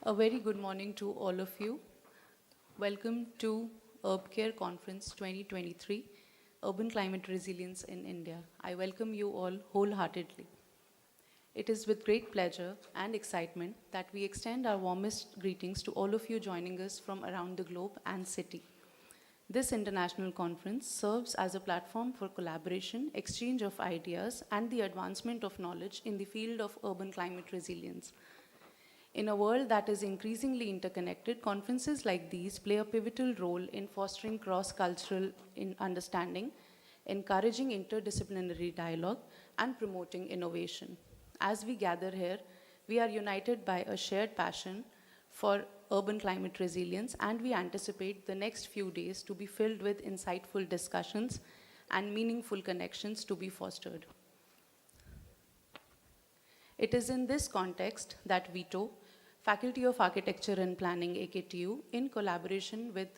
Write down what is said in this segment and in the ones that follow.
A very good morning to all of you. Welcome to Urbcare Conference 2023, Urban Climate Resilience in India. I welcome you all wholeheartedly. It is with great pleasure and excitement that we extend our warmest greetings to all of you joining us from around the globe and city. This international conference serves as a platform for collaboration, exchange of ideas, and the advancement of knowledge in the field of urban climate resilience. In a world that is increasingly interconnected, conferences like these play a pivotal role in fostering cross-cultural understanding, encouraging interdisciplinary dialogue, and promoting innovation. As we gather here, we are united by a shared passion for urban climate resilience, and we anticipate the next few days to be filled with insightful discussions and meaningful connections to be fostered. It is in this context that VITO, Faculty of Architecture and Planning, AKTU, in collaboration with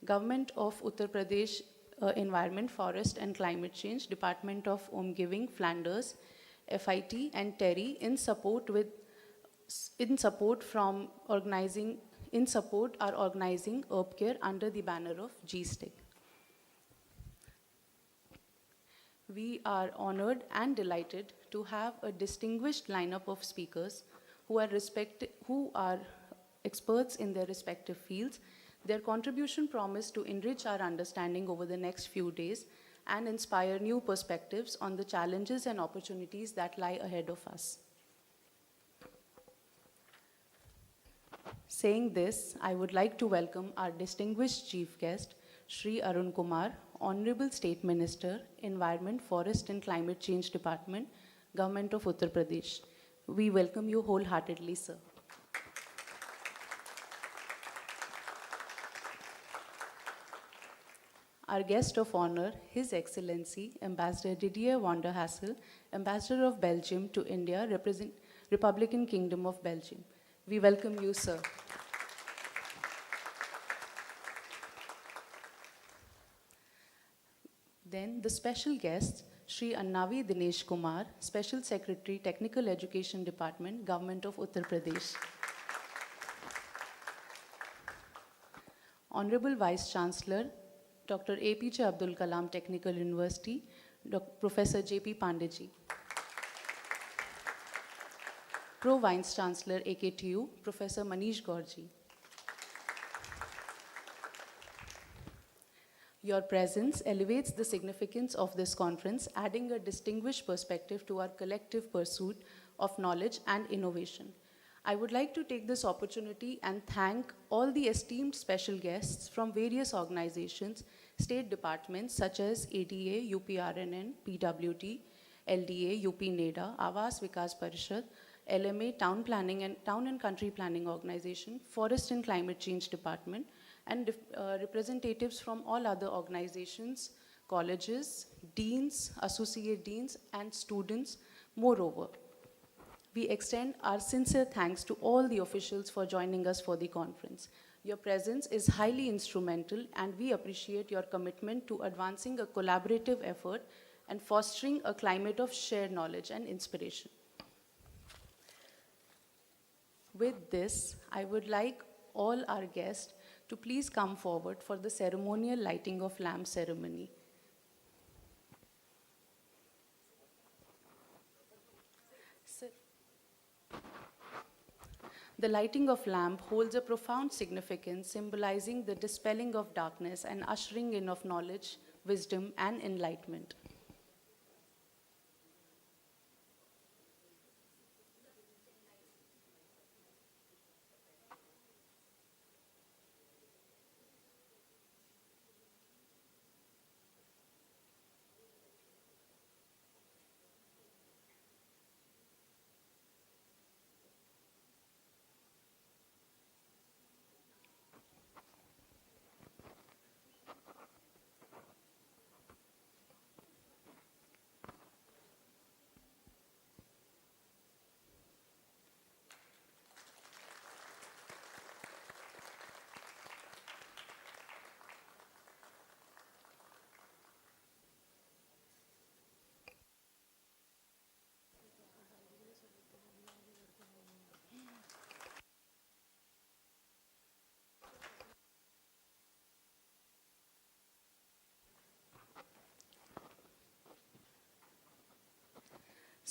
Government of Uttar Pradesh Environment, Forest and Climate Change, Department of Omgiving, Flanders, FIT and TERI in support are organizing Urbcare under the banner of G-Stic. We are honored and delighted to have a distinguished lineup of speakers who are experts in their respective fields. Their contribution promise to enrich our understanding over the next few days and inspire new perspectives on the challenges and opportunities that lie ahead of us. Saying this, I would like to welcome our distinguished chief guest, Shri Arun Kumar, Honorable State Minister, Environment, Forest and Climate Change Department, Government of Uttar Pradesh. We welcome you wholeheartedly, sir. Our guest of honor, His Excellency, Ambassador Didier van der Hassel, Ambassador of Belgium to India, Republican Kingdom of Belgium. We welcome you, sir. Then the special guests, Shri Annavi Dinesh Kumar, Special Secretary, Technical Education Department, Government of Uttar Pradesh. Honorable Vice Chancellor, Dr. APJ Abdul Kalam Technical University, Professor JP Pandeyji. Pro Vice Chancellor, AKTU, Professor Manish Gaurji. Your presence elevates the significance of this conference, adding a distinguished perspective to our collective pursuit of knowledge and innovation. I would like to take this opportunity and thank all the esteemed special guests from various organizations, state departments such as ADA, UPRNN, PWT, LDA, UP NEDA, Awas Vikas Parishad, LMA, Town and Country Planning Organization, Forest and Climate Change Department, and representatives from all other organizations, colleges, deans, associate deans, and students. Moreover, we extend our sincere thanks to all the officials for joining us for the conference. Your presence is highly instrumental, and we appreciate your commitment to advancing a collaborative effort and fostering a climate of shared knowledge and inspiration. With this, I would like all our guests to please come forward for the ceremonial lighting of lamp ceremony. The lighting of lamp holds a profound significance, symbolizing the dispelling of darkness and ushering in of knowledge, wisdom, and enlightenment.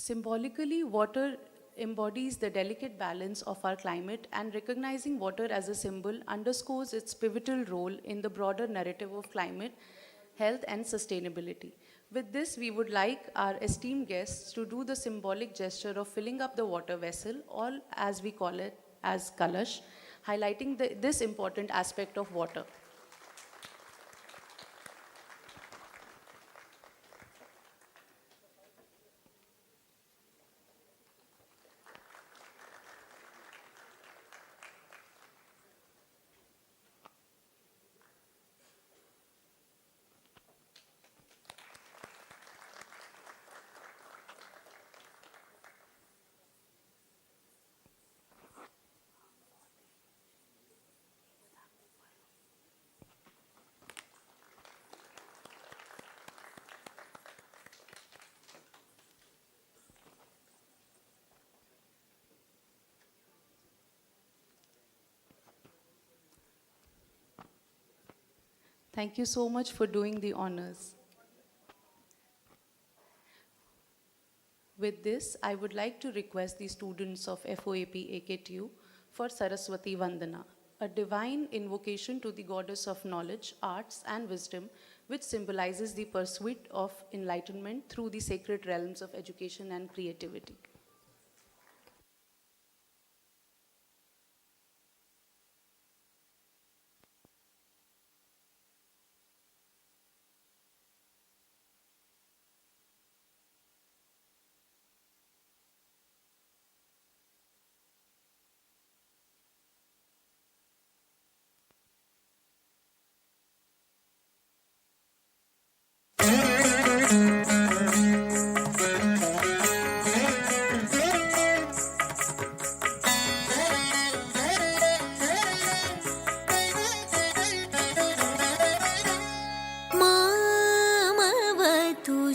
Symbolically, water embodies the delicate balance of our climate, and recognizing water as a symbol underscores its pivotal role in the broader narrative of climate, health, and sustainability. With this, we would like our esteemed guests to do the symbolic gesture of filling up the water vessel, or as we call it, as Kalash, highlighting this important aspect of water. Thank you so much for doing the honors. With this, I would like to request the students of FOAP AKTU for Saraswati Vandana, a divine invocation to the goddess of knowledge, arts, and wisdom, which symbolizes the pursuit of enlightenment through the sacred realms of education and creativity.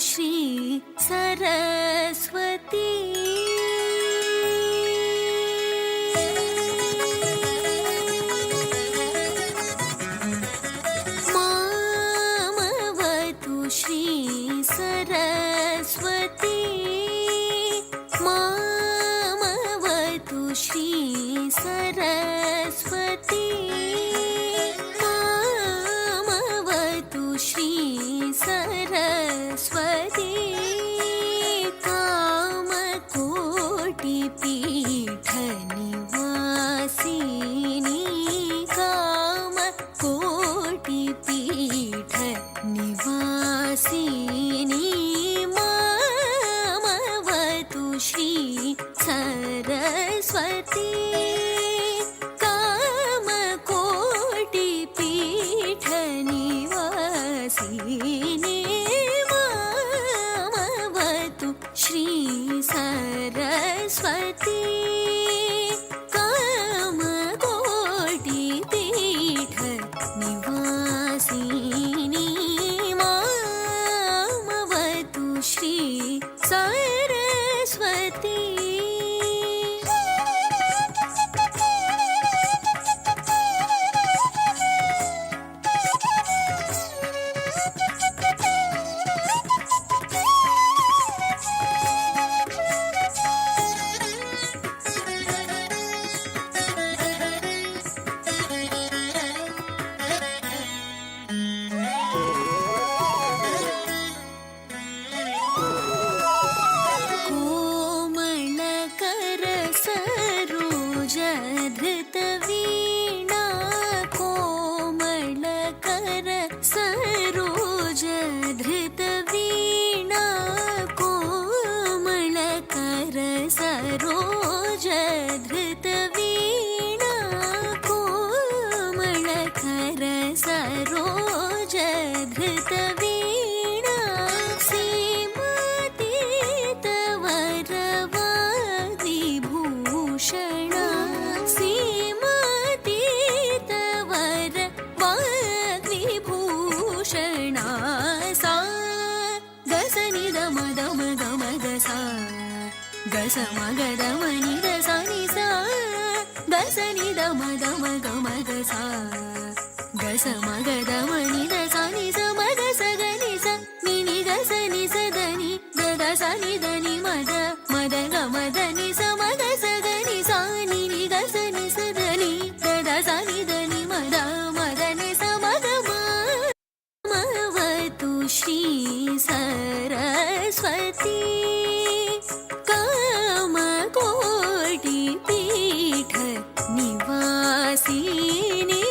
Shri Saraswati मामवतु Shri Saraswati मामवतु Shri Saraswati मामवतु Shri Saraswati कामकोटिपीठ निवासिनी कामकोटिपीठ निवासिनी मामवतु श्री सरस्वती कामकोटिपीठ निवासिनी श्री सरस्वती कामकोटिपीठ निवासिनी मामवतु श्री सरस्वती मद ग मद नि स मद स ग नि सा नि नि ग स नि स द नि द द सा नि द नि मद मद नि स मद मवतु श्री सरस्वती कामकोटि पीठ निवासिनी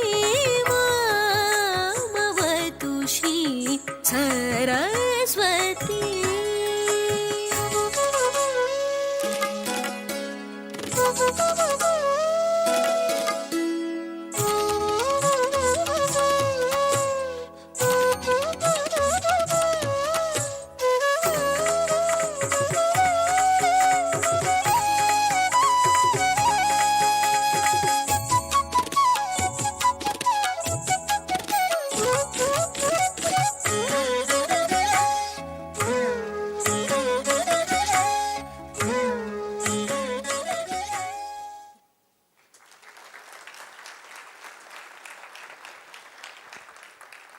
मामवतु Shri Saraswati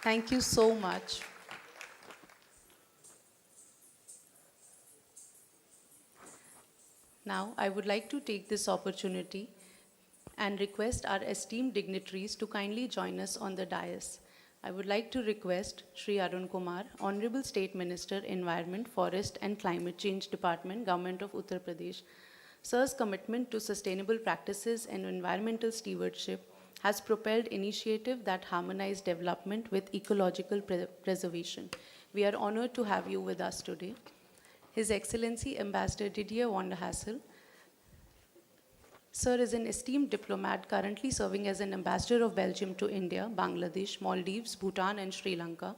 Thank you so much. Now, I would like to take this opportunity and request our esteemed dignitaries to kindly join us on the dais. I would like to request Shri Arun Kumar, Honorable State Minister, Environment, Forest and Climate Change Department, Government of Uttar Pradesh. Sir's commitment to sustainable practices and environmental stewardship has propelled initiatives that harmonize development with ecological preservation. We are honored to have you with us today. His Excellency Ambassador Didier van der Hassel. Sir is an esteemed diplomat currently serving as an ambassador of Belgium to India, Bangladesh, Maldives, Bhutan, and Sri Lanka.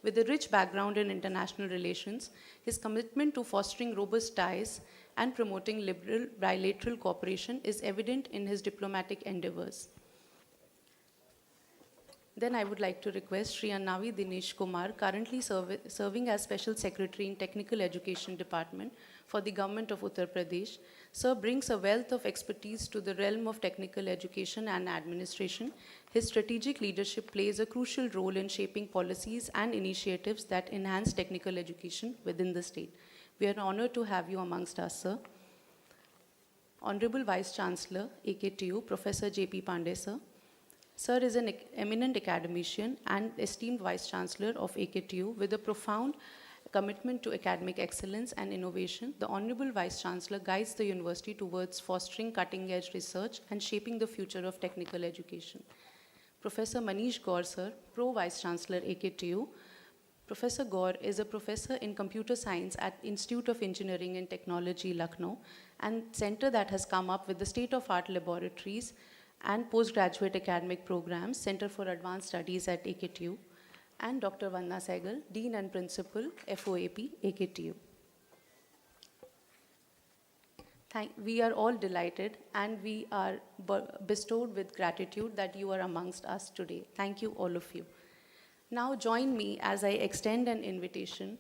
With a rich background in international relations, his commitment to fostering robust ties and promoting liberal bilateral cooperation is evident in his diplomatic endeavors. Then I would like to request Sri Annavi Dinesh Kumar, currently serving as Special Secretary in Technical Education Department for the Government of Uttar Pradesh. Sir brings a wealth of expertise to the realm of technical education and administration. His strategic leadership plays a crucial role in shaping policies and initiatives that enhance technical education within the state. We are honored to have you amongst us, sir. Honorable Vice Chancellor, AKTU, Professor J.P. Pandey, sir. Sir is an eminent academician and esteemed Vice Chancellor of AKTU with a profound commitment to academic excellence and innovation. The Honorable Vice Chancellor guides the university towards fostering cutting-edge research and shaping the future of technical education. Professor Manish Gaur, sir, Pro Vice Chancellor AKTU. Professor Gaur is a professor in computer science at Institute of Engineering and Technology, Lucknow, and center that has come up with the state-of-art laboratories and postgraduate academic programs, Center for Advanced Studies at AKTU, and Dr. Vanna Sehgal, Dean and Principal, FOAP, AKTU. We are all delighted and we are bestowed with gratitude that you are amongst us today. Thank you, all of you. Now join me as I extend an invitation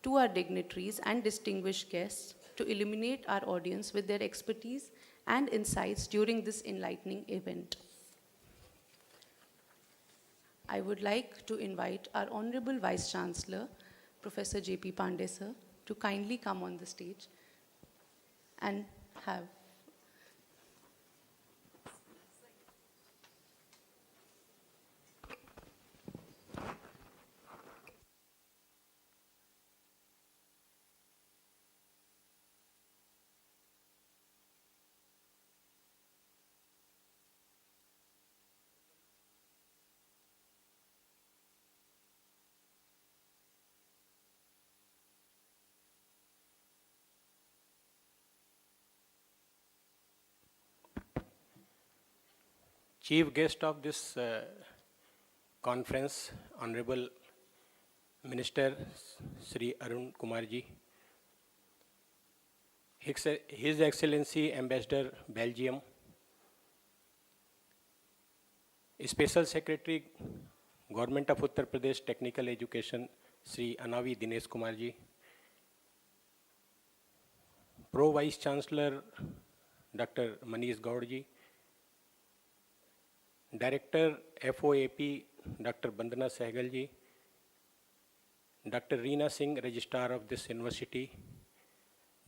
to our dignitaries and distinguished guests to illuminate our audience with their expertise and insights during this enlightening event. I would like to invite our Honorable Vice Chancellor, Professor J.P. Pandey, sir, to kindly come on the stage and have. Chief guest of this conference, Honorable Minister Sri Arun Kumar ji, His Excellency Ambassador Belgium, Special Secretary Government of Uttar Pradesh Technical Education Sri Annavi Dinesh Kumar ji, Pro Vice Chancellor Dr. Manish Gaur ji, Director FOAP Dr. Vandana Sehgal ji, Dr. Reena Singh, Registrar of this university,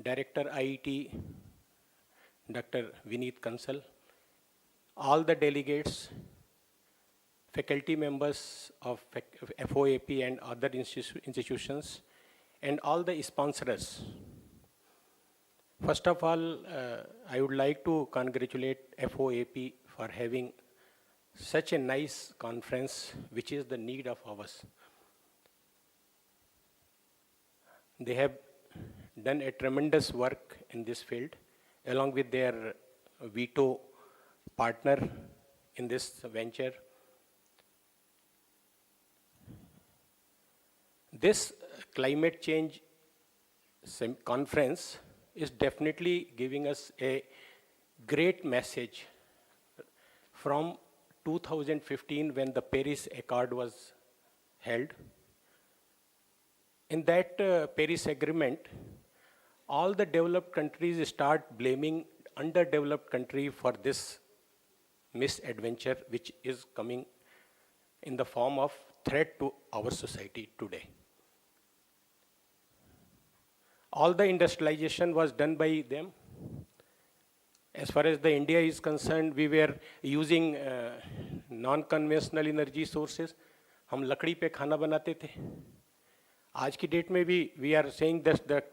Director IET, Dr. Vineet Kansal, all the delegates, faculty members of FOAP and other institutions, and all the sponsors. First of all, I would like to congratulate FOAP for having such a nice conference, which is the need of ours. They have done a tremendous work in this field, along with their veto partner in this venture. This climate change conference is definitely giving us a great message from 2015 when the Paris Accord was held. In that Paris Agreement, all the developed countries start blaming underdeveloped country for this misadventure which is coming in the form of threat to our society today. All the industrialization was done by them. As far as the India is concerned, we were using non-conventional energy sources. हम लकड़ी पे खाना बनाते थे. आज की date में भी we are saying that the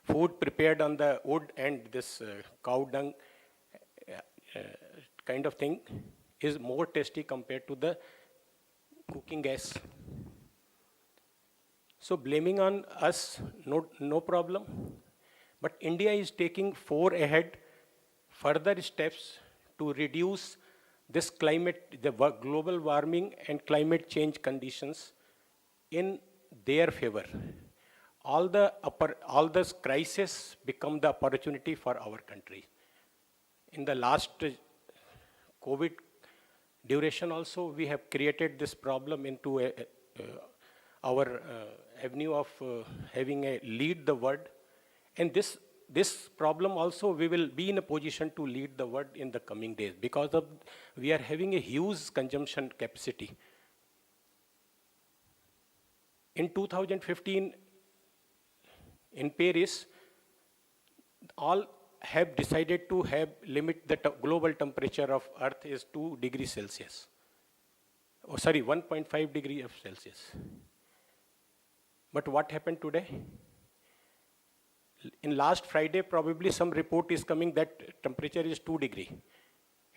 food prepared on the wood and this cow dung kind of thing is more tasty compared to the cooking gas. So blaming on us, no problem. But India is taking further steps to reduce this climate, the global warming and climate change conditions in their favor. All this crisis become the opportunity for our country. In the last COVID duration also, we have created this problem into our avenue of having a lead the world. And this problem also we will be in a position to lead the world in the coming days because of we are having a huge consumption capacity. In 2015, in Paris, all have decided to limit the global temperature of Earth is 2 degrees Celsius. 1.5 degrees of Celsius. But what happened today? In last Friday, probably some report is coming that temperature is 2 degrees.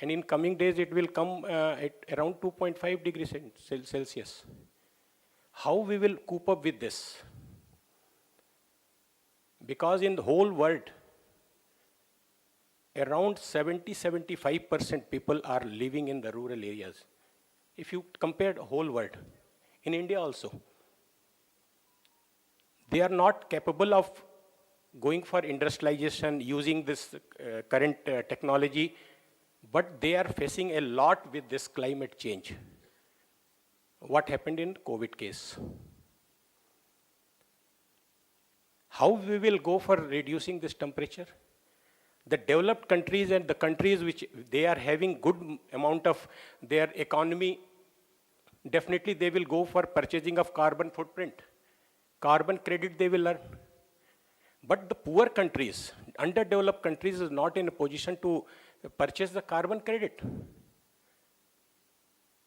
And in coming days, it will come at around 2.5 degrees Celsius. How we will cope up with this? Because in the whole world, around 70-75% people are living in the rural areas. If you compare the whole world, in India also, they are not capable of going for industrialization using this current technology, but they are facing a lot with this climate change. What happened in COVID case? How we will go for reducing this temperature? The developed countries and the countries which they are having good amount of their economy, definitely they will go for purchasing of carbon footprint. Carbon credit they will earn. But the poor countries, underdeveloped countries is not in a position to purchase the carbon credit.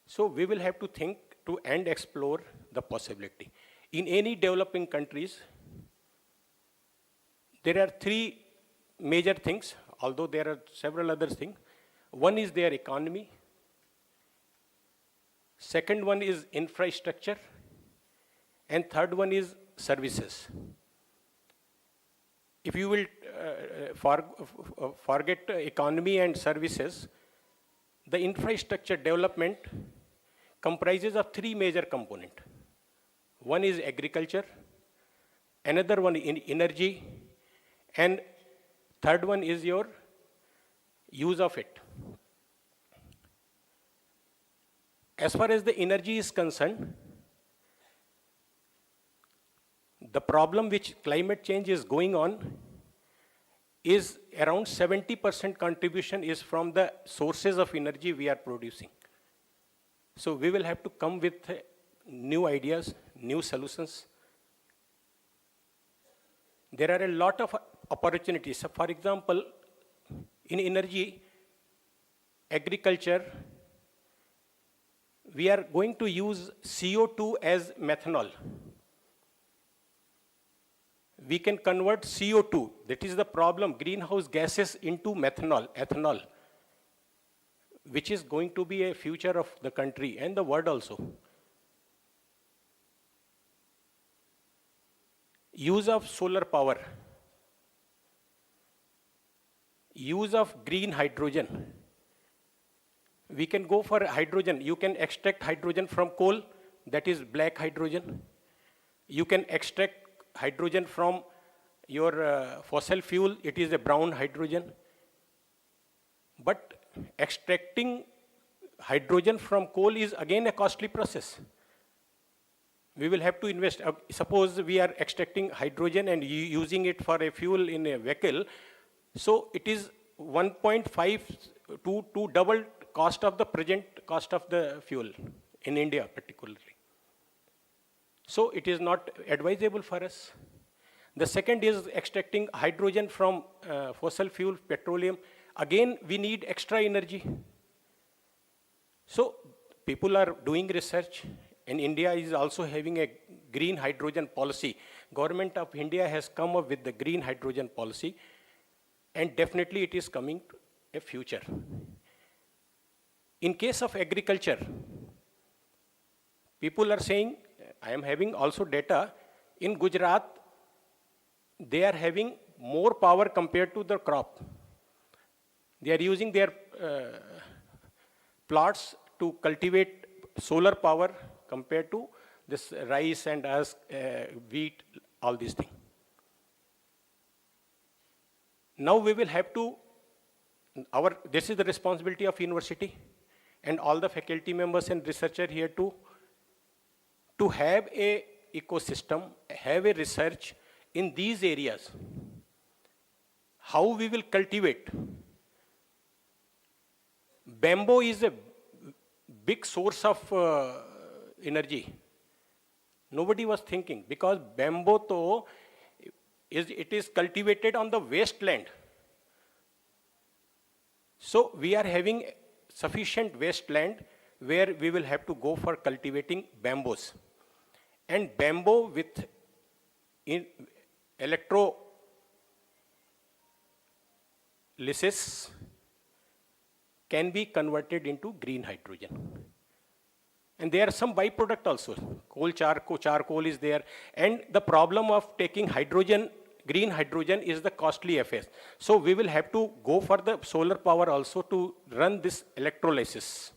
So we will have to think to and explore the possibility. In any developing countries, there are 3 major things, although there are several other things. One is their economy. Second one is infrastructure. And third one is services. If you will forget economy and services, the infrastructure development comprises of 3 major components. One is agriculture, another one in energy, and third one is your use of it. As far as the energy is concerned, the problem which climate change is going on is around 70% contribution is from the sources of energy we are producing. So we will have to come with new ideas, new solutions. There are a lot of opportunities. So for example, in energy, agriculture, we are going to use CO2 as methanol. We can convert CO2, that is the problem, greenhouse gases into methanol, ethanol, which is going to be a future of the country and the world also. Use of solar power, use of green hydrogen. We can go for hydrogen. You can extract hydrogen from coal, that is black hydrogen. You can extract hydrogen from your fossil fuel, it is a brown hydrogen. But extracting hydrogen from coal is again a costly process. We will have to invest. Suppose we are extracting hydrogen and using it for a fuel in a vehicle, so it is 1.5 to double cost of the present cost of the fuel in India particularly. So it is not advisable for us. The second is extracting hydrogen from fossil fuel, petroleum. Again, we need extra energy. So people are doing research, and India is also having a green hydrogen policy. Government of India has come up with the green hydrogen policy, and definitely it is coming to a future. In case of agriculture, people are saying, I am having also data, in Gujarat, they are having more power compared to the crop. They are using their plots to cultivate solar power compared to this rice and wheat, all these things. Now we will have to, this is the responsibility of university and all the faculty members and researchers here to have a ecosystem, have a research in these areas. How we will cultivate. Bamboo is a big source of energy. Nobody was thinking, because bamboo it is cultivated on the wasteland. So we are having sufficient wasteland where we will have to go for cultivating bamboos. And bamboo with electrolysis can be converted into green hydrogen. And there are some byproduct also. Charcoal is there. And the problem of taking hydrogen, green hydrogen, is the costly affair. So we will have to go for the solar power also to run this electrolysis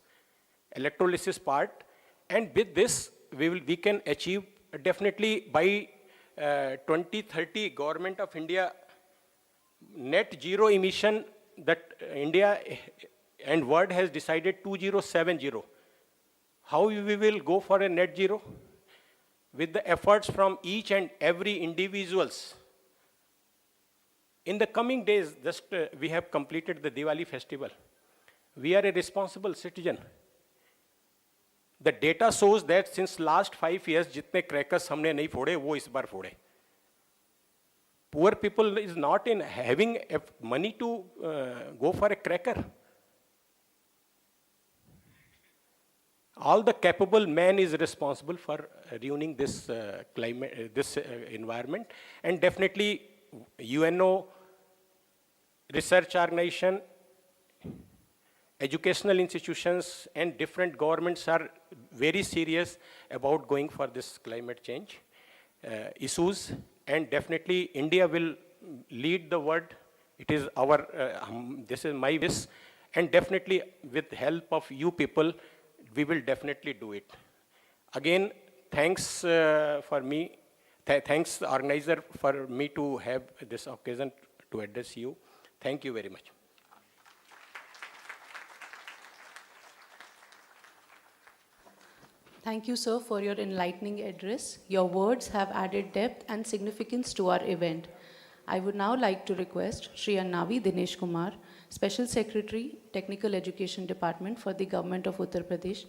part. And with this, we can achieve definitely by 2030, Government of India, net zero emission, that India and world has decided 2070. How we will go for a net zero? With the efforts from each and every individuals. In the coming days, just we have completed the Diwali festival. We are a responsible citizen. The data shows that since last 5 years, जितने crackers हमने नहीं फोड़े, वो इस बार फोड़े. Poor people is not in having money to go for a cracker. All the capable man is responsible for ruining this climate, this environment, and definitely UNO, research organization, educational institutions, and different governments are very serious about going for this climate change issues, and definitely India will lead the world. It is our, this is my wish, and definitely with help of you people, we will definitely do it. Again, thanks for me, thanks the organizer for me to have this occasion to address you. Thank you very much. Thank you, sir, for your enlightening address. Your words have added depth and significance to our event. I would now like to request Shri Annavi Dinesh Kumar, Special Secretary, Technical Education Department for the Government of Uttar Pradesh,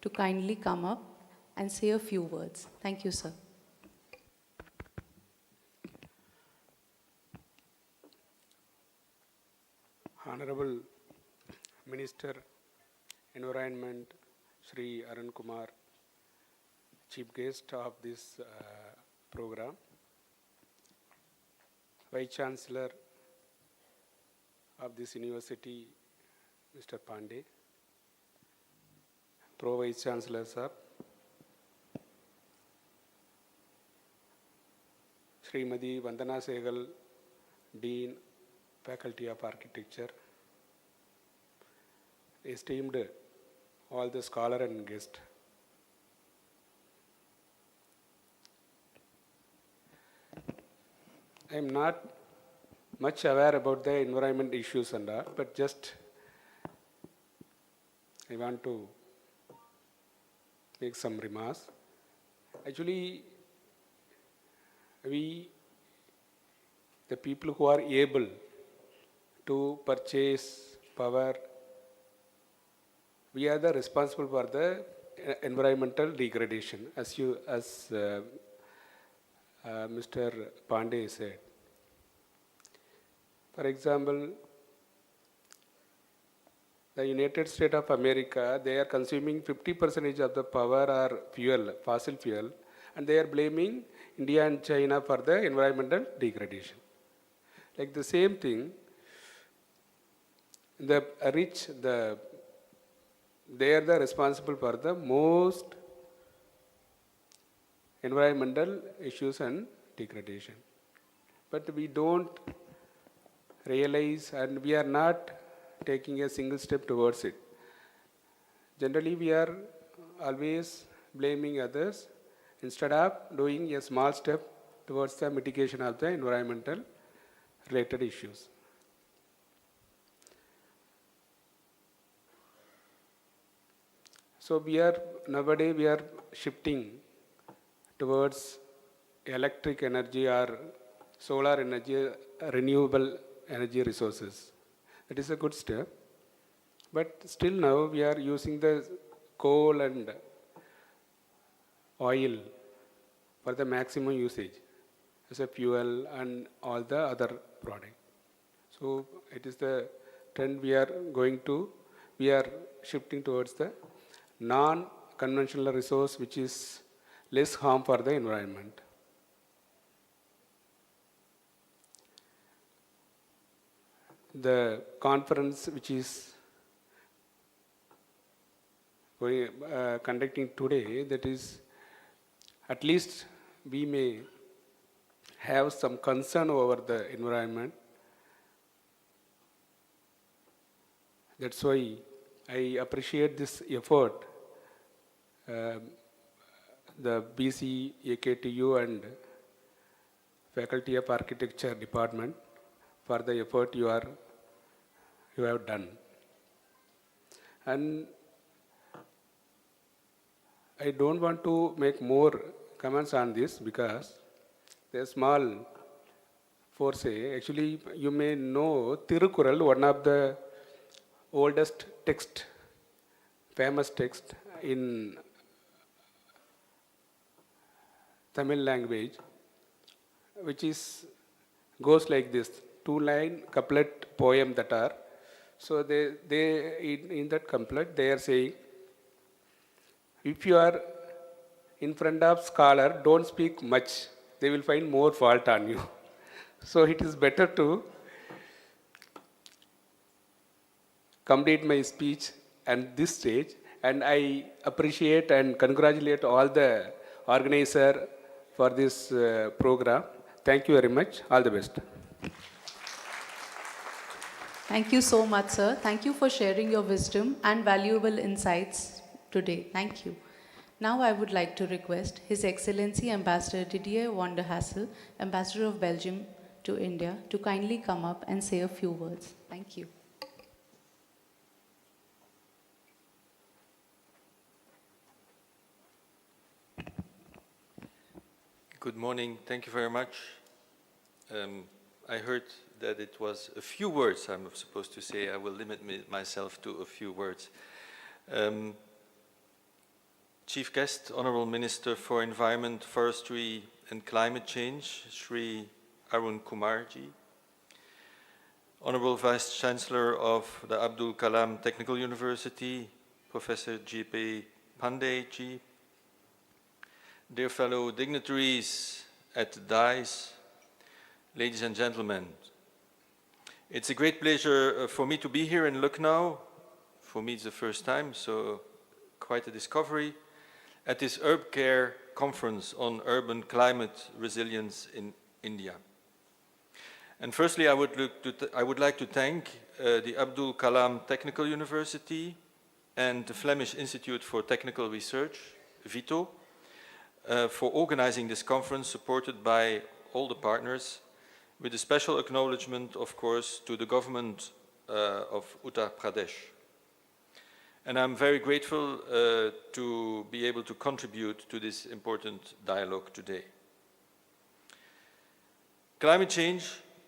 to kindly come up and say a few words. Thank you, sir. Honorable Minister, Environment, Shri Arun Kumar, Chief Guest of this program, Vice Chancellor of this university, Mr. Pandey, Pro Vice Chancellor Sir, Srimati Vandana Segal, Dean, Faculty of Architecture, esteemed all the scholar and guest. I am not much aware about the environment issues and all, but just I want to make some remarks. Actually, the people who are able to purchase power, we are the responsible for the environmental degradation, as Mr. Pandey said. For example, the United States of America, they are consuming 50% of the power or fuel, fossil fuel, and they are blaming India and China for the environmental degradation. Like the same thing, the rich, they are the responsible for the most environmental issues and degradation. But we don't realize, and we are not taking a single step towards it. Generally, we are always blaming others instead of doing a small step towards the mitigation of the environmental related issues. So nowadays we are shifting towards electric energy or solar energy, renewable energy resources. That is a good step. But still now we are using the coal and oil for the maximum usage as a fuel and all the other products. So it is the trend we are shifting towards the non-conventional resource which is less harm for the environment. The conference which is conducting today, that is, at least we may have some concern over the environment. That's why I appreciate this effort, the BC, AKTU and Faculty of Architecture Department for the effort you have done. And I don't want to make more comments on this because there's small foresight. Actually, you may know Tirukural, one of the oldest text, famous text in Tamil language, which goes like this, 2-line couplet poem that are. So they in that couplet they are saying, if you are in front of scholar, don't speak much. They will find more fault on you. So it is better to complete my speech at this stage, and I appreciate and congratulate all the organizer for this program. Thank you very much. All the best. Thank you so much, sir. Thank you for sharing your wisdom and valuable insights today. Thank you. Now I would like to request His Excellency Ambassador Didier van der Hassel, Ambassador of Belgium to India, to kindly come up and say a few words. Thank you. Good morning. Thank you very much. I heard that it was a few words I'm supposed to say. I will limit myself to a few words. Chief Guest, Honorable Minister for Environment, Forestry and Climate Change, Shri Arun Kumar ji. Honorable Vice Chancellor of the Abdul Kalam Technical University, Professor G.P. Pandey, dear fellow dignitaries at the dais, ladies and gentlemen, it's a great pleasure for me to be here in Lucknow. For me, it's the first time, so quite a discovery, at this Urbcare conference on urban climate resilience in India. And firstly, I would like to thank the Abdul Kalam Technical University and the Flemish Institute for Technical Research, VITO, for organizing this conference, supported by all the partners, with a special acknowledgement, of course, to the government of Uttar Pradesh. And I'm very grateful to be able to contribute to this important dialogue today. Climate change,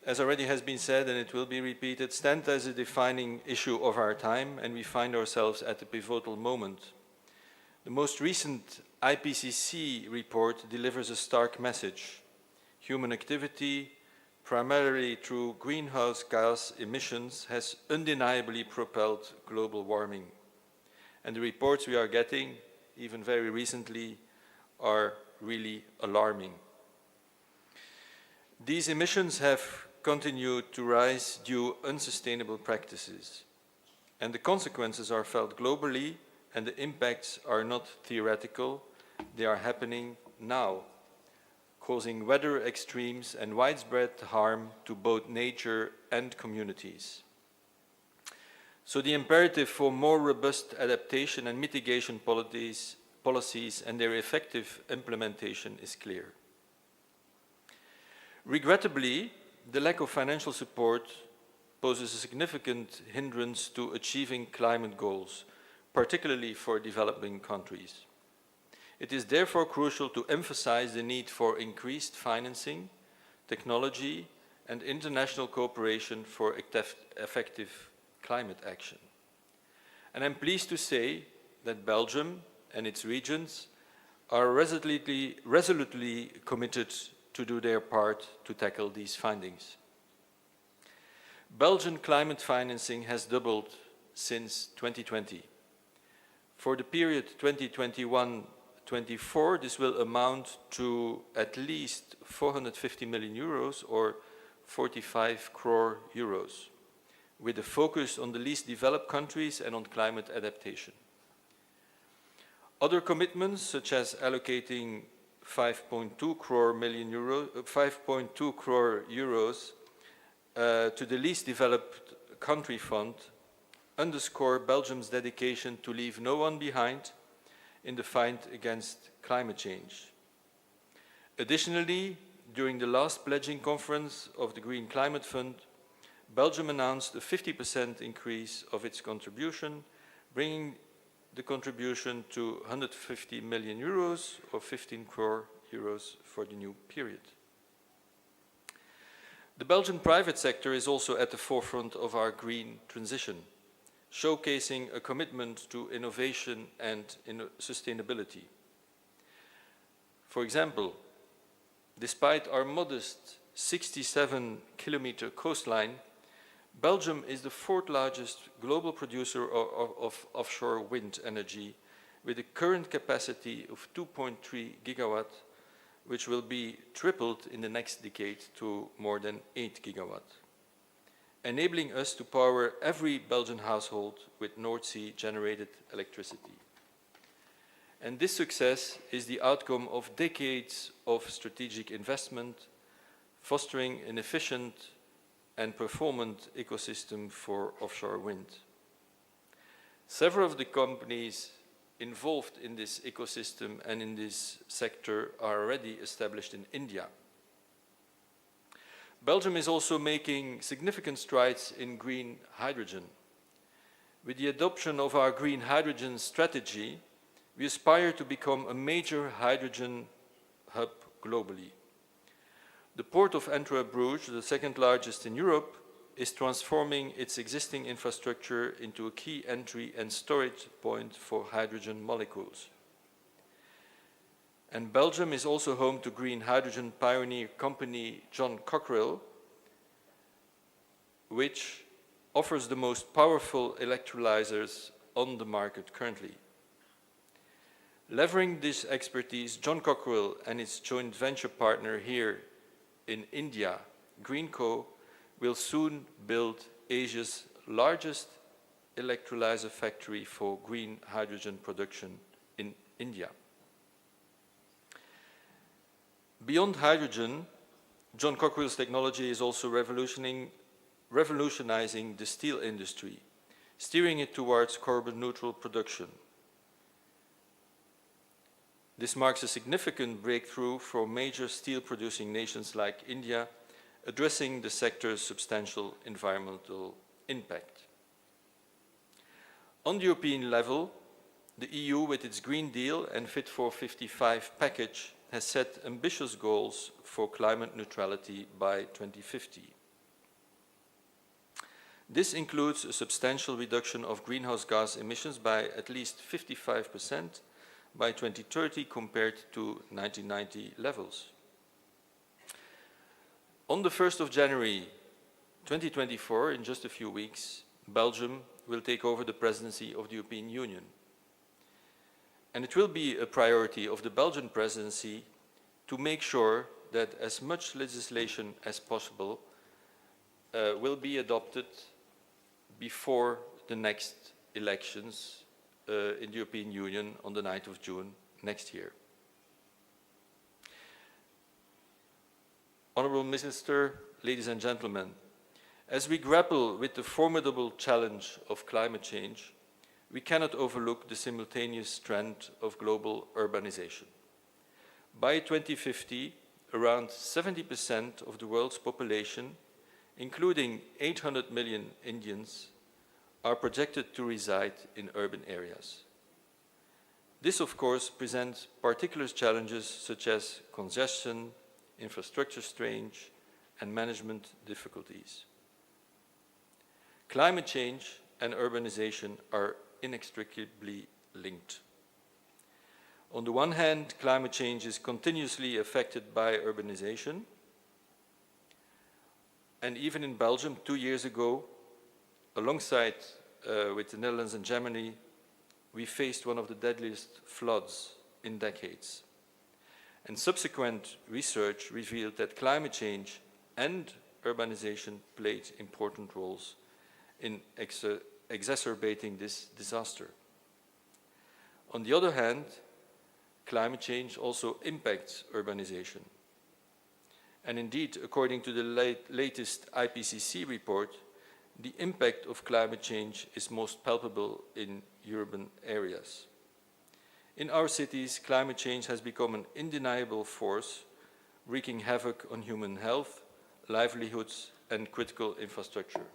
as already has been said, and it will be repeated, stands as a defining issue of our time, and we find ourselves at a pivotal moment. The most recent IPCC report delivers a stark message. Human activity, primarily through greenhouse gas emissions, has undeniably propelled global warming. And the reports we are getting, even very recently, are really alarming. These emissions have continued to rise due to unsustainable practices. And the consequences are felt globally, and the impacts are not theoretical, they are happening now, causing weather extremes and widespread harm to both nature and communities. So the imperative for more robust adaptation and mitigation policies and their effective implementation is clear. Regrettably, the lack of financial support poses a significant hindrance to achieving climate goals, particularly for developing countries. It is therefore crucial to emphasize the need for increased financing, technology, and international cooperation for effective climate action. And I'm pleased to say that Belgium and its regions are resolutely committed to do their part to tackle these findings. Belgian climate financing has doubled since 2020. For the period 2021-24, this will amount to at least 450 million euros or 45 crore euros, with a focus on the least developed countries and on climate adaptation. Other commitments, such as allocating 5.2 crore euros to the least developed country fund, underscore Belgium's dedication to leave no one behind in the fight against climate change. Additionally, during the last pledging conference of the Green Climate Fund, Belgium announced a 50% increase of its contribution, bringing the contribution to 150 million euros or 15 crore euros for the new period. The Belgian private sector is also at the forefront of our green transition, showcasing a commitment to innovation and sustainability. For example, despite our modest 67-kilometer coastline, Belgium is the fourth largest global producer of offshore wind energy, with a current capacity of 2.3 gigawatt, which will be tripled in the next decade to more than 8 gigawatt, enabling us to power every Belgian household with North Sea generated electricity. And this success is the outcome of decades of strategic investment, fostering an efficient and performant ecosystem for offshore wind. Several of the companies involved in this ecosystem and in this sector are already established in India. Belgium is also making significant strides in green hydrogen. With the adoption of our green hydrogen strategy, we aspire to become a major hydrogen hub globally. The port of Antwerp-Bruges, the second largest in Europe, is transforming its existing infrastructure into a key entry and storage point for hydrogen molecules. And Belgium is also home to green hydrogen pioneer company John Cockerill, which offers the most powerful electrolyzers on the market currently. Leveraging this expertise, John Cockrell and its joint venture partner here in India, Greenco, will soon build Asia's largest electrolyzer factory for green hydrogen production in India. Beyond hydrogen, John Cockrell's technology is also revolutionizing the steel industry, steering it towards carbon-neutral production. This marks a significant breakthrough for major steel-producing nations like India, addressing the sector's substantial environmental impact. On the European level, the EU, with its Green Deal and Fit for 55 package, has set ambitious goals for climate neutrality by 2050. This includes a substantial reduction of greenhouse gas emissions by at least 55% by 2030 compared to 1990 levels. On the 1st of January 2024, in just a few weeks, Belgium will take over the presidency of the European Union. And it will be a priority of the Belgian presidency to make sure that as much legislation as possible will be adopted before the next elections in the European Union on the 9th of June next year. Honourable Minister, ladies and gentlemen, as we grapple with the formidable challenge of climate change, we cannot overlook the simultaneous trend of global urbanization. By 2050, around 70% of the world's population, including 800 million Indians, are projected to reside in urban areas. This, of course, presents particular challenges such as congestion, infrastructure strain, and management difficulties. Climate change and urbanization are inextricably linked. On the one hand, climate change is continuously affected by urbanization. And even in Belgium, 2 years ago, alongside with the Netherlands and Germany, we faced one of the deadliest floods in decades. And subsequent research revealed that climate change and urbanization played important roles in exacerbating this disaster. On the other hand, climate change also impacts urbanization. And indeed, according to the latest IPCC report, the impact of climate change is most palpable in urban areas. In our cities, climate change has become an undeniable force, wreaking havoc on human health, livelihoods, and critical infrastructure.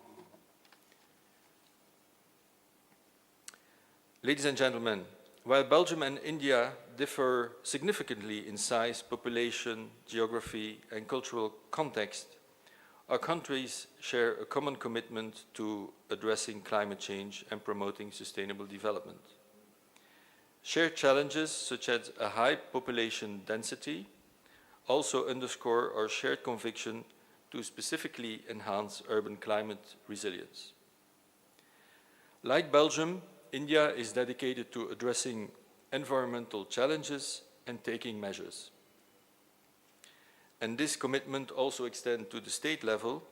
Ladies and gentlemen, while Belgium and India differ significantly in size, population, geography, and cultural context, our countries share a common commitment to addressing climate change and promoting sustainable development. Shared challenges such as a high population density also underscore our shared conviction to specifically enhance urban climate resilience. Like Belgium, India is dedicated to addressing environmental challenges and taking measures. And this commitment also extends to the state level,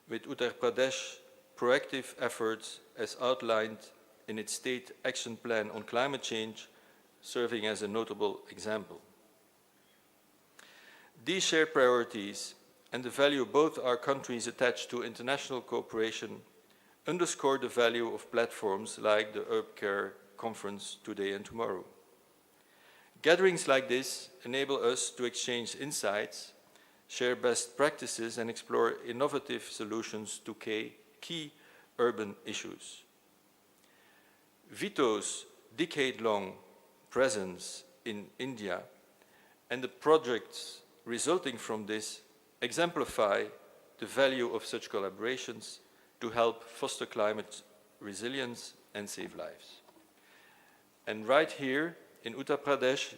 with Uttar Pradesh proactive efforts as outlined in its state action plan on climate change serving as a notable example. These shared priorities and the value both our countries attach to international cooperation underscore the value of platforms like the Urbcare conference today and tomorrow. Gatherings like this enable us to exchange insights, share best practices, and explore innovative solutions to key urban issues. Vito's decade-long presence in India and the projects resulting from this exemplify the value of such collaborations to help foster climate resilience and save lives. And right here in Uttar Pradesh,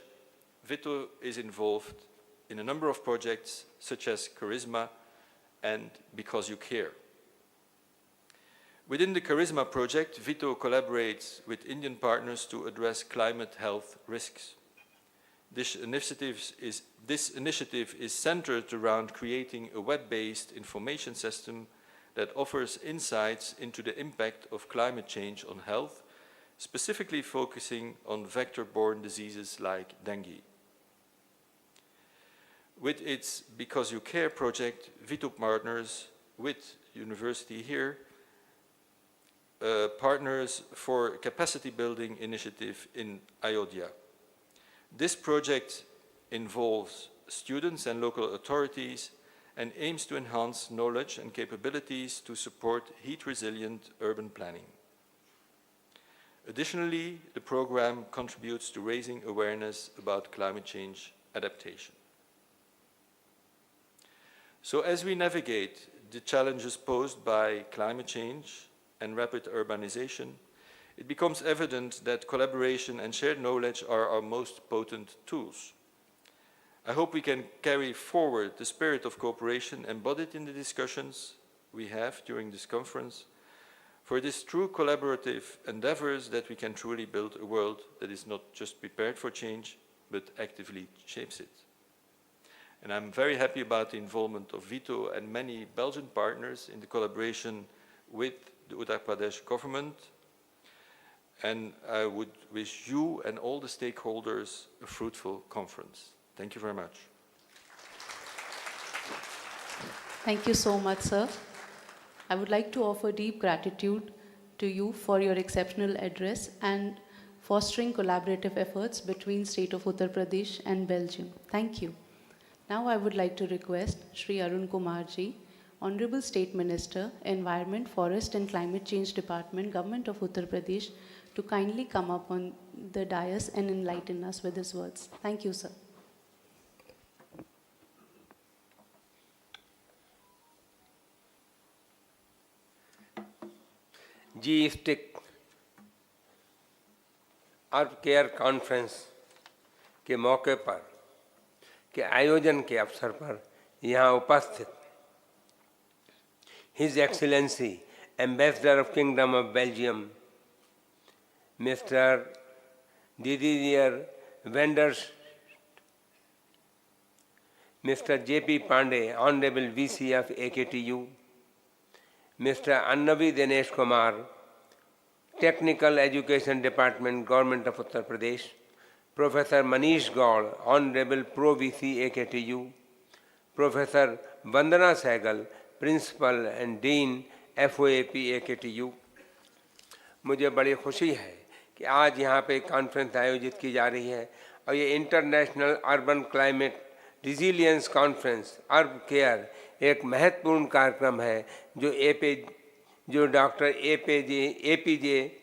Vito is involved in a number of projects such as Charisma and Because You Care. Within the Charisma project, Vito collaborates with Indian partners to address climate health risks. This initiative is centered around creating a web-based information system that offers insights into the impact of climate change on health, specifically focusing on vector-borne diseases like dengue. With its Because You Care project, Vito partners with university here, partners for capacity building initiative in Ayodhya. This project involves students and local authorities and aims to enhance knowledge and capabilities to support heat-resilient urban planning. Additionally, the program contributes to raising awareness about climate change adaptation. So as we navigate the challenges posed by climate change and rapid urbanization, it becomes evident that collaboration and shared knowledge are our most potent tools. I hope we can carry forward the spirit of cooperation embodied in the discussions we have during this conference, for it is through collaborative endeavors that we can truly build a world that is not just prepared for change, but actively shapes it. And I'm very happy about the involvement of Vito and many Belgian partners in the collaboration with the Uttar Pradesh government. And I would wish you and all the stakeholders a fruitful conference. Thank you very much. Thank you so much, sir. I would like to offer deep gratitude to you for your exceptional address and fostering collaborative efforts between State of Uttar Pradesh and Belgium. Thank you. Now I would like to request Shri Arun Kumar Ji, Honorable State Minister, Environment, Forest and Climate Change Department, Government of Uttar Pradesh, to kindly come up on the dais and enlighten us with his words. Thank you, sir. G-Stic Urbcare conference के मौके पर के आयोजन के अवसर पर यहाँ उपस्थित His Excellency Ambassador of Kingdom of Belgium, Mr. Didier Wenders, Mr. J.P. Pandey, Honorable VC of AKTU, Mr. Annavi Dinesh Kumar, Technical Education Department, Government of Uttar Pradesh, Professor Manish Gaul, Honorable Pro VC AKTU, Professor Vandana Sehgal, Principal and Dean FOAP AKTU. मुझे बड़ी खुशी है कि आज यहाँ पे conference आयोजित की जा रही है और ये international urban climate resilience conference अर्ब केयर एक महत्वपूर्ण कार्यक्रम है जो doctor APJ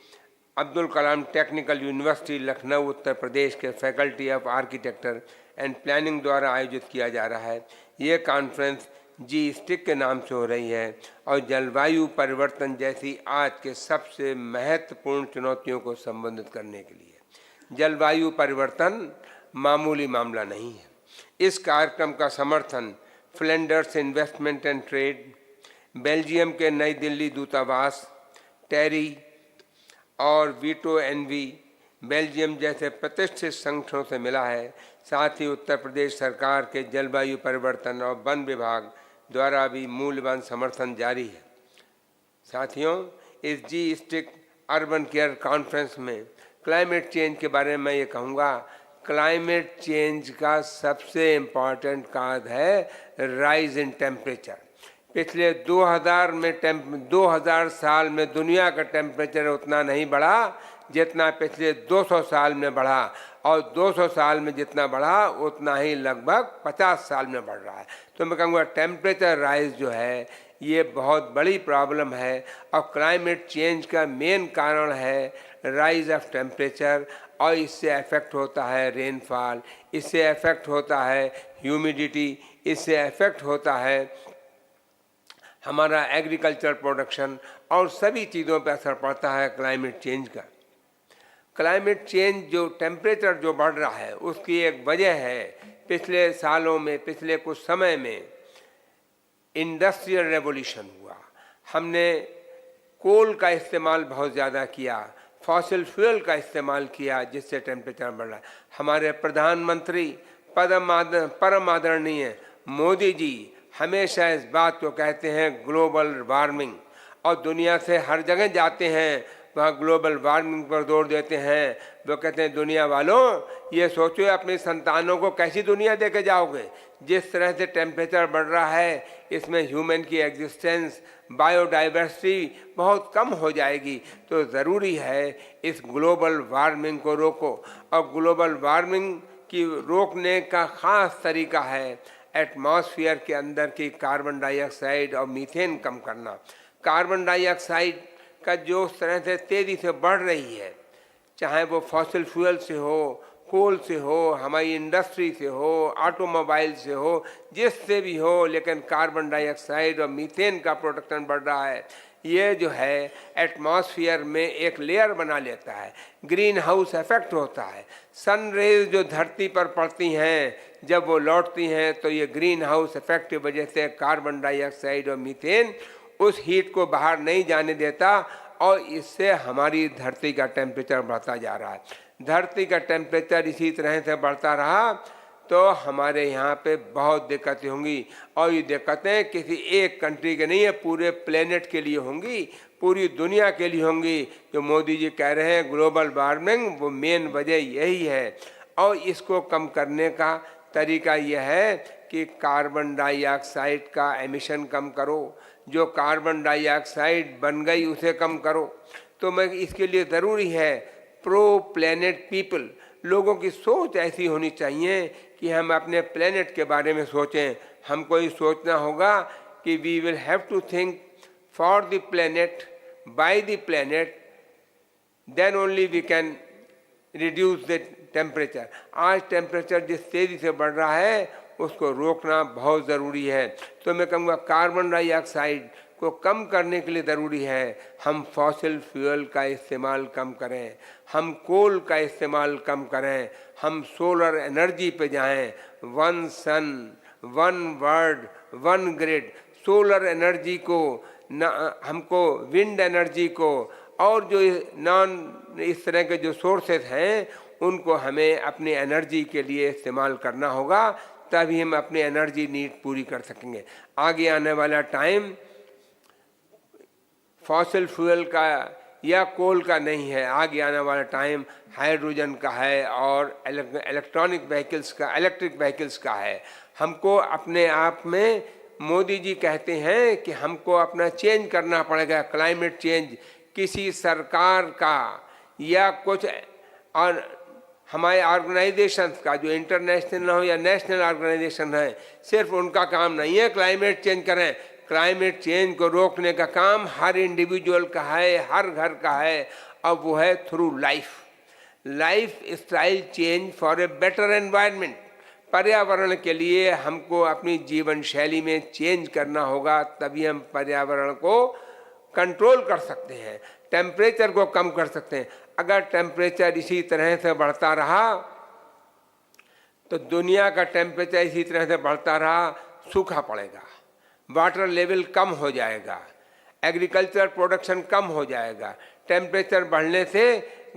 Abdul Kalam technical university Lucknow Uttar Pradesh के faculty of architecture and planning द्वारा आयोजित किया जा रहा है। ये कॉन्फ्रेंस G-Stic के नाम से हो रही है और जलवायु परिवर्तन जैसी आज के सबसे महत्वपूर्ण चुनौतियों को संबोधित करने के लिए। जलवायु परिवर्तन मामूली मामला नहीं है। इस कार्यक्रम का समर्थन Flanders investment and trade, Belgium के नई दिल्ली दूतावास, टेरी और वीटो एनवी बेल्जियम जैसे प्रतिष्ठित संगठनों से मिला है। साथ ही उत्तर प्रदेश सरकार के जलवायु परिवर्तन और वन विभाग द्वारा भी मूल्यवान समर्थन जारी है। साथियों, इस G-Stic अर्बन केयर कॉन्फ्रेंस में क्लाइमेट चेंज के बारे में ये कहूँगा, क्लाइमेट चेंज का सबसे इम्पॉर्टेंट काज है राइज इन टेम्परेचर। पिछले 2000 साल में दुनिया का टेम्परेचर उतना नहीं बढ़ा जितना पिछले 200 साल में बढ़ा, और 200 साल में जितना बढ़ा उतना ही लगभग 50 साल में बढ़ रहा है। तो मैं कहूँगा टेम्परेचर राइज जो है ये बहुत बड़ी प्रॉब्लम है और क्लाइमेट चेंज का मेन कारण है राइज ऑफ टेम्परेचर, और इससे अफेक्ट होता है रेनफॉल, इससे अफेक्ट होता है ह्यूमिडिटी, इससे अफेक्ट होता है हमारा एग्रीकल्चर प्रोडक्शन और सभी चीज़ों पर असर पड़ता है क्लाइमेट चेंज का। क्लाइमेट चेंज जो टेम्परेचर जो बढ़ रहा है उसकी एक वजह है पिछले सालों में, पिछले कुछ समय में इंडस्ट्रियल रेवोल्यूशन हुआ। हमने कोल का इस्तेमाल बहुत ज़्यादा किया, फॉसिल फ्यूल का इस्तेमाल किया, जिससे टेम्परेचर बढ़ रहा है। हमारे प्रधानमंत्री परम आदरणीय मोदी जी हमेशा इस बात को कहते हैं ग्लोबल वार्मिंग, और दुनिया से हर जगह जाते हैं वहाँ ग्लोबल वार्मिंग पर जोर देते हैं। वो कहते हैं दुनिया वालों, ये सोचो अपनी संतानों को कैसी दुनिया दे के जाओगे। जिस तरह से टेम्परेचर बढ़ रहा है, इसमें ह्यूमन की एग्जिस्टेंस, बायोडाइवर्सिटी बहुत कम हो जाएगी। तो ज़रूरी है इस ग्लोबल वार्मिंग को रोको, और ग्लोबल वार्मिंग की रोकने का ख़ास तरीका है एटमॉस्फेयर के अंदर की कार्बन डाइऑक्साइड और मीथेन कम करना। कार्बन डाइऑक्साइड का जो उस तरह से तेज़ी से बढ़ रही है, चाहे वो फॉसिल फ्यूल से हो, कोल से हो, हमारी इंडस्ट्री से हो, ऑटोमोबाइल से हो, जिससे भी हो, लेकिन कार्बन डाइऑक्साइड और मीथेन का प्रोडक्शन बढ़ रहा है। ये जो है एटमॉस्फेयर में एक लेयर बना लेता है, ग्रीन हाउस इफेक्ट होता है। सन रेज जो धरती पर पड़ती हैं, जब वो लौटती हैं तो ये ग्रीन हाउस इफेक्ट की वजह से कार्बन डाइऑक्साइड और मीथेन उस हीट को बाहर नहीं जाने देता, और इससे हमारी धरती का टेम्परेचर बढ़ता जा रहा है। धरती का टेम्परेचर इसी तरह से बढ़ता रहा तो हमारे यहाँ पे बहुत दिक्कतें होंगी, और ये दिक्कतें किसी एक कंट्री के नहीं है, पूरे प्लेनेट के लिए होंगी, पूरी दुनिया के लिए होंगी। जो मोदी जी कह रहे हैं ग्लोबल वार्मिंग, वो मेन वजह यही है। और इसको कम करने का तरीका यह है कि कार्बन डाइऑक्साइड का एमिशन कम करो, जो कार्बन डाइऑक्साइड बन गई उसे कम करो। तो मैं इसके लिए ज़रूरी है प्रो प्लेनेट पीपल, लोगों की सोच ऐसी होनी चाहिए कि हम अपने प्लेनेट के बारे में सोचें। हमको ये सोचना होगा कि we will have to think for the planet, by the planet, then only we can reduce the temperature. आज टेम्परेचर जिस तेज़ी से बढ़ रहा है उसको रोकना बहुत ज़रूरी है। तो मैं कहूँगा कार्बन डाइऑक्साइड को कम करने के लिए ज़रूरी है हम फॉसिल फ्यूल का इस्तेमाल कम करें, हम कोल का इस्तेमाल कम करें, हम सोलर एनर्जी पे जाएं। One sun, one world, one grid. Solar energy को हमको, विंड एनर्जी को, और जो इस तरह के जो सोर्सेज हैं उनको हमें अपनी एनर्जी के लिए इस्तेमाल करना होगा, तभी हम अपनी एनर्जी नीड पूरी कर सकेंगे। आगे आने वाला टाइम फॉसिल फ्यूल का या कोल का नहीं है, आगे आने वाला टाइम हाइड्रोजन का है और इलेक्ट्रॉनिक व्हीकल्स का, इलेक्ट्रिक व्हीकल्स का है। हमको अपने आप में, मोदी जी कहते हैं कि हमको अपना चेंज करना पड़ेगा, क्लाइमेट चेंज। किसी सरकार का या कुछ और हमारे ऑर्गेनाइजेशंस का, जो इंटरनेशनल हो या नेशनल ऑर्गेनाइजेशन है, सिर्फ उनका काम नहीं है क्लाइमेट चेंज करें। क्लाइमेट चेंज को रोकने का काम हर इंडिविजुअल का है, हर घर का है, अब वो है through life style change for a better environment. पर्यावरण के लिए हमको अपनी जीवन शैली में चेंज करना होगा, तभी हम पर्यावरण को कंट्रोल कर सकते हैं, टेम्परेचर को कम कर सकते हैं। अगर टेम्परेचर इसी तरह से बढ़ता रहा तो दुनिया का टेम्परेचर इसी तरह से बढ़ता रहा, सूखा पड़ेगा, वाटर लेवल कम हो जाएगा, एग्रीकल्चर प्रोडक्शन कम हो जाएगा। टेम्परेचर बढ़ने से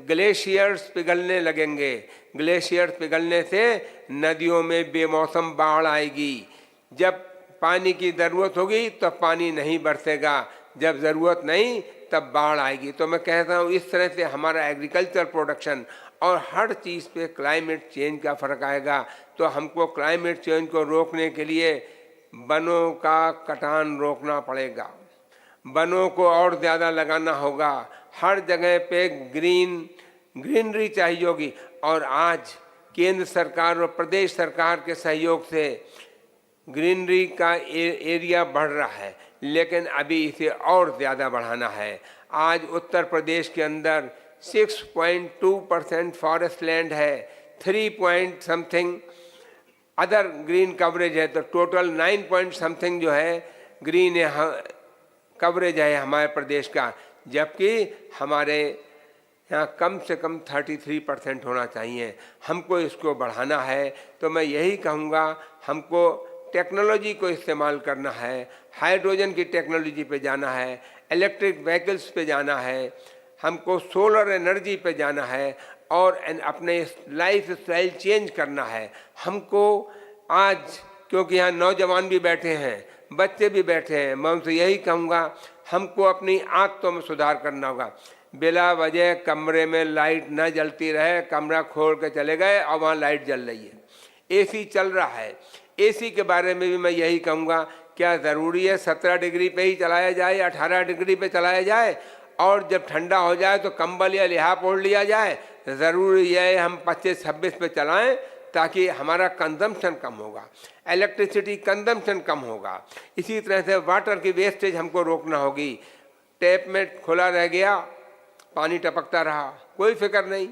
ग्लेशियर्स पिघलने लगेंगे, ग्लेशियर्स पिघलने से नदियों में बेमौसम बाढ़ आएगी। जब पानी की ज़रूरत होगी तो पानी नहीं बरसेगा, जब ज़रूरत नहीं तब बाढ़ आएगी। तो मैं कहता हूँ इस तरह से हमारा एग्रीकल्चर प्रोडक्शन और हर चीज़ पे क्लाइमेट चेंज का फ़र्क आएगा। तो हमको क्लाइमेट चेंज को रोकने के लिए वनों का कटान रोकना पड़ेगा, वनों को और ज़्यादा लगाना होगा, हर जगह पे ग्रीनरी चाहिए होगी। और आज केंद्र सरकार और प्रदेश सरकार के सहयोग से ग्रीनरी का एरिया बढ़ रहा है, लेकिन अभी इसे और ज़्यादा बढ़ाना है। आज उत्तर प्रदेश के अंदर 6.2% फॉरेस्ट लैंड है, 3 point something other green coverage है, तो टोटल 9 पॉइंट समथिंग जो है ग्रीन कवरेज है हमारे प्रदेश का, जबकि हमारे यहाँ कम से कम 33% होना चाहिए। हमको इसको बढ़ाना है। तो मैं यही कहूँगा, हमको टेक्नोलॉजी को इस्तेमाल करना है, हाइड्रोजन की टेक्नोलॉजी पे जाना है, इलेक्ट्रिक व्हीकल्स पे जाना है, हमको सोलर एनर्जी पे जाना है और अपने लाइफ स्टाइल चेंज करना है। हमको आज, क्योंकि यहाँ नौजवान भी बैठे हैं, बच्चे भी बैठे हैं, मैं उनसे यही कहूँगा, हमको अपनी आदतों में सुधार करना होगा। बिला वजह कमरे में लाइट न जलती रहे, कमरा खोल के चले गए और वहाँ लाइट जल रही है, एसी चल रहा है। एसी के बारे में भी मैं यही कहूँगा, क्या ज़रूरी है 17 डिग्री पे ही चलाया जाए, 18 डिग्री पे चलाया जाए, और जब ठंडा हो जाए तो कंबल या लिहाफ ओढ़ लिया जाए? ज़रूरी है हम 25-26 पे चलाएं, ताकि हमारा कंजम्पशन कम होगा, इलेक्ट्रिसिटी कंजम्पशन कम होगा। इसी तरह से वाटर की वेस्टेज हमको रोकना होगी। टैप में खुला रह गया, पानी टपकता रहा, कोई फिक्र नहीं।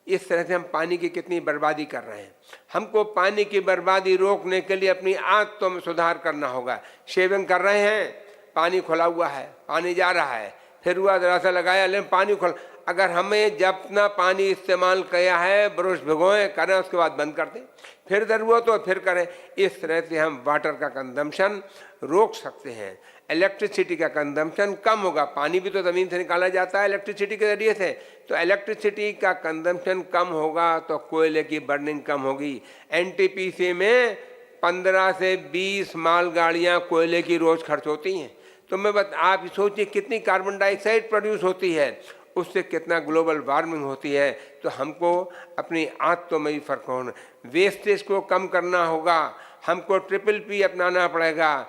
इस तरह से हम पानी की कितनी बर्बादी कर रहे हैं। हमको पानी की बर्बादी रोकने के लिए अपनी आदतों में सुधार करना होगा। शेविंग कर रहे हैं, पानी खुला हुआ है, पानी जा रहा है, फिर हुआ जरा सा लगाया, लेकिन पानी खुला। अगर हमें जब ना पानी इस्तेमाल किया है, ब्रश भिगोएं, करें, उसके बाद बंद कर दें, फिर ज़रूरत हो फिर करें। इस तरह से हम वाटर का कंजम्पशन रोक सकते हैं, इलेक्ट्रिसिटी का कंजम्पशन कम होगा। पानी भी तो ज़मीन से निकाला जाता है इलेक्ट्रिसिटी के ज़रिए से, तो इलेक्ट्रिसिटी का कंजम्पशन कम होगा तो कोयले की बर्निंग कम होगी। एनटीपीसी में 15 से 20 मालगाड़ियाँ कोयले की रोज़ खर्च होती हैं। तो आप सोचिए कितनी कार्बन डाइऑक्साइड प्रोड्यूस होती है, उससे कितना ग्लोबल वार्मिंग होती है। तो हमको अपनी आदतों में भी फ़र्क होना, वेस्टेज को कम करना होगा। हमको PPP अपनाना पड़ेगा,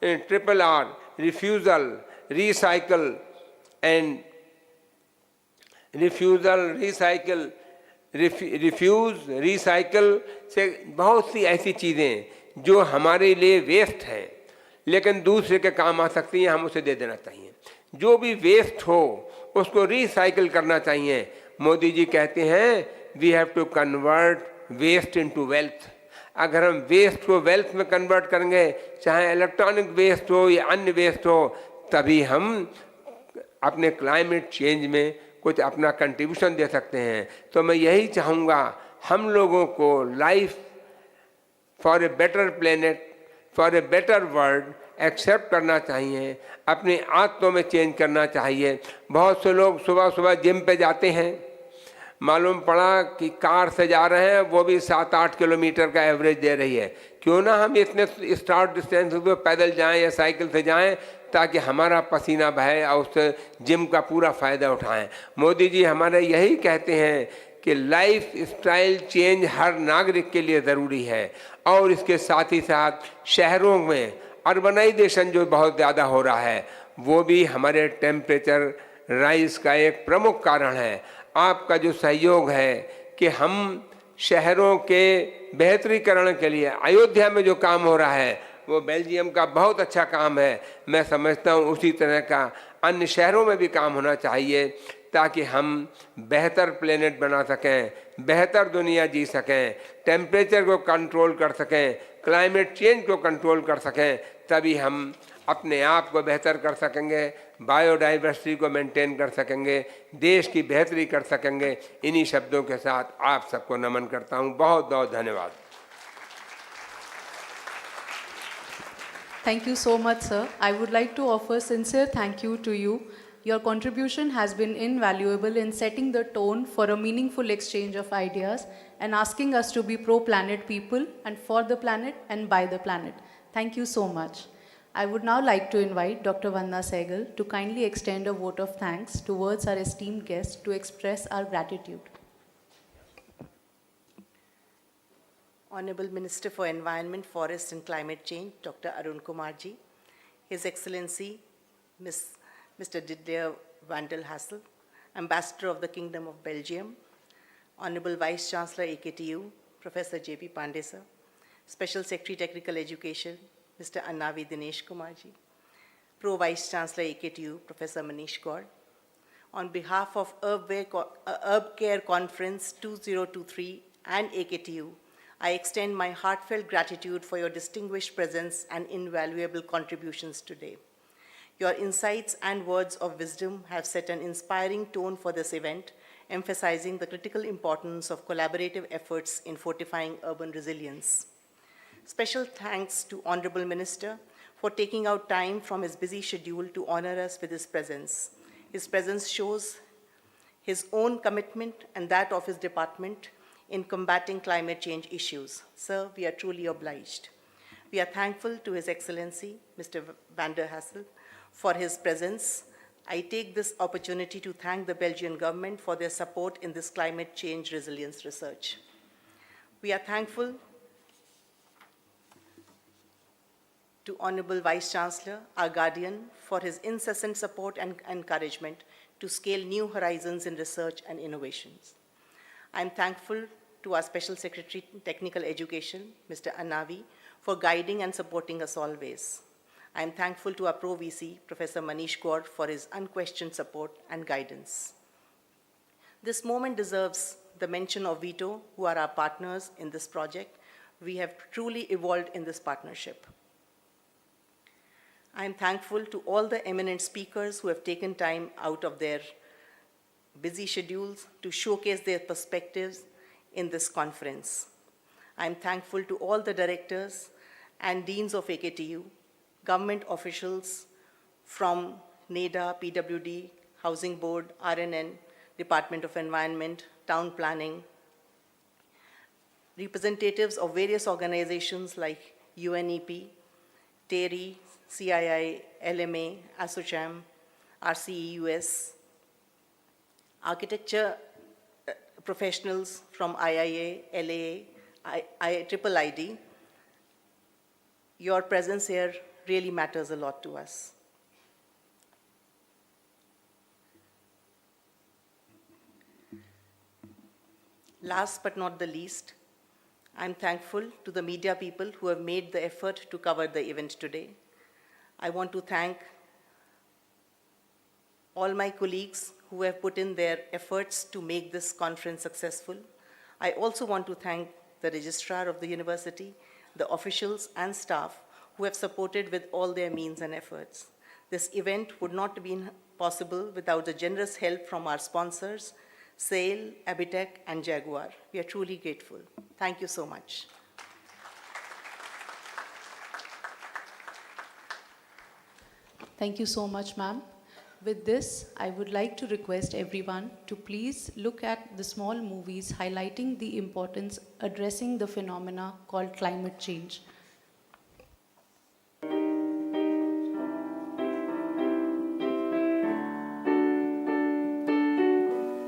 RRR, refusal, recycle and refuse recycle से बहुत सी ऐसी चीज़ें जो हमारे लिए वेस्ट है लेकिन दूसरे के काम आ सकती हैं, हम उसे दे देना चाहिए। जो भी वेस्ट हो उसको रिसाइकिल करना चाहिए। मोदी जी कहते हैं we have to convert waste into wealth. अगर हम वेस्ट को वेल्थ में कन्वर्ट करेंगे, चाहे इलेक्ट्रॉनिक वेस्ट हो या अन्य वेस्ट हो, तभी हम अपने क्लाइमेट चेंज में कुछ अपना कंट्रीब्यूशन दे सकते हैं। तो मैं यही चाहूँगा, हम लोगों को life for a better planet, for a better world accept करना चाहिए, अपनी आदतों में चेंज करना चाहिए। बहुत से लोग सुबह सुबह जिम पे जाते हैं, मालूम पड़ा कि कार से जा रहे हैं, वो भी 7-8 किलोमीटर का एवरेज दे रही है। क्यों ना हम इतने स्टार्ट डिस्टेंस पे पैदल जाएं या साइकिल से जाएं, ताकि हमारा पसीना बहे और उससे जिम का पूरा फ़ायदा उठाएं। मोदी जी हमारे यही कहते हैं कि लाइफ स्टाइल चेंज हर नागरिक के लिए ज़रूरी है, और इसके साथ ही साथ शहरों में अर्बनाइजेशन जो बहुत ज़्यादा हो रहा है, वो भी हमारे टेम्परेचर राइज का एक प्रमुख कारण है। आपका जो सहयोग है कि हम शहरों के बेहतरीकरण के लिए, अयोध्या में जो काम हो रहा है वो बेल्जियम का बहुत अच्छा काम है। मैं समझता हूँ उसी तरह का अन्य शहरों में भी काम होना चाहिए, ताकि हम बेहतर प्लेनेट बना सकें, बेहतर दुनिया जी सकें, टेम्परेचर को कंट्रोल कर सकें, क्लाइमेट चेंज को कंट्रोल कर सकें। तभी हम अपने आप को बेहतर कर सकेंगे, बायोडाइवर्सिटी को मेंटेन कर सकेंगे, देश की बेहतरी कर सकेंगे। इन्हीं शब्दों के साथ आप सबको नमन करता हूँ। बहुत बहुत धन्यवाद। Thank you so much, sir. I would like to offer sincere thank you to you. Your contribution has been invaluable in setting the tone for a meaningful exchange of ideas and asking us to be pro-planet people and for the planet and by the planet. Thank you so much. I would now like to invite Dr. Vandana Sehgal to kindly extend a vote of thanks towards our esteemed guest to express our gratitude. Honorable Minister for Environment, Forest and Climate Change, Dr. Arun Kumar Ji, His Excellency Mr. Didier Vandel Hassel, Ambassador of the Kingdom of Belgium, Honorable Vice Chancellor AKTU, Professor J.P. Pandey sir, Special Secretary Technical Education, Mr. Annavi Dinesh Kumar Ji, Pro Vice Chancellor AKTU, Professor Manish Gaur. On behalf of Urbcare Conference 2023 and AKTU, I extend my heartfelt gratitude for your distinguished presence and invaluable contributions today. Your insights and words of wisdom have set an inspiring tone for this event, emphasizing the critical importance of collaborative efforts in fortifying urban resilience. Special thanks to Honorable Minister for taking out time from his busy schedule to honor us with his presence. His presence shows his own commitment and that of his department in combating climate change issues. Sir, we are truly obliged. We are thankful to His Excellency, Mr. van der Hassel, for his presence. I take this opportunity to thank the Belgian government for their support in this climate change resilience research. We are thankful to Honorable Vice Chancellor, our guardian, for his incessant support and encouragement to scale new horizons in research and innovations. I am thankful to our Special Secretary, Technical Education, Mr. Annavi, for guiding and supporting us always. I am thankful to our Pro-VC, Professor Manish Gaur, for his unquestioned support and guidance. This moment deserves the mention of Vito, who are our partners in this project. We have truly evolved in this partnership. I am thankful to all the eminent speakers who have taken time out of their busy schedules to showcase their perspectives in this conference. I am thankful to all the directors and deans of AKTU, government officials from NEDA, PWD, Housing Board, RNN, Department of Environment, Town Planning, representatives of various organizations like UNEP, TERI, CII, LMA, ASOCHAM, RCEUS, architecture professionals from IIA, LAA, IIID. Your presence here really matters a lot to us. Last but not the least, I'm thankful to the media people who have made the effort to cover the event today. I want to thank all my colleagues who have put in their efforts to make this conference successful. I also want to thank the registrar of the university, the officials and staff who have supported with all their means and efforts. This event would not have been possible without the generous help from our sponsors, SAIL, Abitec, and Jaguar. We are truly grateful. Thank you so much. Thank you so much, ma'am. With this, I would like to request everyone to please look at the small movies highlighting the importance addressing the phenomena called climate change.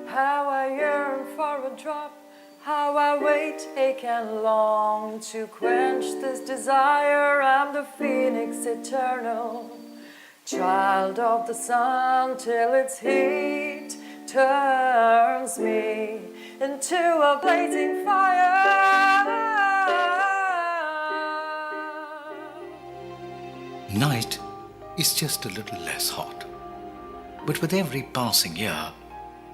How I yearn for a drop, how I wait, ache and long to quench this desire. I'm the phoenix eternal, child of the sun, till its heat turns me into a blazing fire. Night is just a little less hot. But with every passing year,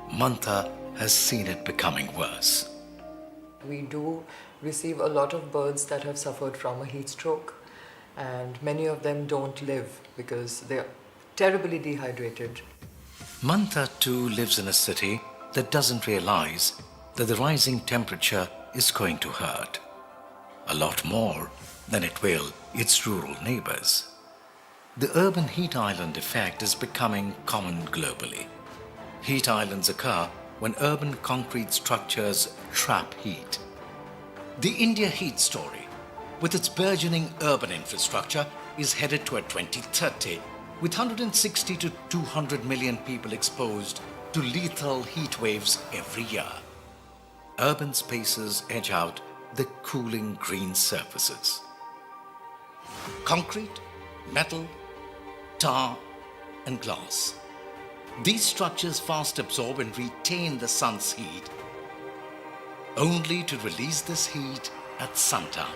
Mantha has seen it becoming worse. We do receive a lot of birds that have suffered from a heat stroke, and many of them don't live because they're terribly dehydrated. Mantha too lives in a city that doesn't realize that the rising temperature is going to hurt a lot more than it will its rural neighbors. The urban heat island effect is becoming common globally. Heat islands occur when urban concrete structures trap heat. The India heat story, with its burgeoning urban infrastructure, is headed toward 2030, with 160 to 200 million people exposed to lethal heat waves every year. Urban spaces edge out the cooling green surfaces. Concrete, metal, tar, and glass. These structures fast absorb and retain the sun's heat, only to release this heat at sundown.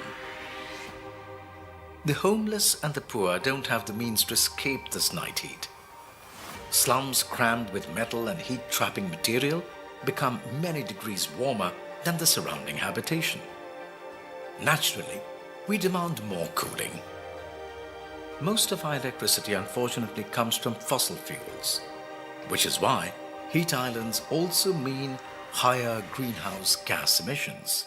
The homeless and the poor don't have the means to escape this night heat. Slums crammed with metal and heat-trapping material become many degrees warmer than the surrounding habitation. Naturally, we demand more cooling. Most of our electricity, unfortunately, comes from fossil fuels, which is why heat islands also mean higher greenhouse gas emissions.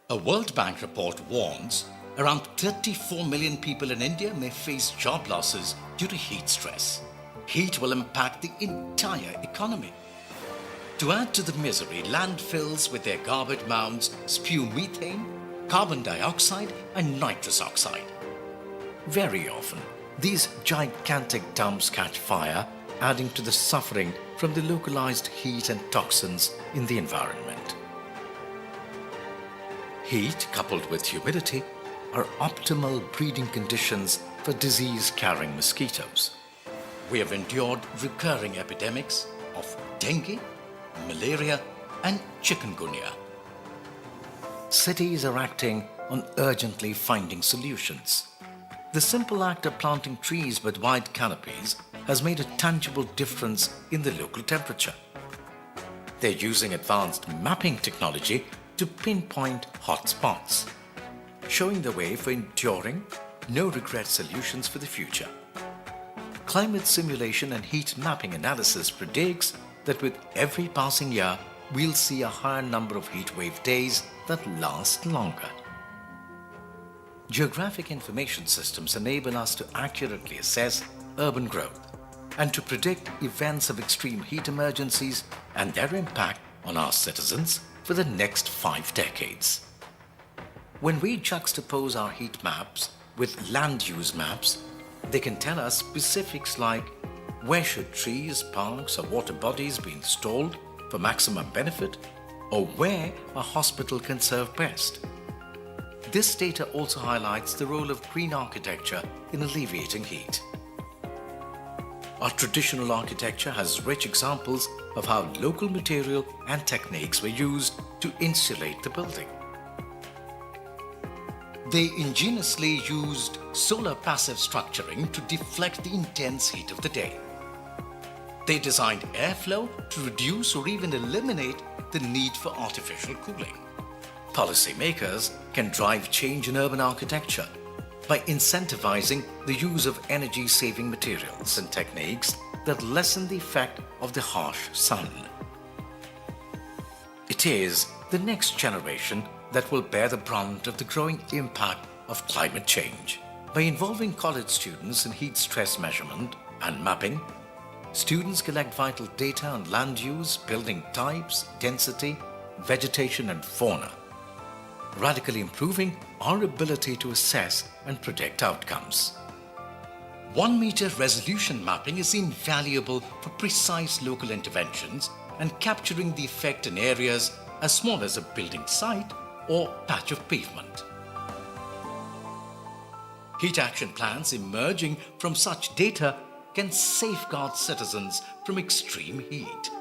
A World Bank report warns around 34 million people in India may face job losses due to heat stress. Heat will impact the entire economy. To add to the misery, landfills with their garbage mounds spew methane, carbon dioxide, and nitrous oxide. Very often, these gigantic dumps catch fire, adding to the suffering from the localized heat and toxins in the environment. Heat coupled with humidity are optimal breeding conditions for disease-carrying mosquitoes. We have endured recurring epidemics of dengue, malaria, and chikungunya. Cities are acting on urgently finding solutions. The simple act of planting trees with wide canopies has made a tangible difference in the local temperature. They're using advanced mapping technology to pinpoint hot spots, showing the way for enduring, no-regret solutions for the future. Climate simulation and heat mapping analysis predicts that with every passing year, we'll see a higher number of heat wave days that last longer. Geographic information systems enable us to accurately assess urban growth and to predict events of extreme heat emergencies and their impact on our citizens for the next 5 decades. When we juxtapose our heat maps with land use maps, they can tell us specifics like where should trees, parks, or water bodies be installed for maximum benefit, or where a hospital can serve best. This data also highlights the role of green architecture in alleviating heat. Our traditional architecture has rich examples of how local material and techniques were used to insulate the building. They ingeniously used solar passive structuring to deflect the intense heat of the day. They designed airflow to reduce or even eliminate the need for artificial cooling. Policymakers can drive change in urban architecture by incentivizing the use of energy-saving materials and techniques that lessen the effect of the harsh sun. It is the next generation that will bear the brunt of the growing impact of climate change. By involving college students in heat stress measurement and mapping, students collect vital data on land use, building types, density, vegetation, and fauna, radically improving our ability to assess and predict outcomes. 1 meter resolution mapping is invaluable for precise local interventions and capturing the effect in areas as small as a building site or patch of pavement. Heat action plans emerging from such data can safeguard citizens from extreme heat.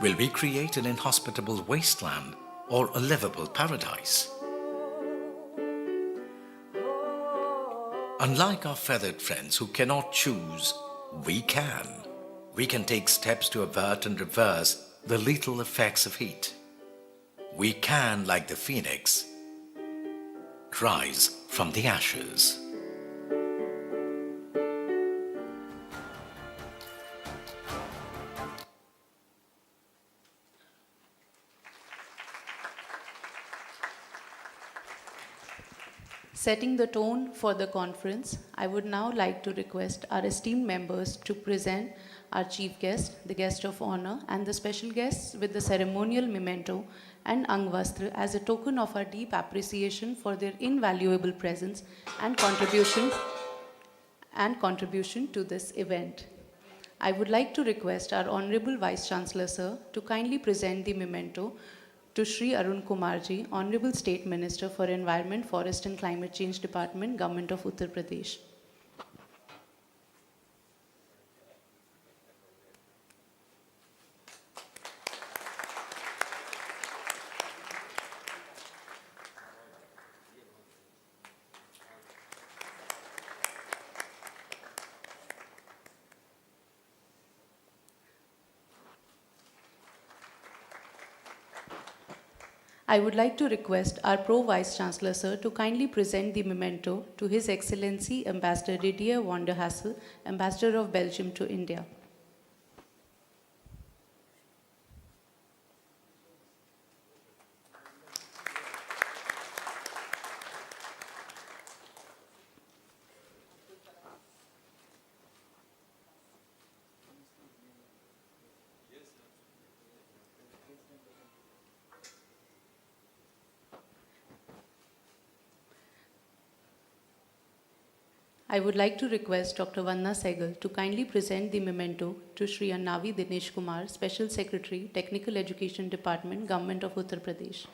Will we create an inhospitable wasteland or a livable paradise? Unlike our feathered friends who cannot choose, we can. We can take steps to avert and reverse the lethal effects of heat. We can, like the phoenix, rise from the ashes. Setting the tone for the conference, I would now like to request our esteemed members to present our chief guest, the guest of honor, and the special guests with the ceremonial memento and Angvastra as a token of our deep appreciation for their invaluable presence and contribution to this event. I would like to request our Honorable Vice Chancellor, Sir, to kindly present the memento to Shri Arun Kumar Ji, Honorable State Minister for Environment, Forest and Climate Change Department, Government of Uttar Pradesh. I would like to request our Pro Vice Chancellor, Sir, to kindly present the memento to His Excellency Ambassador Didier van der Hassel, Ambassador of Belgium to India. I would like to request Dr. Vanna Sehgal to kindly present the memento to Shri Annavi Dinesh Kumar, Special Secretary, Technical Education Department, Government of Uttar Pradesh.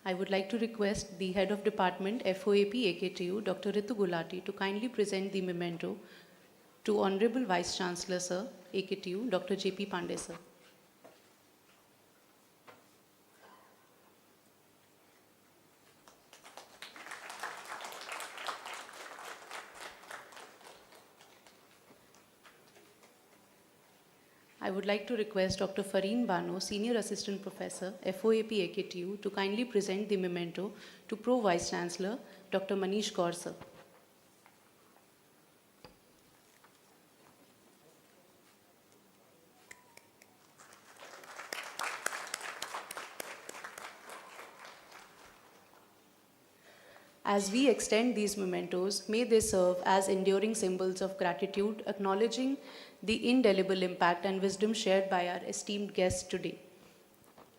I would like to request the Head of Department, FOAP AKTU, Dr. Ritu Gulati, to kindly present the memento to Honorable Vice Chancellor, Sir, AKTU, Dr. J.P. Pandey, Sir. I would like to request Dr. Fareen Bano, Senior Assistant Professor, FOAP AKTU, to kindly present the memento to Pro Vice Chancellor, Dr. Manish Kaur, Sir. As we extend these mementos, may they serve as enduring symbols of gratitude, acknowledging the indelible impact and wisdom shared by our esteemed guests today.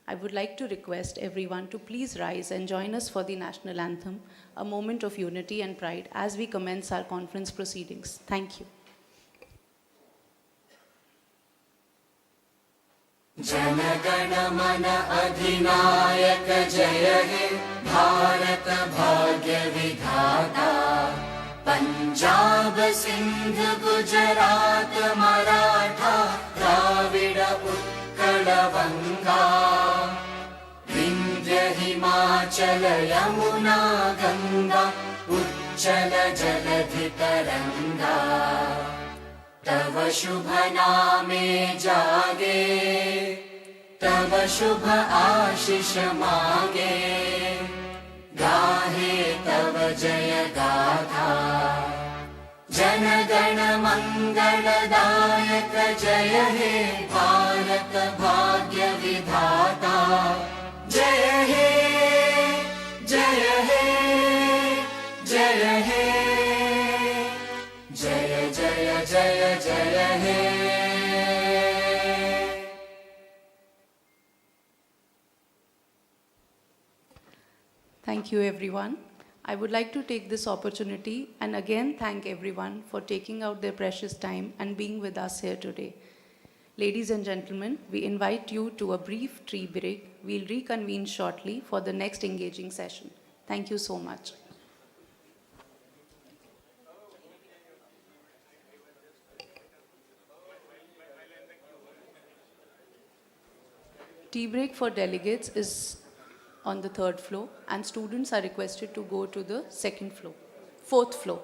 I would like to request everyone to please rise and join us for the national anthem, a moment of unity and pride as we commence our conference proceedings. Thank you. जनगण मन अधिनायक जय हे भारत भाग्य विधाता पंजाब सिंध गुजरात मराठा द्राविड उत्कल गंगा विंध्य हिमाचल यमुना गंगा उच्चल जलधि तरंगा तव शुभ नामे जागे तव शुभ आशीष मांगे गाहे तव जय गाथा जन गण मंगलदायक जय हे भारत भाग्य विधाता जय हे जय हे जय हे जय जय जय जय हे Thank you, everyone. I would like to take this opportunity and again thank everyone for taking out their precious time and being with us here today. Ladies and gentlemen, we invite you to a brief tea break. We'll reconvene shortly for the next engaging session. Thank you so much. Tea break for delegates is on the 3rd floor and students are requested to go to the 2nd floor, 4th floor.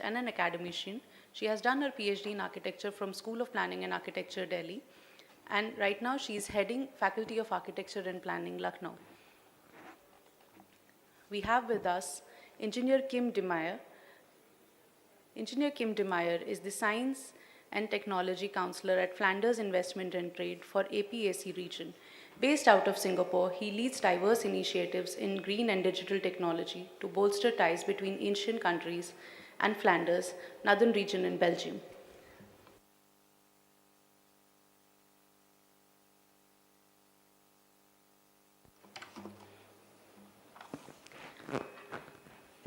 And an academician. She has done her PhD in architecture from School of Planning and Architecture, Delhi. And right now she is heading Faculty of Architecture and Planning, Lucknow. We have with us Engineer Kim DeMeyer. Engineer Kim DeMeyer is the Science and Technology Counselor at Flanders Investment and Trade for APAC region. Based out of Singapore, he leads diverse initiatives in green and digital technology to bolster ties between Asian countries and Flanders, northern region in Belgium.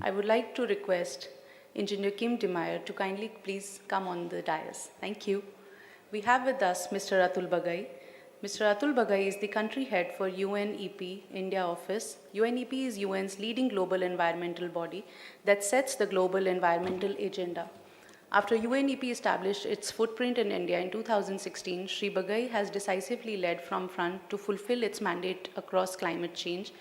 I would like to request Engineer Kim DeMeyer to kindly please come on the dais. Thank you. We have with us Mr. Atul Bagai. Mr. Atul Bagai is the country head for UNEP India office. UNEP is UN's leading global environmental body that sets the global environmental agenda. After UNEP established its footprint in India in 2016, Sri Bagai has decisively led from front to fulfill its mandate across climate change,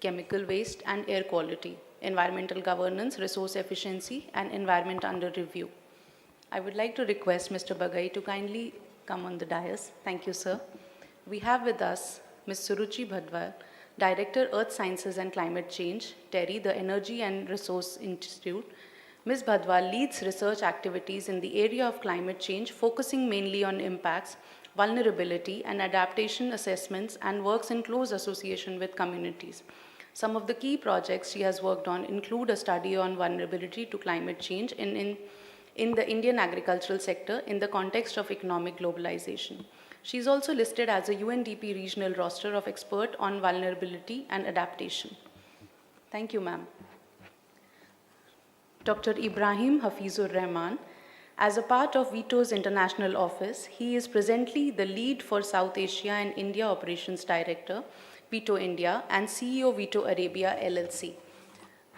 chemical waste and air quality, environmental governance, resource efficiency, and environment under review. I would like to request Mr. Bagai to kindly come on the dais. Thank you, sir. We have with us Ms. Suruchi Bhadwal, Director, Earth Sciences and Climate Change, TERI, the Energy and Resource Institute. Ms. Bhadwal leads research activities in the area of climate change, focusing mainly on impacts, vulnerability, and adaptation assessments, and works in close association with communities. Some of the key projects she has worked on include a study on vulnerability to climate change in the Indian agricultural sector in the context of economic globalization. She is also listed as a UNDP regional roster of expert on vulnerability and adaptation. Thank you, ma'am. Dr. Ibrahim Hafizur Rahman. As a part of VITO's international office, he is presently the lead for South Asia and India Operations Director, VITO India, and CEO VITO Arabia LLC.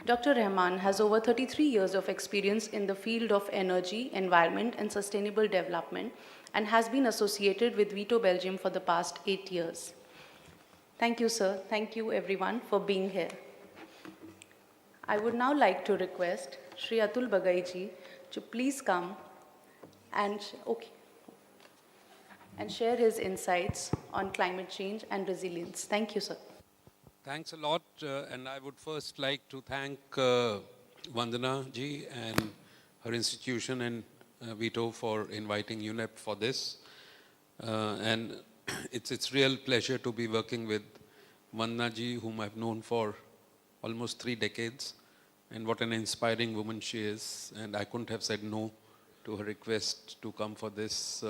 Dr. Rahman has over 33 years of experience in the field of energy, environment, and sustainable development, and has been associated with VITO Belgium for the past 8 years. Thank you, sir. Thank you, everyone, for being here. I would now like to request Shri Atul Bagai ji to please come and share his insights on climate change and resilience. Thank you, sir. Thanks a lot, and I would first like to thank Vandana ji and her institution and VITO for inviting UNEP for this. And it's real pleasure to be working with Vandana ji, whom I've known for almost 3 decades, and what an inspiring woman she is. And I couldn't have said no to her request to come for this,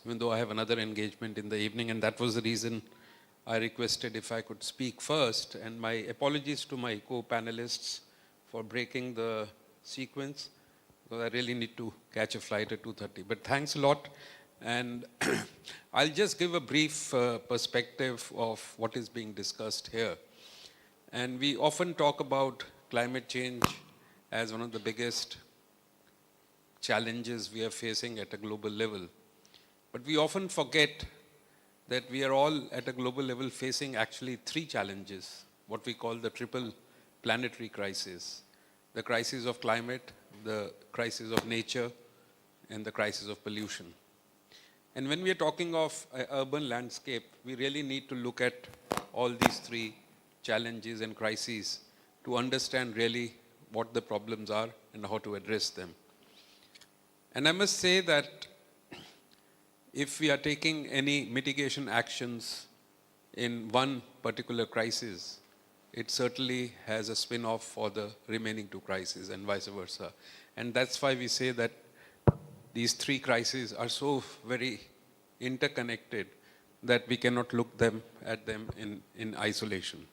even though I have another engagement in the evening, and that was the reason I requested if I could speak first. And my apologies to my co-panelists for breaking the sequence, because I really need to catch a flight at 2:30. But thanks a lot. And I'll just give a brief perspective of what is being discussed here. And we often talk about climate change as one of the biggest challenges we are facing at a global level. But we often forget that we are all at a global level facing actually 3 challenges, what we call the triple planetary crisis: the crisis of climate, the crisis of nature, and the crisis of pollution. And when we are talking of an urban landscape, we really need to look at all these 3 challenges and crises to understand really what the problems are and how to address them. And I must say that if we are taking any mitigation actions in one particular crisis, it certainly has a spin-off for the remaining 2 crises and vice versa. And that's why we say that these 3 crises are so very interconnected that we cannot look at them in isolation.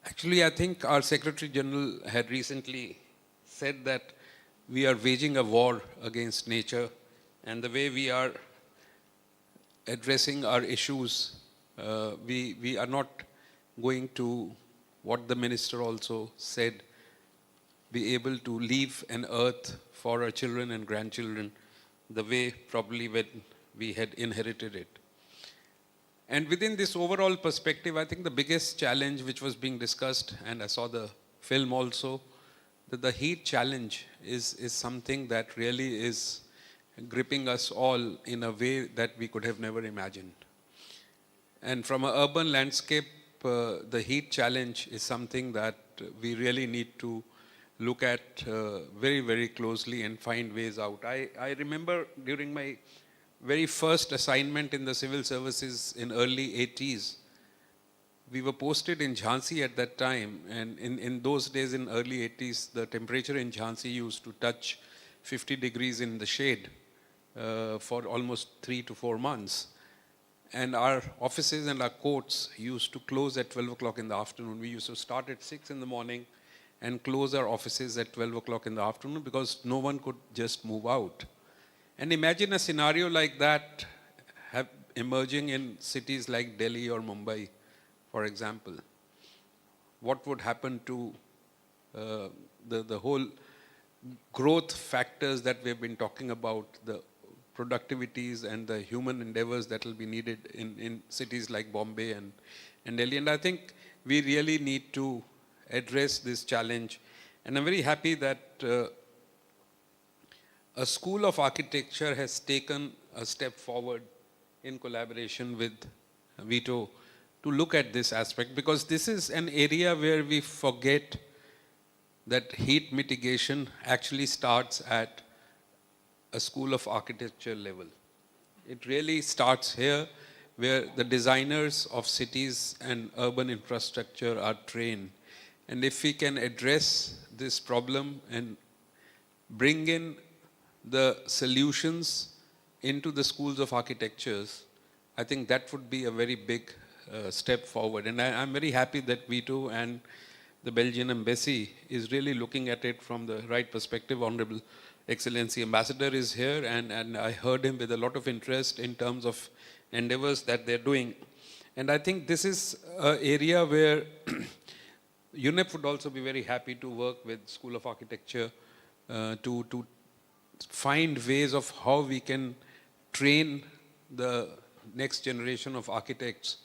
Actually, I think our Secretary General had recently said that we are waging a war against nature, and the way we are addressing our issues, we are not going to, what the minister also said, be able to leave an earth for our children and grandchildren the way probably when we had inherited it. And within this overall perspective, I think the biggest challenge which was being discussed, and I saw the film also, that the heat challenge is something that really is gripping us all in a way that we could have never imagined. And from an urban landscape, the heat challenge is something that we really need to look at very, very closely and find ways out. I remember during my very first assignment in the civil services in early 80s, we were posted in Jhansi at that time, and in those days in early 80s, the temperature in Jhansi used to touch 50 degrees in the shade for almost 3 to 4 months. And our offices and our courts used to close at 12 o'clock in the afternoon. We used to start at 6 in the morning and close our offices at 12 o'clock in the afternoon because no one could just move out. And imagine a scenario like that emerging in cities like Delhi or Mumbai, for example. What would happen to the whole growth factors that we've been talking about, the productivities and the human endeavors that will be needed in cities like Bombay and Delhi. And I think we really need to address this challenge. And I'm very happy that a school of architecture has taken a step forward in collaboration with Vito to look at this aspect, because this is an area where we forget that heat mitigation actually starts at a school of architecture level. It really starts here, where the designers of cities and urban infrastructure are trained. And if we can address this problem and bring in the solutions into the schools of architectures, I think that would be a very big step forward. And I'm very happy that Vito and the Belgian embassy is really looking at it from the right perspective. Honorable Excellency Ambassador is here, and I heard him with a lot of interest in terms of endeavors that they're doing. And I think this is an area where UNEP would also be very happy to work with School of Architecture to find ways of how we can train the next generation of architects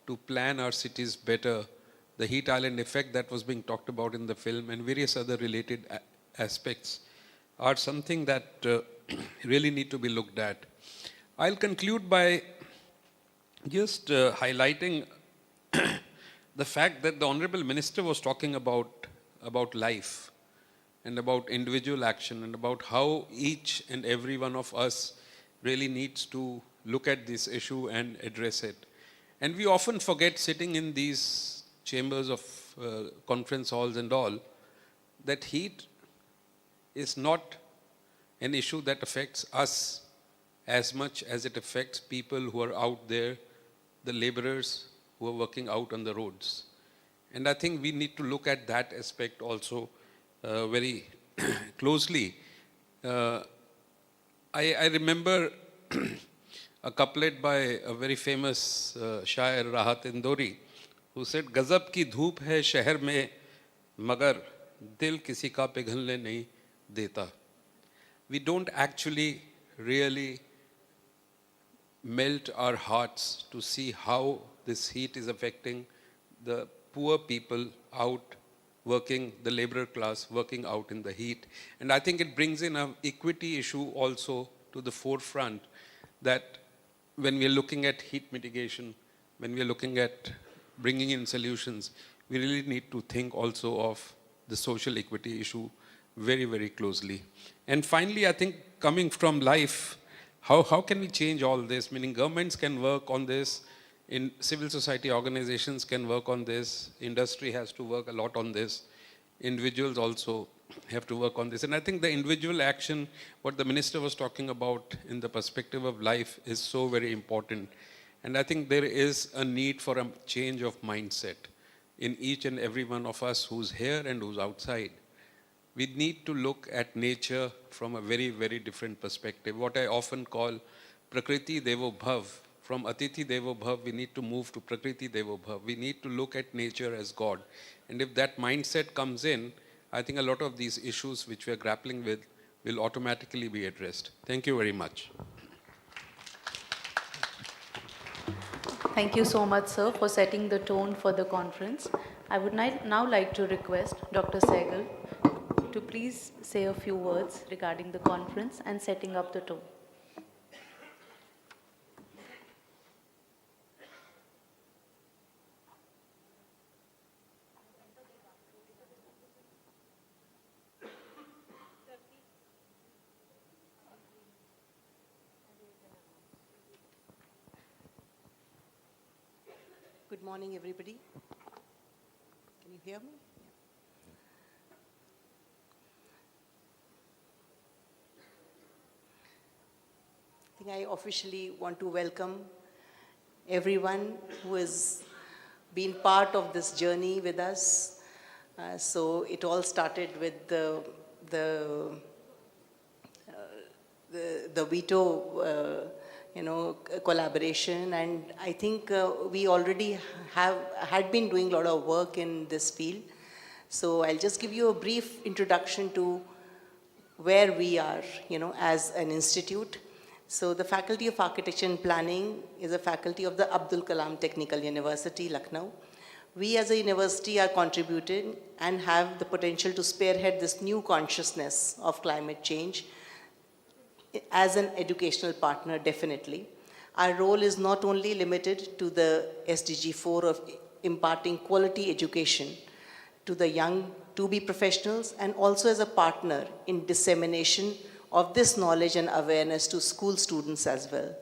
to plan our cities better. The heat island effect that was being talked about in the film and various other related aspects are something that really need to be looked at. I'll conclude by just highlighting the fact that the Honorable Minister was talking about life and about individual action and about how each and every one of us really needs to look at this issue and address it. And we often forget, sitting in these chambers of conference halls and all, that heat is not an issue that affects us as much as it affects people who are out there, the laborers who are working out on the roads. And I think we need to look at that aspect also very closely. I remember a couplet by a very famous shair, Rahat Indori, who said, "Gazab ki dhoop hai shahar mein, magar dil kisi ka pighalne nahi deta." We don't actually really melt our hearts to see how this heat is affecting the poor people out working, the laborer class working out in the heat. And I think it brings in an equity issue also to the forefront, that when we are looking at heat mitigation, when we are looking at bringing in solutions, we really need to think also of the social equity issue very, very closely. And finally, I think coming from life, how can we change all this? Meaning governments can work on this, in civil society organizations can work on this, industry has to work a lot on this, individuals also have to work on this. And I think the individual action, what the minister was talking about in the perspective of life, is so very important. And I think there is a need for a change of mindset in each and every one of us who's here and who's outside. We need to look at nature from a very, very different perspective. What I often call Prakriti Devo Bhav. From Atithi Devo Bhav, we need to move to Prakriti Devo Bhav. We need to look at nature as God. And if that mindset comes in, I think a lot of these issues which we are grappling with will automatically be addressed. Thank you very much. Thank you so much, sir, for setting the tone for the conference. I would now like to request Dr. Sehgal to please say a few words regarding the conference and setting up the tone. Good morning, everybody. Can you hear me? I think I officially want to welcome everyone who has been part of this journey with us. So it all started with the Vito collaboration, and I think we already had been doing a lot of work in this field. So I'll just give you a brief introduction to where we are, as an institute. So the Faculty of Architecture and Planning is a faculty of the Abdul Kalam Technical University, Lucknow. We as a university are contributing and have the potential to spearhead this new consciousness of climate change as an educational partner, definitely. Our role is not only limited to the SDG 4 of imparting quality education to the young to-be professionals, and also as a partner in dissemination of this knowledge and awareness to school students as well,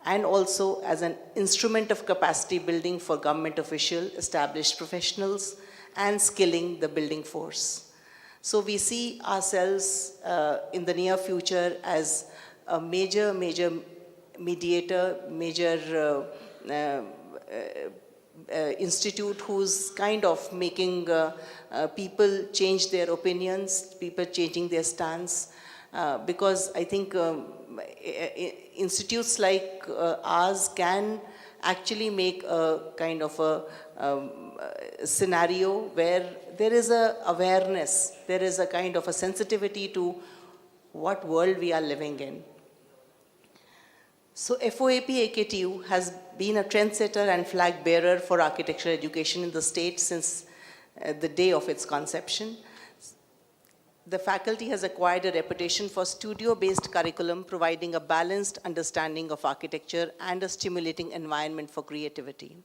and also as an instrument of capacity building for government official, established professionals, and skilling the building force. So we see ourselves in the near future as a major mediator, major institute who's kind of making people change their opinions, people changing their stance, because I think institutes like ours can actually make a kind of a scenario where there is a awareness, there is a kind of a sensitivity to what world we are living in. So FOAP AKTU has been a trendsetter and flag bearer for architectural education in the state since the day of its conception. The faculty has acquired a reputation for studio-based curriculum, providing a balanced understanding of architecture and a stimulating environment for creativity.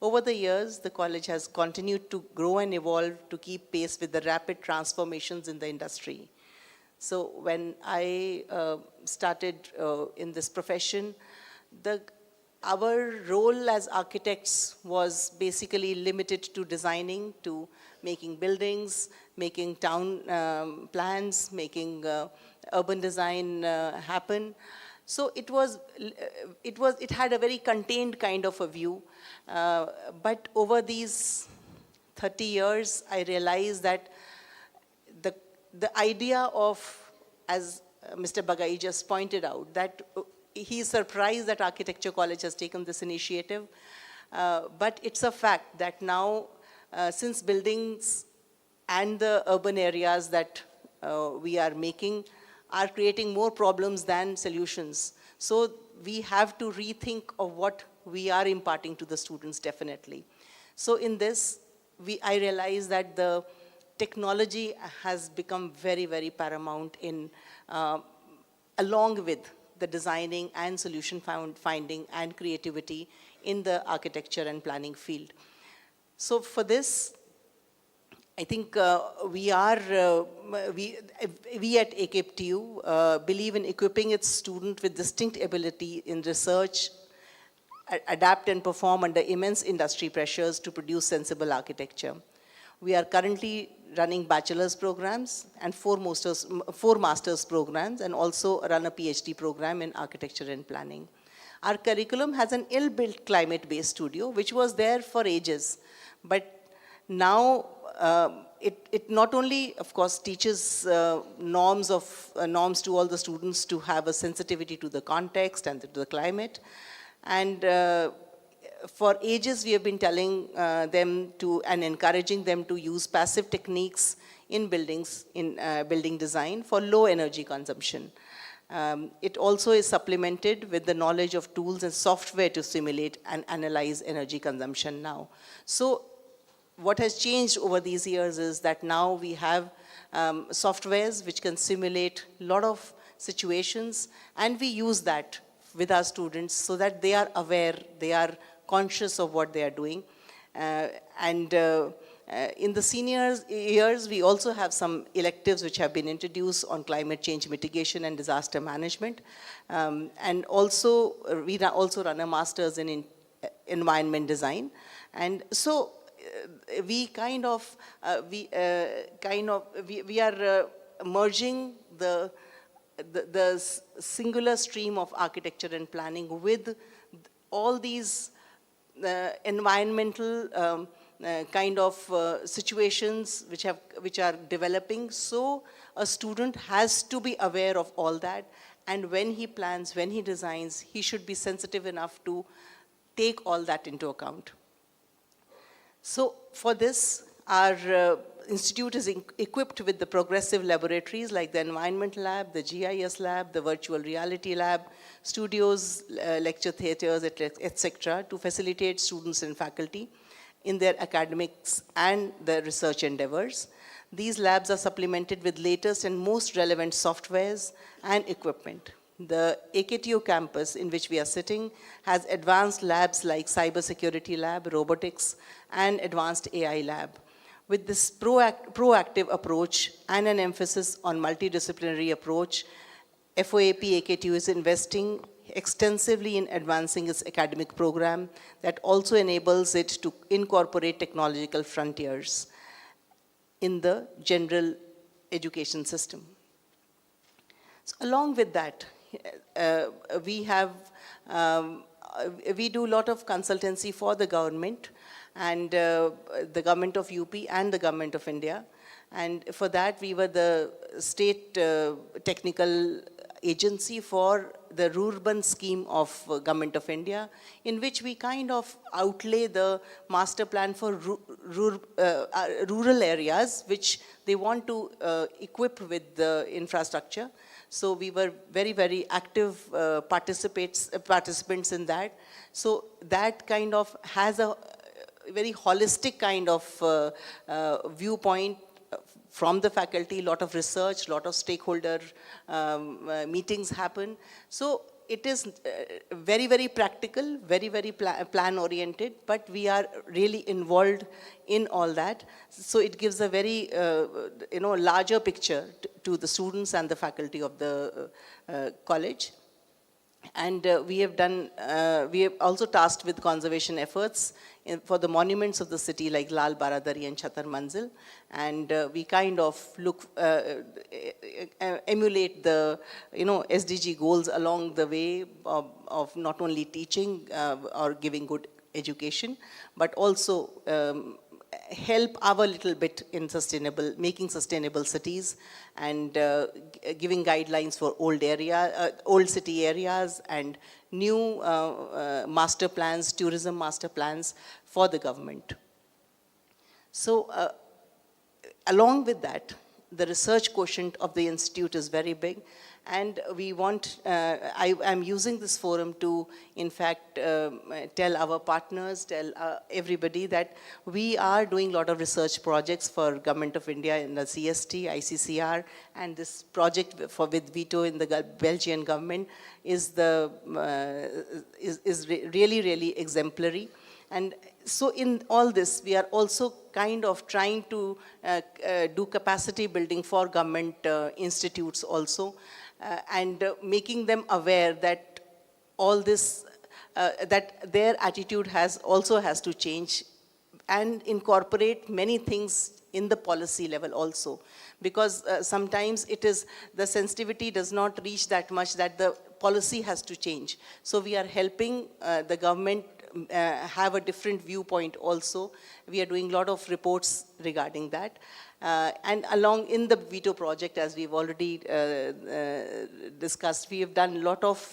Over the years, the college has continued to grow and evolve to keep pace with the rapid transformations in the industry. So when I started in this profession, our role as architects was basically limited to designing, to making buildings, making town plans, making urban design happen. So it had a very contained kind of a view. But over these 30 years, I realized that the idea of, as Mr. Bagai just pointed out, that he's surprised that Architecture College has taken this initiative. But it's a fact that now, since buildings and the urban areas that we are making are creating more problems than solutions. So we have to rethink of what we are imparting to the students, definitely. So in this, I realize that the technology has become very, very paramount in, along with the designing and solution finding and creativity in the architecture and planning field. So for this, I think we at AKTU believe in equipping its student with distinct ability in research, adapt and perform under immense industry pressures to produce sensible architecture. We are currently running bachelor's programs and four master's programs, and also run a PhD program in architecture and planning. Our curriculum has an ill-built climate-based studio, which was there for ages. But now it not only, of course, teaches norms to all the students to have a sensitivity to the context and to the climate. And for ages, we have been telling them to, and encouraging them to use passive techniques in buildings, in building design for low energy consumption. It also is supplemented with the knowledge of tools and software to simulate and analyze energy consumption now. So what has changed over these years is that now we have softwares which can simulate a lot of situations, and we use that with our students so that they are aware, they are conscious of what they are doing. In the senior years, we also have some electives which have been introduced on climate change mitigation and disaster management. And also, we also run a master's in environment design. And so we are merging the singular stream of architecture and planning with all these environmental kind of situations which are developing. So a student has to be aware of all that, and when he plans, when he designs, he should be sensitive enough to take all that into account. So for this, our institute is equipped with the progressive laboratories like the Environment Lab, the GIS Lab, the Virtual Reality Lab, studios, lecture theaters, etc., to facilitate students and faculty in their academics and their research endeavors. These labs are supplemented with latest and most relevant softwares and equipment. The AKTU campus in which we are sitting has advanced labs like cybersecurity lab, robotics, and advanced AI lab. With this proactive approach and an emphasis on multidisciplinary approach, FOAP AKTU is investing extensively in advancing its academic program that also enables it to incorporate technological frontiers in the general education system. So along with that, we do a lot of consultancy for the government and the government of UP and the government of India. And for that, we were the state technical agency for the Rurban scheme of government of India, in which we kind of outlay the master plan for rural areas, which they want to equip with the infrastructure. So we were very, very active participants in that. So that kind of has a very holistic kind of viewpoint from the faculty, a lot of research, a lot of stakeholder meetings happen. So it is very, very practical, very, very plan-oriented, but we are really involved in all that. So it gives a very, larger picture to the students and the faculty of the college. And we have also tasked with conservation efforts for the monuments of the city like Lal Baradari and Chhatar Manzil. And we kind of emulate the, SDG goals along the way of not only teaching or giving good education, but also help our little bit in making sustainable cities and giving guidelines for old city areas and new master plans, tourism master plans for the government. So along with that, the research quotient of the institute is very big. And we want, I'm using this forum to, in fact, tell our partners, tell everybody that we are doing a lot of research projects for Government of India in the CST, ICCR, and this project with Vito in the Belgian government is really, really exemplary. And so in all this, we are also kind of trying to do capacity building for government institutes also. And making them aware that all this, that their attitude also has to change and incorporate many things in the policy level also. Because sometimes the sensitivity does not reach that much that the policy has to change. So we are helping the government have a different viewpoint also. We are doing a lot of reports regarding that. And along in the Vito project, as we've already discussed, we have done a lot of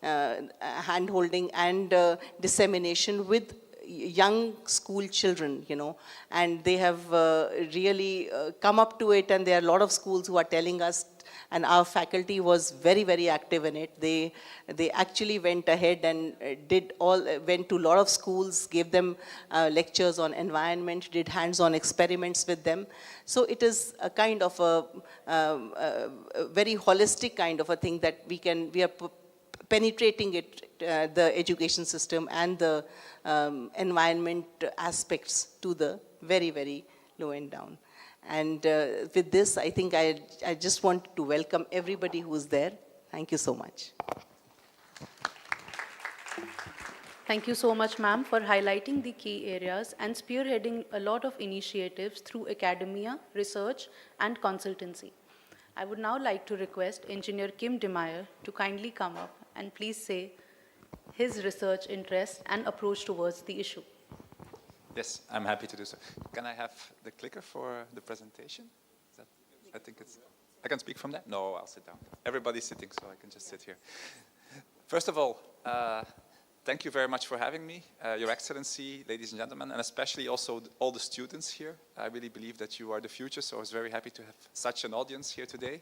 hand-holding and dissemination with young school children, and they have really come up to it, and there are a lot of schools who are telling us, and our faculty was very, very active in it. They actually went ahead and went to a lot of schools, gave them lectures on environment, did hands-on experiments with them. So it is a kind of a very holistic kind of a thing that we are penetrating it, the education system and the environment aspects to the very, very low and down. And with this, I think I just want to welcome everybody who's there. Thank you so much. Thank you so much, ma'am, for highlighting the key areas and spearheading a lot of initiatives through academia, research, and consultancy. I would now like to request Engineer Kim DeMeyer to kindly come up and please say his research interest and approach towards the issue. Yes, I'm happy to do so. Can I have the clicker for the presentation? I think I can speak from that? No, I'll sit down. Everybody's sitting, so I can just sit here. First of all, thank you very much for having me, Your Excellency, ladies and gentlemen, and especially also all the students here. I really believe that you are the future, so I was very happy to have such an audience here today.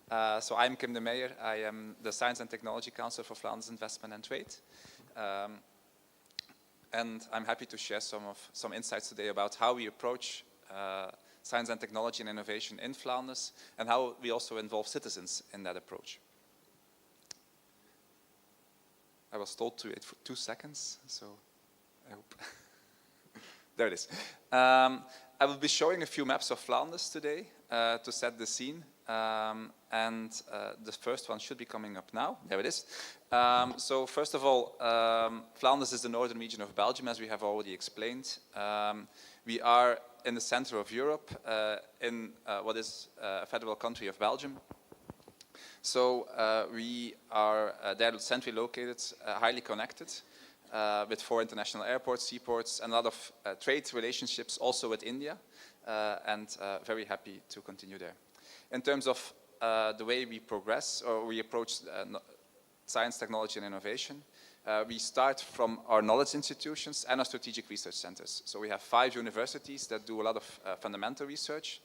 So I'm Kim de Meijer. I am the Science and Technology Council for Flanders Investment and Trade. And I'm happy to share some insights today about how we approach science and technology and innovation in Flanders, and how we also involve citizens in that approach. I was told to wait for 2 seconds, so I hope. There it is. I will be showing a few maps of Flanders today to set the scene. And the first one should be coming up now. There it is. So first of all, Flanders is the northern region of Belgium, as we have already explained. We are in the center of Europe, in what is a federal country of Belgium. So we are there centrally located, highly connected, with 4 international airports, seaports, and a lot of trade relationships also with India, and very happy to continue there. In terms of the way we progress, or we approach science, technology, and innovation, we start from our knowledge institutions and our strategic research centers. So we have 5 universities that do a lot of fundamental research.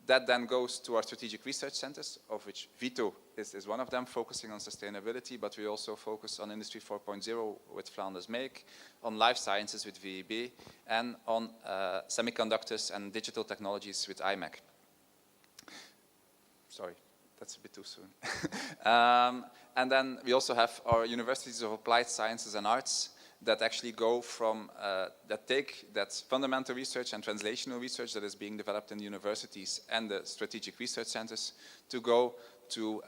That then goes to our strategic research centers, of which VITO is one of them, focusing on sustainability, but we also focus on Industry 4.0 with Flanders Make, on life sciences with VEB, and on semiconductors and digital technologies with IMEC. Sorry, that's a bit too soon. And then we also have our universities of applied sciences and arts that actually go from, that take that fundamental research and translational research that is being developed in the universities and the strategic research centers to go to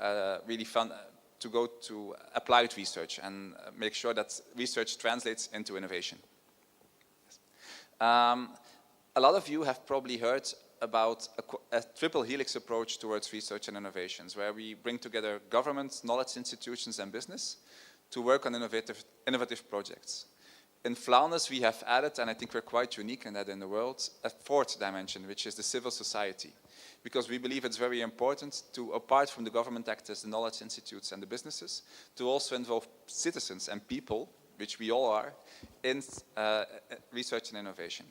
applied research and make sure that research translates into innovation. A lot of you have probably heard about a triple helix approach towards research and innovations, where we bring together government, knowledge institutions, and business to work on innovative projects. In Flanders, we have added, and I think we're quite unique in that in the world, a 4th dimension, which is the civil society. Because we believe it's very important to, apart from the government actors, the knowledge institutes, and the businesses, to also involve citizens and people, which we all are, in research and innovation.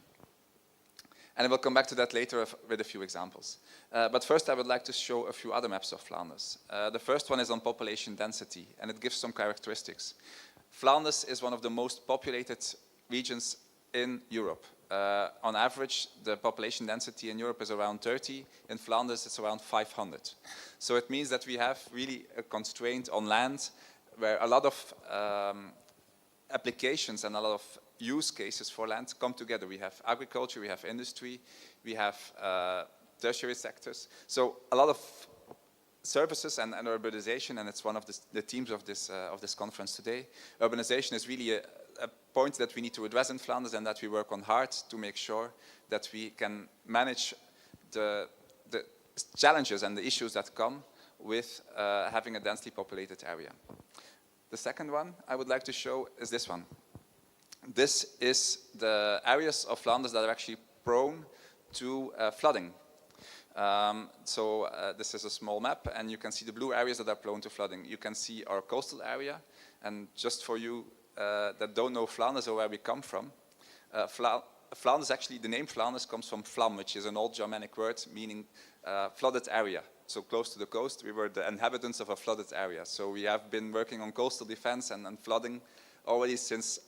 And I will come back to that later with a few examples. But first I would like to show a few other maps of Flanders. The first one is on population density, and it gives some characteristics. Flanders is one of the most populated regions in Europe. On average, the population density in Europe is around 30. In Flanders, it's around 500. So it means that we have really a constraint on land where a lot of applications and a lot of use cases for land come together. We have agriculture, we have industry, we have tertiary sectors. So a lot of services and urbanization, and it's one of the themes of this conference today. Urbanization is really a point that we need to address in Flanders, and that we work on hard to make sure that we can manage the challenges and the issues that come with having a densely populated area. The second one I would like to show is this one. This is the areas of Flanders that are actually prone to flooding. This is a small map, and you can see the blue areas that are prone to flooding. You can see our coastal area, and just for you that don't know Flanders or where we come from, Flanders, actually the name Flanders comes from Flam, which is an old Germanic word meaning flooded area. So close to the coast, we were the inhabitants of a flooded area. So we have been working on coastal defense and flooding already since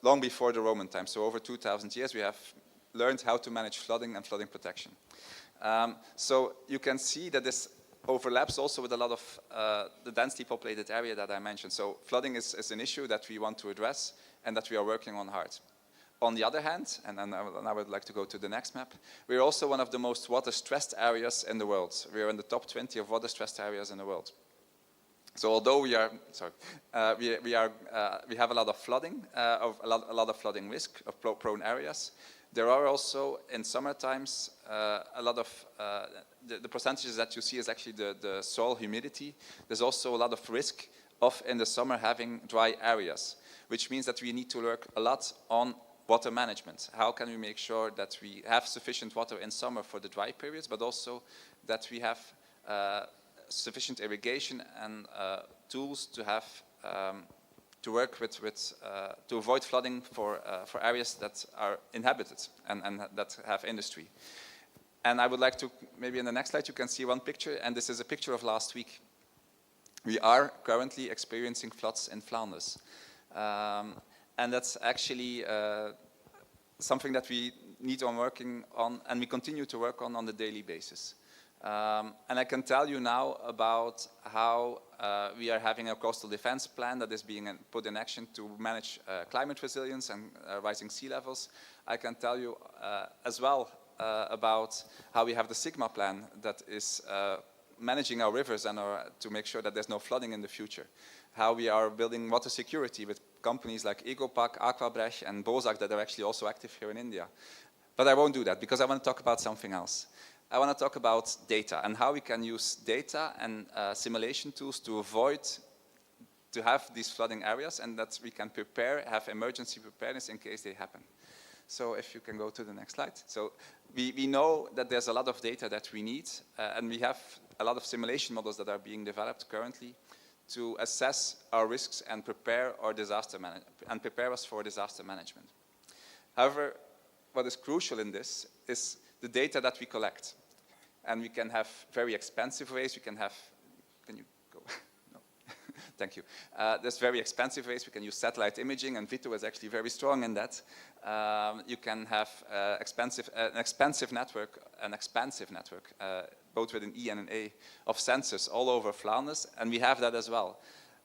long before the Roman time. So over 2,000 years we have learned how to manage flooding and flooding protection. So you can see that this overlaps also with a lot of the densely populated area that I mentioned. So flooding is an issue that we want to address and that we are working on hard. On the other hand, and I would like to go to the next map, we're also one of the most water-stressed areas in the world. We are in the top 20 of water-stressed areas in the world. So although we are, we have a lot of flooding, a lot of flooding risk of prone areas. There are also in summer times a lot of the percentages that you see is actually the soil humidity. There's also a lot of risk of in the summer having dry areas, which means that we need to work a lot on water management. How can we make sure that we have sufficient water in summer for the dry periods, but also that we have sufficient irrigation and tools to have to work to avoid flooding for areas that are inhabited and that have industry. And I would like to, maybe in the next slide you can see one picture, and this is a picture of last week. We are currently experiencing floods in Flanders. And that's actually something that we need on working on, and we continue to work on a daily basis. And I can tell you now about how we are having a coastal defense plan that is being put in action to manage climate resilience and rising sea levels. I can tell you as well about how we have the Sigma plan that is managing our rivers and to make sure that there's no flooding in the future. How we are building water security with companies like Ecopac, Aquabresh and Bozak that are actually also active here in India. But I won't do that because I want to talk about something else. I want to talk about data and how we can use data and simulation tools to avoid to have these flooding areas, and that we can have emergency preparedness in case they happen. So if you can go to the next slide. So we know that there's a lot of data that we need, and we have a lot of simulation models that are being developed currently to assess our risks and prepare us for disaster management. However, what is crucial in this is the data that we collect. And we can have very expensive ways. We can have, can you go? No, thank you. There's very expensive ways. We can use satellite imaging, and Vito is actually very strong in that. You can have an expansive network, both with an E and an A, of sensors all over Flanders, and we have that as well.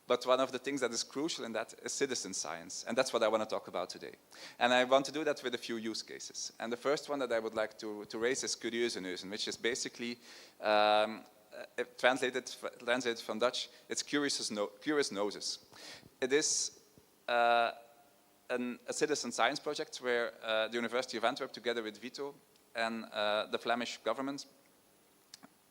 But one of the things that is crucial in that is citizen science, and that's what I want to talk about today. And I want to do that with a few use cases. And the first one that I would like to raise is curieuze neuzen, which is basically, translated from Dutch, it's curious noses. It is a citizen science project where the University of Antwerp, together with Vito and the Flemish government,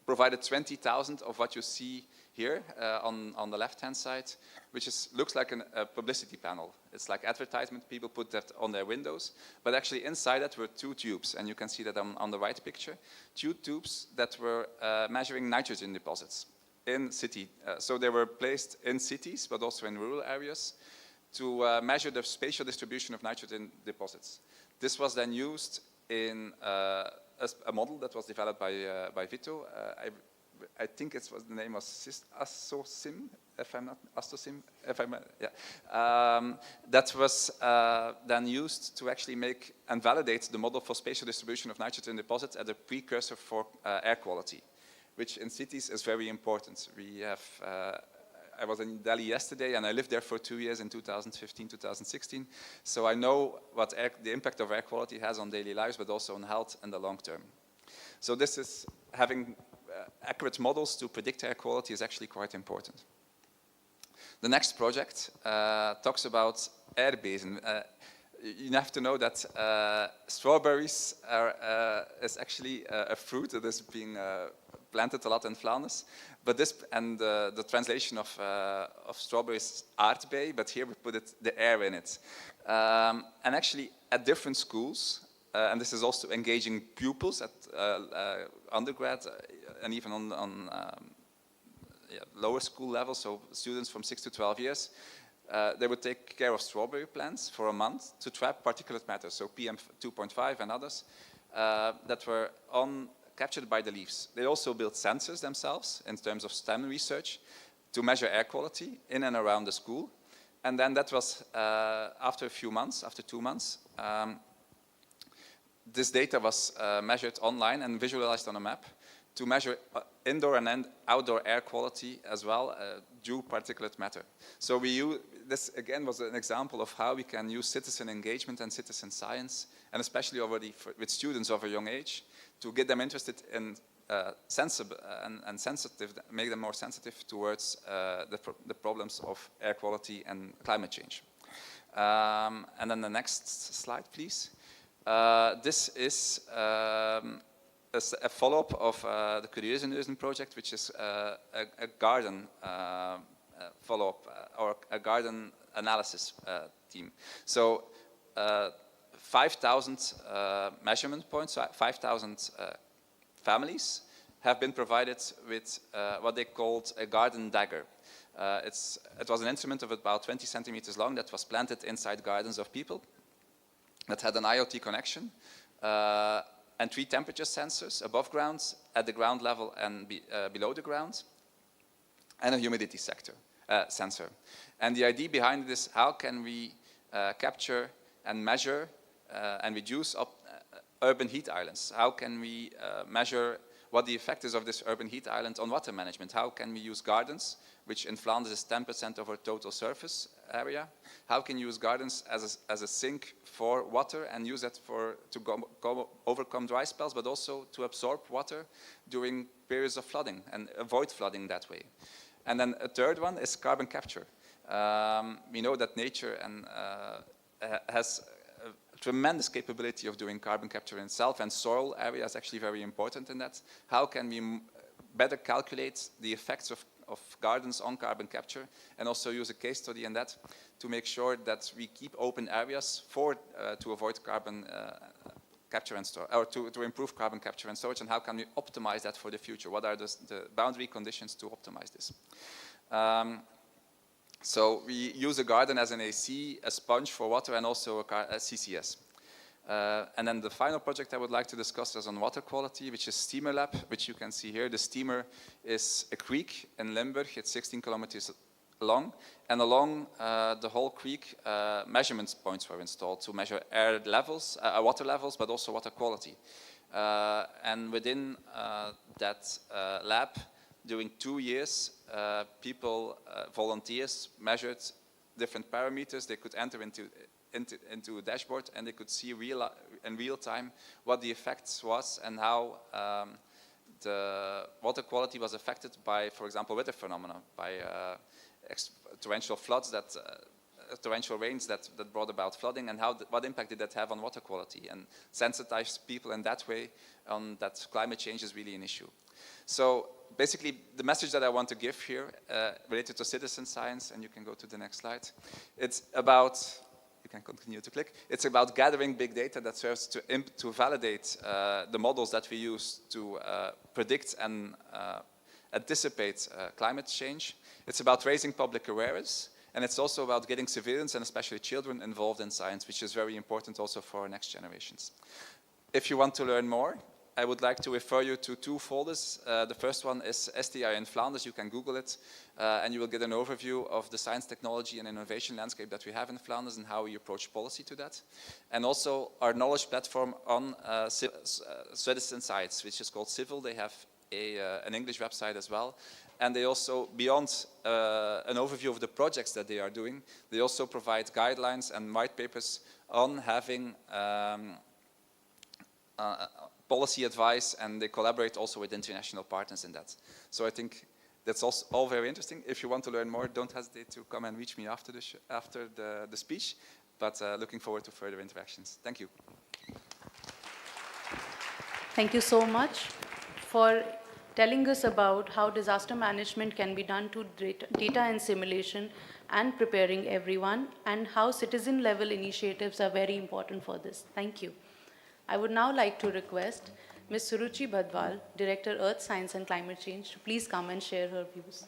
provided 20,000 of what you see here on the left-hand side, which looks like a publicity panel. It's like advertisement. People put that on their windows. But actually inside that were 2 tubes, and you can see that on the right picture. 2 tubes that were measuring nitrogen deposits in city. So they were placed in cities, but also in rural areas, to measure the spatial distribution of nitrogen deposits. This was then used in a model that was developed by Vito. I think the name was AstroSim, if I'm not AstroSim, yeah. That was then used to actually make and validate the model for spatial distribution of nitrogen deposits as a precursor for air quality, which in cities is very important. We have. I was in Delhi yesterday, and I lived there for 2 years in 2015, 2016. So I know what the impact of air quality has on daily lives, but also on health in the long term. So this is having accurate models to predict air quality is actually quite important. The next project talks about airbasin. You have to know that strawberries is actually a fruit that is being planted a lot in Flanders. But this, and the translation of strawberries, aardbei, but here we put the air in it. And actually at different schools, and this is also engaging pupils at undergrad and even on lower school level, so students from 6 to 12 years, they would take care of strawberry plants for a month to trap particulate matter, so PM2.5 and others, that were captured by the leaves. They also built sensors themselves in terms of STEM research to measure air quality in and around the school. And then that was after a few months, after 2 months, this data was measured online and visualized on a map to measure indoor and outdoor air quality as well, due particulate matter. So this again was an example of how we can use citizen engagement and citizen science, and especially already with students of a young age, to get them interested in sensible and sensitive, make them more sensitive towards the problems of air quality and climate change. And then the next slide, please. This is a follow-up of the Curieuze neuzen project, which is a garden follow-up or a garden analysis team. So 5,000 measurement points, 5,000 families have been provided with what they called a garden dagger. It was an instrument of about 20 centimeters long that was planted inside gardens of people, that had an IoT connection, and 3 temperature sensors above ground, at the ground level, and below the ground, and a humidity sensor. And the idea behind this, how can we capture and measure and reduce urban heat islands? How can we measure what the effect is of this urban heat island on water management? How can we use gardens, which in Flanders is 10% of our total surface area? How can you use gardens as a sink for water and use that to overcome dry spells, but also to absorb water during periods of flooding and avoid flooding that way? And then a third one is carbon capture. We know that nature has a tremendous capability of doing carbon capture in itself, and soil area is actually very important in that. How can we better calculate the effects of gardens on carbon capture, and also use a case study in that to make sure that we keep open areas to avoid carbon capture and store, or to improve carbon capture and storage, and how can we optimize that for the future? What are the boundary conditions to optimize this? So we use a garden as an AC, a sponge for water, and also a CCS. And then the final project I would like to discuss is on water quality, which is Steamer Lab, which you can see here. The steamer is a creek in Limburg. It's 16 kilometers long, and along the whole creek, measurement points were installed to measure air levels, water levels, but also water quality. And within that lab, during 2 years, volunteers measured different parameters. They could enter into a dashboard, and they could see in real time what the effects was, and how the water quality was affected by, for example, weather phenomena, by torrential floods, torrential rains that brought about flooding, and what impact did that have on water quality, and sensitize people in that way on that climate change is really an issue. So basically, the message that I want to give here related to citizen science, and you can go to the next slide, it's about, you can continue to click, it's about gathering big data that serves to validate the models that we use to predict and anticipate climate change. It's about raising public awareness, and it's also about getting civilians and especially children involved in science, which is very important also for our next generations. If you want to learn more, I would like to refer you to 2 folders. The first one is STI in Flanders. You can Google it, and you will get an overview of the science, technology, and innovation landscape that we have in Flanders and how we approach policy to that. And also our knowledge platform on citizen sites, which is called Civil. They have an English website as well. And they also, beyond an overview of the projects that they are doing, they also provide guidelines and white papers on having policy advice, and they collaborate also with international partners in that. So I think that's also all very interesting. If you want to learn more, don't hesitate to come and reach me after the speech, but looking forward to further interactions. Thank you. Thank you so much for telling us about how disaster management can be done to data and simulation and preparing everyone, and how citizen level initiatives are very important for this. Thank you. I would now like to request Ms. Suruchi Badwal, Director Earth Science and Climate Change, to please come and share her views.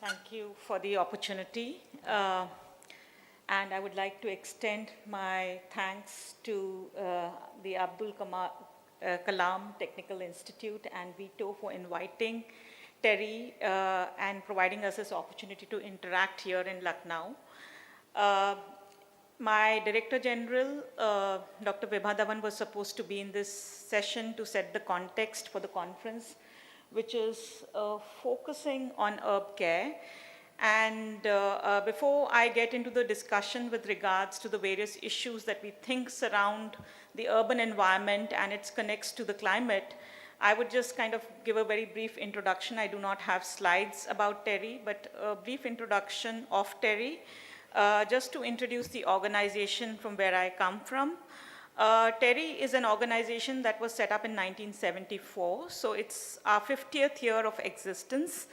Thank you for the opportunity. And I would like to extend my thanks to the Abdul Kalam Technical Institute and VITO for inviting Terry and providing us this opportunity to interact here in Lucknow. My Director General, Dr. Vibha Dhawan, was supposed to be in this session to set the context for the conference, which is focusing on Urbcare. And before I get into the discussion with regards to the various issues that we think surround the urban environment and its connects to the climate, I would just kind of give a very brief introduction. I do not have slides about Terry, but a brief introduction of Terry, just to introduce the organization from where I come from. TERI is an organization that was set up in 1974, so it's our 50th year of existence.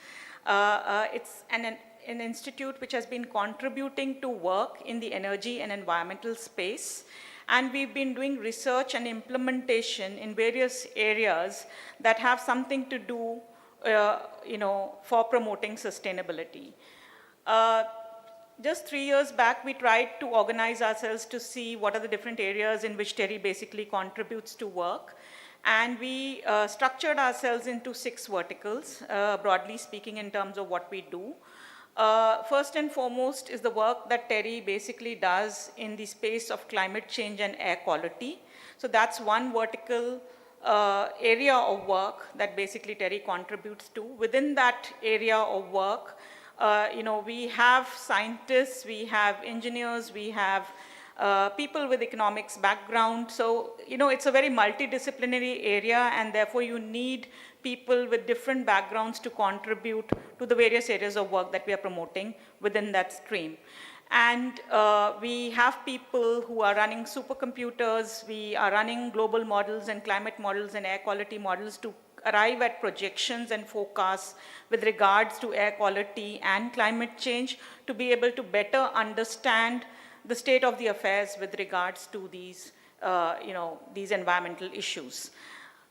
It's an institute which has been contributing to work in the energy and environmental space, and we've been doing research and implementation in various areas that have something to do, for promoting sustainability. Just 3 years back, we tried to organize ourselves to see what are the different areas in which TERI basically contributes to work. And we structured ourselves into 6 verticals, broadly speaking, in terms of what we do. First and foremost is the work that TERI basically does in the space of climate change and air quality. So that's one vertical area of work that basically TERI contributes to. Within that area of work, we have scientists, we have engineers, we have people with economics background. So, it's a very multidisciplinary area, and therefore you need people with different backgrounds to contribute to the various areas of work that we are promoting within that stream. And we have people who are running supercomputers, we are running global models and climate models and air quality models to arrive at projections and forecasts with regards to air quality and climate change, to be able to better understand the state of the affairs with regards to these, these environmental issues.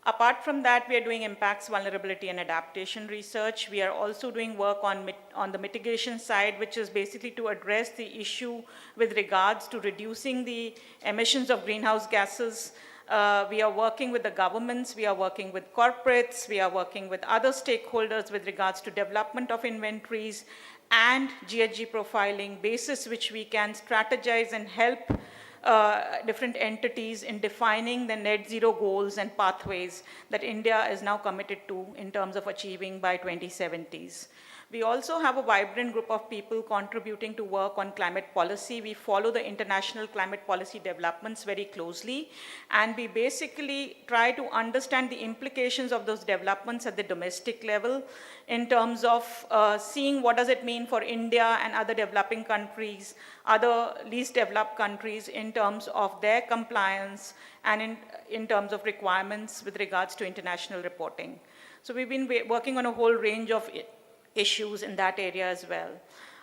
Apart from that, we are doing impacts, vulnerability, and adaptation research. We are also doing work on the mitigation side, which is basically to address the issue with regards to reducing the emissions of greenhouse gases. We are working with the governments, we are working with corporates, we are working with other stakeholders with regards to development of inventories and GHG profiling, basis which we can strategize and help different entities in defining the net zero goals and pathways that India is now committed to in terms of achieving by 2070s. We also have a vibrant group of people contributing to work on climate policy. We follow the international climate policy developments very closely, and we basically try to understand the implications of those developments at the domestic level in terms of seeing what does it mean for India and other developing countries, other least developed countries in terms of their compliance and in terms of requirements with regards to international reporting. So we've been working on a whole range of issues in that area as well.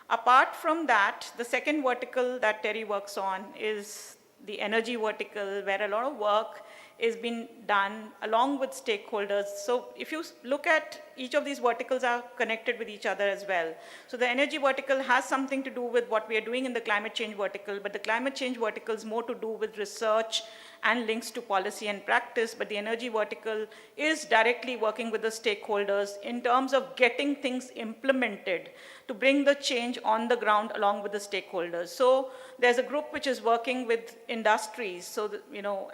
Apart from that, the second vertical that TERI works on is the energy vertical, where a lot of work is being done along with stakeholders. So if you look at each of these verticals are connected with each other as well. So the energy vertical has something to do with what we are doing in the climate change vertical, but the climate change vertical is more to do with research and links to policy and practice, but the energy vertical is directly working with the stakeholders in terms of getting things implemented to bring the change on the ground along with the stakeholders. So there's a group which is working with industries, so that,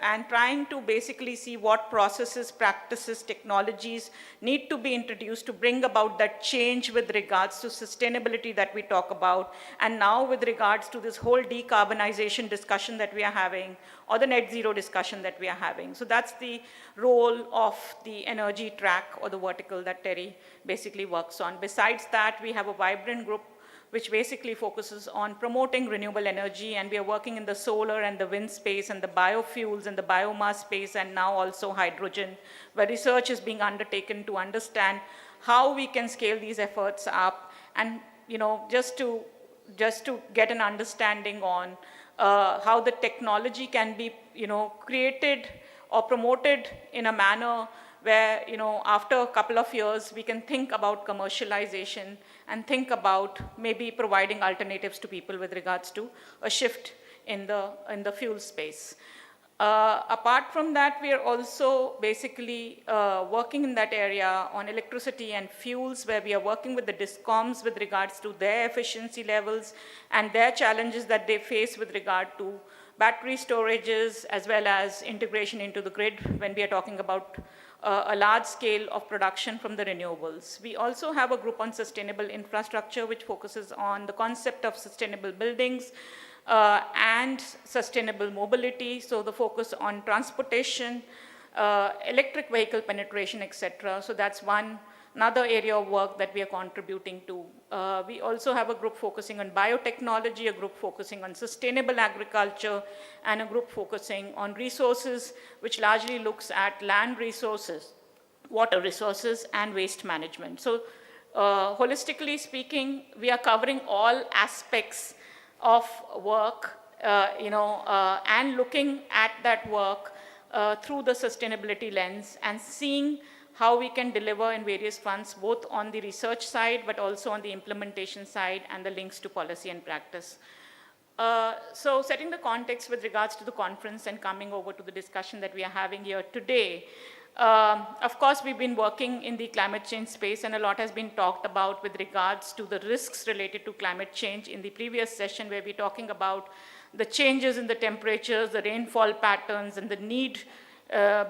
and trying to basically see what processes, practices, technologies need to be introduced to bring about that change with regards to sustainability that we talk about, and now with regards to this whole decarbonization discussion that we are having, or the net zero discussion that we are having. So that's the role of the energy track or the vertical that TERI basically works on. Besides that, we have a vibrant group which basically focuses on promoting renewable energy, and we are working in the solar and the wind space and the biofuels and the biomass space, and now also hydrogen, where research is being undertaken to understand how we can scale these efforts up, and just to get an understanding on how the technology can be, created or promoted in a manner where, after a couple of years, we can think about commercialization and think about maybe providing alternatives to people with regards to a shift in the fuel space. Apart from that, we are also basically working in that area on electricity and fuels, where we are working with the DISCOMs with regards to their efficiency levels and their challenges that they face with regard to battery storages, as well as integration into the grid when we are talking about a large scale of production from the renewables. We also have a group on sustainable infrastructure, which focuses on the concept of sustainable buildings, and sustainable mobility, so the focus on transportation, electric vehicle penetration, etc. So that's one another area of work that we are contributing to. We also have a group focusing on biotechnology, a group focusing on sustainable agriculture, and a group focusing on resources, which largely looks at land resources, water resources, and waste management. So holistically speaking, we are covering all aspects of work, and looking at that work through the sustainability lens and seeing how we can deliver in various fronts, both on the research side, but also on the implementation side and the links to policy and practice. So setting the context with regards to the conference and coming over to the discussion that we are having here today, of course, we've been working in the climate change space, and a lot has been talked about with regards to the risks related to climate change in the previous session, where we're talking about the changes in the temperatures, the rainfall patterns, and the need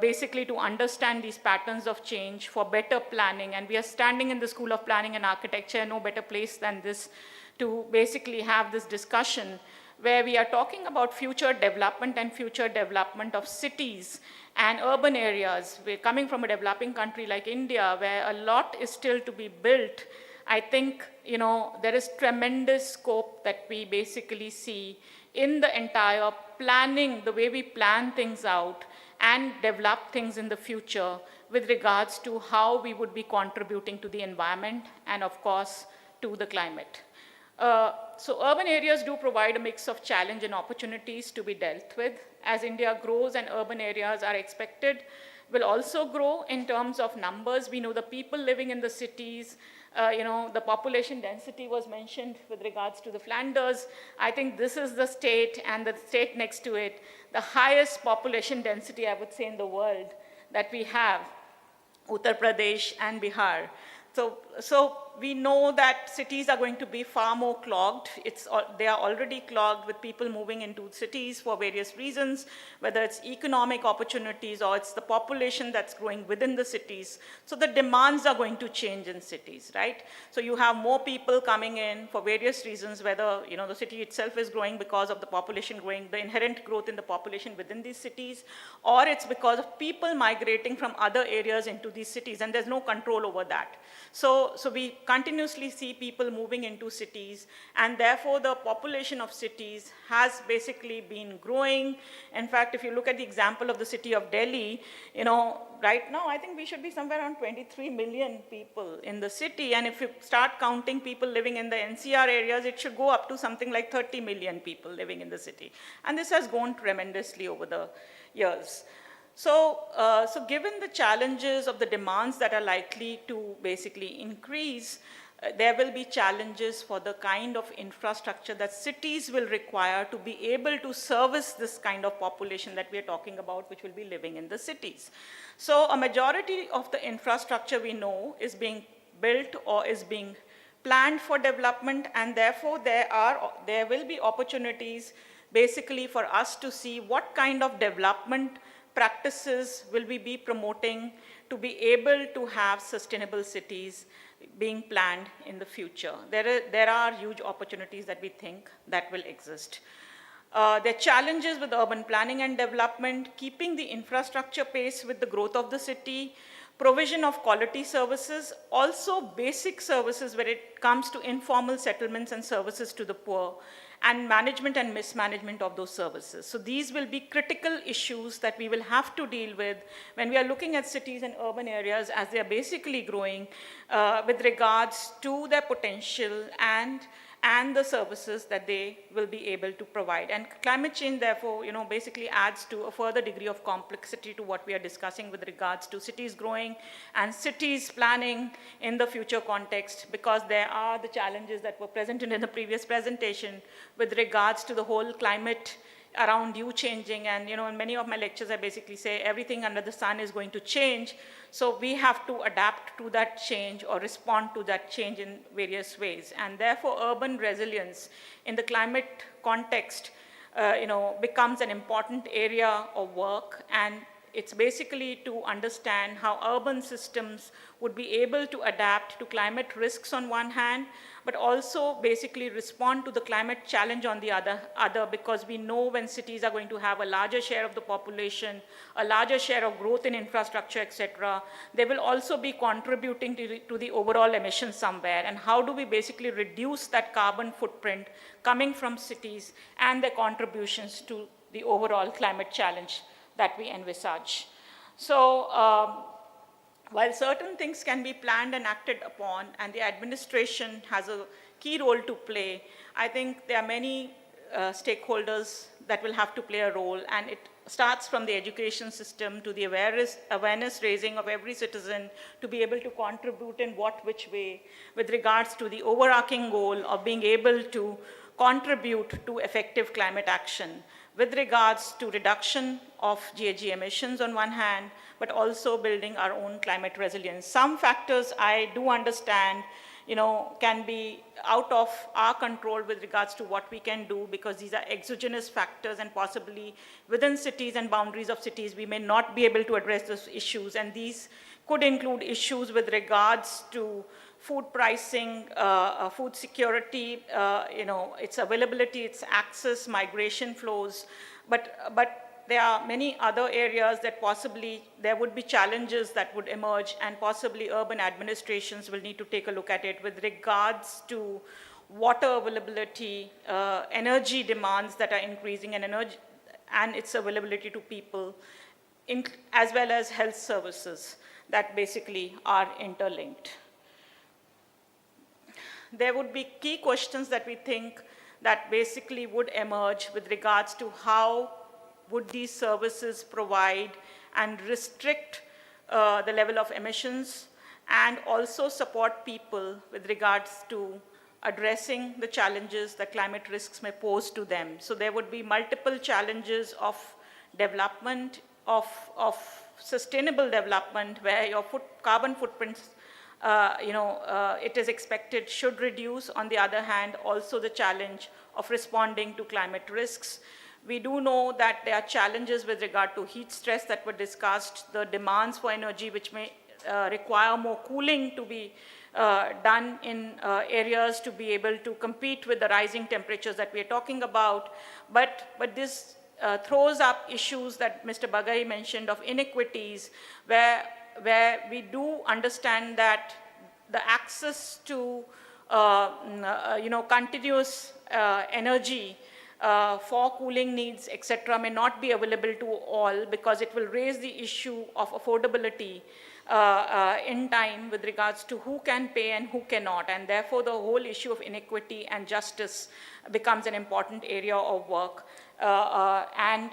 basically to understand these patterns of change for better planning. And we are standing in the School of Planning and Architecture, no better place than this to basically have this discussion, where we are talking about future development and future development of cities and urban areas. We're coming from a developing country like India, where a lot is still to be built. I think, there is tremendous scope that we basically see in the entire planning, the way we plan things out and develop things in the future with regards to how we would be contributing to the environment and, of course, to the climate. So urban areas do provide a mix of challenge and opportunities to be dealt with. As India grows, and urban areas are expected will also grow in terms of numbers. We know the people living in the cities, the population density was mentioned with regards to the Flanders. I think this is the state, and the state next to it, the highest population density, I would say, in the world that we have, Uttar Pradesh and Bihar. So we know that cities are going to be far more clogged. They are already clogged with people moving into cities for various reasons, whether it's economic opportunities or it's the population that's growing within the cities. So the demands are going to change in cities, right? So you have more people coming in for various reasons, whether the city itself is growing because of the population growing, the inherent growth in the population within these cities, or it's because of people migrating from other areas into these cities, and there's no control over that. So we continuously see people moving into cities, and therefore the population of cities has basically been growing. In fact, if you look at the example of the city of Delhi, right now I think we should be somewhere around 23 million people in the city, and if you start counting people living in the NCR areas, it should go up to something like 30 million people living in the city. And this has grown tremendously over the years. So given the challenges of the demands that are likely to basically increase, there will be challenges for the kind of infrastructure that cities will require to be able to service this kind of population that we are talking about, which will be living in the cities. So a majority of the infrastructure we know is being built or is being planned for development, and therefore there will be opportunities basically for us to see what kind of development practices will we be promoting to be able to have sustainable cities being planned in the future. There are huge opportunities that we think that will exist. There are challenges with urban planning and development, keeping the infrastructure pace with the growth of the city, provision of quality services, also basic services when it comes to informal settlements and services to the poor, and management and mismanagement of those services. So these will be critical issues that we will have to deal with when we are looking at cities and urban areas as they are basically growing with regards to their potential and the services that they will be able to provide. And climate change, therefore, basically adds to a further degree of complexity to what we are discussing with regards to cities growing and cities planning in the future context, because there are the challenges that were presented in the previous presentation with regards to the whole climate around you changing. And in many of my lectures I basically say everything under the sun is going to change, so we have to adapt to that change or respond to that change in various ways. And therefore urban resilience in the climate context becomes an important area of work, and it's basically to understand how urban systems would be able to adapt to climate risks on one hand, but also basically respond to the climate challenge on the other, because we know when cities are going to have a larger share of the population, a larger share of growth in infrastructure, etc., they will also be contributing to the overall emissions somewhere. And how do we basically reduce that carbon footprint coming from cities and their contributions to the overall climate challenge that we envisage? So, while certain things can be planned and acted upon, and the administration has a key role to play, I think there are many stakeholders that will have to play a role, and it starts from the education system to the awareness raising of every citizen to be able to contribute in which way with regards to the overarching goal of being able to contribute to effective climate action with regards to reduction of GHG emissions on one hand, but also building our own climate resilience. Some factors I do understand, can be out of our control with regards to what we can do, because these are exogenous factors, and possibly within cities and boundaries of cities, we may not be able to address those issues. And these could include issues with regards to food pricing, food security, its availability, its access, migration flows, but there are many other areas that possibly there would be challenges that would emerge, and possibly urban administrations will need to take a look at it with regards to water availability, energy demands that are increasing, and its availability to people, as well as health services that basically are interlinked. There would be key questions that we think that basically would emerge with regards to how would these services provide and restrict the level of emissions, and also support people with regards to addressing the challenges that climate risks may pose to them. So there would be multiple challenges of development, of sustainable development, where your carbon footprints, it is expected should reduce. On the other hand, also the challenge of responding to climate risks. We do know that there are challenges with regard to heat stress that were discussed, the demands for energy which may require more cooling to be done in areas to be able to compete with the rising temperatures that we are talking about. But this throws up issues that Mr. Bagai mentioned of inequities, where we do understand that the access to continuous energy for cooling needs, etc., may not be available to all, because it will raise the issue of affordability in time with regards to who can pay and who cannot, and therefore the whole issue of inequity and justice becomes an important area of work, and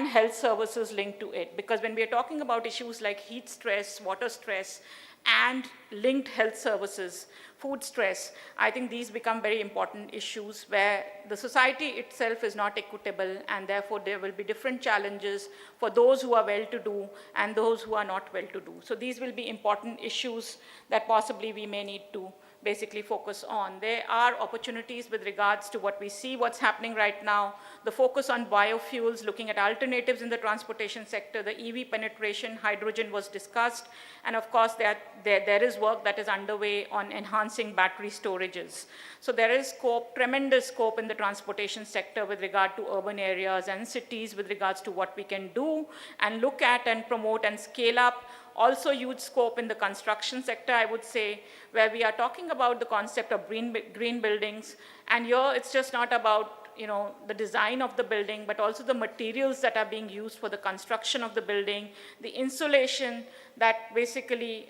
health services linked to it. Because when we are talking about issues like heat stress, water stress, and linked health services, food stress, I think these become very important issues where the society itself is not equitable, and therefore there will be different challenges for those who are well-to-do and those who are not well-to-do. So these will be important issues that possibly we may need to basically focus on. There are opportunities with regards to what we see, what's happening right now, the focus on biofuels, looking at alternatives in the transportation sector, the EV penetration, hydrogen was discussed, and of course there is work that is underway on enhancing battery storages. So there is scope, tremendous scope in the transportation sector with regard to urban areas and cities with regards to what we can do and look at and promote and scale up. Also huge scope in the construction sector, I would say, where we are talking about the concept of green buildings. And here it's just not about the design of the building, but also the materials that are being used for the construction of the building, the insulation that basically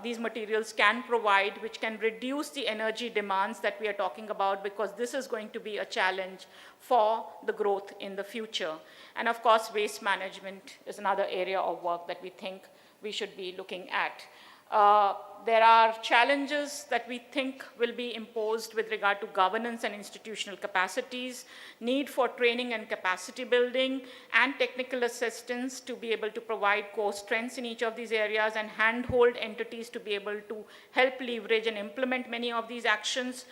these materials can provide, which can reduce the energy demands that we are talking about, because this is going to be a challenge for the growth in the future. And of course, waste management is another area of work that we think we should be looking at. There are challenges that we think will be imposed with regard to governance and institutional capacities, need for training and capacity building, and technical assistance to be able to provide core strengths in each of these areas and handhold entities to be able to help leverage and implement many of these actions.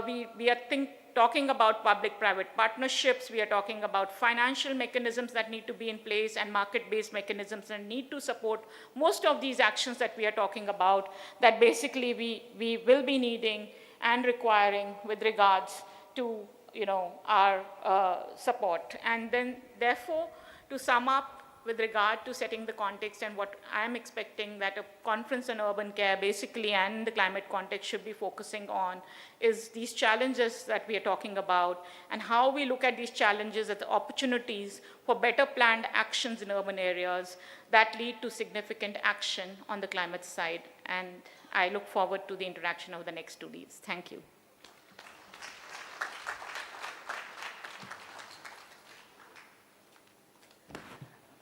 We are talking about public-private partnerships. We are talking about financial mechanisms that need to be in place and market-based mechanisms that need to support most of these actions that we are talking about, that basically we will be needing and requiring with regards to our support. And then therefore, to sum up, with regard to setting the context and what I am expecting that a conference on urban care basically and the climate context should be focusing on is these challenges that we are talking about and how we look at these challenges as opportunities for better planned actions in urban areas that lead to significant action on the climate side. And I look forward to the interaction over the next 2 days. Thank you.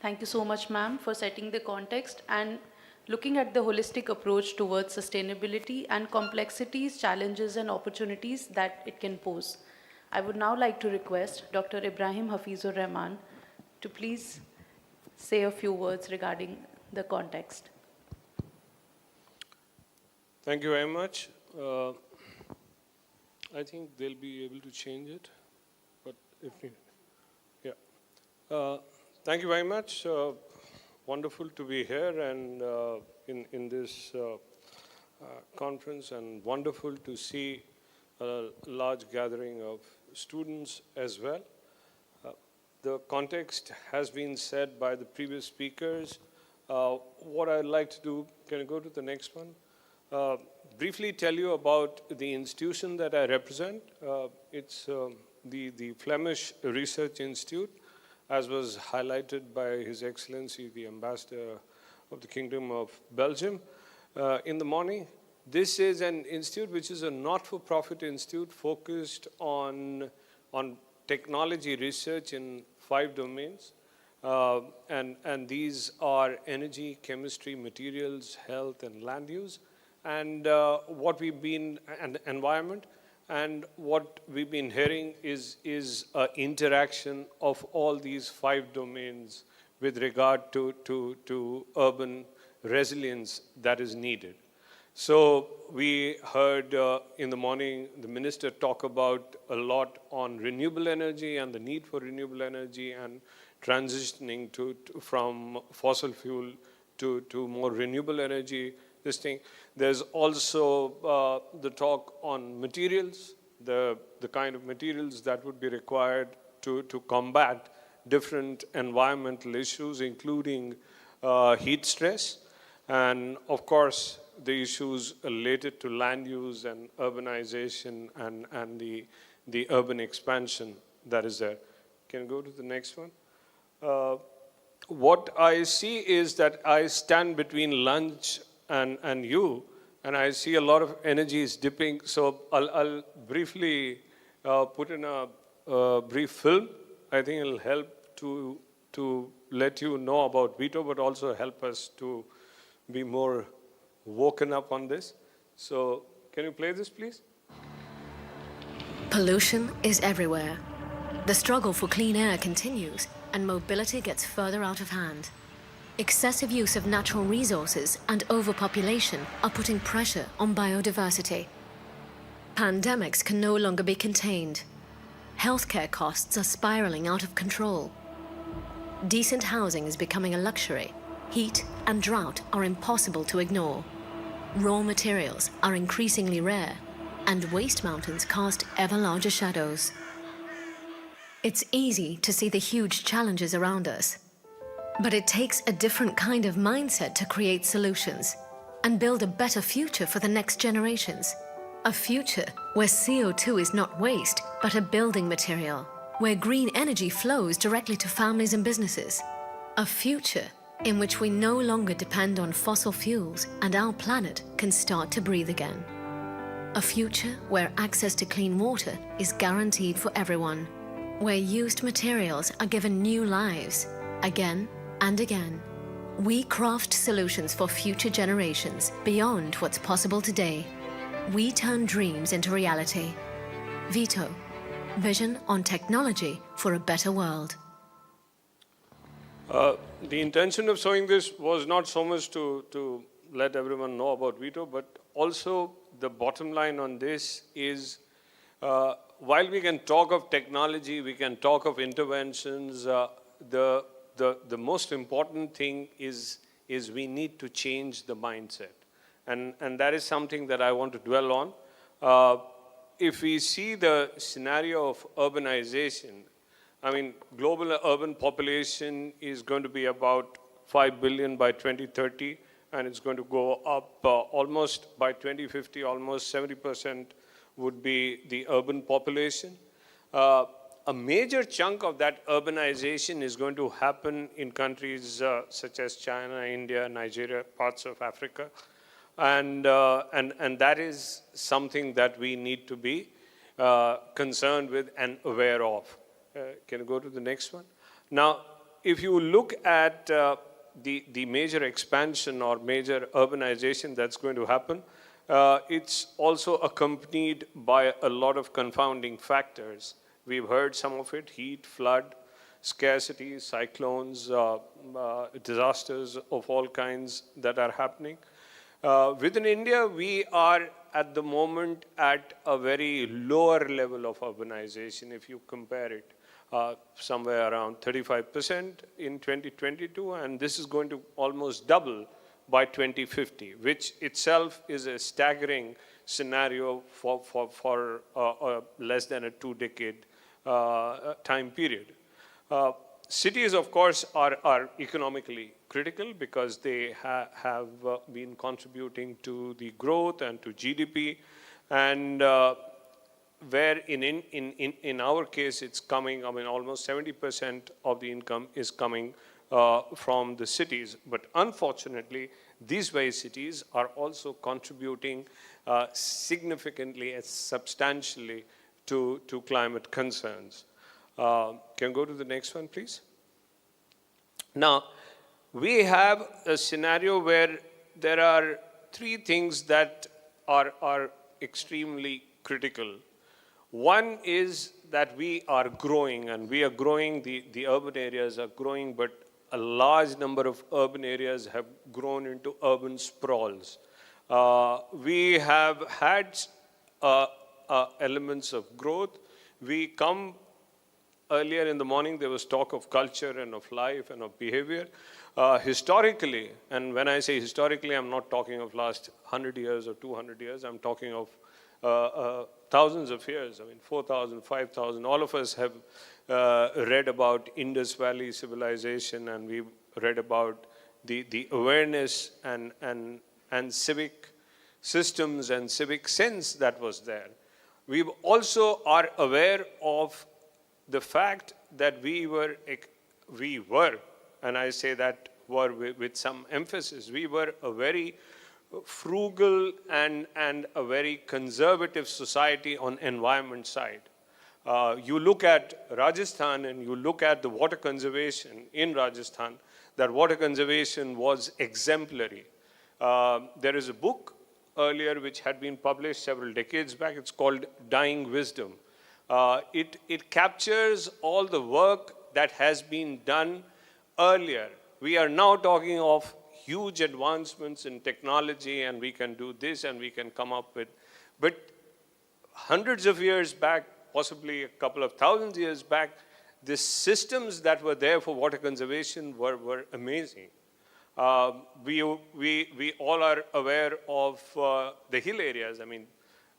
Thank you so much, ma'am, for setting the context and looking at the holistic approach towards sustainability and complexities, challenges, and opportunities that it can pose. I would now like to request Dr. Ibrahim Hafizur Rahman to please say a few words regarding the context. Thank you very much. I think they'll be able to change it, but if we, yeah. Thank you very much. Wonderful to be here and in this conference, and wonderful to see a large gathering of students as well. The context has been said by the previous speakers. What I'd like to do, can I go to the next one? Briefly tell you about the institution that I represent. It's the Flemish Research Institute, as was highlighted by His Excellency, the Ambassador of the Kingdom of Belgium in the morning. This is an institute which is a not-for-profit institute focused on technology research in 5 domains. And these are energy, chemistry, materials, health, and land use. And and environment. And what we've been hearing is an interaction of all these 5 domains with regard to urban resilience that is needed. So we heard in the morning the minister talk about a lot on renewable energy and the need for renewable energy and transitioning from fossil fuel to more renewable energy. This thing. There's also the talk on materials, the kind of materials that would be required to combat different environmental issues, including heat stress, and of course the issues related to land use and urbanization and the urban expansion that is there. Can you go to the next one? What I see is that I stand between lunch and you, and I see a lot of energy is dipping. So I'll briefly put in a brief film. I think it'll help to let you know about veto, but also help us to be more woken up on this. So can you play this, please? Pollution is everywhere. The struggle for clean air continues, and mobility gets further out of hand. Excessive use of natural resources and overpopulation are putting pressure on biodiversity. Pandemics can no longer be contained. Healthcare costs are spiraling out of control. Decent housing is becoming a luxury. Heat and drought are impossible to ignore. Raw materials are increasingly rare, and waste mountains cast ever larger shadows. It's easy to see the huge challenges around us. But it takes a different kind of mindset to create solutions and build a better future for the next generations. A future where CO2 is not waste, but a building material, where green energy flows directly to families and businesses. A future in which we no longer depend on fossil fuels and our planet can start to breathe again. A future where access to clean water is guaranteed for everyone, where used materials are given new lives, again and again. We craft solutions for future generations beyond what's possible today. We turn dreams into reality. Vito, vision on technology for a better world. The intention of showing this was not so much to let everyone know about Vito, but also the bottom line on this is while we can talk of technology, we can talk of interventions, the most important thing is we need to change the mindset. And that is something that I want to dwell on. If we see the scenario of urbanization, I mean, global urban population is going to be about 5 billion by 2030, and it's going to go up almost by 2050, almost 70% would be the urban population. A major chunk of that urbanization is going to happen in countries such as China, India, Nigeria, parts of Africa. And that is something that we need to be concerned with and aware of. Can you go to the next one? Now, if you look at the major expansion or major urbanization that's going to happen, it's also accompanied by a lot of confounding factors. We've heard some of it: heat, flood, scarcity, cyclones, disasters of all kinds that are happening. Within India, we are at the moment at a very lower level of urbanization. If you compare it, somewhere around 35% in 2022, and this is going to almost double by 2050, which itself is a staggering scenario for less than a 2-decade time period. Cities, of course, are economically critical because they have been contributing to the growth and to GDP, and where in our case it's coming, I mean, almost 70% of the income is coming from the cities. But unfortunately, these very cities are also contributing significantly and substantially to climate concerns. Can you go to the next one, please? Now, we have a scenario where there are 3 things that are extremely critical. One is that we are growing, and we are growing, the urban areas are growing, but a large number of urban areas have grown into urban sprawls. We have had elements of growth. We come earlier in the morning, there was talk of culture and of life and of behavior. Historically, and when I say historically, I'm not talking of last 100 years or 200 years, I'm talking of thousands of years, I mean 4,000, 5,000. All of us have read about Indus Valley civilization, and we've read about the awareness and civic systems and civic sense that was there. We also are aware of the fact that we were, and I say that were with some emphasis, we were a very frugal and a very conservative society on environment side. You look at Rajasthan and you look at the water conservation in Rajasthan, that water conservation was exemplary. There is a book earlier which had been published several decades back. It's called Dying Wisdom. It captures all the work that has been done earlier. We are now talking of huge advancements in technology, and we can do this and we can come up with, but hundreds of years back, possibly a couple of thousand years back, the systems that were there for water conservation were amazing. We all are aware of the hill areas. I mean,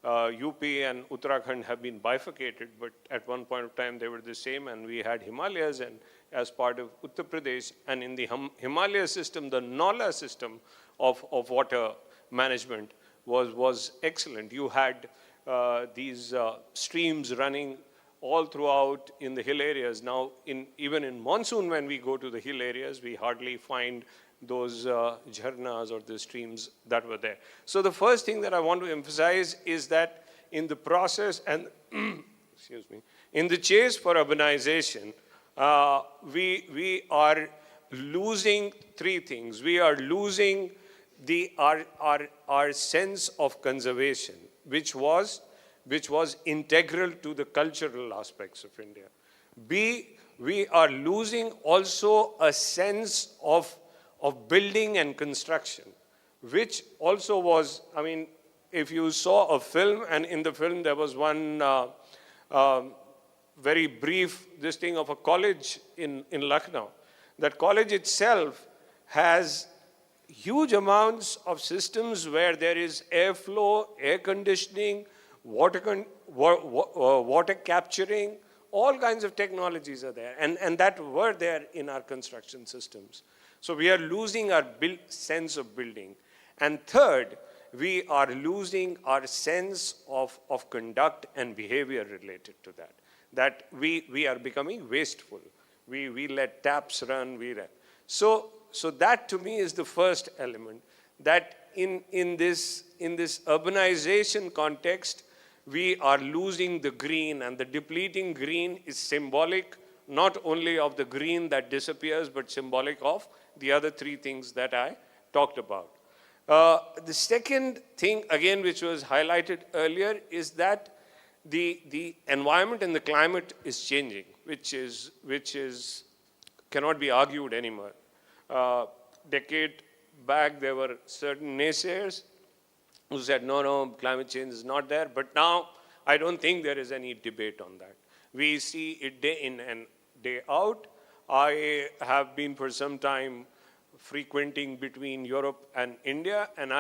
UP and Uttarakhand have been bifurcated, but at one point of time they were the same, and we had Himalayas and as part of Uttar Pradesh, and in the Himalaya system, the Nala system of water management was excellent. You had these streams running all throughout in the hill areas. Now, even in monsoon, when we go to the hill areas, we hardly find those jharnas or the streams that were there. So the first thing that I want to emphasize is that in the process and excuse me, in the chase for urbanization, we are losing 3 things. We are losing our sense of conservation, which was integral to the cultural aspects of India. B, we are losing also a sense of building and construction, which also was, I mean, if you saw a film, and in the film there was one very brief this thing of a college in Lucknow. That college itself has huge amounts of systems where there is airflow, air conditioning, water capturing, all kinds of technologies are there, and that were there in our construction systems. So we are losing our sense of building. And third, we are losing our sense of conduct and behavior related to that. That we are becoming wasteful. We let taps run, So that to me is the first element, that in this urbanization context, we are losing the green, and the depleting green is symbolic not only of the green that disappears, but symbolic of the other three things that I talked about. The second thing, again, which was highlighted earlier, is that the environment and the climate is changing, which cannot be argued anymore. Decade back, there were certain naysayers who said, no, climate change is not there. But now, I don't think there is any debate on that. We see it day in and day out. I have been for some time frequenting between Europe and India, and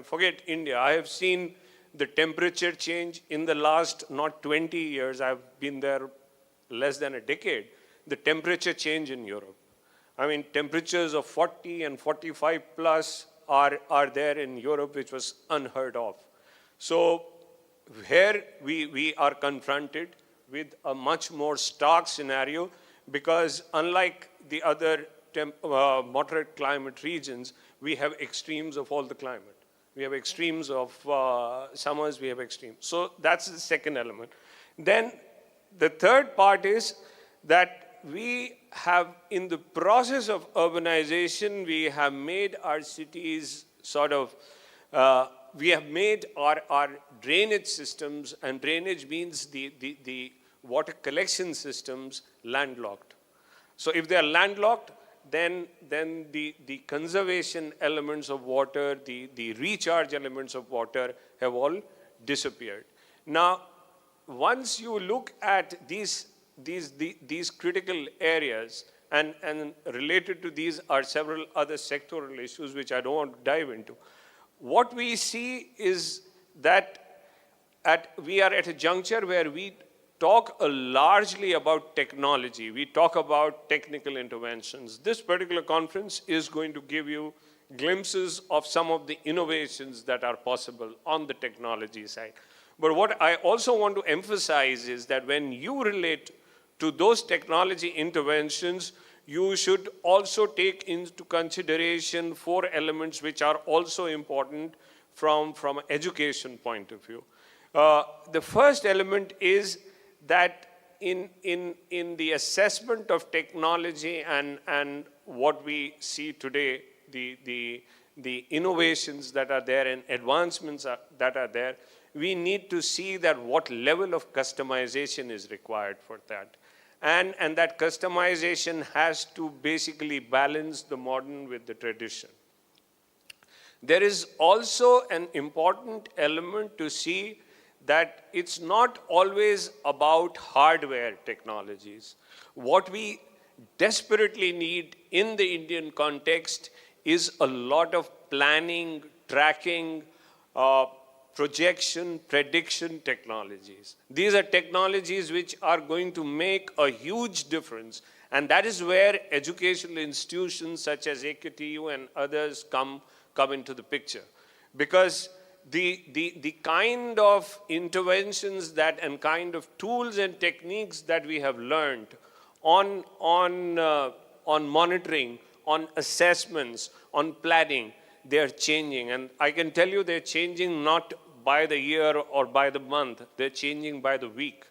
forget India, I have seen the temperature change in the last, not 20 years, I've been there less than a decade, the temperature change in Europe. Temperatures of 40 and 45 plus are there in Europe, which was unheard of. So here we are confronted with a much more stark scenario, because unlike the other moderate climate regions, we have extremes of all the climate. We have extremes of summers, we have extremes. So that's the second element. Then the third part is that we have, in the process of urbanization, we have made our cities we have made our drainage systems, and drainage means the water collection systems, landlocked. So if they are landlocked, then the conservation elements of water, the recharge elements of water have all disappeared. Now, once you look at these critical areas, and related to these are several other sectoral issues which I don't want to dive into. What we see is that we are at a juncture where we talk largely about technology. We talk about technical interventions. This particular conference is going to give you glimpses of some of the innovations that are possible on the technology side. But what I also want to emphasize is that when you relate to those technology interventions, you should also take into consideration 4 elements which are also important from an education point of view. The first element is that in the assessment of technology and what we see today, the innovations that are there and advancements that are there, we need to see that what level of customization is required for that. And that customization has to basically balance the modern with the tradition. There is also an important element to see that it's not always about hardware technologies. What we desperately need in the Indian context is a lot of planning, tracking, projection, prediction technologies. These are technologies which are going to make a huge difference, and that is where educational institutions such as AKTU and others come into the picture. Because the kind of interventions and kind of tools and techniques that we have learned on monitoring, on assessments, on planning, they are changing. And I can tell you they're changing not by the year or by the month, they're changing by the week.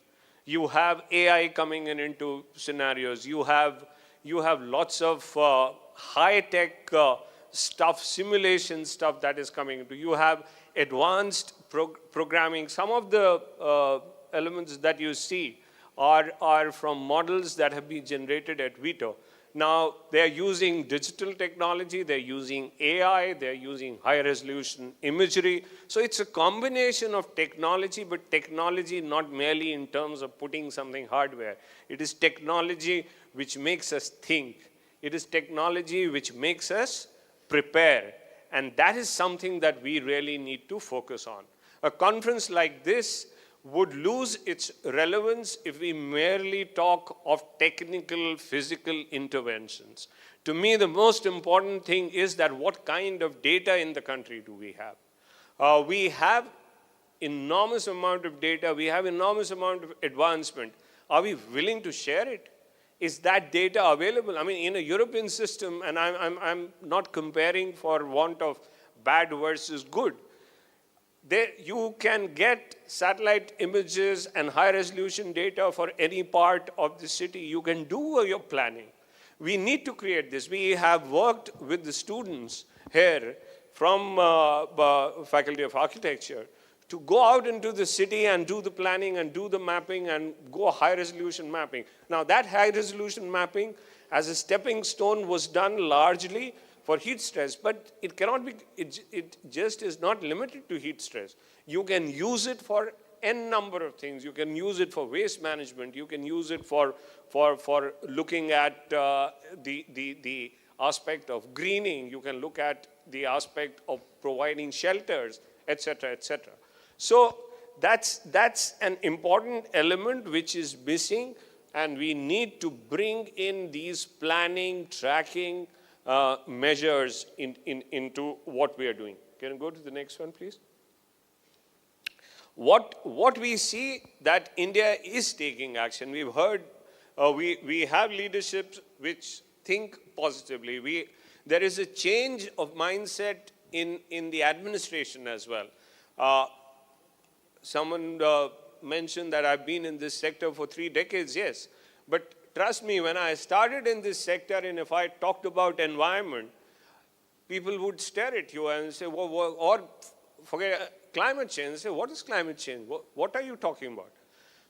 You have AI coming into scenarios. You have lots of high-tech stuff, simulation stuff that is coming into. You have advanced programming. Some of the elements that you see are from models that have been generated at Vito. Now, they're using digital technology, they're using AI, they're using high-resolution imagery. So it's a combination of technology, but technology not merely in terms of putting something hardware. It is technology which makes us think. It is technology which makes us prepare. And that is something that we really need to focus on. A conference like this would lose its relevance if we merely talk of technical, physical interventions. To me, the most important thing is that what kind of data in the country do we have? We have enormous amount of data, we have enormous amount of advancement. Are we willing to share it? Is that data available? I mean, in a European system, and I'm not comparing for want of bad versus good, there you can get satellite images and high resolution data for any part of the city. You can do your planning. We need to create this. We have worked with the students here from Faculty of Architecture to go out into the city and do the planning and do the mapping and go high resolution mapping. Now that high resolution mapping as a stepping stone was done largely for heat stress, but it cannot be, it just is not limited to heat stress. You can use it for n number of things. You can use it for waste management. You can use it for looking at the aspect of greening. You can look at the aspect of providing shelters, etc., etc. So that's an important element which is missing, and we need to bring in these planning, tracking measures into what we are doing. Can you go to the next one, please? What we see that India is taking action. We've heard, we have leaderships which think positively. There is a change of mindset in the administration as well. Someone mentioned that I've been in this sector for 3 decades, yes. But trust me, when I started in this sector, and if I talked about environment, people would stare at you and say, well, or forget climate change, say, what is climate change? What are you talking about?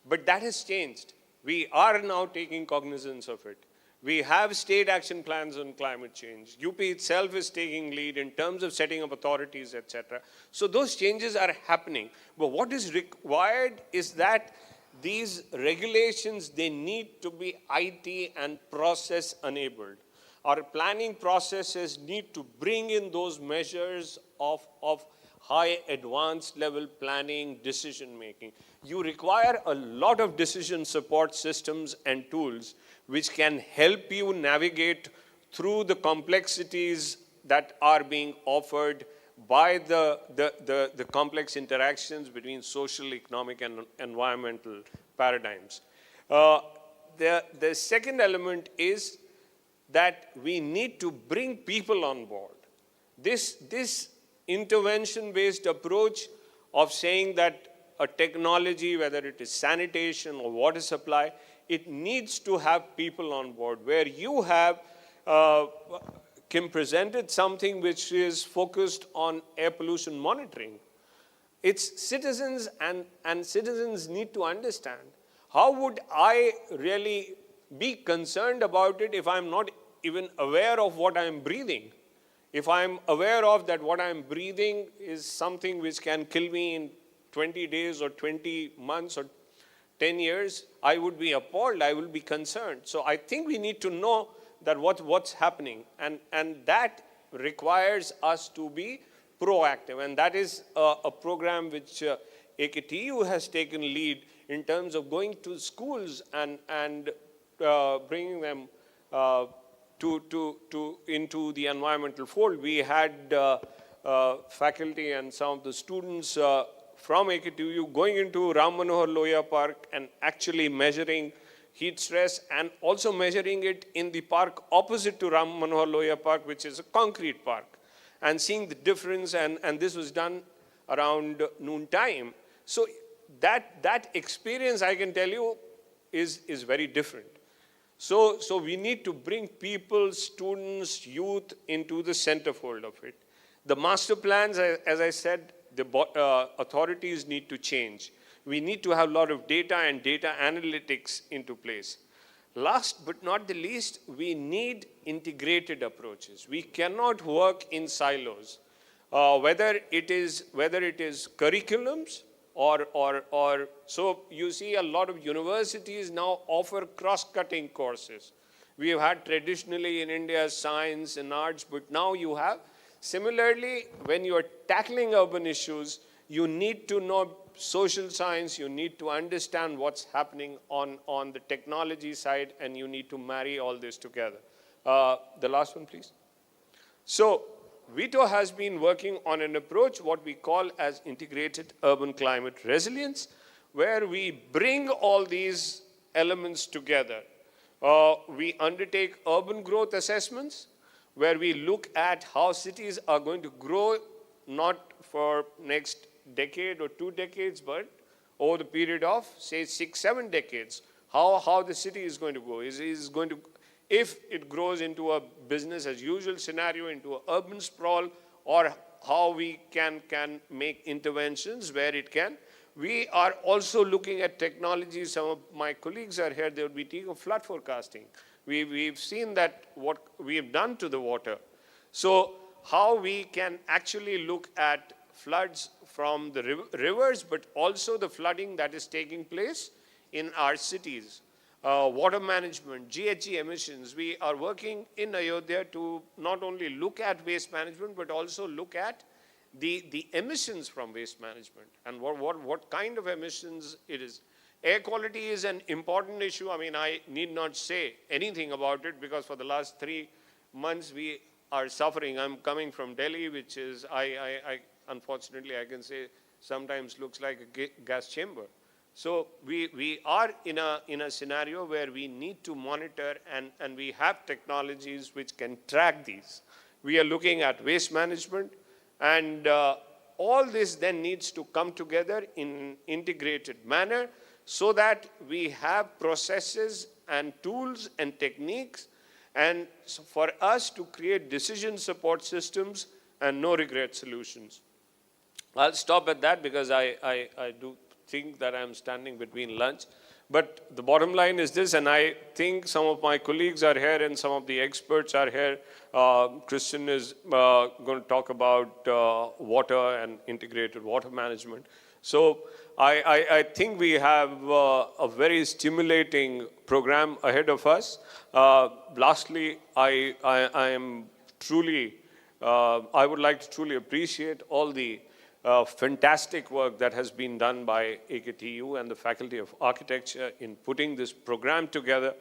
But that has changed. We are now taking cognizance of it. We have state action plans on climate change. UP itself is taking lead in terms of setting up authorities, etc. So those changes are happening. But what is required is that these regulations, they need to be IT and process enabled. Our planning processes need to bring in those measures of high advanced level planning, decision making. You require a lot of decision support systems and tools which can help you navigate through the complexities that are being offered by the complex interactions between social, economic, and environmental paradigms. The second element is that we need to bring people on board. This intervention-based approach of saying that a technology, whether it is sanitation or water supply, it needs to have people on board. Where you have, Kim presented something which is focused on air pollution monitoring. It's citizens, and citizens need to understand, how would I really be concerned about it if I'm not even aware of what I'm breathing? If I'm aware of that what I'm breathing is something which can kill me in 20 days or 20 months or 10 years, I would be appalled, I will be concerned. So I think we need to know that what's happening, and that requires us to be proactive, and that is a program which AKTU has taken lead in terms of going to schools and bringing them into the environmental fold. We had faculty and some of the students from AKTU going into Ram Manohar Lohia Park and actually measuring heat stress, and also measuring it in the park opposite to Ram Manohar Lohia Park, which is a concrete park, and seeing the difference, and this was done around noon time. So that experience, I can tell you, is very different. So we need to bring people, students, youth into the centerfold of it. The master plans, as I said, the authorities need to change. We need to have a lot of data and data analytics into place. Last but not the least, we need integrated approaches. We cannot work in silos. Whether it is curriculums or so you see a lot of universities now offer cross-cutting courses. We have had traditionally in India science and arts, but now you have. Similarly, when you are tackling urban issues, you need to know social science, you need to understand what's happening on the technology side, and you need to marry all this together. The last one, please. So, VITO has been working on an approach, what we call as integrated urban climate resilience, where we bring all these elements together. We undertake urban growth assessments, where we look at how cities are going to grow, not for next decade or 2 decades, but over the period of, say, 6, 7 decades, how the city is going to go. Is going to, if it grows into a business as usual scenario, into an urban sprawl, or how we can make interventions where it can. We are also looking at technology. Some of my colleagues are here, they will be taking flood forecasting. We've seen that what we have done to the water. So how we can actually look at floods from the rivers, but also the flooding that is taking place in our cities. Water management, GHG emissions. We are working in Ayodhya to not only look at waste management, but also look at the emissions from waste management and what kind of emissions it is. Air quality is an important issue. I mean, I need not say anything about it because for the last 3 months we are suffering. I'm coming from Delhi, which is, unfortunately, I can say sometimes looks like a gas chamber. So we are in a scenario where we need to monitor, and we have technologies which can track these. We are looking at waste management, and all this then needs to come together in an integrated manner so that we have processes and tools and techniques, and for us to create decision support systems and no regret solutions. I'll stop at that because I do think that I'm standing between lunch. But the bottom line is this, and I think some of my colleagues are here and some of the experts are here. Christian is going to talk about water and integrated water management. So I think we have a very stimulating program ahead of us. Lastly, I am truly, I would like to truly appreciate all the fantastic work that has been done by AKTU and the Faculty of Architecture in putting this program together.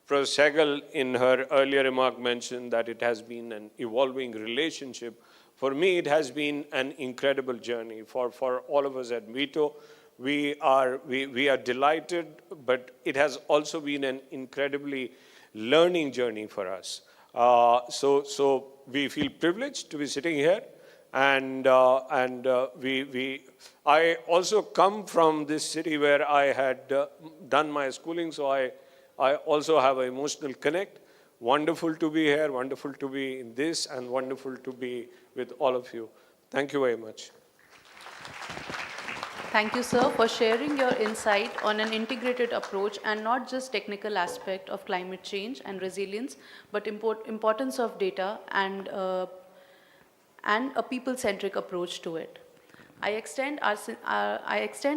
Professor Sehgal in her earlier remark mentioned that it has been an evolving relationship. For me, it has been an incredible journey. For all of us at VITO, we are delighted, but it has also been an incredibly learning journey for us. So we feel privileged to be sitting here. And I also come from this city where I had done my schooling, so I also have an emotional connect. Wonderful to be here, wonderful to be in this, and wonderful to be with all of you. Thank you very much. Thank you, sir, for sharing your insight on an integrated approach and not just technical aspect of climate change and resilience, but importance of data and a people-centric approach to it. I extend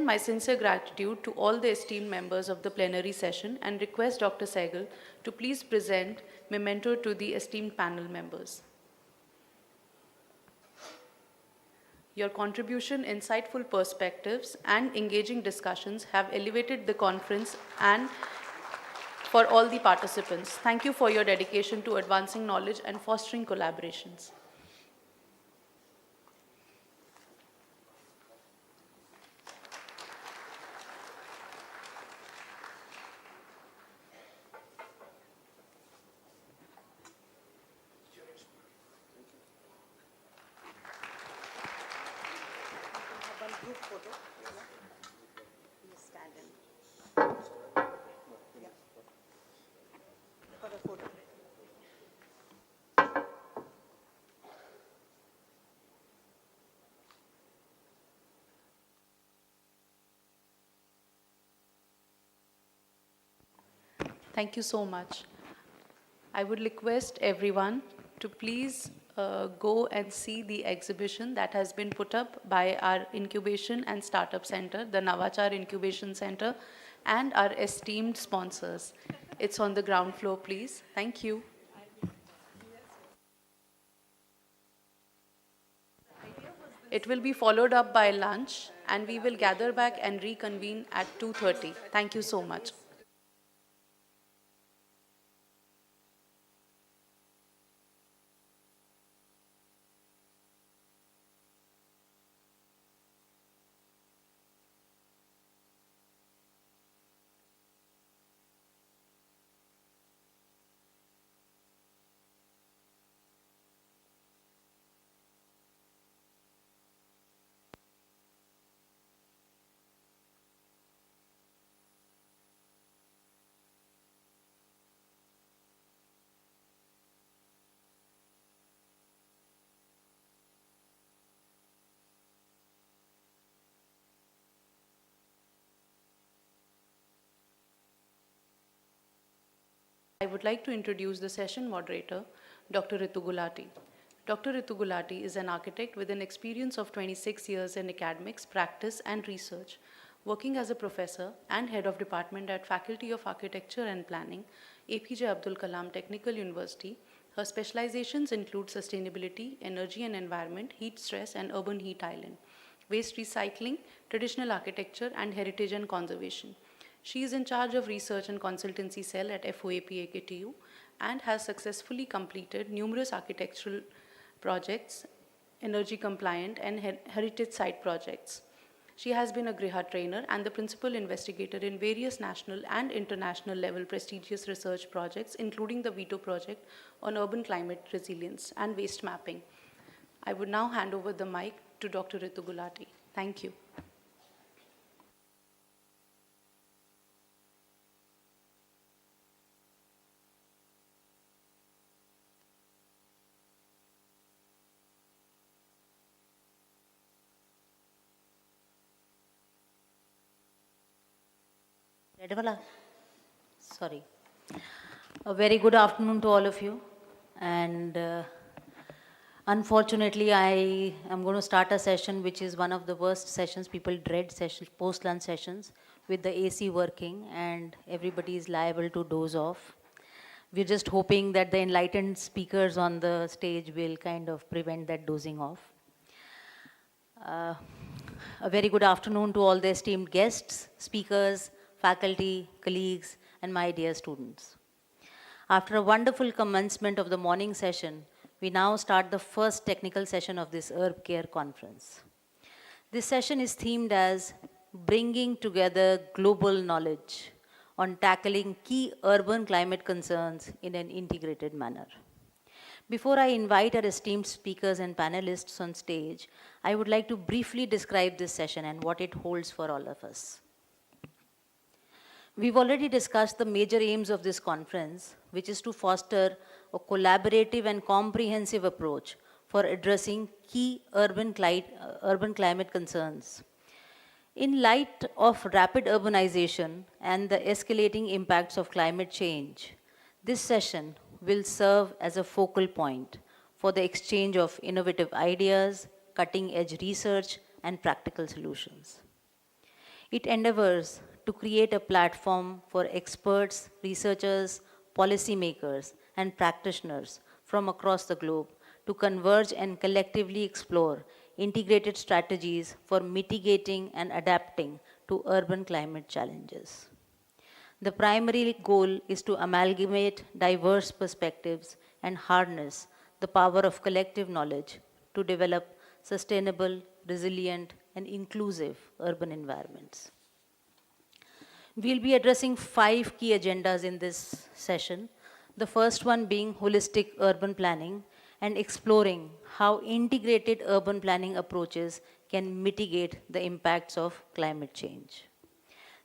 my sincere gratitude to all the esteemed members of the plenary session and request Dr. Sehgal to please present memento to the esteemed panel members. Your contribution, insightful perspectives, and engaging discussions have elevated the conference and for all the participants. Thank you for your dedication to advancing knowledge and fostering collaborations. Thank you so much. I would request everyone to please go and see the exhibition that has been put up by our Incubation and Startup Center, the Navachar Incubation Center, and our esteemed sponsors. It's on the ground floor, please. Thank you. It will be followed up by lunch, and we will gather back and reconvene at 2:30. Thank you so much. I would like to introduce the session moderator, Dr. Ritu Gulati. Dr. Ritu Gulati is an architect with an experience of 26 years in academics, practice, and research, working as a professor and head of department at Faculty of Architecture and Planning, APJ Abdul Kalam Technical University. Her specializations include sustainability, energy and environment, heat stress, and urban heat island, waste recycling, traditional architecture, and heritage and conservation. She is in charge of research and consultancy cell at FOAP AKTU and has successfully completed numerous architectural projects, energy compliant and heritage site projects. She has been a Griha trainer and the principal investigator in various national and international level prestigious research projects, including the VETO project on urban climate resilience and waste mapping. I would now hand over the mic to Dr. Ritu Gulati. Thank you. Sorry. A very good afternoon to all of you. And unfortunately, I am going to start a session which is one of the worst sessions. People dread sessions, post-lunch sessions, with the AC working and everybody is liable to doze off. We're just hoping that the enlightened speakers on the stage will kind of prevent that dozing off. A very good afternoon to all the esteemed guests, speakers, faculty, colleagues, and my dear students. After a wonderful commencement of the morning session, we now start the first technical session of this Urbcare conference. This session is themed as bringing together global knowledge on tackling key urban climate concerns in an integrated manner. Before I invite our esteemed speakers and panelists on stage, I would like to briefly describe this session and what it holds for all of us. We've already discussed the major aims of this conference, which is to foster a collaborative and comprehensive approach for addressing key urban climate concerns. In light of rapid urbanization and the escalating impacts of climate change, this session will serve as a focal point for the exchange of innovative ideas, cutting-edge research, and practical solutions. It endeavors to create a platform for experts, researchers, policymakers, and practitioners from across the globe to converge and collectively explore integrated strategies for mitigating and adapting to urban climate challenges. The primary goal is to amalgamate diverse perspectives and harness the power of collective knowledge to develop sustainable, resilient, and inclusive urban environments. We'll be addressing 5 key agendas in this session. The first one being holistic urban planning and exploring how integrated urban planning approaches can mitigate the impacts of climate change.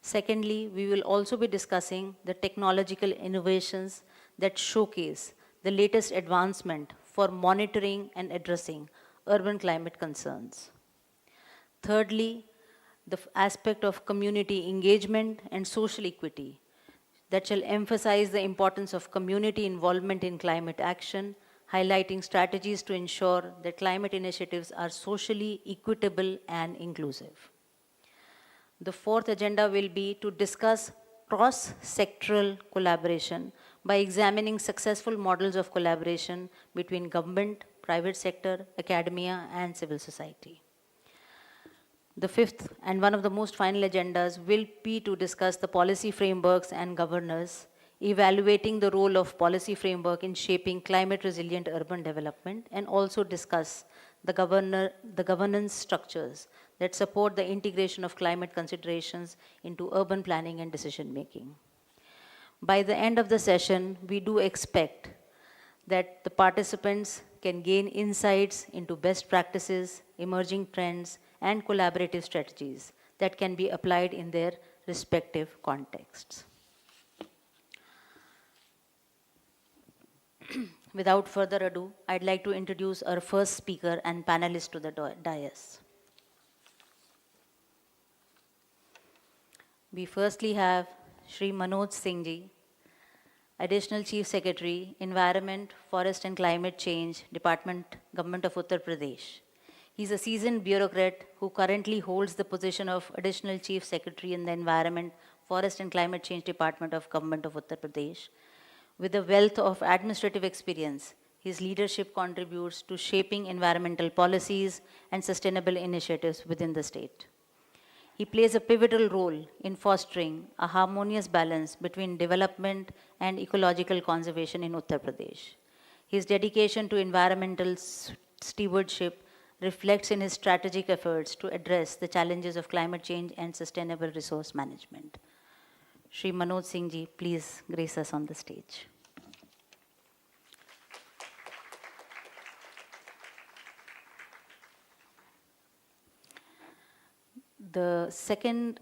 Secondly, we will also be discussing the technological innovations that showcase the latest advancement for monitoring and addressing urban climate concerns. Thirdly, the aspect of community engagement and social equity that shall emphasize the importance of community involvement in climate action, highlighting strategies to ensure that climate initiatives are socially equitable and inclusive. The fourth agenda will be to discuss cross-sectoral collaboration by examining successful models of collaboration between government, private sector, academia, and civil society. The fifth and one of the most final agendas will be to discuss the policy frameworks and governors, evaluating the role of policy framework in shaping climate resilient urban development, and also discuss the governance structures that support the integration of climate considerations into urban planning and decision making. By the end of the session, we do expect that the participants can gain insights into best practices, emerging trends, and collaborative strategies that can be applied in their respective contexts. Without further ado, I'd like to introduce our first speaker and panelist to the dais. We firstly have Shri Manoj Singh Ji, Additional Chief Secretary, Environment, Forest and Climate Change, Department, Government of Uttar Pradesh. He's a seasoned bureaucrat who currently holds the position of Additional Chief Secretary in the Environment, Forest and Climate Change Department of Government of Uttar Pradesh. With a wealth of administrative experience, his leadership contributes to shaping environmental policies and sustainable initiatives within the state. He plays a pivotal role in fostering a harmonious balance between development and ecological conservation in Uttar Pradesh. His dedication to environmental stewardship reflects in his strategic efforts to address the challenges of climate change and sustainable resource management. Shri Manoj Singh Ji, please grace us on the stage. The second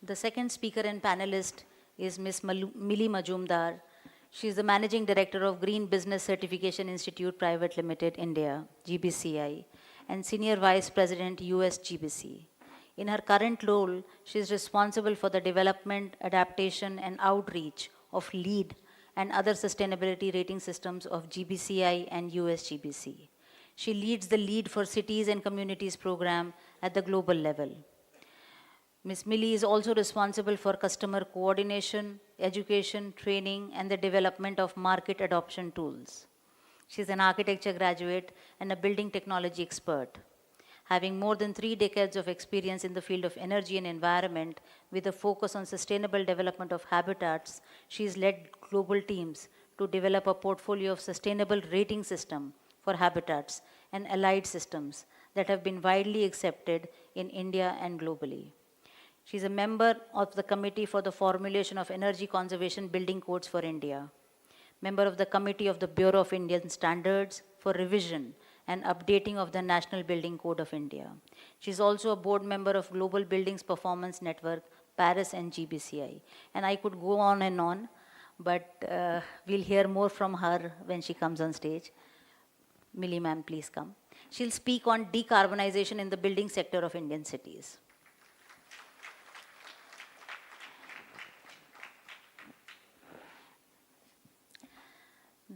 The second speaker and panelist is Ms. Millie Majumdar. She is the Managing Director of Green Business Certification Institute Private Limited, India, GBCI, and Senior Vice President, US GBC. In her current role, she is responsible for the development, adaptation, and outreach of LEED and other sustainability rating systems of GBCI and US GBC. She leads the LEED for Cities and Communities program at the global level. Ms. Millie is also responsible for customer coordination, education, training, and the development of market adoption tools. She is an architecture graduate and a building technology expert. Having more than 3 decades of experience in the field of energy and environment with a focus on sustainable development of habitats, she has led global teams to develop a portfolio of sustainable rating system for habitats and allied systems that have been widely accepted in India and globally. She is a member of the Committee for the Formulation of Energy Conservation Building Codes for India, member of the Committee of the Bureau of Indian Standards for revision and updating of the National Building Code of India. She is also a board member of Global Buildings Performance Network, Paris and GBCI. And I could go on, but we'll hear more from her when she comes on stage. Millie ma'am, please come. She'll speak on decarbonization in the building sector of Indian cities.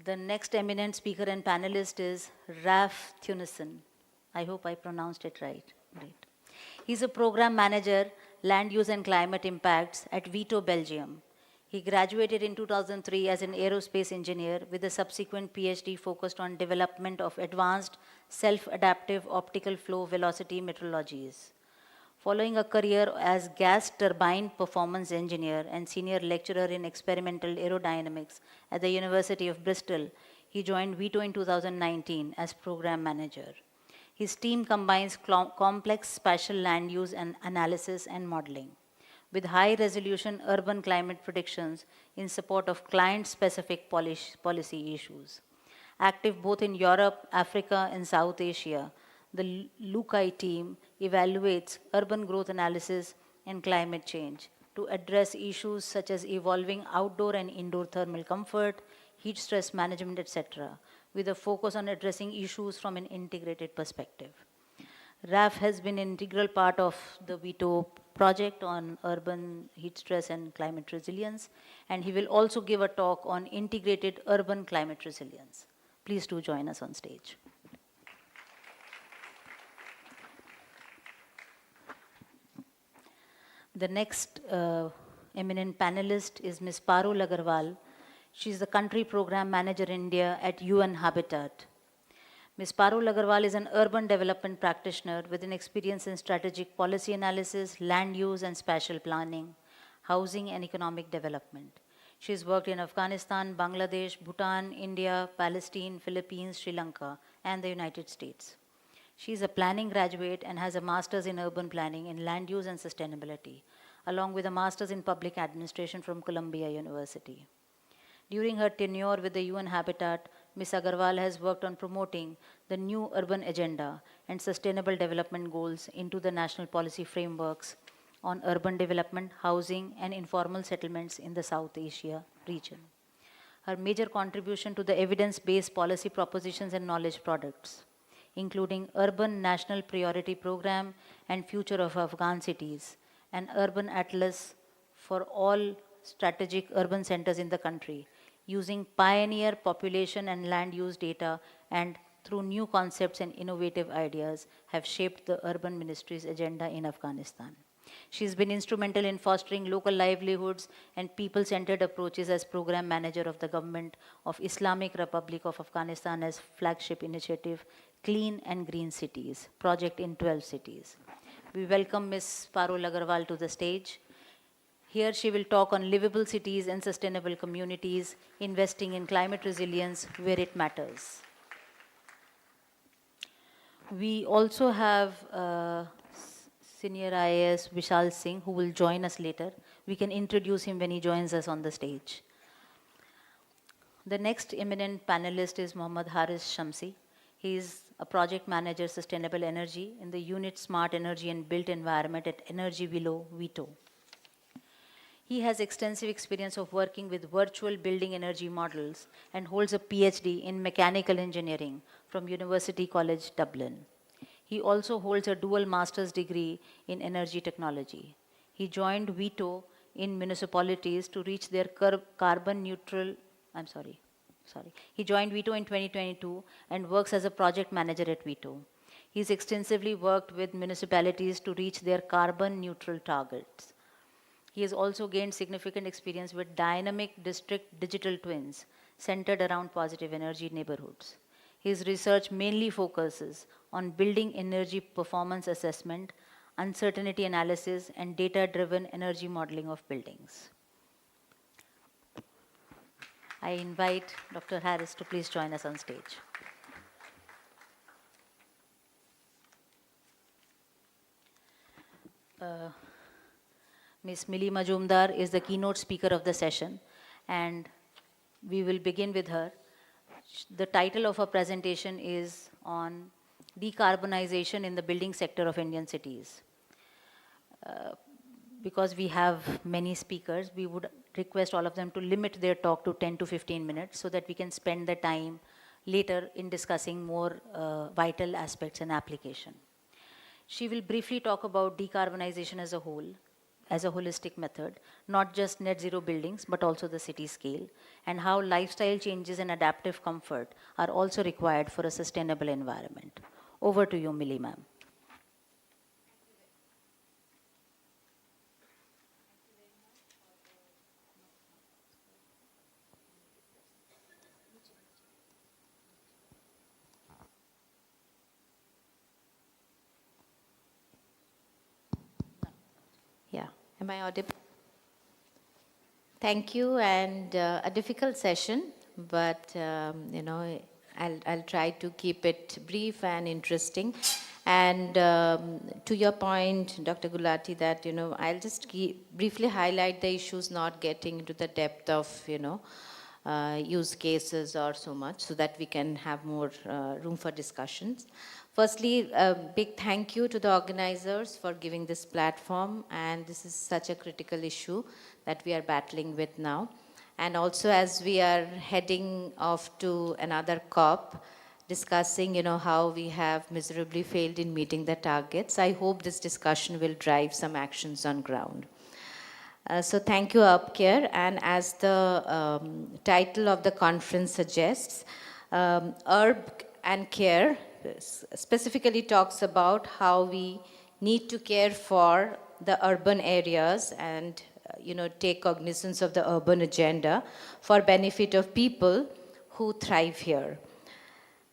The next eminent speaker and panelist is Ralph Thunison. I hope I pronounced it right. Great. He's a program manager, land use and climate impacts at Vito, Belgium. He graduated in 2003 as an aerospace engineer with a subsequent PhD focused on development of advanced self-adaptive optical flow velocity metrologies. Following a career as gas turbine performance engineer and senior lecturer in experimental aerodynamics at the University of Bristol, he joined Vito in 2019 as program manager. His team combines complex spatial land use and analysis and modeling with high-resolution urban climate predictions in support of client-specific policy issues. Active both in Europe, Africa, and South Asia, the LUCI team evaluates urban growth analysis and climate change to address issues such as evolving outdoor and indoor thermal comfort, heat stress management, etc., with a focus on addressing issues from an integrated perspective. RAF has been an integral part of the Vito project on urban heat stress and climate resilience, and he will also give a talk on integrated urban climate resilience. Please do join us on stage. The next eminent panelist is Ms. Parul Agarwal. She is the Country Program Manager India at UN Habitat. Ms. Parul Agarwal is an urban development practitioner with an experience in strategic policy analysis, land use and spatial planning, housing and economic development. She has worked in Afghanistan, Bangladesh, Bhutan, India, Palestine, Philippines, Sri Lanka, and the United States. She is a planning graduate and has a master's in urban planning in land use and sustainability, along with a master's in public administration from Columbia University. During her tenure with the UN Habitat, Ms. Agarwal has worked on promoting the new urban agenda and sustainable development goals into the national policy frameworks on urban development, housing, and informal settlements in the South Asia region. Her major contribution to the evidence-based policy propositions and knowledge products, including Urban National Priority Program and Future of Afghan Cities, an urban atlas for all strategic urban centers in the country, using pioneer population and land use data and through new concepts and innovative ideas have shaped the urban ministry's agenda in Afghanistan. She's been instrumental in fostering local livelihoods and people-centered approaches as program manager of the government of Islamic Republic of Afghanistan as flagship initiative Clean and Green Cities, project in 12 cities. We welcome Ms. Parul Agarwal to the stage. Here she will talk on livable cities and sustainable communities, investing in climate resilience where it matters. We also have Senior IAS Vishal Singh, who will join us later. We can introduce him when he joins us on the stage. The next eminent panelist is Mohammad Haris Shamsi. He is a project manager, sustainable energy in the unit Smart Energy and Built Environment at Energy Below Vito. He has extensive experience of working with virtual building energy models and holds a PhD in mechanical engineering from University College Dublin. He also holds a dual master's degree in energy technology. He joined Vito in municipalities to reach their carbon neutral, He joined Vito in 2022 and works as a project manager at Vito. He's extensively worked with municipalities to reach their carbon neutral targets. He has also gained significant experience with dynamic district digital twins centered around positive energy neighborhoods. His research mainly focuses on building energy performance assessment, uncertainty analysis, and data-driven energy modeling of buildings. I invite Dr. Harris to please join us on stage. Ms. Millie Majumdar is the keynote speaker of the session, and we will begin with her. The title of her presentation is on decarbonization in the building sector of Indian cities. Because we have many speakers, we would request all of them to limit their talk to 10 to 15 minutes so that we can spend the time later in discussing more vital aspects and application. She will briefly talk about decarbonization as a whole, as a holistic method, not just net zero buildings, but also the city scale, and how lifestyle changes and adaptive comfort are also required for a sustainable environment. Over to you, Millie ma'am. Yeah, am I audible? Thank you, and a difficult session, but I'll try to keep it brief and interesting. And to your point, Dr. Gulati, that I'll just briefly highlight the issues, not getting into the depth of use cases or so much, so that we can have more room for discussions. Firstly, a big thank you to the organizers for giving this platform, and this is such a critical issue that we are battling with now. And also, as we are heading off to another COP, discussing how we have miserably failed in meeting the targets, I hope this discussion will drive some actions on ground. So thank you, Urbcare, and as the title of the conference suggests, Urb and Care specifically talks about how we need to care for the urban areas and take cognizance of the urban agenda for benefit of people who thrive here.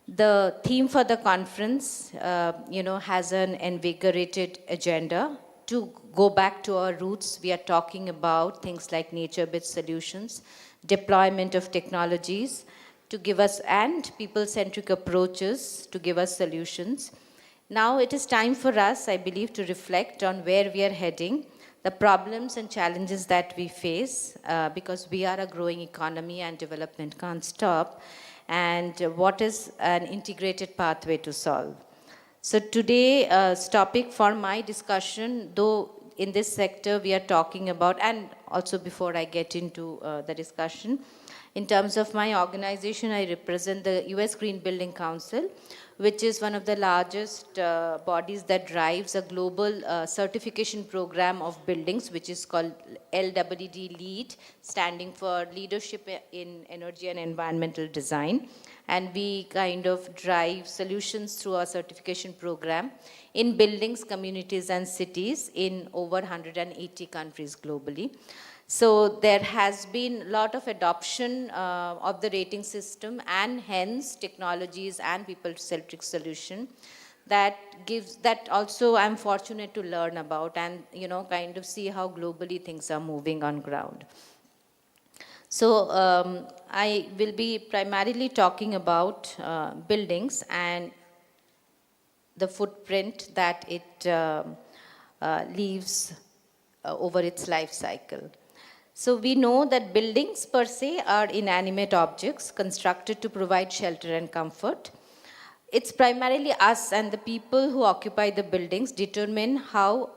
The theme for the conference, has an invigorated agenda. To go back to our roots, we are talking about things like nature-based solutions, deployment of technologies to give us, and people-centric approaches to give us solutions. Now it is time for us, I believe, to reflect on where we are heading, the problems and challenges that we face, because we are a growing economy and development can't stop, and what is an integrated pathway to solve. So today's topic for my discussion, though in this sector we are talking about, and also before I get into the discussion, in terms of my organization, I represent the US Green Building Council, which is one of the largest bodies that drives a global certification program of buildings, which is called LEED, LEED, standing for Leadership in Energy and Environmental Design. And we kind of drive solutions through our certification program in buildings, communities, and cities in over 180 countries globally. So there has been a lot of adoption of the rating system, and hence technologies and people-centric solution that also I'm fortunate to learn about and kind of see how globally things are moving on ground. So I will be primarily talking about buildings and the footprint that it leaves over its life cycle. So we know that buildings per se are inanimate objects constructed to provide shelter and comfort. It's primarily us and the people who occupy the buildings determine how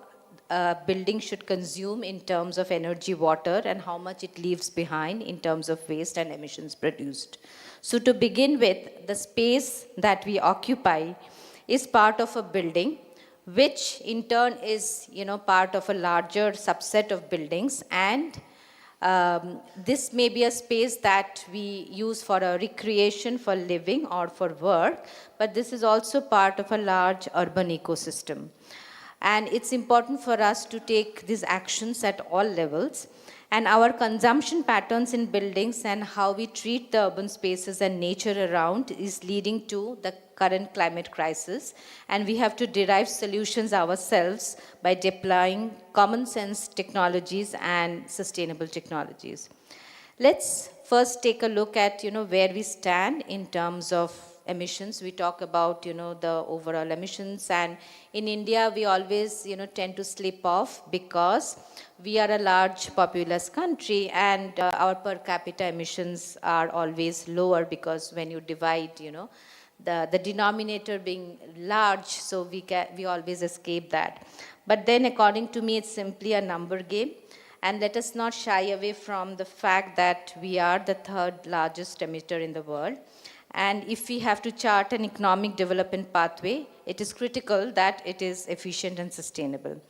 a building should consume in terms of energy, water, and how much it leaves behind in terms of waste and emissions produced. So to begin with, the space that we occupy is part of a building, which in turn is part of a larger subset of buildings, and this may be a space that we use for a recreation, for living, or for work, but this is also part of a large urban ecosystem. And it's important for us to take these actions at all levels. And our consumption patterns in buildings and how we treat the urban spaces and nature around is leading to the current climate crisis. And we have to derive solutions ourselves by deploying common sense technologies and sustainable technologies. Let's first take a look at where we stand in terms of emissions. We talk about the overall emissions, and in India we always tend to slip off because we are a large populous country, and our per capita emissions are always lower, because when you divide the denominator being large, so we always escape that. But then according to me, it's simply a number game. And let us not shy away from the fact that we are the third largest emitter in the world. And if we have to chart an economic development pathway, it is critical that it is efficient and sustainable.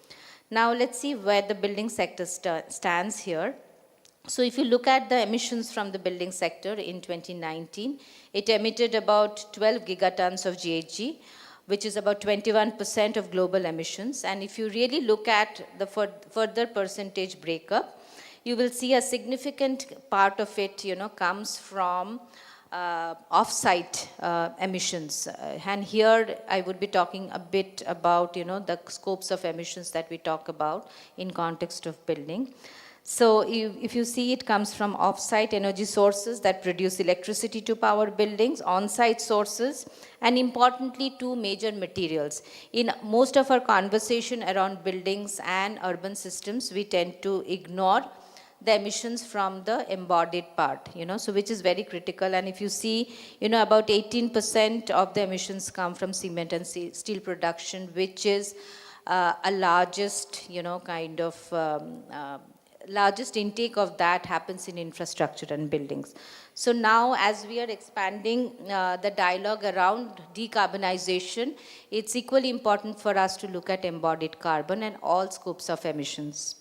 Now let's see where the building sector stands here. So if you look at the emissions from the building sector in 2019, it emitted about 12 gigatons of GHG, which is about 21% of global emissions. And if you really look at the further percentage breakup, you will see a significant part of it comes from off-site emissions. And here I would be talking a bit about the scopes of emissions that we talk about in context of building. So if you see, it comes from off-site energy sources that produce electricity to power buildings, on-site sources, and importantly, two major materials. In most of our conversation around buildings and urban systems, we tend to ignore the emissions from the embodied part, so which is very critical. And if you see, about 18% of the emissions come from cement and steel production, which is a largest, largest intake of that happens in infrastructure and buildings. So now, as we are expanding the dialogue around decarbonization, it's equally important for us to look at embodied carbon and all scopes of emissions.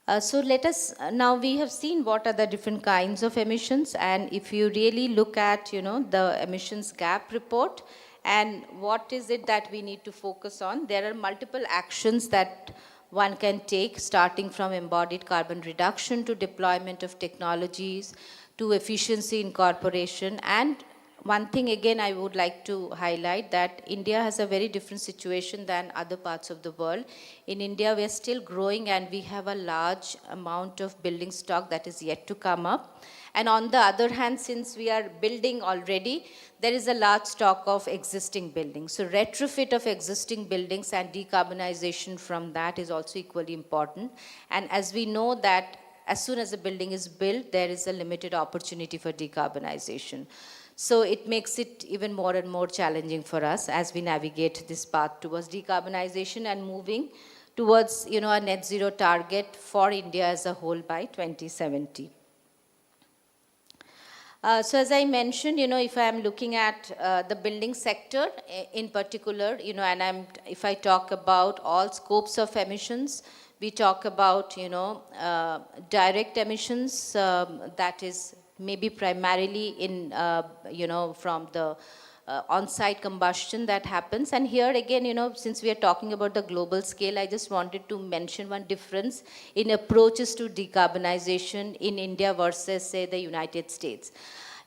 So let us, now we have seen what are the different kinds of emissions, and if you really look at, the emissions gap report and what is it that we need to focus on, there are multiple actions that one can take, starting from embodied carbon reduction to deployment of technologies to efficiency incorporation. And one thing again I would like to highlight, that India has a very different situation than other parts of the world. In India, we are still growing and we have a large amount of building stock that is yet to come up. And on the other hand, since we are building already, there is a large stock of existing buildings. So retrofit of existing buildings and decarbonization from that is also equally important. And as we know that as soon as a building is built, there is a limited opportunity for decarbonization. So it makes it even more and more challenging for us as we navigate this path towards decarbonization and moving towards, a net zero target for India as a whole by 2070. So as I mentioned, if I am looking at the building sector in particular, and if I talk about all scopes of emissions, we talk about, direct emissions, that is maybe primarily in, from the on-site combustion that happens. And here again, since we are talking about the global scale, I just wanted to mention one difference in approaches to decarbonization in India versus, say, the United States.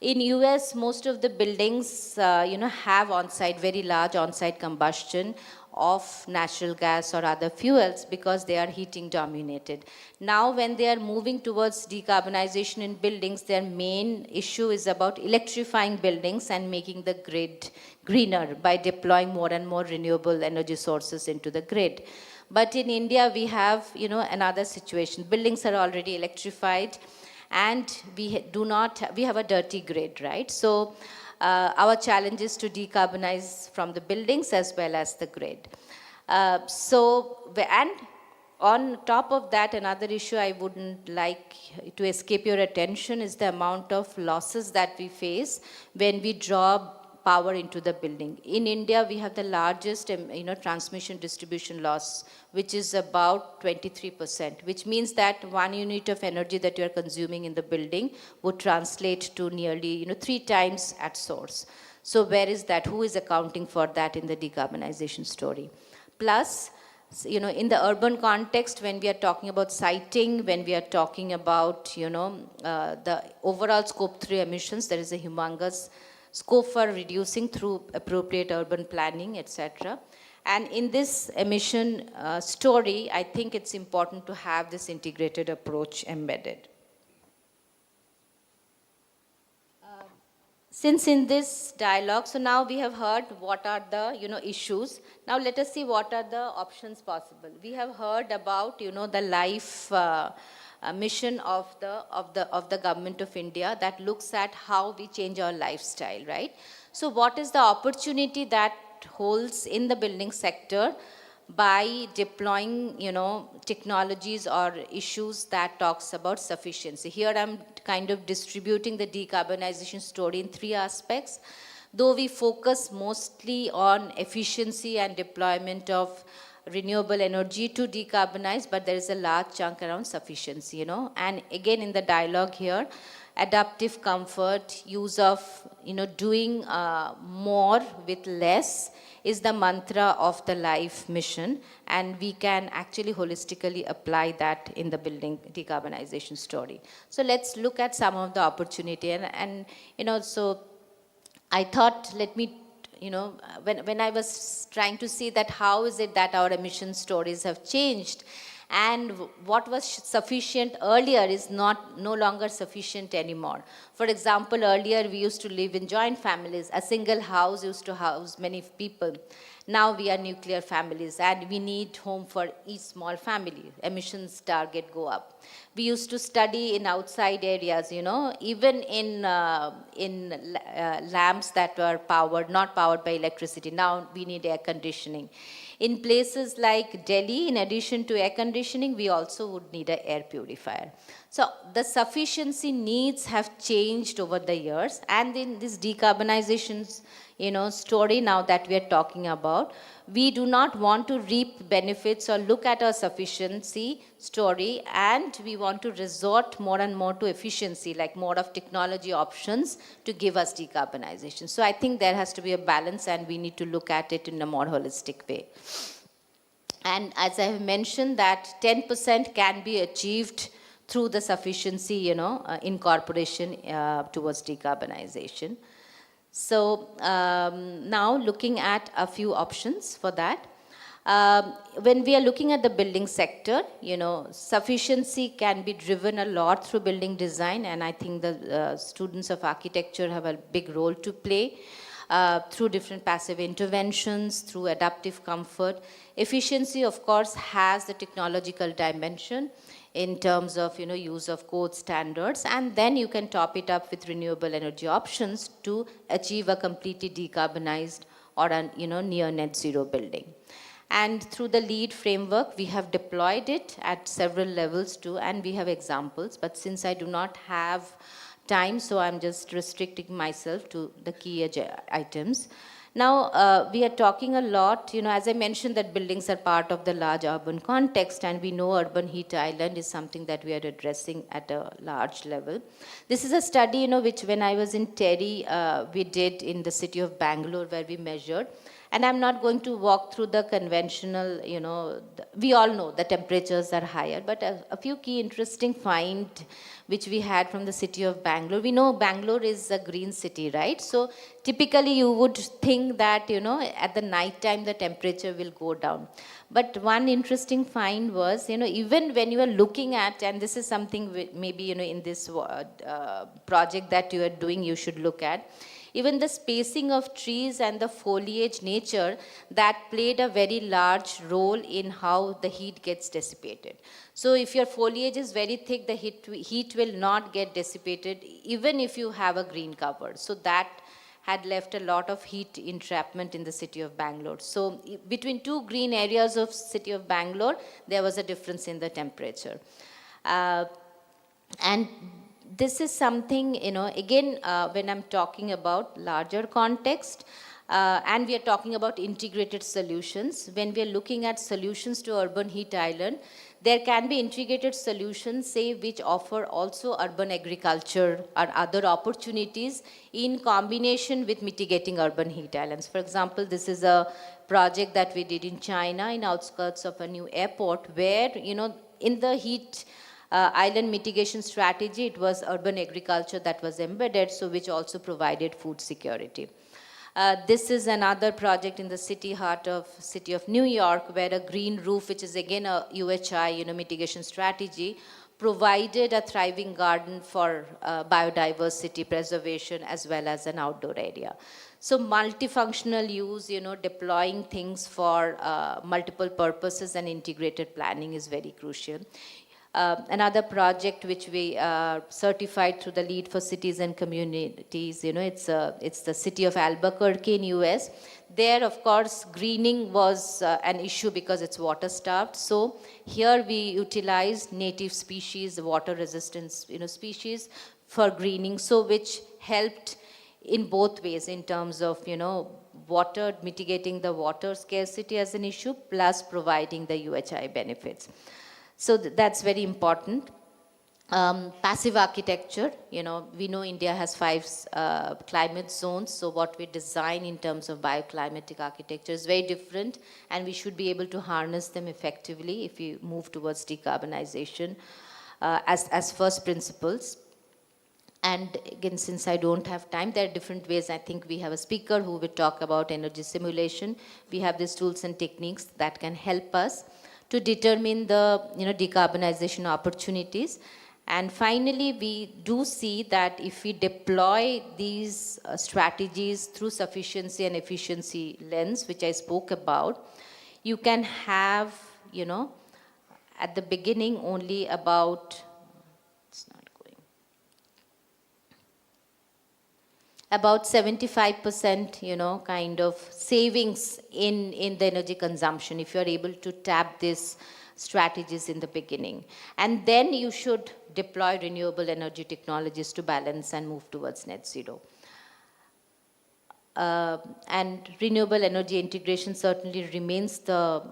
In US, most of the buildings, have on-site, very large on-site combustion of natural gas or other fuels because they are heating dominated. Now when they are moving towards decarbonization in buildings, their main issue is about electrifying buildings and making the grid greener by deploying more and more renewable energy sources into the grid. But in India, we have, another situation. Buildings are already electrified and we have a dirty grid, right? So our challenge is to decarbonize from the buildings as well as the grid. And on top of that, another issue I wouldn't like to escape your attention is the amount of losses that we face when we draw power into the building. In India, we have the largest, transmission distribution loss, which is about 23%, which means that 1 unit of energy that you are consuming in the building would translate to nearly, 3 times at source. So where is that? Who is accounting for that in the decarbonization story? Plus, in the urban context, when we are talking about siting, when we are talking about, the overall scope 3 emissions, there is a humongous scope for reducing through appropriate urban planning, etc. And in this emission story, I think it's important to have this integrated approach embedded. Since in this dialogue, so now we have heard what are the issues. Now let us see what are the options possible. We have heard about the life mission of the government of India that looks at how we change our lifestyle, right? So what is the opportunity that holds in the building sector by deploying, technologies or issues that talks about sufficiency? Here I'm kind of distributing the decarbonization story in 3 aspects. Though we focus mostly on efficiency and deployment of renewable energy to decarbonize, but there is a large chunk around sufficiency, And again, in the dialogue here, adaptive comfort, use of, doing more with less is the mantra of the life mission, and we can actually holistically apply that in the building decarbonization story. So let's look at some of the opportunity, and so I thought, let me, when I was trying to see that how is it that our emission stories have changed, and what was sufficient earlier is no longer sufficient anymore. For example, earlier we used to live in joint families. A single house used to house many people. Now we are nuclear families and we need home for each small family. Emissions target go up. We used to study in outside areas, even in lamps that were not powered by electricity. Now we need air conditioning. In places like Delhi, in addition to air conditioning, we also would need an air purifier. So the sufficiency needs have changed over the years, and in this decarbonization, story now that we are talking about. We do not want to reap benefits or look at our sufficiency story, and we want to resort more and more to efficiency, like more of technology options to give us decarbonization. So I think there has to be a balance, and we need to look at it in a more holistic way. And as I have mentioned, that 10% can be achieved through the sufficiency, incorporation towards decarbonization. So now looking at a few options for that. When we are looking at the building sector, sufficiency can be driven a lot through building design, and I think the students of architecture have a big role to play through different passive interventions, through adaptive comfort. Efficiency, of course, has the technological dimension in terms of use of code standards, and then you can top it up with renewable energy options to achieve a completely decarbonized or a near net zero building. And through the LEED framework, we have deployed it at several levels too, and we have examples. But since I do not have time, so I'm just restricting myself to the key items. Now, we are talking a lot, as I mentioned, that buildings are part of the large urban context, and we know urban heat island is something that we are addressing at a large level. This is a study, which when I was in TERI, we did in the city of Bangalore, where we measured. And I'm not going to walk through the conventional, we all know the temperatures are higher, but a few key interesting find which we had from the city of Bangalore. We know Bangalore is a green city, right? So typically you would think that, at the night time the temperature will go down. But one interesting find was, even when you are looking at, and this is something maybe, in this project that you are doing, you should look at, even the spacing of trees and the foliage nature, that played a very large role in how the heat gets dissipated. So if your foliage is very thick, the heat will not get dissipated even if you have a green cover. So that had left a lot of heat entrapment in the city of Bangalore. So between two green areas of city of Bangalore, there was a difference in the temperature. And this is something, again, when I'm talking about larger context, and we are talking about integrated solutions, when we are looking at solutions to urban heat island, there can be integrated solutions, say, which offer also urban agriculture or other opportunities in combination with mitigating urban heat islands. For example, this is a project that we did in China, in outskirts of a new airport, where, in the heat island mitigation strategy, it was urban agriculture that was embedded, so which also provided food security. This is another project in the city heart of city of New York, where a green roof, which is again a UHI mitigation strategy, provided a thriving garden for biodiversity preservation as well as an outdoor area. So multifunctional use, deploying things for multiple purposes and integrated planning is very crucial. Another project which we certified through the LEED for Cities and Communities, it's the city of Albuquerque in US. There, of course, greening was an issue because it's water starved. So here we utilized native species, water resistance species for greening, so which helped in both ways in terms of water, mitigating the water scarcity as an issue, plus providing the UHI benefits. So that's very important. Passive architecture, we know India has 5 climate zones, so what we design in terms of bioclimatic architecture is very different, and we should be able to harness them effectively if we move towards decarbonization as first principles. And again, since I don't have time, there are different ways. I think we have a speaker who will talk about energy simulation. We have these tools and techniques that can help us to determine the decarbonization opportunities. And finally, we do see that if we deploy these strategies through sufficiency and efficiency lens, which I spoke about, you can have, at the beginning only about, about 75%, kind of savings in the energy consumption if you're able to tap these strategies in the beginning. And then you should deploy renewable energy technologies to balance and move towards net zero. and renewable energy integration certainly remains the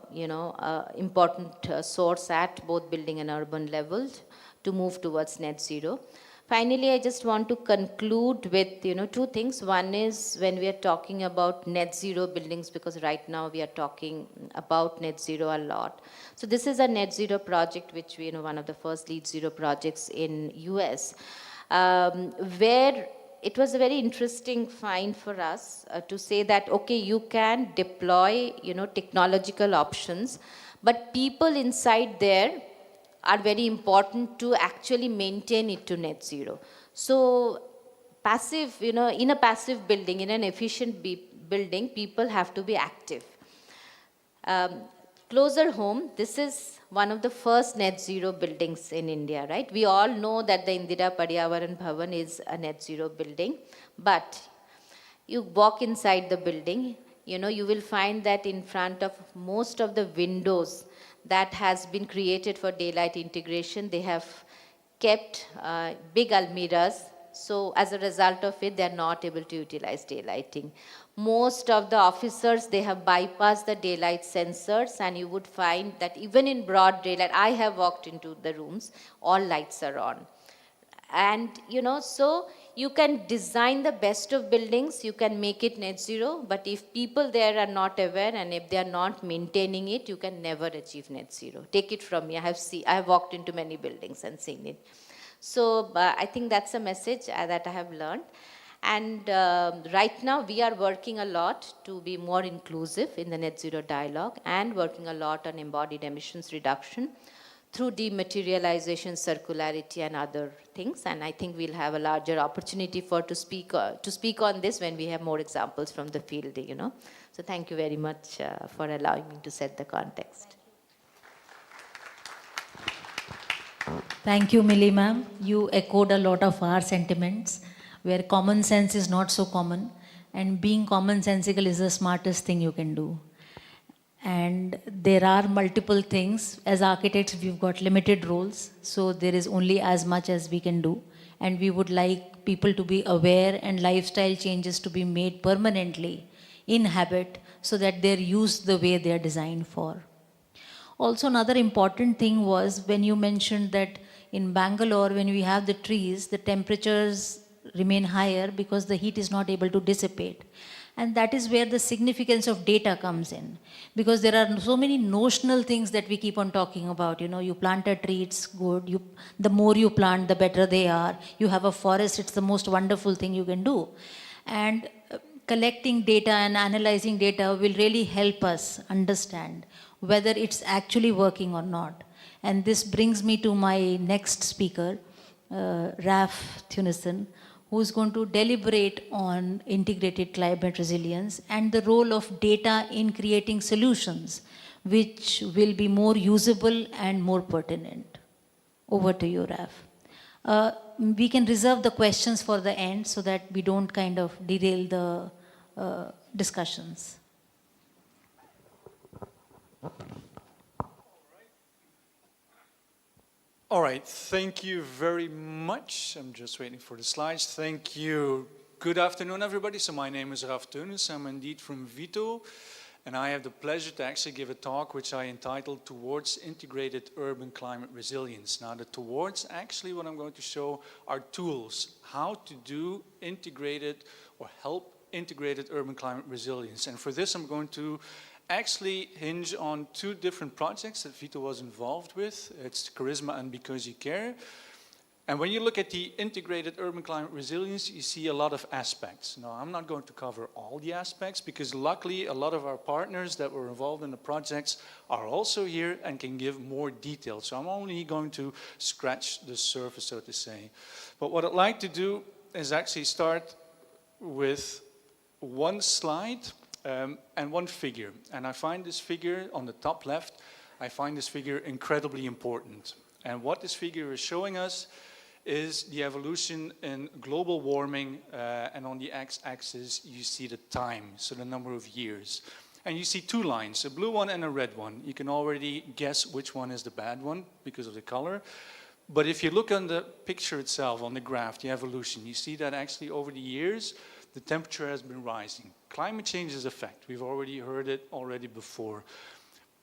important source at both building and urban levels to move towards net zero. Finally, I just want to conclude with two things. One is when we are talking about net zero buildings, because right now we are talking about net zero a lot. So this is a net zero project which we one of the first LEED Zero projects in US, where it was a very interesting find for us to say that, okay, you can deploy, technological options, but people inside there are very important to actually maintain it to net zero. So passive, in a passive building, in an efficient building, people have to be active. Closer home, this is one of the first net zero buildings in India, right? We all know that the Indira Paryavaran Bhavan is a net zero building, but you walk inside the building, you will find that in front of most of the windows that has been created for daylight integration, they have kept big almirahs. So as a result of it, they are not able to utilize daylighting. Most of the officers, they have bypassed the daylight sensors, and you would find that even in broad daylight, I have walked into the rooms, all lights are on. And, so you can design the best of buildings, you can make it net zero, but if people there are not aware and if they are not maintaining it, you can never achieve net zero. Take it from me, I have walked into many buildings and seen it. So I think that's a message that I have learned. And right now we are working a lot to be more inclusive in the net zero dialogue and working a lot on embodied emissions reduction through dematerialization, circularity, and other things. And I think we'll have a larger opportunity to speak on this when we have more examples from the field, So thank you very much for allowing me to set the context. Thank you, Millie ma'am. You echoed a lot of our sentiments, where common sense is not so common, and being commonsensical is the smartest thing you can do. And there are multiple things. As architects, we've got limited roles, so there is only as much as we can do. And we would like people to be aware and lifestyle changes to be made permanently in habit so that they're used the way they're designed for. Also, another important thing was when you mentioned that in Bangalore, when we have the trees, the temperatures remain higher because the heat is not able to dissipate. And that is where the significance of data comes in. Because there are so many notional things that we keep on talking about. You plant a tree, it's good. The more you plant, the better they are. You have a forest, it's the most wonderful thing you can do. And collecting data and analyzing data will really help us understand whether it's actually working or not. And this brings me to my next speaker, Raf Thunison, who is going to deliberate on integrated climate resilience and the role of data in creating solutions which will be more usable and more pertinent. Over to you, Raf. We can reserve the questions for the end so that we don't kind of derail the discussions. All right, thank you very much. I'm just waiting for the slides. Thank you. Good afternoon, everybody. So my name is Raf Teunis. I'm indeed from Vito, and I have the pleasure to actually give a talk which I entitled Towards Integrated Urban Climate Resilience. Now, the towards, actually what I'm going to show are tools, how to do integrated or help integrated urban climate resilience. And for this, I'm going to actually hinge on two different projects that Vito was involved with. It's Charisma and Because You Care. And when you look at the integrated urban climate resilience, you see a lot of aspects. Now, I'm not going to cover all the aspects because luckily a lot of our partners that were involved in the projects are also here and can give more detail. So I'm only going to scratch the surface, so to say. But what I'd like to do is actually start with one slide and one figure. And I find this figure on the top left, I find this figure incredibly important. And what this figure is showing us is the evolution in global warming, and on the x-axis you see the time, so the number of years. And you see two lines, a blue one and a red one. You can already guess which one is the bad one because of the color. But if you look on the picture itself, on the graph, the evolution, you see that actually over the years, the temperature has been rising. Climate change is a fact. We've already heard it before.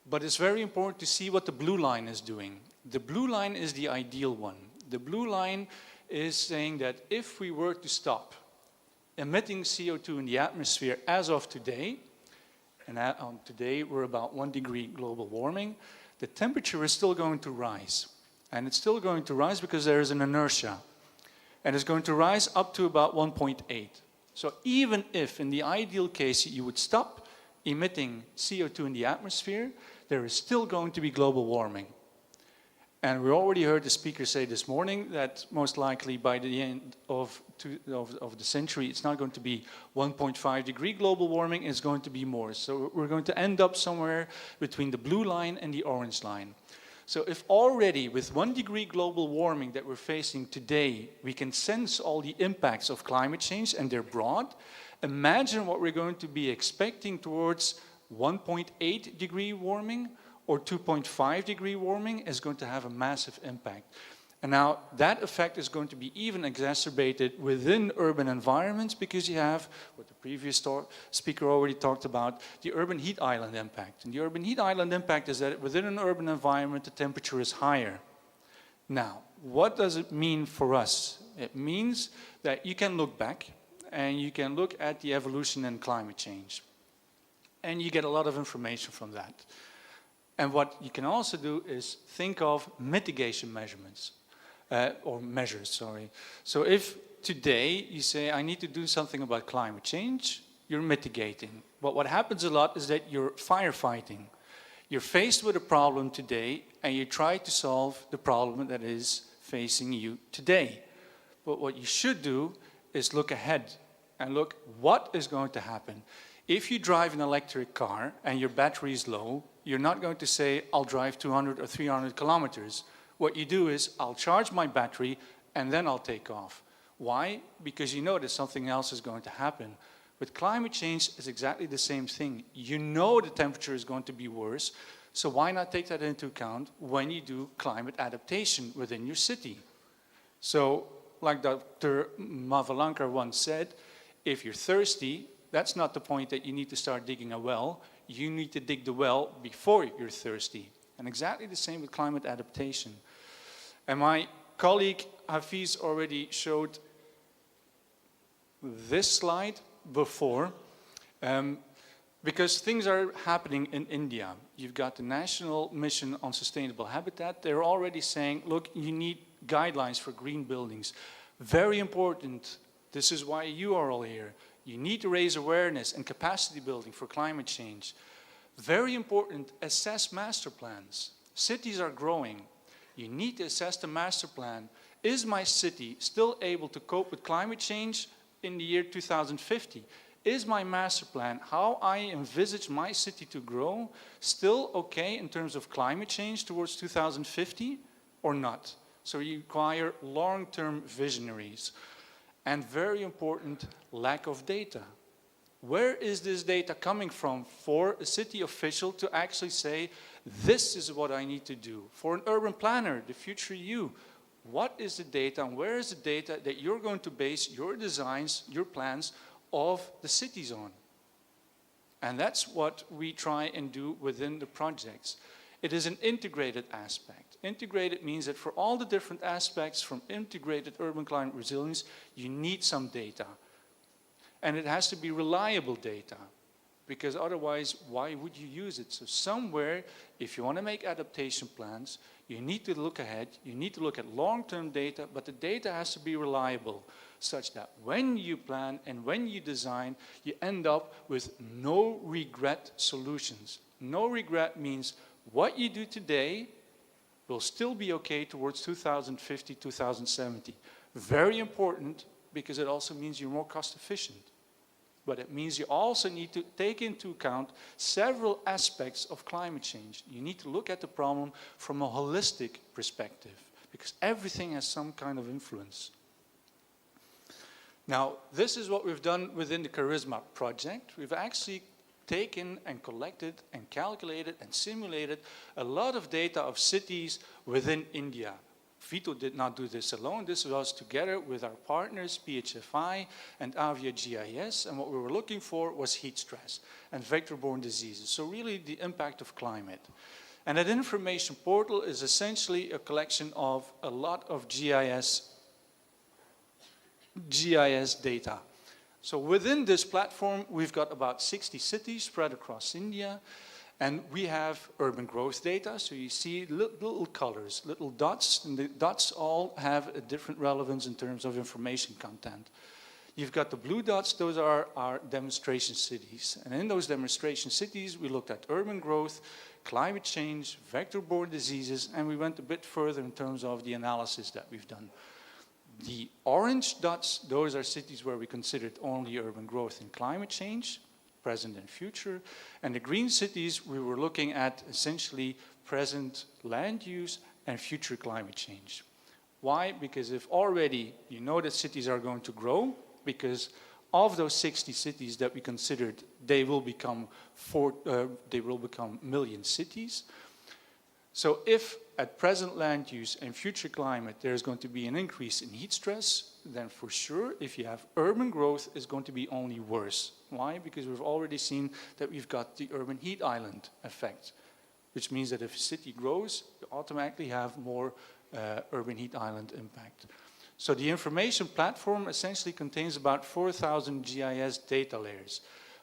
But it's very important to see what the blue line is doing. The blue line is the ideal one. The blue line is saying that if we were to stop emitting CO2 in the atmosphere as of today, and today we're about 1 degree global warming, the temperature is still going to rise. And it's still going to rise because there is an inertia. And it's going to rise up to about 1.8. So even if, in the ideal case, you would stop emitting CO2 in the atmosphere, there is still going to be global warming. And we already heard the speaker say this morning that most likely by the end of the century, it's not going to be 1.5 degree global warming, it's going to be more. So we're going to end up somewhere between the blue line and the orange line. So if already with 1 degree global warming that we're facing today, we can sense all the impacts of climate change and they're broad, imagine what we're going to be expecting towards 1.8 degree warming or 2.5 degree warming is going to have a massive impact. And now that effect is going to be even exacerbated within urban environments because you have, what the previous speaker already talked about, the urban heat island impact. And the urban heat island impact is that within an urban environment, the temperature is higher. Now, what does it mean for us? It means that you can look back and you can look at the evolution in climate change. And you get a lot of information from that. And what you can also do is think of mitigation measurements. Measures, sorry. So if today you say, I need to do something about climate change, you're mitigating. But what happens a lot is that you're firefighting. You're faced with a problem today and you try to solve the problem that is facing you today. But what you should do is look ahead and look what is going to happen. If you drive an electric car and your battery is low, you're not going to say, I'll drive 200 or 300 kilometers. What you do is, I'll charge my battery and then I'll take off. Why? Because you know that something else is going to happen. With climate change, it's exactly the same thing. You know the temperature is going to be worse, so why not take that into account when you do climate adaptation within your city? So, like Dr. Mavalankar once said, if you're thirsty, that's not the point that you need to start digging a well. You need to dig the well before you're thirsty. And exactly the same with climate adaptation. And my colleague Hafiz already showed this slide before, because things are happening in India. You've got the National Mission on Sustainable Habitat. They're already saying, look, you need guidelines for green buildings. Very important. This is why you are all here. You need to raise awareness and capacity building for climate change. Very important, assess master plans. Cities are growing. You need to assess the master plan. Is my city still able to cope with climate change in the year 2050? Is my master plan, how I envisage my city to grow, still okay in terms of climate change towards 2050 or not? So you require long-term visionaries. And very important, lack of data. Where is this data coming from for a city official to actually say, this is what I need to do? For an urban planner, the future you, what is the data and where is the data that you're going to base your designs, your plans of the cities on? And that's what we try and do within the projects. It is an integrated aspect. Integrated means that for all the different aspects from integrated urban climate resilience, you need some data. And it has to be reliable data, because otherwise, why would you use it? So somewhere, if you want to make adaptation plans, you need to look ahead, you need to look at long-term data, but the data has to be reliable, such that when you plan and when you design, you end up with no regret solutions. No regret means what you do today will still be okay towards 2050, 2070. Very important, because it also means you're more cost efficient. But it means you also need to take into account several aspects of climate change. You need to look at the problem from a holistic perspective, because everything has some kind of influence. Now, this is what we've done within the Charisma project. We've actually taken and collected and calculated and simulated a lot of data of cities within India. Vito did not do this alone. This was together with our partners, PHFI and Avia GIS, and what we were looking for was heat stress and vector-borne diseases, so really the impact of climate. And that information portal is essentially a collection of a lot of GIS data. So within this platform, we've got about 60 cities spread across India, and we have urban growth data. So you see little colors, little dots, and the dots all have a different relevance in terms of information content. You've got the blue dots, those are our demonstration cities. And in those demonstration cities, we looked at urban growth, climate change, vector-borne diseases, and we went a bit further in terms of the analysis that we've done. The orange dots, those are cities where we considered only urban growth and climate change, present and future. And the green cities, we were looking at essentially present land use and future climate change. Why? Because if already you know that cities are going to grow, because of those 60 cities that we considered, they will become million cities. So if at present land use and future climate there's going to be an increase in heat stress, then for sure if you have urban growth, it's going to be only worse. Why? Because we've already seen that we've got the urban heat island effect, which means that if a city grows, you automatically have more urban heat island impact. So the information platform essentially contains about 4,000 GIS data layers.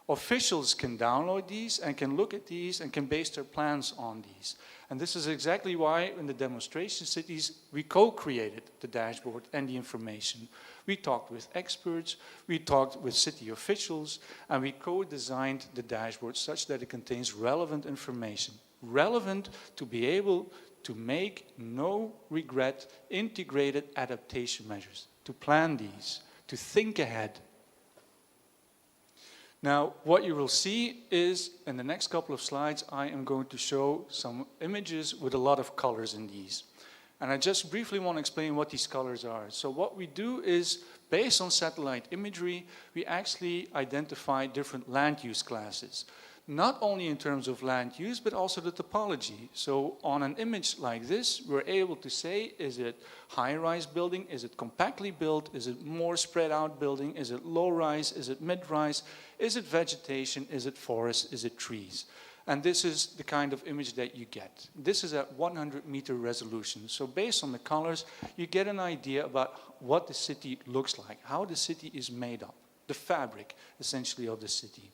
Officials can download these and can look at these and can base their plans on these. And this is exactly why in the demonstration cities, we co-created the dashboard and the information. We talked with experts, we talked with city officials, and we co-designed the dashboard such that it contains relevant information. Relevant to be able to make no regret integrated adaptation measures, to plan these, to think ahead. Now, what you will see is, in the next couple of slides, I am going to show some images with a lot of colors in these. And I just briefly want to explain what these colors are. So what we do is, based on satellite imagery, we actually identify different land use classes. Not only in terms of land use, but also the topology. So on an image like this, we're able to say, is it high-rise building? Is it compactly built? Is it more spread out building? Is it low-rise? Is it mid-rise? Is it vegetation? Is it forest? Is it trees? And this is the kind of image that you get. This is at 100-meter resolution. So based on the colors, you get an idea about what the city looks like, how the city is made up, the fabric, essentially, of the city.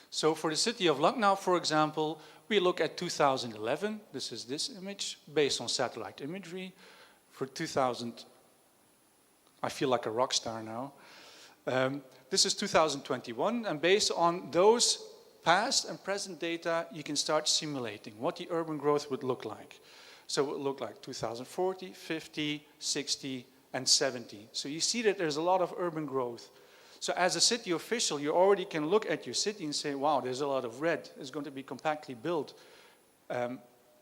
So for the city of Lucknow, for example, we look at 2011. This is this image based on satellite imagery. For 2000, I feel like a rock star now. This is 2021, and based on those past and present data, you can start simulating what the urban growth would look like. So it would look like 2040, 50, 60, and 70. So you see that there's a lot of urban growth. So as a city official, you already can look at your city and say, wow, there's a lot of red. It's going to be compactly built.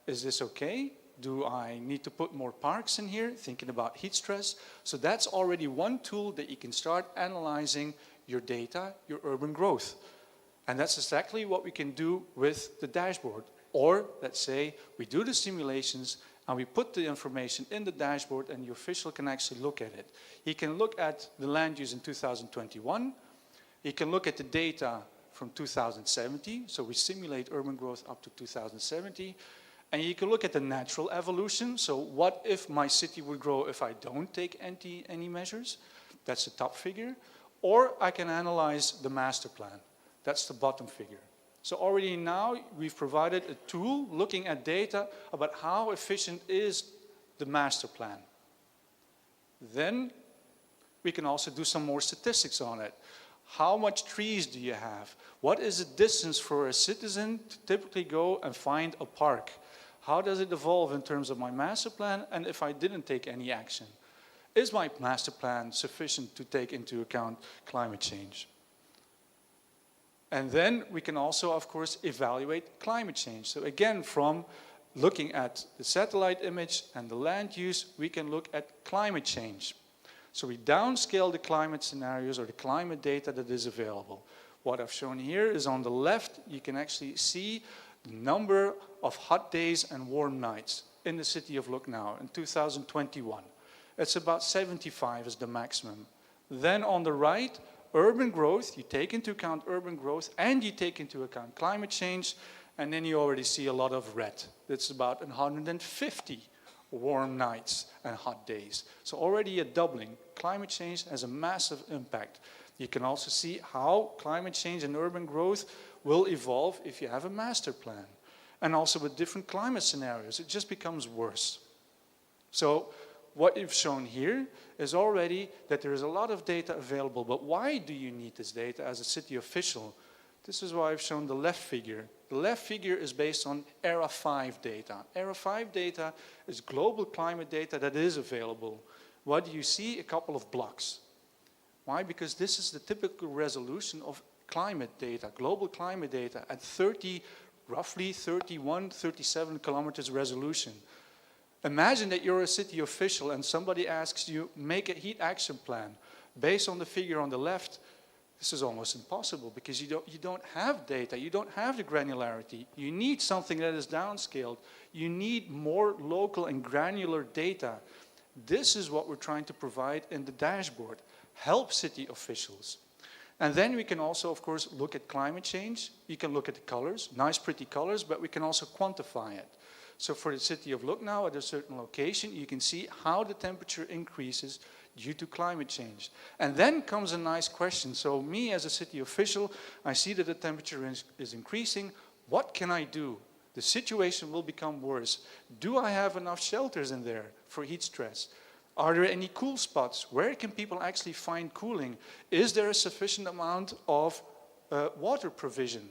Is this okay? Do I need to put more parks in here? Thinking about heat stress. So that's already one tool that you can start analyzing your data, your urban growth. And that's exactly what we can do with the dashboard. Or let's say we do the simulations and we put the information in the dashboard and the official can actually look at it. He can look at the land use in 2021. He can look at the data from 2070. So we simulate urban growth up to 2070. And you can look at the natural evolution. So what if my city would grow if I don't take any measures? That's the top figure. Or I can analyze the master plan. That's the bottom figure. So already now we've provided a tool looking at data about how efficient is the master plan. Then we can also do some more statistics on it. How much trees do you have? What is the distance for a citizen to typically go and find a park? How does it evolve in terms of my master plan? And if I didn't take any action, is my master plan sufficient to take into account climate change? And then we can also, of course, evaluate climate change. So again, from looking at the satellite image and the land use, we can look at climate change. So we downscale the climate scenarios or the climate data that is available. What I've shown here is on the left, you can actually see the number of hot days and warm nights. in the city of Lucknow in 2021. It's about 75 is the maximum. Then on the right, urban growth, you take into account urban growth and you take into account climate change, and then you already see a lot of red. It's about 150 warm nights and hot days. So already a doubling. Climate change has a massive impact. You can also see how climate change and urban growth will evolve if you have a master plan. And also with different climate scenarios, it just becomes worse. So what you've shown here is already that there is a lot of data available, but why do you need this data as a city official? This is why I've shown the left figure. The left figure is based on ERA 5 data. ERA 5 data is global climate data that is available. What do you see? A couple of blocks. Why? Because this is the typical resolution of climate data, global climate data at 30, roughly 31, 37 kilometers resolution. Imagine that you're a city official and somebody asks you, make a heat action plan. Based on the figure on the left, this is almost impossible because you don't have data, you don't have the granularity. You need something that is downscaled. You need more local and granular data. This is what we're trying to provide in the dashboard. Help city officials. And then we can also, of course, look at climate change. You can look at the colors, nice pretty colors, but we can also quantify it. So for the city of Lucknow at a certain location, you can see how the temperature increases due to climate change. And then comes a nice question. So me as a city official, I see that the temperature is increasing. What can I do? The situation will become worse. Do I have enough shelters in there for heat stress? Are there any cool spots? Where can people actually find cooling? Is there a sufficient amount of water provision?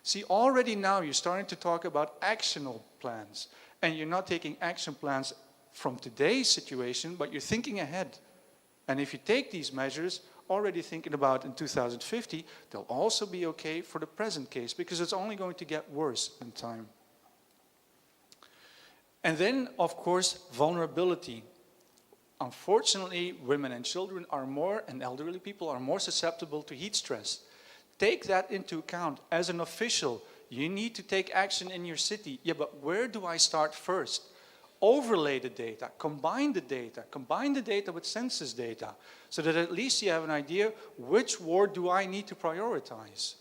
See, already now you're starting to talk about actionable plans. And you're not taking action plans from today's situation, but you're thinking ahead. And if you take these measures, already thinking about in 2050, they'll also be okay for the present case, because it's only going to get worse in time. And then, of course, vulnerability. Unfortunately, women and children are more, and elderly people are more susceptible to heat stress. Take that into account. As an official, you need to take action in your city. Yeah, but where do I start first? Overlay the data, combine the data with census data, so that at least you have an idea which ward do I need to prioritize.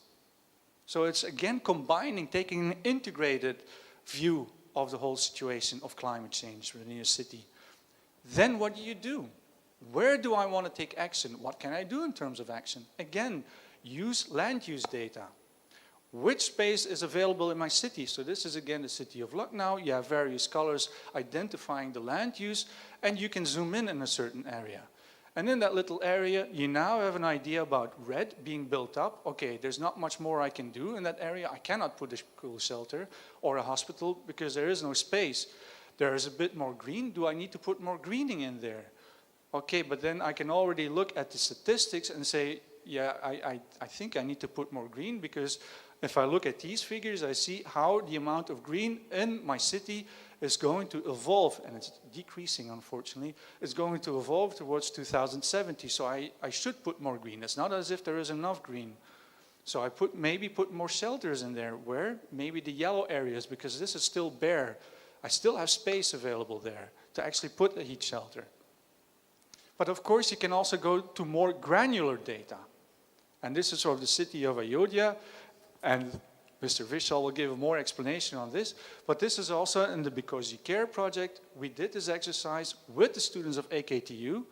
So it's again combining, taking an integrated view of the whole situation of climate change within your city. Then what do? Where do I want to take action? What can I do in terms of action? Again, use land use data. Which space is available in my city? So this is again the city of Lucknow. You have various colors identifying the land use, and you can zoom in a certain area. And in that little area, you now have an idea about red being built up. Okay, there's not much more I can do in that area. I cannot put a cool shelter or a hospital because there is no space. There is a bit more green. Do I need to put more greening in there? Okay, but then I can already look at the statistics and say, yeah, I think I need to put more green, because if I look at these figures, I see how the amount of green in my city is going to evolve, and it's decreasing, unfortunately. It's going to evolve towards 2070, so I should put more green. It's not as if there is enough green. So I maybe put more shelters in there. Where? Maybe the yellow areas, because this is still bare. I still have space available there to actually put a heat shelter. But of course, you can also go to more granular data. And this is sort of the city of Ayodhya, and Mr. Vishal will give more explanation on this. But this is also in the Because You Care project. We did this exercise with the students of AKTU.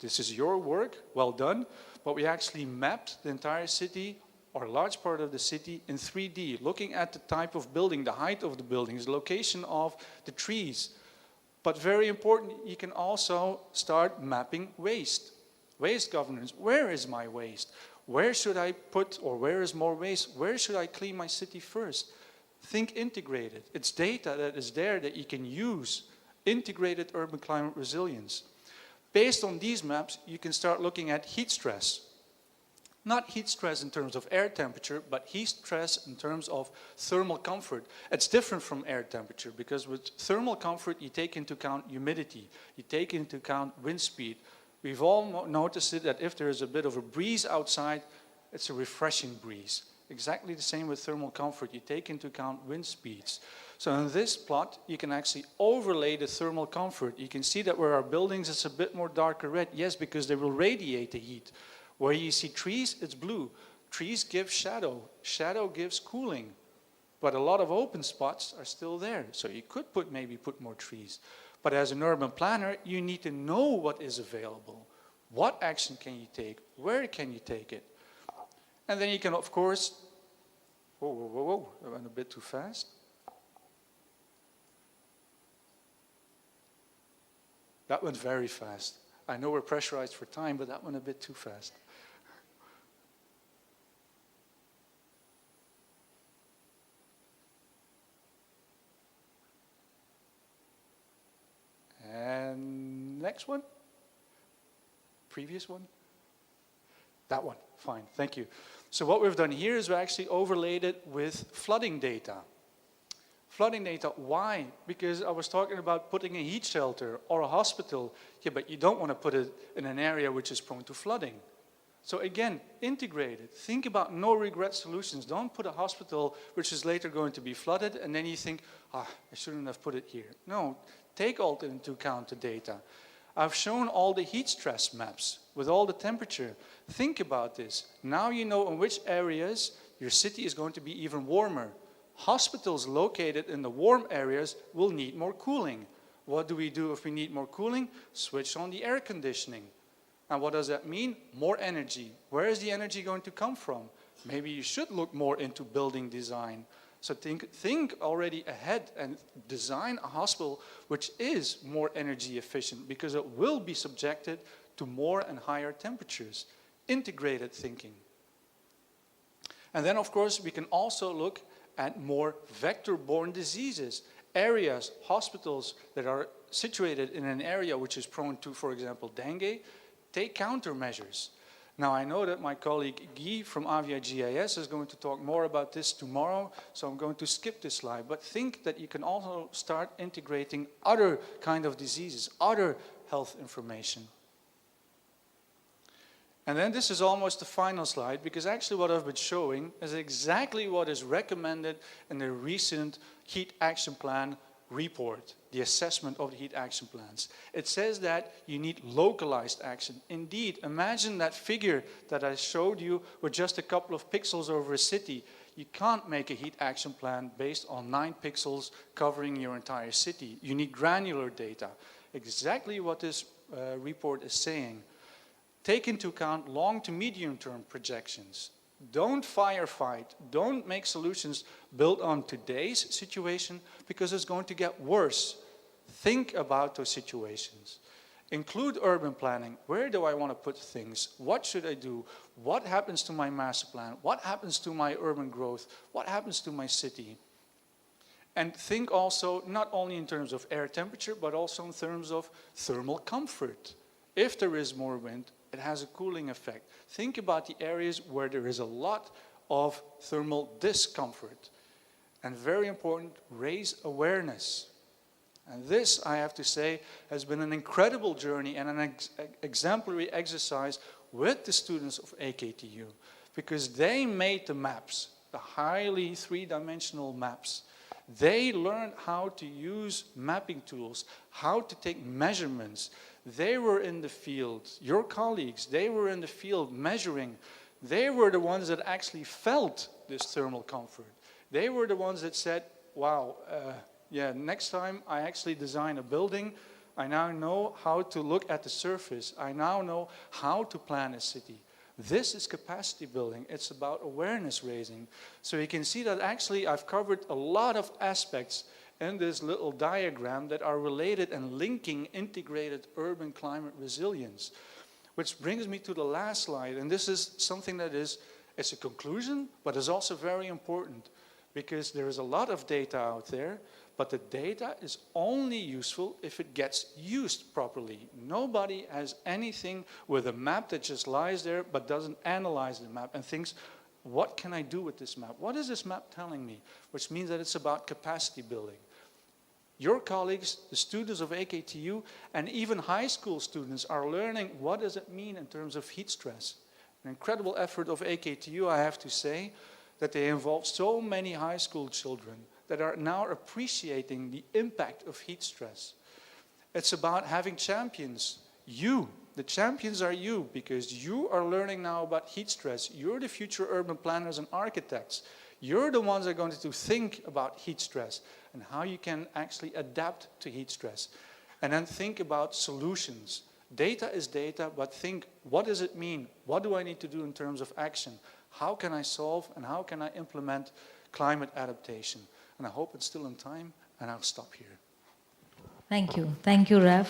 This is your work, well done. But we actually mapped the entire city, or a large part of the city, in 3D, looking at the type of building, the height of the buildings, the location of the trees. But very important, you can also start mapping waste. Waste governance. Where is my waste? Where should I put, or where is more waste? Where should I clean my city first? Think integrated. It's data that is there that you can use. Integrated urban climate resilience. Based on these maps, you can start looking at heat stress. Not heat stress in terms of air temperature, but heat stress in terms of thermal comfort. It's different from air temperature, because with thermal comfort, you take into account humidity, you take into account wind speed. We've all noticed it, that if there is a bit of a breeze outside, it's a refreshing breeze. Exactly the same with thermal comfort. You take into account wind speeds. So in this plot, you can actually overlay the thermal comfort. You can see that where our buildings, it's a bit more darker red. Yes, because they will radiate the heat. Where you see trees, it's blue. Trees give shadow. Shadow gives cooling. But a lot of open spots are still there. So you could maybe put more trees. But as an urban planner, you need to know what is available. What action can you take? Where can you take it? And then you can, of course, whoa, I went a bit too fast. That went very fast. I know we're pressurized for time, but that went a bit too fast. And next one. Previous one. That one, fine, thank you. So what we've done here is we actually overlaid it with flooding data. Flooding data, why? Because I was talking about putting a heat shelter or a hospital. Yeah, but you don't want to put it in an area which is prone to flooding. So again, integrate it. Think about no regret solutions. Don't put a hospital which is later going to be flooded and then you think, I shouldn't have put it here. No, take all into account the data. I've shown all the heat stress maps with all the temperature. Think about this. Now you know in which areas your city is going to be even warmer. Hospitals located in the warm areas will need more cooling. What do we do if we need more cooling? Switch on the air conditioning. And what does that mean? More energy. Where is the energy going to come from? Maybe you should look more into building design. So think already ahead and design a hospital which is more energy efficient because it will be subjected to more and higher temperatures. Integrated thinking. And then of course we can also look at more vector-borne diseases. Areas, hospitals that are situated in an area which is prone to, for example, dengue, take countermeasures. Now I know that my colleague Guy from Avia GIS is going to talk more about this tomorrow, so I'm going to skip this slide. But think that you can also start integrating other kind of diseases, other health information. And then this is almost the final slide, because actually what I've been showing is exactly what is recommended in the recent Heat Action Plan report, the assessment of the heat action plans. It says that you need localized action. Indeed, imagine that figure that I showed you with just a couple of pixels over a city. You can't make a heat action plan based on 9 pixels covering your entire city. You need granular data. Exactly what this report is saying. Take into account long to medium term projections. Don't firefight. Don't make solutions built on today's situation because it's going to get worse. Think about those situations. Include urban planning. Where do I want to put things? What should I do? What happens to my master plan? What happens to my urban growth? What happens to my city? And think also not only in terms of air temperature, but also in terms of thermal comfort. If there is more wind, it has a cooling effect. Think about the areas where there is a lot of thermal discomfort. And very important, raise awareness. And this, I have to say, has been an incredible journey and an exemplary exercise with the students of AKTU, because they made the maps, the highly three-dimensional maps. They learned how to use mapping tools, how to take measurements. They were in the field, your colleagues, they were in the field measuring. They were the ones that actually felt this thermal comfort. They were the ones that said, wow, yeah, next time I actually design a building, I now know how to look at the surface. I now know how to plan a city. This is capacity building. It's about awareness raising. So you can see that actually I've covered a lot of aspects in this little diagram that are related and linking integrated urban climate resilience. Which brings me to the last slide, and this is something that it's a conclusion, but is also very important, because there is a lot of data out there, but the data is only useful if it gets used properly. Nobody has anything with a map that just lies there but doesn't analyze the map and thinks, what can I do with this map? What is this map telling me? Which means that it's about capacity building. Your colleagues, the students of AKTU, and even high school students are learning what does it mean in terms of heat stress. An incredible effort of AKTU, I have to say, that they involve so many high school children. that are now appreciating the impact of heat stress. It's about having champions. You, the champions are you, because you are learning now about heat stress. You're the future urban planners and architects. You're the ones that are going to think about heat stress and how you can actually adapt to heat stress. And then think about solutions. Data is data, but think, what does it mean? What do I need to do in terms of action? How can I solve and how can I implement climate adaptation? And I hope it's still in time, and I'll stop here. Thank you. Thank you, Raf.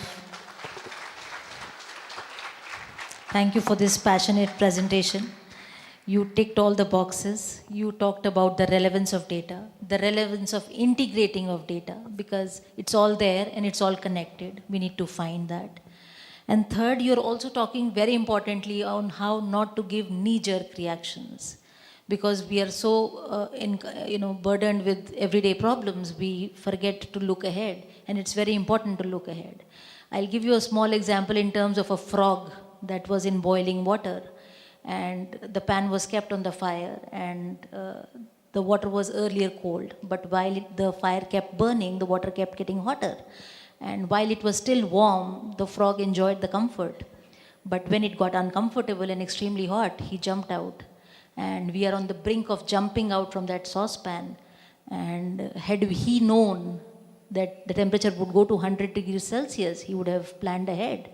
Thank you for this passionate presentation. You ticked all the boxes. You talked about the relevance of data, the relevance of integrating of data, because it's all there and it's all connected. We need to find that. And third, you're also talking very importantly on how not to give knee-jerk reactions, because we are so burdened with everyday problems, we forget to look ahead, and it's very important to look ahead. I'll give you a small example in terms of a frog that was in boiling water, and the pan was kept on the fire, and the water was earlier cold, but while the fire kept burning, the water kept getting hotter. And while it was still warm, the frog enjoyed the comfort. But when it got uncomfortable and extremely hot, he jumped out. And we are on the brink of jumping out from that saucepan. And had he known that the temperature would go to 100 degrees Celsius, he would have planned ahead.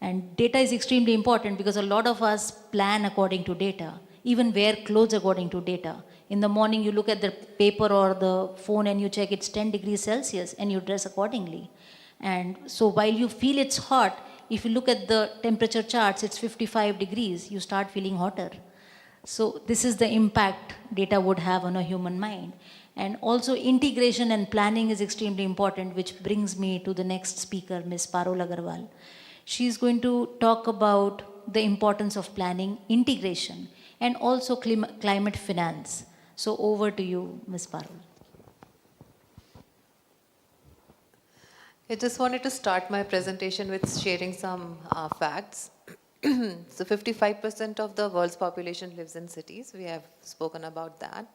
And data is extremely important because a lot of us plan according to data, even wear clothes according to data. In the morning, you look at the paper or the phone and you check it's 10 degrees Celsius and you dress accordingly. And so while you feel it's hot, if you look at the temperature charts, it's 55 degrees, you start feeling hotter. So this is the impact data would have on a human mind. And also integration and planning is extremely important, which brings me to the next speaker, Ms. Parul Agarwal. She's going to talk about the importance of planning, integration, and also climate finance. So over to you, Ms. Parul. I just wanted to start my presentation with sharing some facts. So 55% of the world's population lives in cities. We have spoken about that.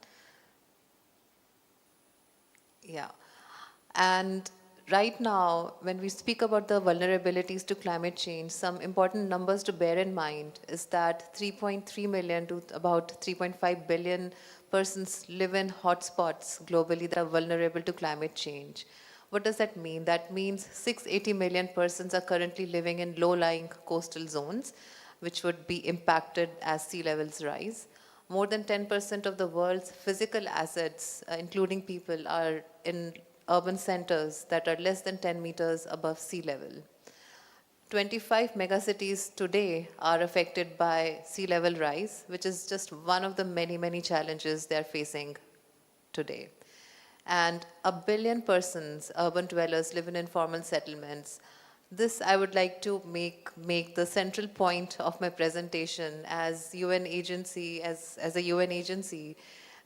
Yeah. And right now, when we speak about the vulnerabilities to climate change, some important numbers to bear in mind is that 3.3 million to about 3.5 billion persons live in hotspots globally that are vulnerable to climate change. What does that mean? That means 680 million persons are currently living in low-lying coastal zones, which would be impacted as sea levels rise. More than 10% of the world's physical assets, including people, are in urban centers that are less than 10 meters above sea level. 25 megacities today are affected by sea level rise, which is just one of the many, many challenges they're facing today. And 1 billion persons, urban dwellers, live in informal settlements. This I would like to make the central point of my presentation. As UN agency, as a UN agency,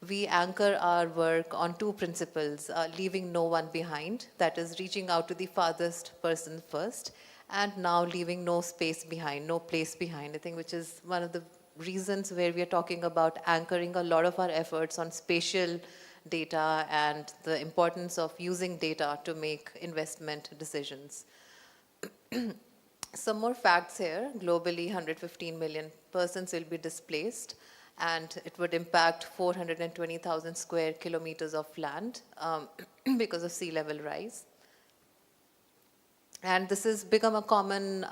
we anchor our work on two principles: leaving no one behind, that is reaching out to the farthest person first, and now leaving no space behind, no place behind. I think which is one of the reasons where we are talking about anchoring a lot of our efforts on spatial data and the importance of using data to make investment decisions. Some more facts here. Globally, 115 million persons will be displaced, and it would impact 420,000 square kilometers of land because of sea level rise. And this has become a common,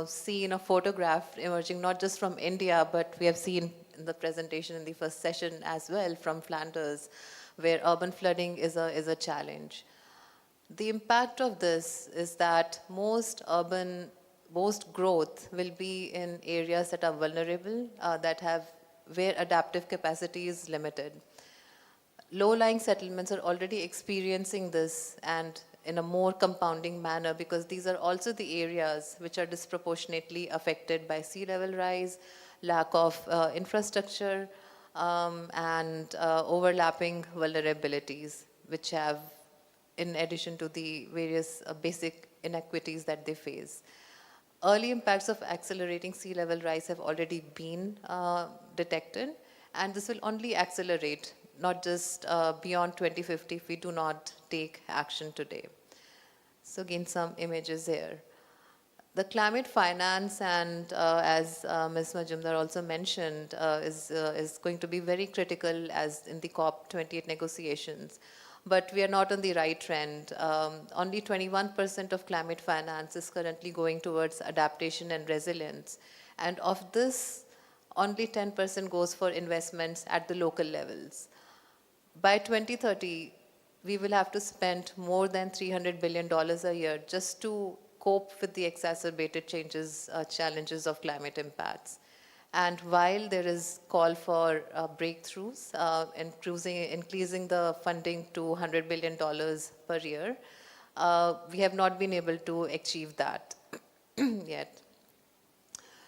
scene, a photograph emerging not just from India, but we have seen in the presentation in the first session as well from Flanders, where urban flooding is a challenge. The impact of this is that most growth will be in areas that are vulnerable, where adaptive capacity is limited. Low-lying settlements are already experiencing this, and in a more compounding manner, because these are also the areas which are disproportionately affected by sea level rise, lack of infrastructure, and overlapping vulnerabilities, which have, in addition to the various basic inequities that they face. Early impacts of accelerating sea level rise have already been detected, and this will only accelerate not just beyond 2050 if we do not take action today. So again, some images here. The climate finance, and as Ms. Majumdar also mentioned, is going to be very critical as in the COP28 negotiations. But we are not on the right trend. Only 21% of climate finance is currently going towards adaptation and resilience. And of this, only 10% goes for investments at the local levels. By 2030, we will have to spend more than $300 billion a year just to cope with the exacerbated challenges of climate impacts. And while there is call for breakthroughs, increasing the funding to $100 billion per year, we have not been able to achieve that yet.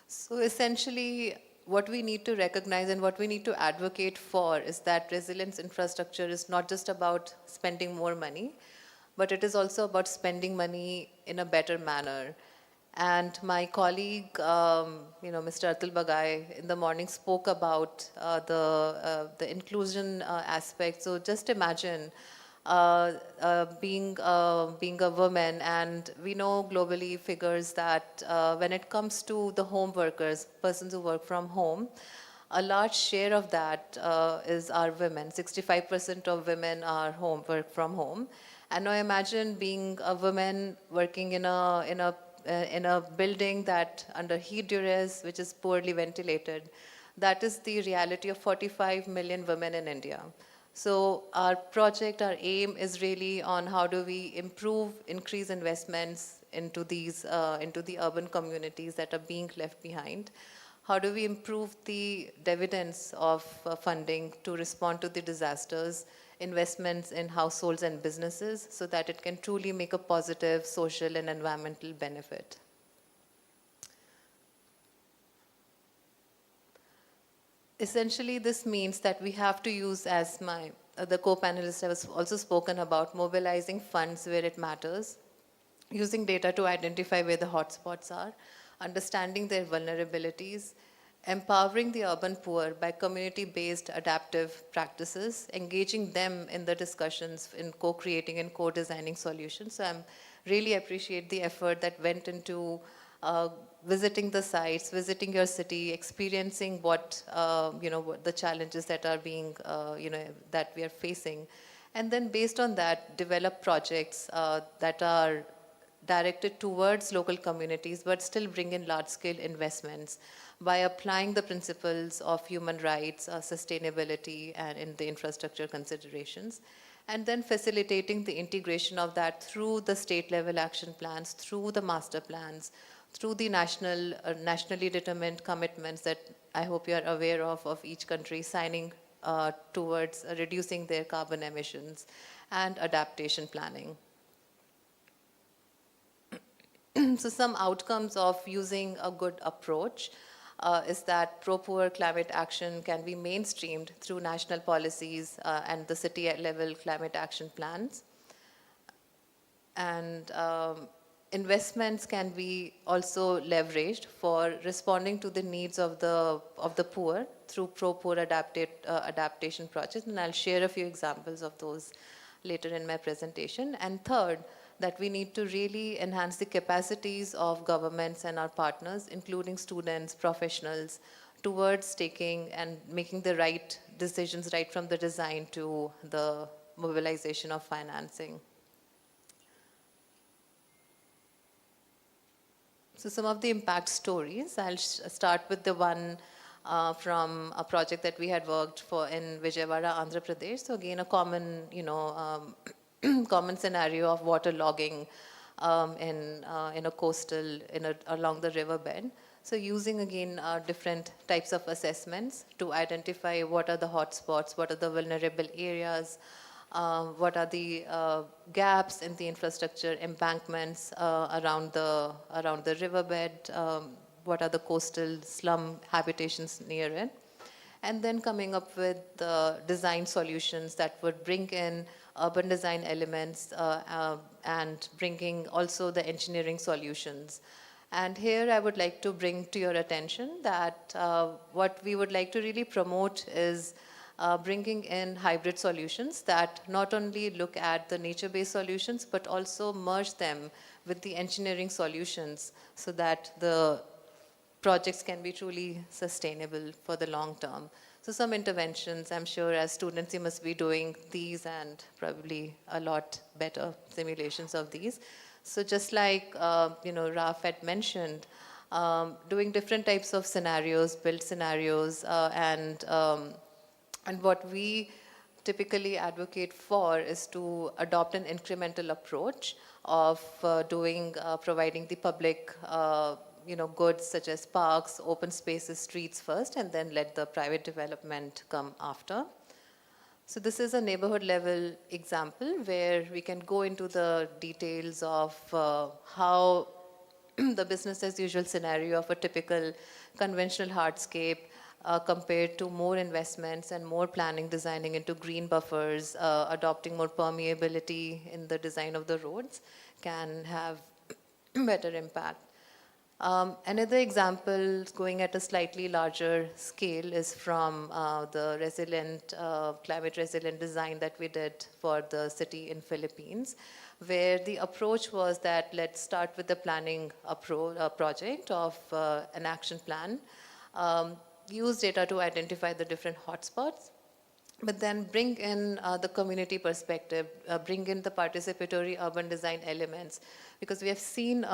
So essentially, what we need to recognize and what we need to advocate for is that resilience infrastructure is not just about spending more money, but it is also about spending money in a better manner. And my colleague, Mr. Atul Bagai, in the morning spoke about the inclusion aspect. So just imagine being a woman, and we know globally figures that when it comes to the home workers, persons who work from home, a large share of that is our women. 65% of women are work from home. And now imagine being a woman working in a building that under heat duress, which is poorly ventilated. That is the reality of 45 million women in India. So our project, our aim is really on how do we increase investments into the urban communities that are being left behind. How do we improve the dividends of funding to respond to the disasters, investments in households and businesses, so that it can truly make a positive social and environmental benefit. Essentially, this means that we have to use, as the co-panelists have also spoken about, mobilizing funds where it matters, using data to identify where the hotspots are, understanding their vulnerabilities, empowering the urban poor by community-based adaptive practices, engaging them in the discussions in co-creating and co-designing solutions. So I really appreciate the effort that went into visiting the sites, visiting your city, experiencing what the challenges that are being, that we are facing, and then based on that, develop projects that are directed towards local communities, but still bring in large-scale investments by applying the principles of human rights, sustainability, and in the infrastructure considerations, and then facilitating the integration of that through the state-level action plans, through the master plans, through the nationally determined commitments that I hope you are aware of each country signing towards reducing their carbon emissions and adaptation planning. So some outcomes of using a good approach is that pro-poor climate action can be mainstreamed through national policies and the city-level climate action plans. And investments can be also leveraged for responding to the needs of the poor through pro-poor adaptation projects. And I'll share a few examples of those later in my presentation. And third, that we need to really enhance the capacities of governments and our partners, including students, professionals, towards taking and making the right decisions right from the design to the mobilization of financing. So some of the impact stories, I'll start with the one from a project that we had worked for in Vijayawada, Andhra Pradesh. So again, a common, common scenario of water logging in a coastal, along the riverbed. So using again different types of assessments to identify what are the hotspots, what are the vulnerable areas, what are the gaps in the infrastructure, embankments around the riverbed, what are the coastal slum habitations near it, and then coming up with design solutions that would bring in urban design elements and bringing also the engineering solutions. And here I would like to bring to your attention that what we would like to really promote is bringing in hybrid solutions that not only look at the nature-based solutions, but also merge them with the engineering solutions so that the projects can be truly sustainable for the long term. So some interventions, I'm sure as students you must be doing these and probably a lot better simulations of these. So just like Raf had mentioned, doing different types of scenarios, build scenarios, and what we typically advocate for is to adopt an incremental approach of providing the public goods such as parks, open spaces, streets first, and then let the private development come after. So this is a neighborhood level example where we can go into the details of how the business as usual scenario of a typical conventional hardscape compared to more investments and more planning, designing into green buffers, adopting more permeability in the design of the roads can have better impact. Another example, going at a slightly larger scale, is from the climate resilient design that we did for the city in Philippines, where the approach was that let's start with the planning project of an action plan, use data to identify the different hotspots, but then bring in the community perspective, bring in the participatory urban design elements, because we have seen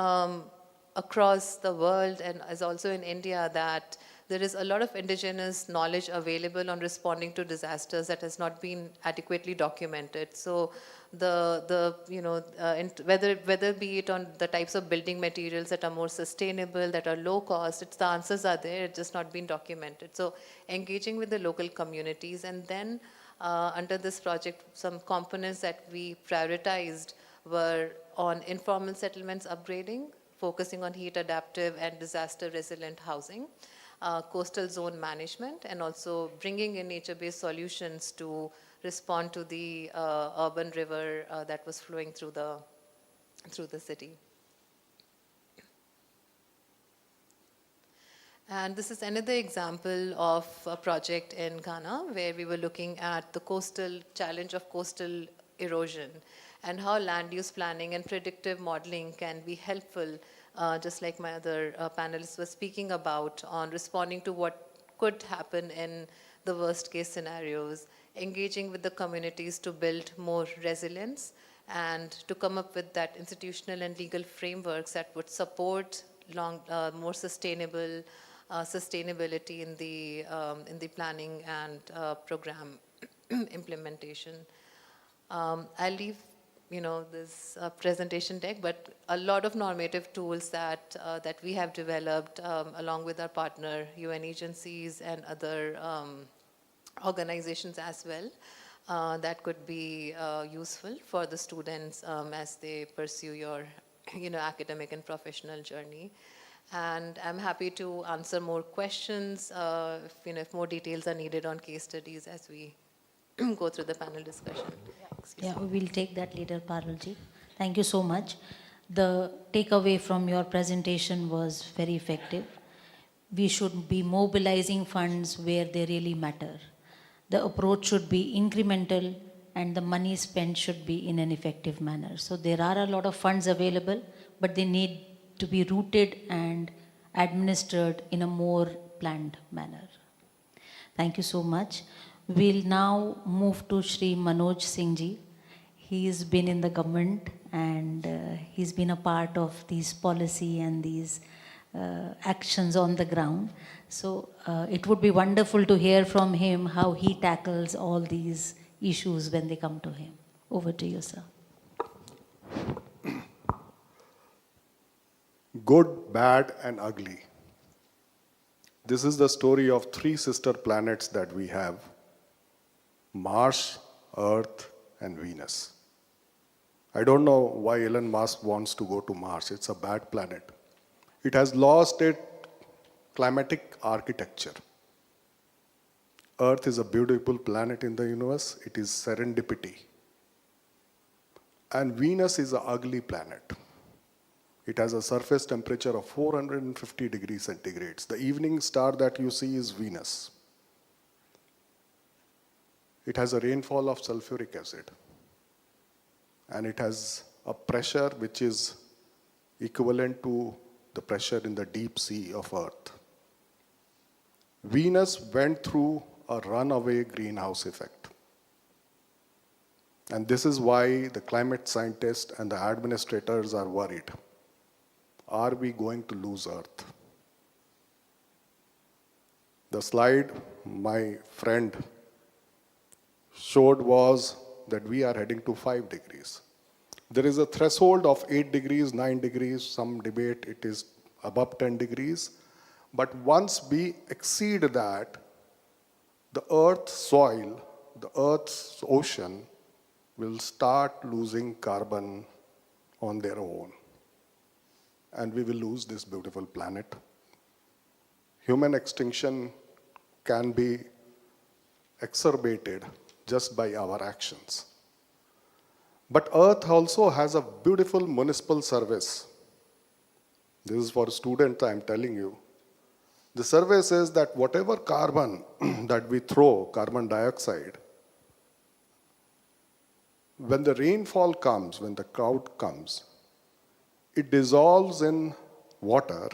across the world and as also in India that there is a lot of indigenous knowledge available on responding to disasters that has not been adequately documented. So whether be it on the types of building materials that are more sustainable, that are low cost, the answers are there, it's just not been documented. So engaging with the local communities, and then under this project, some components that we prioritized were on informal settlements upgrading, focusing on heat adaptive and disaster resilient housing, coastal zone management, and also bringing in nature-based solutions to respond to the urban river that was flowing through the city. And this is another example of a project in Ghana where we were looking at the challenge of coastal erosion and how land use planning and predictive modeling can be helpful, just like my other panelists were speaking about, on responding to what could happen in the worst case scenarios, engaging with the communities to build more resilience and to come up with that institutional and legal frameworks that would support more sustainability in the planning and program implementation. I'll leave this presentation deck, but a lot of normative tools that we have developed along with our partner UN agencies and other organizations as well that could be useful for the students as they pursue your academic and professional journey. And I'm happy to answer more questions if more details are needed on case studies as we go through the panel discussion. Yeah, we will take that later, Parulji. Thank you so much. The takeaway from your presentation was very effective. We should be mobilizing funds where they really matter. The approach should be incremental and the money spent should be in an effective manner. So there are a lot of funds available, but they need to be rooted and administered in a more planned manner. Thank you so much. We'll now move to Shri Manoj Singh ji. He's been in the government and he's been a part of these policy and these actions on the ground. So it would be wonderful to hear from him how he tackles all these issues when they come to him. Over to you, sir. Good, bad, and ugly. This is the story of three sister planets that we have: Mars, Earth, and Venus. I don't know why Elon Musk wants to go to Mars. It's a bad planet. It has lost its climatic architecture. Earth is a beautiful planet in the universe. It is serendipity. And Venus is an ugly planet. It has a surface temperature of 450 degrees centigrade. The evening star that you see is Venus. it has a rainfall of sulfuric acid. And it has a pressure which is equivalent to the pressure in the deep sea of Earth. Venus went through a runaway greenhouse effect. And this is why the climate scientists and the administrators are worried. Are we going to lose Earth? The slide my friend showed was that we are heading to 5 degrees. There is a threshold of 8 degrees, 9 degrees, some debate it is above 10 degrees. But once we exceed that, the Earth's soil, the Earth's ocean will start losing carbon on their own. And we will lose this beautiful planet. Human extinction can be exacerbated just by our actions. But Earth also has a beautiful municipal service. This is for students, I'm telling you. The survey says that whatever carbon that we throw, carbon dioxide, when the rainfall comes, when the cloud comes, it dissolves in water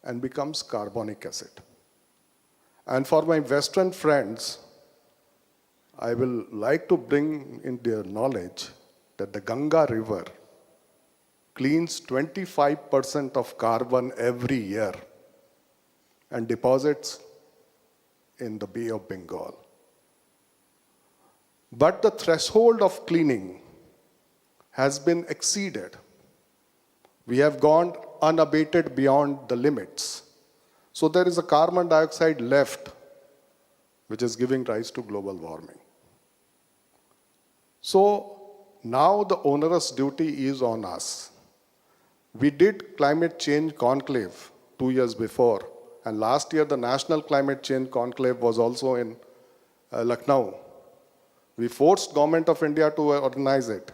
and becomes carbonic acid. And for my Western friends, I will like to bring in their knowledge that the Ganga River cleans 25% of carbon every year and deposits in the Bay of Bengal. But the threshold of cleaning has been exceeded. We have gone unabated beyond the limits. So there is a carbon dioxide left, which is giving rise to global warming. So now the onerous duty is on us. We did climate change conclave 2 years before, and last year the National Climate Change Conclave was also in Lucknow. We forced Government of India to organize it.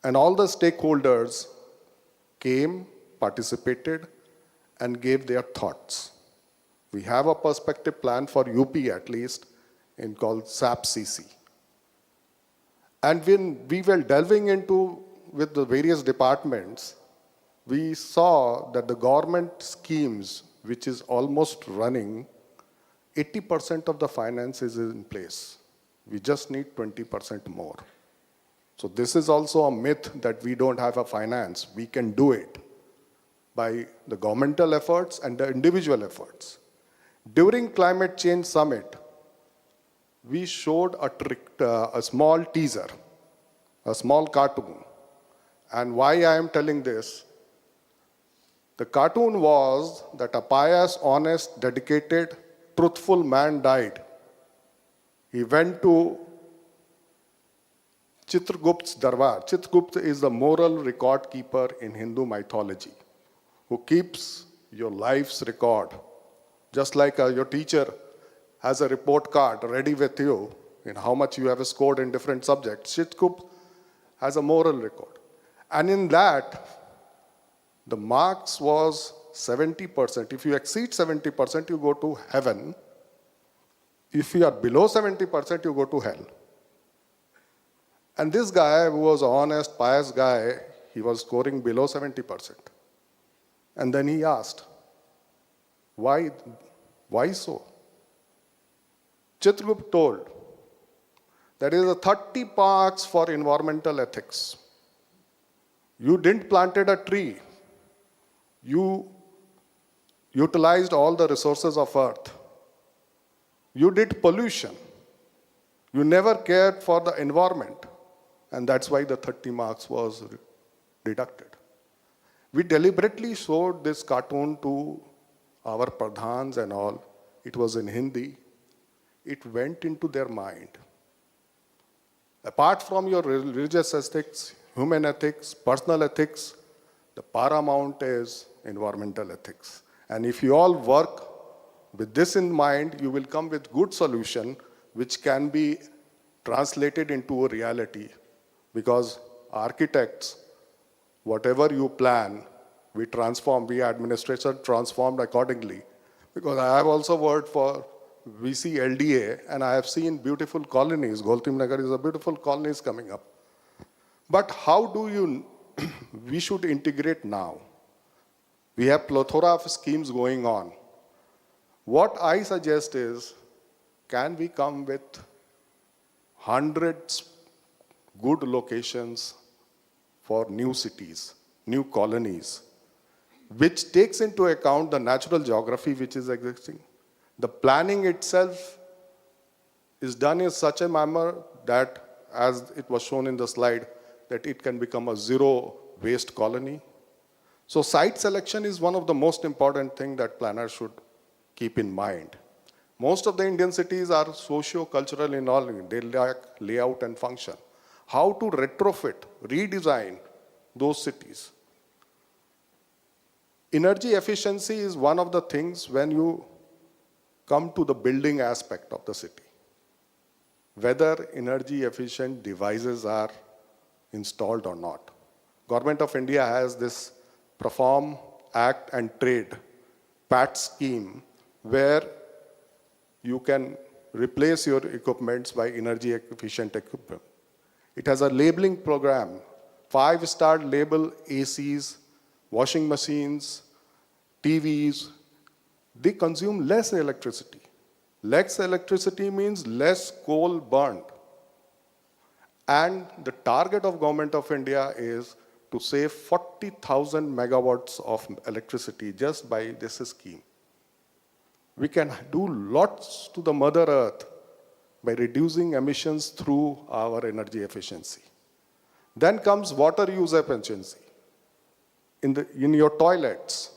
And all the stakeholders came, participated, and gave their thoughts. We have a perspective plan for UP at least, called SAP-CC. And when we were delving into with the various departments, we saw that the government schemes, which is almost running, 80% of the finance is in place. We just need 20% more. So this is also a myth that we don't have a finance. We can do it by the governmental efforts and the individual efforts. During Climate Change Summit, we showed a small teaser, a small cartoon. And why I am telling this, the cartoon was that a pious, honest, dedicated, truthful man died. He went to Chitragupta's Darbar. Chitragupta is the moral record keeper in Hindu mythology, who keeps your life's record. Just like your teacher has a report card ready with you in how much you have scored in different subjects, Chitragupta has a moral record. And in that, the marks was 70%. If you exceed 70%, you go to heaven. If you are below 70%, you go to hell. And this guy, who was an honest, pious guy, he was scoring below 70%. And then he asked, why so? Chitragupta told, there is a 30 marks for environmental ethics. You didn't planted a tree. You utilized all the resources of earth. You did pollution. You never cared for the environment. And that's why the 30 marks was deducted. We deliberately showed this cartoon to our pradhans and all. It was in Hindi. It went into their mind. Apart from your religious ethics, human ethics, personal ethics, the paramount is environmental ethics. And if you all work with this in mind, you will come with good solution which can be translated into a reality. Because architects, whatever you plan, we administration transformed accordingly. Because I have also worked for we see LDA, and I have seen beautiful colonies. Goltim Nagar is a beautiful colony coming up. But how do you, we should integrate now. We have plethora of schemes going on. What I suggest is, can we come with hundreds good locations for new cities, new colonies, which takes into account the natural geography which is existing. The planning itself is done in such a manner that, as it was shown in the slide, that it can become a zero waste colony. So site selection is one of the most important things that planners should keep in mind. Most of the Indian cities are socio-cultural in all, they lack layout and function. How to retrofit, redesign those cities. Energy efficiency is one of the things when you come to the building aspect of the city. Whether energy efficient devices are installed or not. Government of India has this Perform, Act and Trade, PAT scheme, where you can replace your equipments by energy efficient equipment. It has a labeling program, 5-star label ACs, washing machines, TVs. They consume less electricity. Less electricity means less coal burned. And the target of Government of India is to save 40,000 megawatts of electricity just by this scheme. We can do lots to the Mother Earth by reducing emissions through our energy efficiency. Then comes water use efficiency. In your toilets,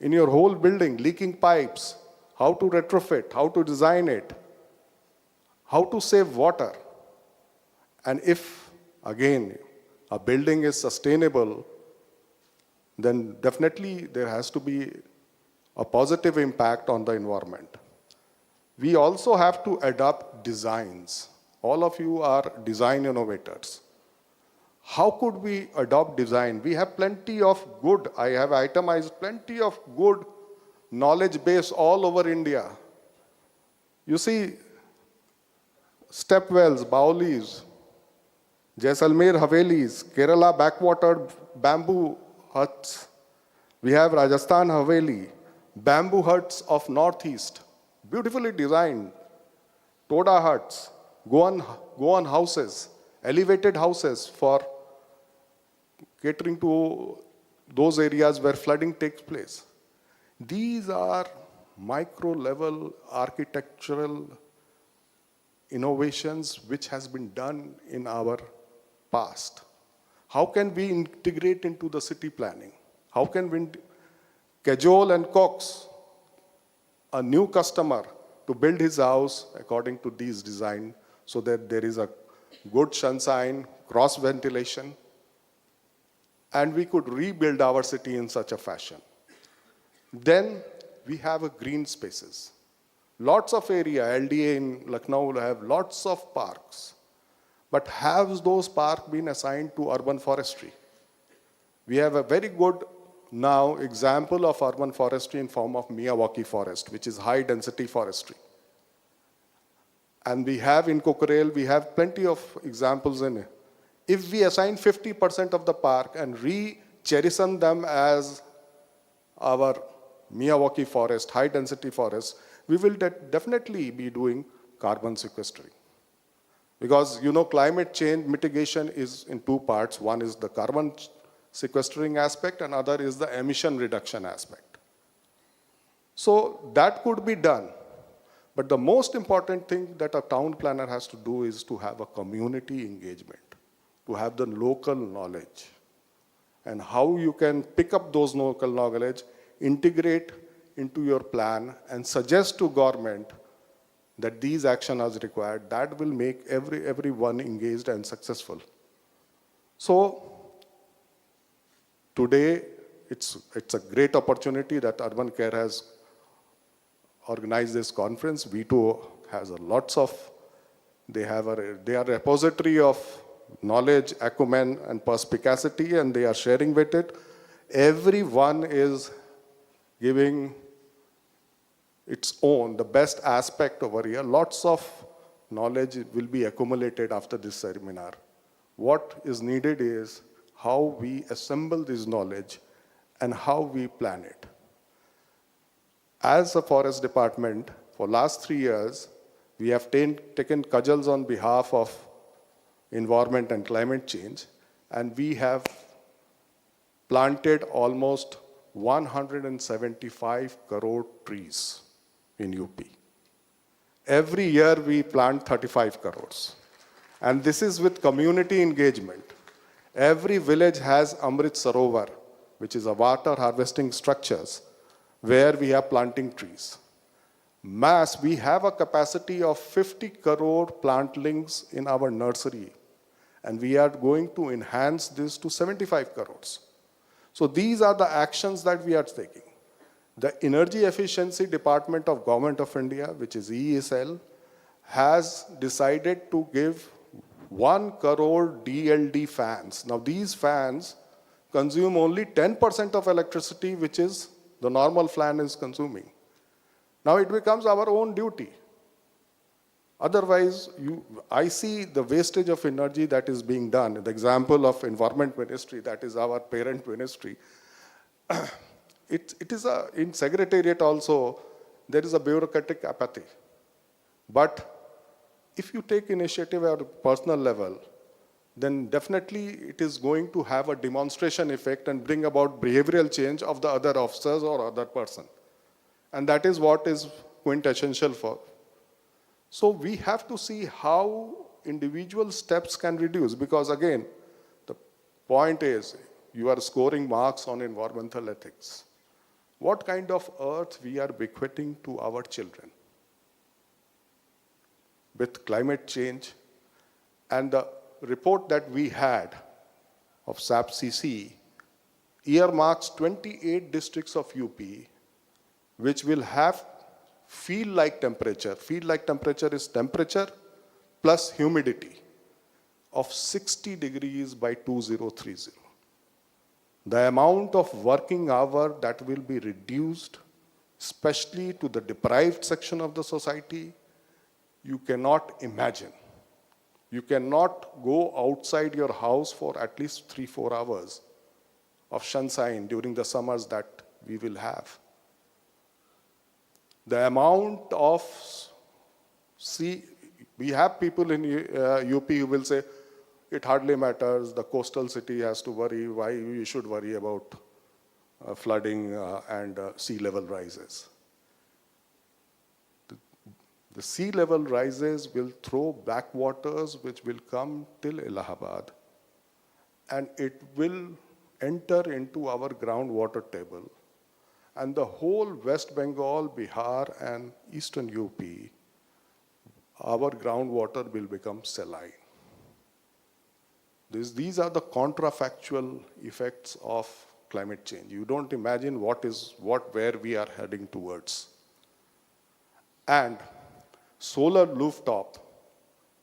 in your whole building, leaking pipes, how to retrofit, how to design it, how to save water. And if, again, a building is sustainable, then definitely there has to be a positive impact on the environment. We also have to adopt designs. All of you are design innovators. How could we adopt design? We have plenty of good, I have itemized plenty of good knowledge base all over India. You see, stepwells, Baolis, Jaisalmer Havelis, Kerala backwater bamboo huts. We have Rajasthan Haveli, bamboo huts of Northeast, beautifully designed. Toda huts, Goan houses, elevated houses for catering to those areas where flooding takes place. These are micro-level architectural innovations which has been done in our past. How can we integrate into the city planning? How can we cajole and coax a new customer to build his house according to these design so that there is a good sunshine, cross ventilation, and we could rebuild our city in such a fashion. Then we have a green spaces. Lots of area, LDA in Lucknow will have lots of parks. But have those parks been assigned to urban forestry? We have a very good now example of urban forestry in form of Miyawaki forest, which is high density forestry. And we have in Kokorel, we have plenty of examples in it. If we assign 50% of the park and re-cherison them as our Miyawaki forest, high density forest, we will definitely be doing carbon sequestering. Because you know climate change mitigation is in two parts. One is the carbon sequestering aspect and other is the emission reduction aspect. So that could be done. But the most important thing that a town planner has to do is to have a community engagement, to have the local knowledge. And how you can pick up those local knowledge, integrate into your plan and suggest to government that these actions are required, that will make everyone engaged and successful. So today, it's a great opportunity that Urbcare has organized this conference. V2 has lots of, they are a repository of knowledge, acumen, and perspicacity, and they are sharing with it. Everyone is giving its own, the best aspect over here. Lots of knowledge will be accumulated after this seminar. What is needed is how we assemble this knowledge and how we plan it. As a forest department, for last 3 years, we have taken cudgels on behalf of environment and climate change, and we have planted almost 175 crore trees in UP. Every year we plant 35 crores. And this is with community engagement. Every village has Amrit Sarovar, which is a water harvesting structures where we are planting trees. We have a capacity of 50 crore plantlings in our nursery, and we are going to enhance this to 75 crores. So these are the actions that we are taking. The Energy Efficiency Department of Government of India, which is EESL, has decided to give 1 crore DLD fans. Now these fans consume only 10% of electricity, which is the normal fan is consuming. Now it becomes our own duty. Otherwise, I see the wastage of energy that is being done. The example of Environment Ministry, that is our parent ministry. In Secretariat also, there is a bureaucratic apathy. But if you take initiative at a personal level, then definitely it is going to have a demonstration effect and bring about behavioral change of the other officers or other person. And that is what is quintessential for. So we have to see how individual steps can reduce, because again, the point is you are scoring marks on environmental ethics. What kind of earth we are bequeathing to our children? With climate change and the report that we had of SAP-CC earmarks 28 districts of UP which will have field-like temperature. Field-like temperature is temperature plus humidity of 60 degrees by 2030. The amount of working hour that will be reduced, especially to the deprived section of the society, you cannot imagine. You cannot go outside your house for at least 3-4 hours of sunshine during the summers that we will have. The amount of we have people in UP who will say, it hardly matters, the coastal city has to worry, why we should worry about flooding and sea level rises. The sea level rises will throw backwaters which will come till Allahabad, and it will enter into our groundwater table. And the whole West Bengal, Bihar and Eastern UP, our groundwater will become saline. These are the contrafactual effects of climate change. You don't imagine where we are heading towards. And solar rooftop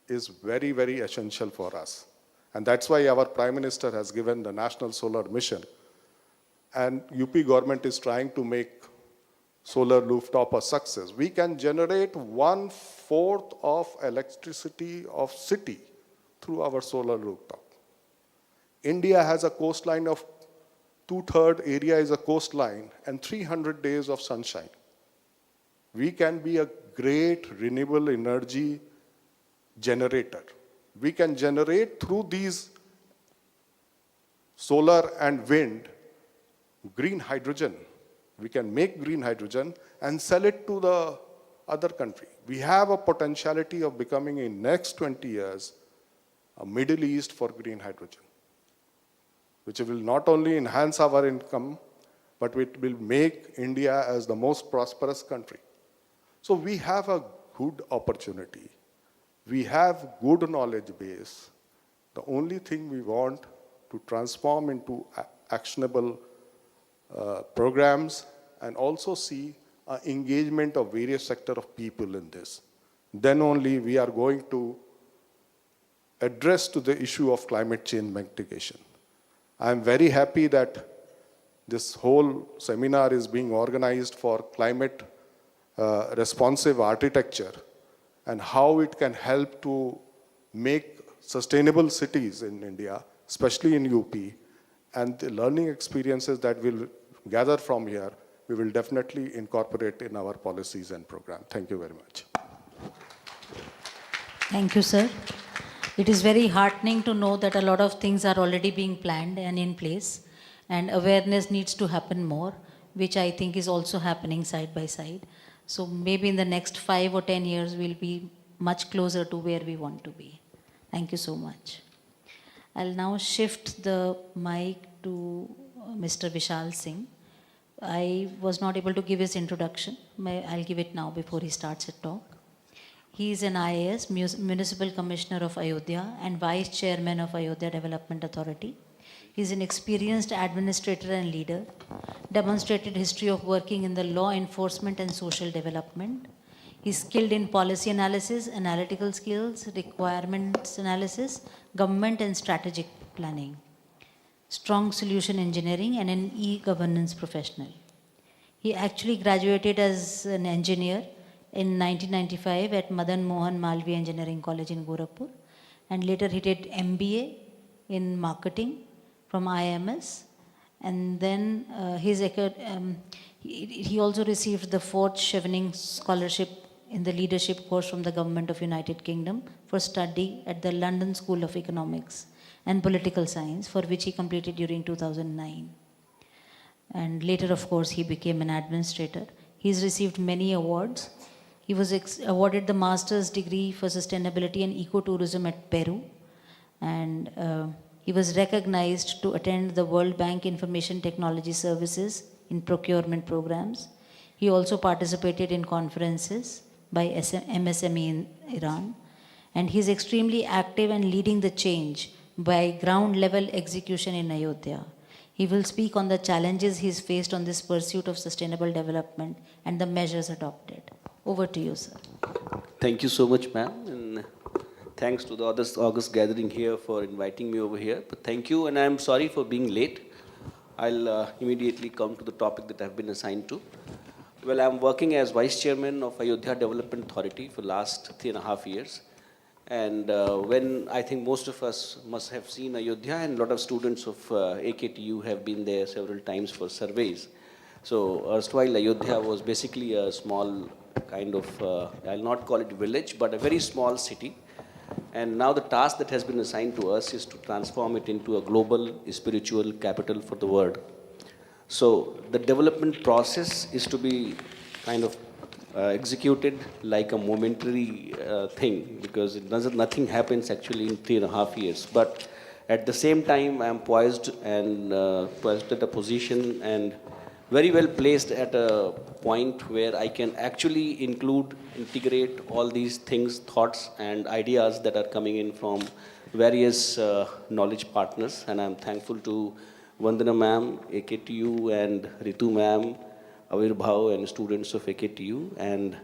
is very, very essential for us. And that's why our Prime Minister has given the National Solar Mission. And UP government is trying to make solar rooftop a success. We can generate 1/4 of electricity of city through our solar rooftop. India has a coastline of 2/3 area is a coastline and 300 days of sunshine. We can be a great renewable energy generator. We can generate through these solar and wind green hydrogen. We can make green hydrogen and sell it to the other country. We have a potentiality of becoming in next 20 years a Middle East for green hydrogen, which will not only enhance our income, but it will make India as the most prosperous country. So we have a good opportunity. We have good knowledge base. The only thing we want to transform into actionable programs and also see engagement of various sectors of people in this. Then only we are going to address to the issue of climate change mitigation. I am very happy that this whole seminar is being organized for climate responsive architecture and how it can help to make sustainable cities in India, especially in UP, and the learning experiences that we'll gather from here, we will definitely incorporate in our policies and program. Thank you very much. Thank you, sir. It is very heartening to know that a lot of things are already being planned and in place, and awareness needs to happen more, which I think is also happening side by side. So maybe in the next 5 or 10 years, we'll be much closer to where we want to be. Thank you so much. I'll now shift the mic to Mr. Vishal Singh. I was not able to give his introduction. I'll give it now before he starts his talk. He is an IAS, Municipal Commissioner of Ayodhya and Vice Chairman of Ayodhya Development Authority. He is an experienced administrator and leader, demonstrated history of working in the law enforcement and social development. He is skilled in policy analysis, analytical skills, requirements analysis, government and strategic planning, strong solution engineering, and an e-governance professional. He actually graduated as an engineer in 1995 at Madan Mohan Malviya Engineering College in Gorakhpur, and later he did MBA in marketing from IMS, and then he also received the 4th Chevening Scholarship in the leadership course from the Government of United Kingdom for study at the London School of Economics and Political Science, for which he completed during 2009. And later, of course, he became an administrator. He's received many awards. He was awarded the Master's degree for Sustainability and Ecotourism at Peru. And he was recognized to attend the World Bank Information Technology Services in procurement programs. He also participated in conferences by MSME in Iran. And he's extremely active and leading the change by ground level execution in Ayodhya. He will speak on the challenges he's faced on this pursuit of sustainable development and the measures adopted. Over to you, sir. Thank you so much, ma'am. And thanks to the August gathering here for inviting me over here. But thank you, and I'm sorry for being late. I'll immediately come to the topic that I've been assigned to. Well, I'm working as Vice Chairman of Ayodhya Development Authority for the last 3.5 years. And when I think most of us must have seen Ayodhya, and a lot of students of AKTU have been there several times for surveys. So erstwhile Ayodhya was basically a small kind of, I'll not call it village, but a very small city. And now the task that has been assigned to us is to transform it into a global spiritual capital for the world. So the development process is to be kind of executed like a momentary thing, because nothing happens actually in 3.5 years. But at the same time, I'm poised at a position and very well placed at a point where I can actually integrate all these things, thoughts and ideas that are coming in from various knowledge partners. And I'm thankful to Vandana ma'am, AKTU, and Ritu ma'am, Avirbhav and students of AKTU, and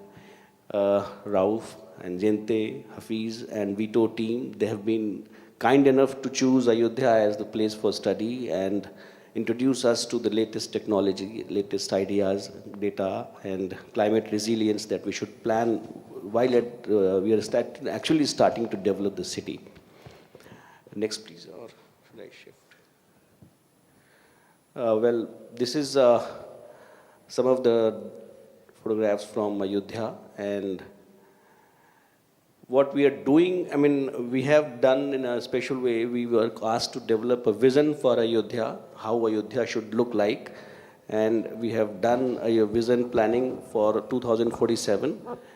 Rauf and Jente, Hafiz and Vito team. They have been kind enough to choose Ayodhya as the place for study and introduce us to the latest technology, latest ideas, data, and climate resilience that we should plan while we are actually starting to develop the city. Next, please, or should I shift? Well, this is some of the photographs from Ayodhya, and what we are doing, I mean, we have done in a special way. We were asked to develop a vision for Ayodhya, how Ayodhya should look like, and we have done a vision planning for 2047,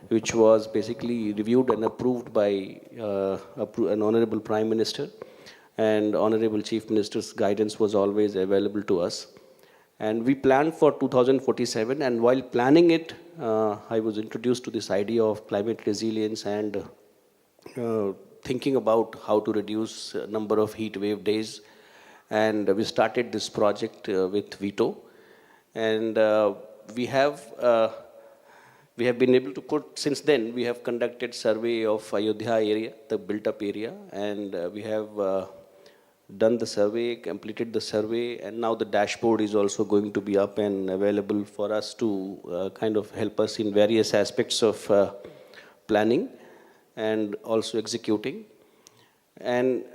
which was basically reviewed and approved by an Honorable Prime Minister, and Honorable Chief Minister's guidance was always available to us. And we planned for 2047, and while planning it, I was introduced to this idea of climate resilience and thinking about how to reduce number of heat wave days. And we started this project with Vito. And we have been able to since then, we have conducted survey of Ayodhya area, the built up area, and we have done the survey, completed the survey, and now the dashboard is also going to be up and available for us to kind of help us in various aspects of planning and also executing. And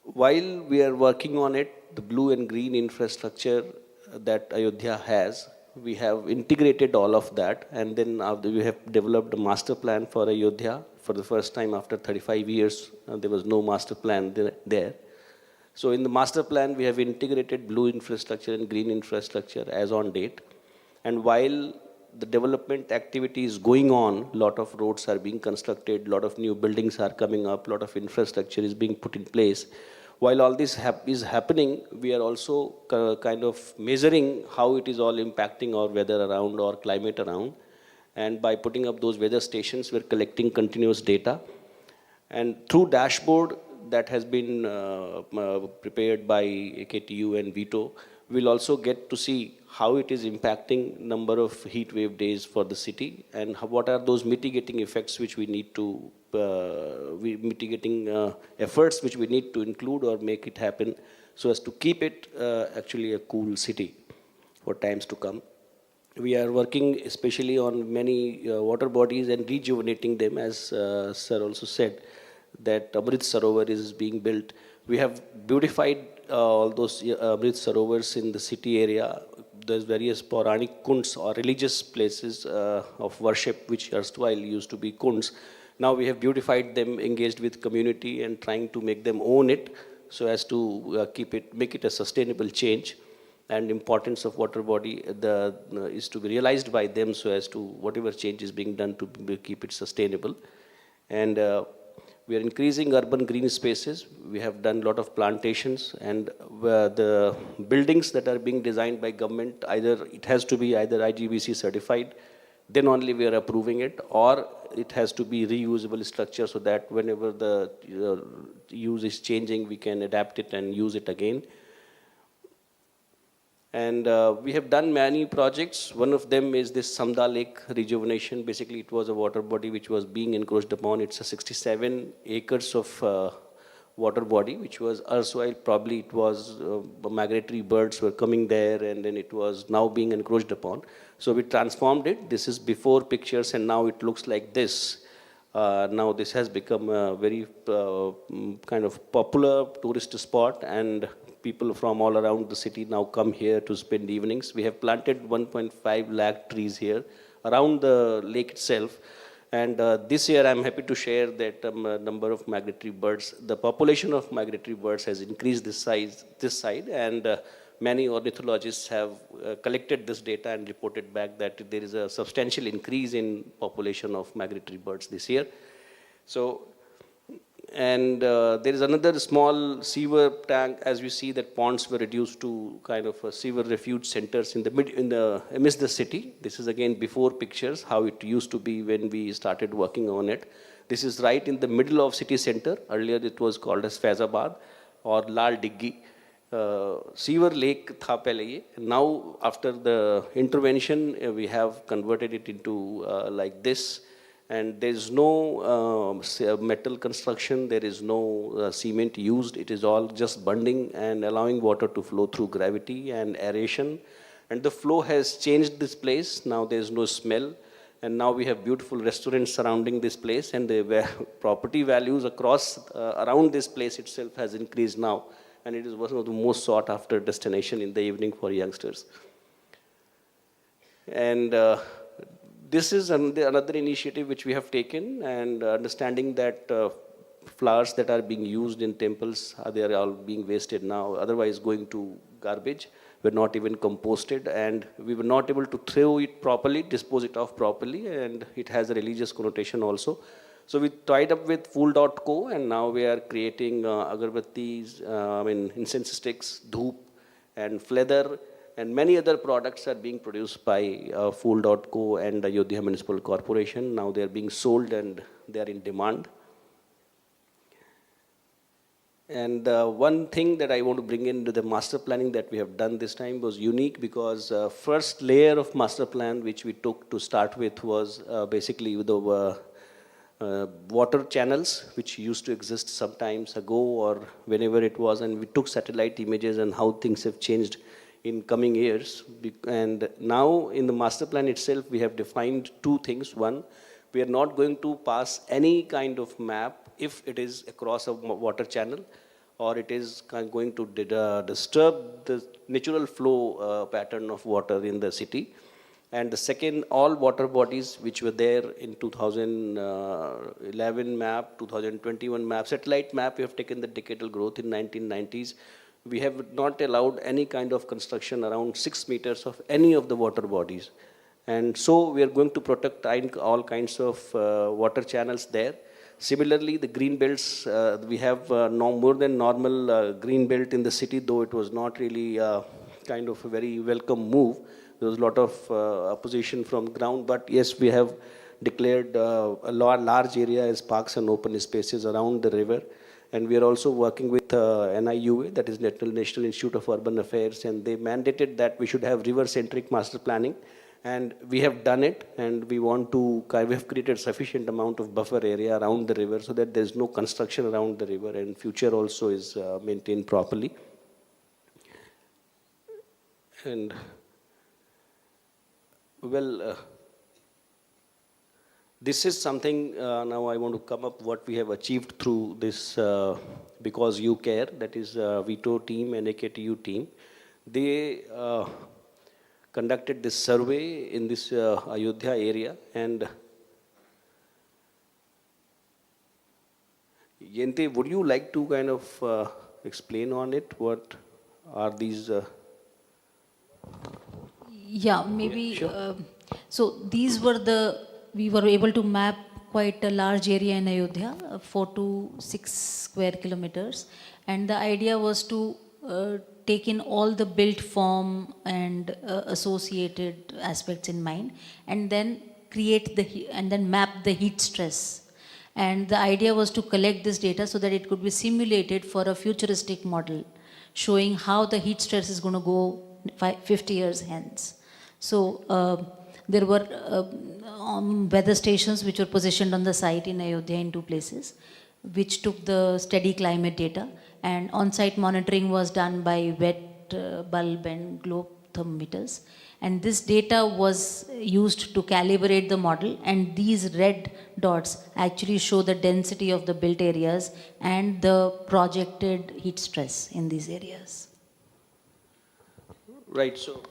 while we are working on it, the blue and green infrastructure that Ayodhya has, we have integrated all of that, and then we have developed a master plan for Ayodhya. For the first time after 35 years, there was no master plan there. So in the master plan, we have integrated blue infrastructure and green infrastructure as on date. And while the development activity is going on, a lot of roads are being constructed, a lot of new buildings are coming up, a lot of infrastructure is being put in place. While all this is happening, we are also kind of measuring how it is all impacting our weather around or climate around. And by putting up those weather stations, we're collecting continuous data. And through dashboard that has been prepared by AKTU and VITO, we'll also get to see how it is impacting number of heat wave days for the city and what are those mitigating effects which we need to, mitigating efforts which we need to include or make it happen so as to keep it actually a cool city for times to come. We are working especially on many water bodies and rejuvenating them, as Sir also said, that Amrit Sarovar is being built. We have beautified all those Amrit Sarovars in the city area. There's various Puranic kunds or religious places of worship which erstwhile used to be kunds. Now we have beautified them, engaged with community and trying to make them own it so as to make it a sustainable change. And importance of water body is to be realized by them so as to whatever change is being done to keep it sustainable. And we are increasing urban green spaces. We have done a lot of plantations, and the buildings that are being designed by government, either it has to be either IGBC certified, then only we are approving it, or it has to be reusable structure so that whenever the use is changing, we can adapt it and use it again. And we have done many projects. One of them is this Samda Lake rejuvenation. Basically, it was a water body which was being encroached upon. It's a 67 acres of water body, which was erstwhile, probably it was migratory birds were coming there, and then it was now being encroached upon. So we transformed it. This is before pictures, and now it looks like this. Now this has become a very kind of popular tourist spot, and people from all around the city now come here to spend evenings. We have planted 1.5 lakh trees here around the lake itself. And this year I'm happy to share that number of migratory birds, the population of migratory birds has increased this side, and many ornithologists have collected this data and reported back that there is a substantial increase in population of migratory birds this year. So, and there is another small sewer tank. As you see, that ponds were reduced to kind of a sewer refuge centers amidst the city. This is again before pictures, how it used to be when we started working on it. This is right in the middle of city center. Earlier it was called as Faizabad or Lal Diggi. Sewer lake tha pehle ye. Now after the intervention, we have converted it into like this. And there is no metal construction, there is no cement used. It is all just bunding and allowing water to flow through gravity and aeration. And the flow has changed this place. Now there is no smell. And now we have beautiful restaurants surrounding this place, and the property values across around this place itself has increased now. And it is one of the most sought after destination in the evening for youngsters. And this is another initiative which we have taken, and understanding that flowers that are being used in temples, they are all being wasted now, otherwise going to garbage, were not even composted, and we were not able to throw it properly, dispose it off properly, and it has a religious connotation also. So we tied up with Fool.co, and now we are creating agarbattis, incense sticks, dhoop, and feather, and many other products are being produced by Fool.co and Ayodhya Municipal Corporation. Now they are being sold and they are in demand. And one thing that I want to bring into the master planning that we have done this time was unique, because first layer of master plan which we took to start with was basically the water channels which used to exist sometimes ago or whenever it was, and we took satellite images and how things have changed in coming years. And now in the master plan itself, we have defined two things. One, we are not going to pass any kind of map if it is across a water channel or it is going to disturb the natural flow pattern of water in the city. And the second, all water bodies which were there in 2011 map, 2021 map, satellite map, we have taken the decadal growth in 1990s. We have not allowed any kind of construction around 6 meters of any of the water bodies. And so we are going to protect all kinds of water channels there. Similarly, the green belts, we have no more than normal green belt in the city, though it was not really kind of a very welcome move. There was a lot of opposition from ground, but yes, we have declared a large area as parks and open spaces around the river. And we are also working with NIUA, that is National Institute of Urban Affairs, and they mandated that we should have river-centric master planning. And we have done it, and we have created sufficient amount of buffer area around the river so that there's no construction around the river, and future also is maintained properly. And well, this is something, now I want to come up what we have achieved through this Because You Care, that is VITO team and AKTU team. They conducted this survey in this Ayodhya area, and Yente, would you like to kind of explain on it? What are these? Yeah, maybe. Yeah, sure. So these were we were able to map quite a large area in Ayodhya, 4 to 6 square kilometers. And the idea was to take in all the built form and associated aspects in mind, and then map the heat stress. And the idea was to collect this data so that it could be simulated for a futuristic model, showing how the heat stress is going to go 50 years hence. So there were weather stations which were positioned on the site in Ayodhya in 2 places, which took the steady climate data, and on-site monitoring was done by wet bulb and globe thermometers. And this data was used to calibrate the model, and these red dots actually show the density of the built areas and the projected heat stress in these areas. Right. So,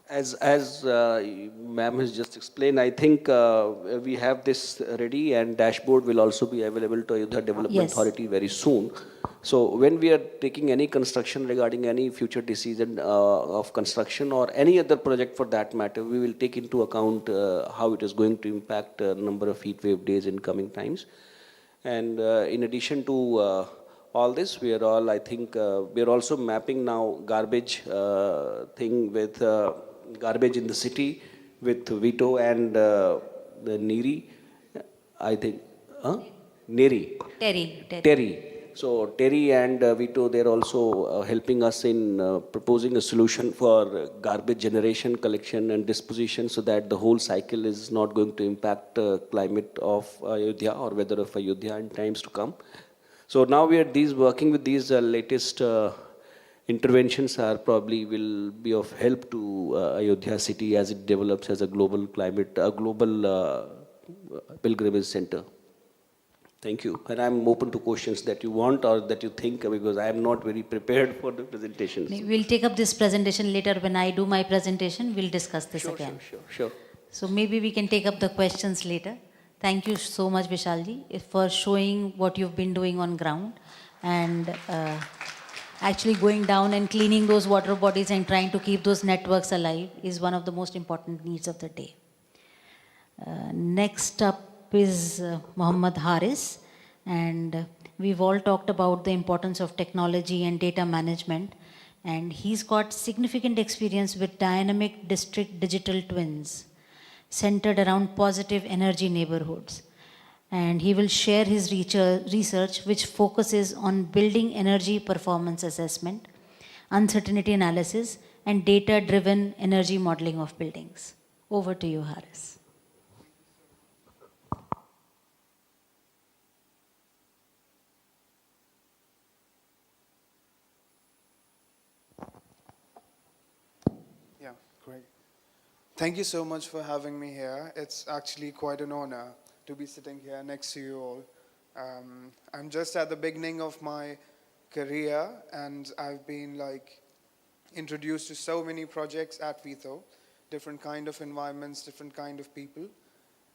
as ma'am has just explained, I think we have this ready, and dashboard will also be available to Ayodhya Development Authority very soon. So when we are taking any construction regarding any future decision of construction or any other project for that matter, we will take into account how it is going to impact number of heat wave days in coming times. And in addition to all this, we are all, I think, we are also mapping now garbage thing with garbage in the city with VITO and the NERI, I think, NERI. Terry. So Terry and VITO, they're also helping us in proposing a solution for garbage generation, collection and disposition, so that the whole cycle is not going to impact climate of Ayodhya or weather of Ayodhya in times to come. So now we are working with these latest interventions probably will be of help to Ayodhya city as it develops as a global pilgrimage center. Thank you. And I'm open to questions that you want or that you think, because I am not very prepared for the presentations. We'll take up this presentation later. When I do my presentation, we'll discuss this again. Sure. So maybe we can take up the questions later. Thank you so much, Vishalji, for showing what you've been doing on ground and actually going down and cleaning those water bodies and trying to keep those networks alive is one of the most important needs of the day. Next up is Muhammad Haris, and we've all talked about the importance of technology and data management, and he's got significant experience with dynamic district digital twins centered around positive energy neighborhoods. And he will share his research which focuses on building energy performance assessment, uncertainty analysis, and data-driven energy modeling of buildings. Over to you, Haris. Great. Thank you so much for having me here. It's actually quite an honor to be sitting here next to you all. I'm just at the beginning of my career, and I've been like introduced to so many projects at Vitho, different kind of environments, different kind of people.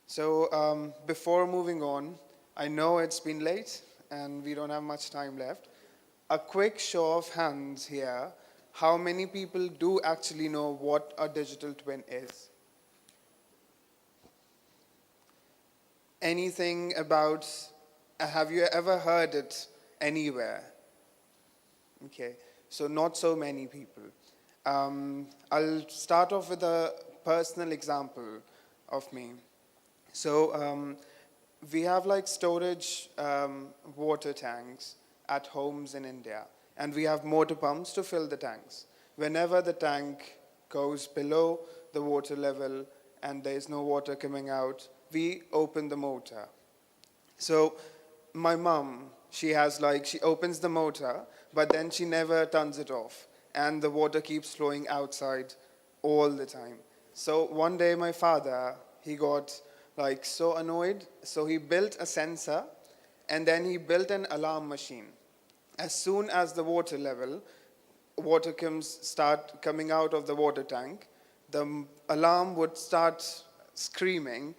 So before moving on, I know it's been late and we don't have much time left. A quick show of hands here. How many people do actually know what a digital twin is? Anything about, have you ever heard it anywhere? Okay, so not so many people. I'll start off with a personal example of me. So we have like storage water tanks at homes in India, and we have motor pumps to fill the tanks. Whenever the tank goes below the water level and there is no water coming out, we open the motor. So my mom, she opens the motor, but then she never turns it off, and the water keeps flowing outside all the time. So one day my father, he got like so annoyed, so he built a sensor, and then he built an alarm machine. As soon as the water start coming out of the water tank, the alarm would start screaming,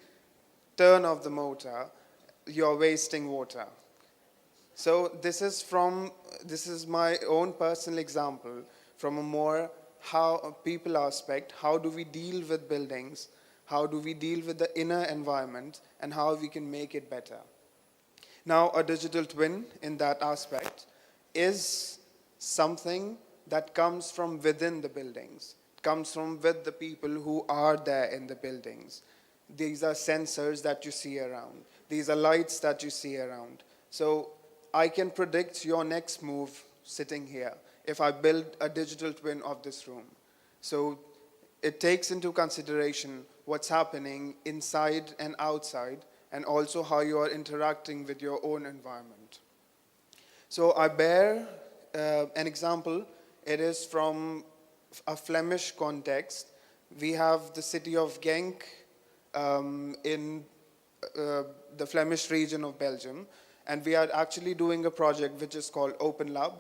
turn off the motor, you're wasting water. So this is my own personal example from a more people aspect. How do we deal with buildings? How do we deal with the inner environment, and how we can make it better? Now, a digital twin in that aspect is something that comes from within the buildings, comes from with the people who are there in the buildings. These are sensors that you see around. These are lights that you see around. So I can predict your next move sitting here if I build a digital twin of this room. So it takes into consideration what's happening inside and outside, and also how you are interacting with your own environment. So I bear an example. It is from a Flemish context. We have the city of Genk in the Flemish region of Belgium, and we are actually doing a project which is called Open Lab.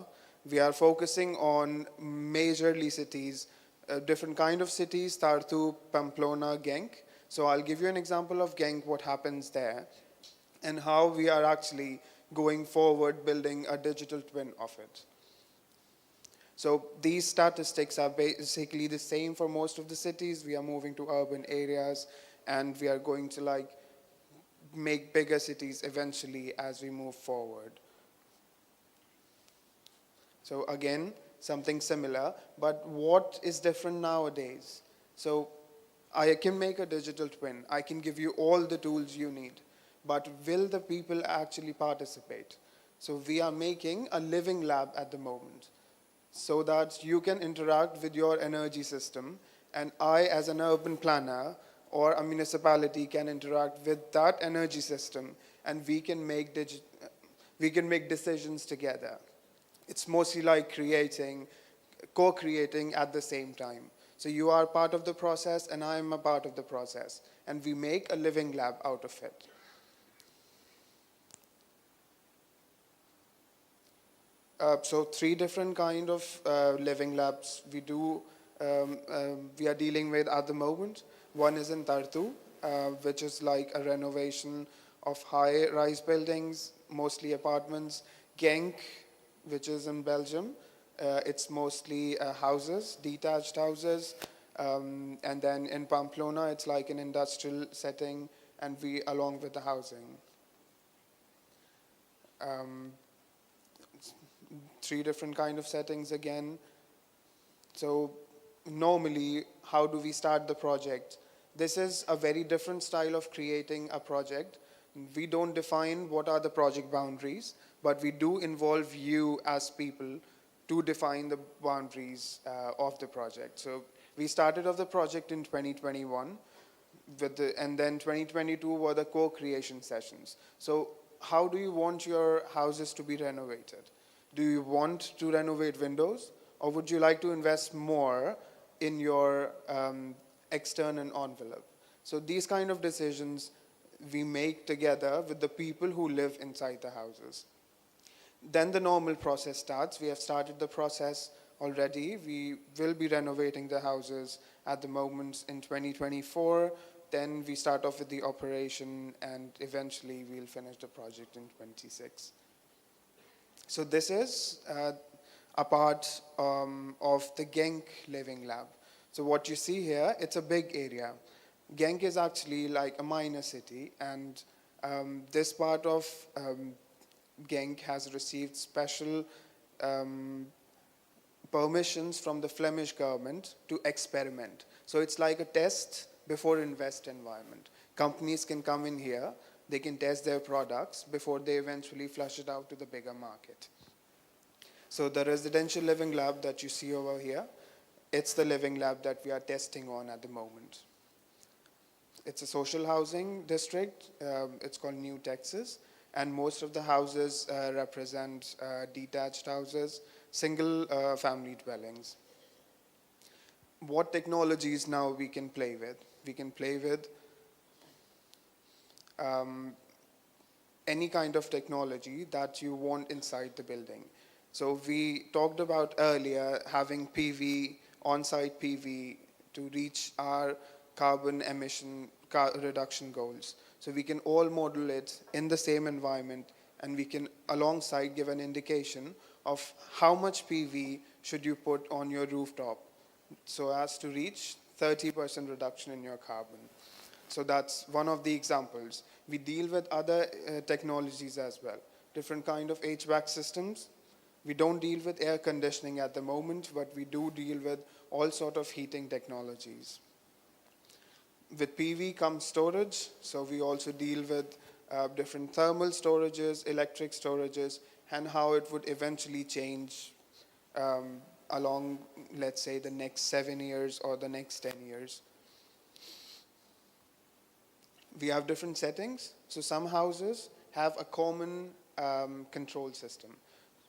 We are focusing on majorly cities, different kind of cities, Tartu, Pamplona, Genk. So I'll give you an example of Genk, what happens there, and how we are actually going forward building a digital twin of it. So these statistics are basically the same for most of the cities. We are moving to urban areas, and we are going to make bigger cities eventually as we move forward. So again, something similar, but what is different nowadays? So I can make a digital twin. I can give you all the tools you need, but will the people actually participate? So we are making a living lab at the moment, so that you can interact with your energy system, and I, as an urban planner or a municipality, can interact with that energy system, and we can make decisions together. It's mostly like co-creating at the same time. So you are part of the process, and I am a part of the process, and we make a living lab out of it. So 3 different kind of living labs we are dealing with at the moment. One is in Tartu, which is like a renovation of high-rise buildings, mostly apartments. Genk, which is in Belgium, it's mostly houses, detached houses. And then in Pamplona, it's like an industrial setting, and we along with the housing. 3 different kind of settings again. So normally, how do we start the project? This is a very different style of creating a project. We don't define what are the project boundaries, but we do involve you as people to define the boundaries of the project. So we started off the project in 2021, and then 2022 were the co-creation sessions. So how do you want your houses to be renovated? Do you want to renovate windows, or would you like to invest more in your external envelope. So these kind of decisions we make together with the people who live inside the houses. Then the normal process starts. We have started the process already. We will be renovating the houses at the moment in 2024. Then we start off with the operation, and eventually we'll finish the project in 26. So this is a part of the Genk Living Lab. So what you see here, it's a big area. Genk is actually like a minor city, and this part of Genk has received special permissions from the Flemish government to experiment. So it's like a test before invest environment. Companies can come in here, they can test their products before they eventually flush it out to the bigger market. So the residential living lab that you see over here, it's the living lab that we are testing on at the moment. It's a social housing district. It's called New Texas. And most of the houses represent detached houses, single family dwellings. What technologies now we can play with? We can play with any kind of technology that you want inside the building. So we talked about earlier having PV, on-site PV to reach our carbon emission reduction goals. So we can all model it in the same environment, and we can alongside give an indication of how much PV should you put on your rooftop so as to reach 30% reduction in your carbon. So that's one of the examples. We deal with other technologies as well, different kind of HVAC systems. We don't deal with air conditioning at the moment, but we do deal with all sort of heating technologies. With PV comes storage, so we also deal with different thermal storages, electric storages, and how it would eventually change along, let's say, the next 7 years or the next 10 years. We have different settings. So some houses have a common control system.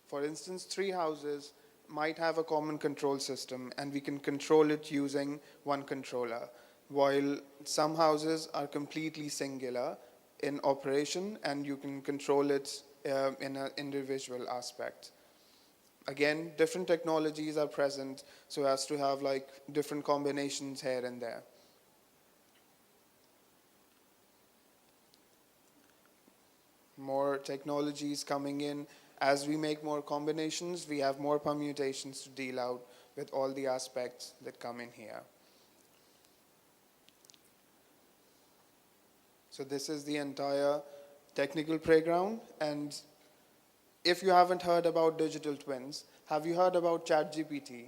For instance, 3 houses might have a common control system, and we can control it using one controller, while some houses are completely singular in operation, and you can control it in an individual aspect. Again, different technologies are present so as to have like different combinations here and there. More technologies coming in. As we make more combinations, we have more permutations to deal out with all the aspects that come in here. So this is the entire technical playground. And if you haven't heard about digital twins, have you heard about ChatGPT?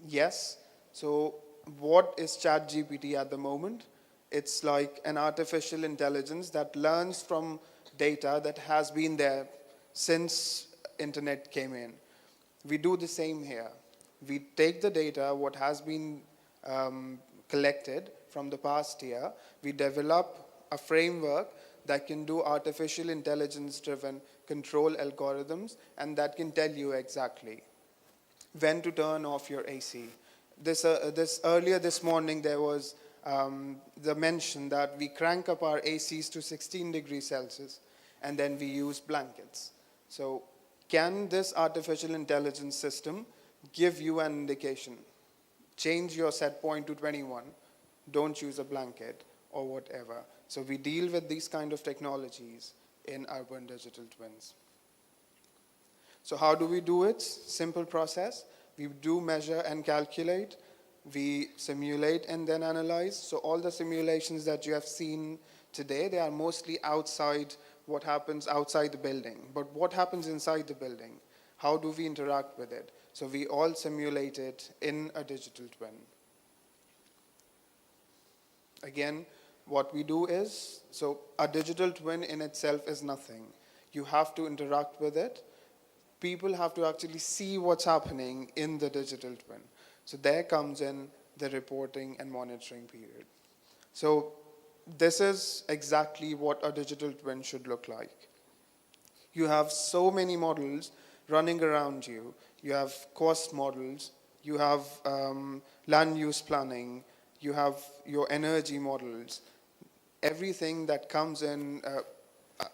Yes. So what is ChatGPT at the moment? It's like an artificial intelligence that learns from data that has been there since internet came in. We do the same here. We take the data, what has been collected from the past year, we develop a framework that can do artificial intelligence-driven control algorithms, and that can tell you exactly when to turn off your AC. Earlier this morning, there was the mention that we crank up our ACs to 16 degrees Celsius, and then we use blankets. So can this artificial intelligence system give you an indication? Change your set point to 21, don't use a blanket, or whatever. So we deal with these kind of technologies in urban digital twins. So how do we do it? Simple process. We do measure and calculate. We simulate and then analyze. So all the simulations that you have seen today, they are mostly outside what happens outside the building. But what happens inside the building? How do we interact with it? So we all simulate it in a digital twin. Again, what we do is, so a digital twin in itself is nothing. You have to interact with it. People have to actually see what's happening in the digital twin. So there comes in the reporting and monitoring period. So this is exactly what a digital twin should look like. You have so many models running around you. You have cost models, you have land use planning, you have your energy models, everything that comes in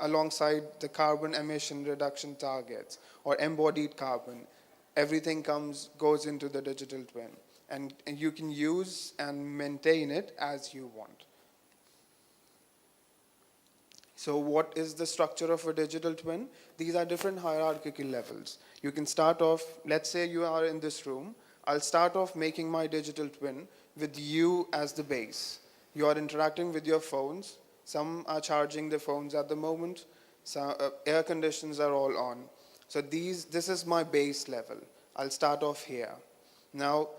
alongside the carbon emission reduction targets or embodied carbon, everything goes into the digital twin. And you can use and maintain it as you want. So what is the structure of a digital twin? These are different hierarchical levels. You can start off, let's say you are in this room, I'll start off making my digital twin with you as the base. You are interacting with your phones. Some are charging their phones at the moment. So, air conditions are all on. So this is my base level. I'll start off here. Now,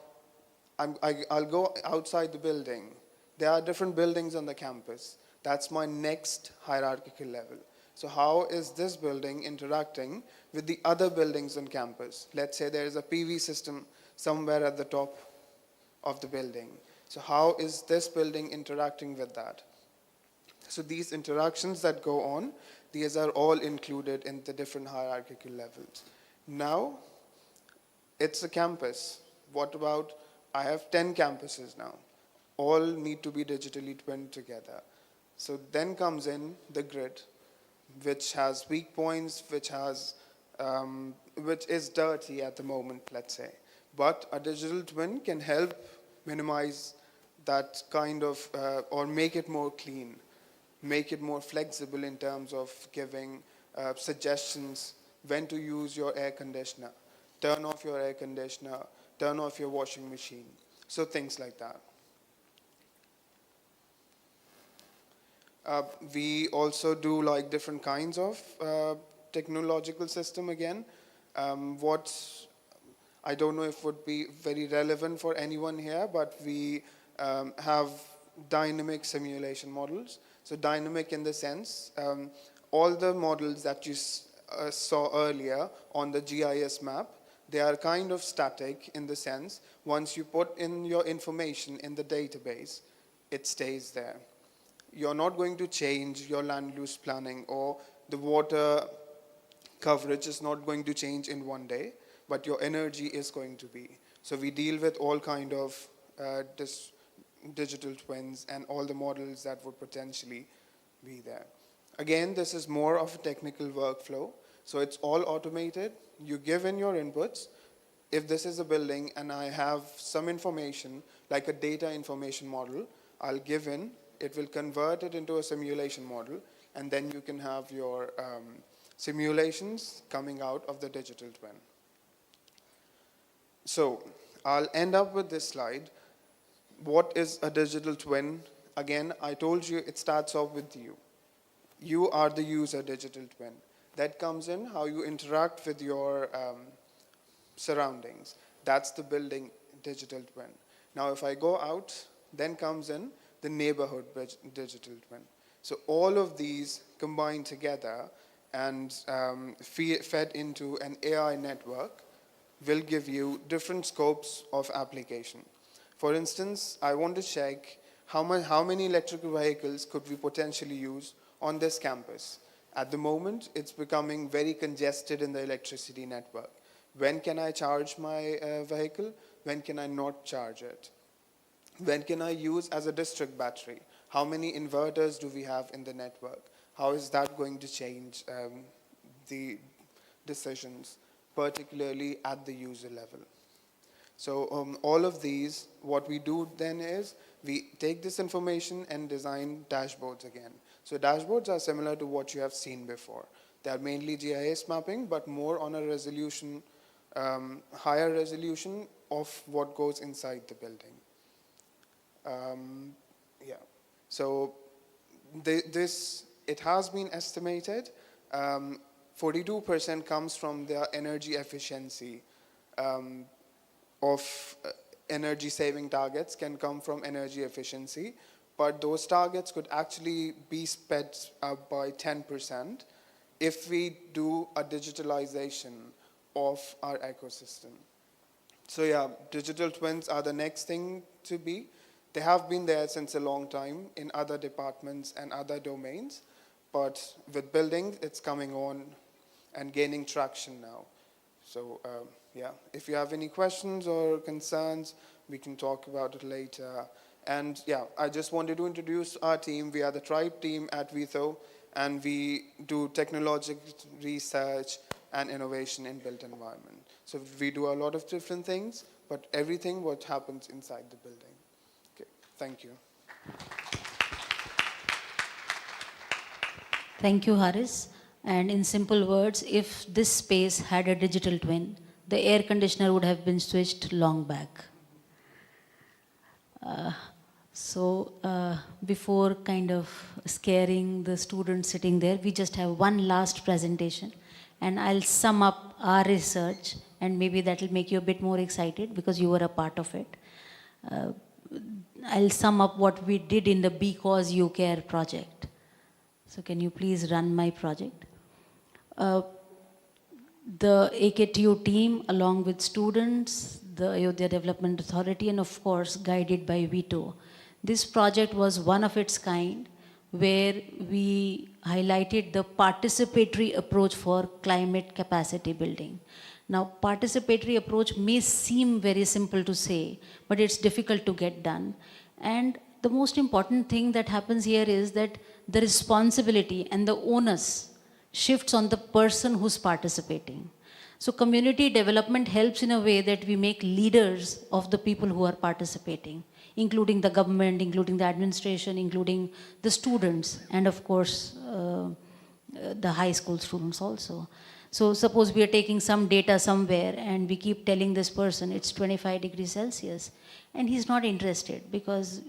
I'll go outside the building. There are different buildings on the campus. That's my next hierarchical level. So how is this building interacting with the other buildings on campus? Let's say there is a PV system somewhere at the top of the building. So how is this building interacting with that? So these interactions that go on, these are all included in the different hierarchical levels. Now, it's a campus. What about, I have 10 campuses now. All need to be digitally twinned together. So then comes in the grid, which has weak points, which is dirty at the moment, let's say. But a digital twin can help minimize that kind of, or make it more clean, make it more flexible in terms of giving suggestions when to use your air conditioner, turn off your air conditioner, turn off your washing machine. So things like that. We also do like different kinds of technological system again. I don't know if would be very relevant for anyone here, but we have dynamic simulation models. So dynamic in the sense, all the models that you saw earlier on the GIS map, they are kind of static in the sense, once you put in your information in the database, it stays there. You're not going to change your land use planning, or the water coverage is not going to change in one day, but your energy is going to be. So we deal with all kind of digital twins and all the models that would potentially be there. Again, this is more of a technical workflow. So it's all automated. You give in your inputs. If this is a building and I have some information, like a data information model, I'll give in. It will convert it into a simulation model, and then you can have your simulations coming out of the digital twin. So I'll end up with this slide. What is a digital twin? Again, I told you it starts off with you. You are the user digital twin. That comes in how you interact with your surroundings. That's the building digital twin. Now if I go out, then comes in the neighborhood digital twin. So all of these combined together and fed into an AI network will give you different scopes of application. For instance, I want to check how many electrical vehicles could we potentially use on this campus. At the moment, it's becoming very congested in the electricity network. When can I charge my vehicle? When can I not charge it? When can I use as a district battery? How many inverters do we have in the network? How is that going to change the decisions, particularly at the user level? So all of these, what we do then is, we take this information and design dashboards again. So dashboards are similar to what you have seen before. They are mainly GIS mapping, but more on a resolution, higher resolution of what goes inside the building. Yeah. So it has been estimated, 42% comes from the energy efficiency of energy saving targets can come from energy efficiency, but those targets could actually be sped up by 10% if we do a digitalization of our ecosystem. So yeah, digital twins are the next thing to be. They have been there since a long time in other departments and other domains, but with building, it's coming on and gaining traction now. So yeah, if you have any questions or concerns, we can talk about it later. And yeah, I just wanted to introduce our team. We are the Tribe team at VITHO, and we do technological research and innovation in built environment. So we do a lot of different things, but everything what happens inside the building. Okay, thank you. Thank you, Haris. And in simple words, if this space had a digital twin, the air conditioner would have been switched long back. Before kind of scaring the students sitting there, we just have one last presentation, and I'll sum up our research, and maybe that will make you a bit more excited because you were a part of it. I'll sum up what we did in the Because You Care project. So can you please run my project? The AKTU team, along with students, the Ayodhya Development Authority, and of course guided by VITO. This project was one of its kind, where we highlighted the participatory approach for climate capacity building. Now, participatory approach may seem very simple to say, but it's difficult to get done. And the most important thing that happens here is that the responsibility and the onus shifts on the person who's participating. So community development helps in a way that we make leaders of the people who are participating, including the government, including the administration, including the students, and of course, the high school students also. So suppose we are taking some data somewhere and we keep telling this person it's 25 degrees Celsius, and he's not interested because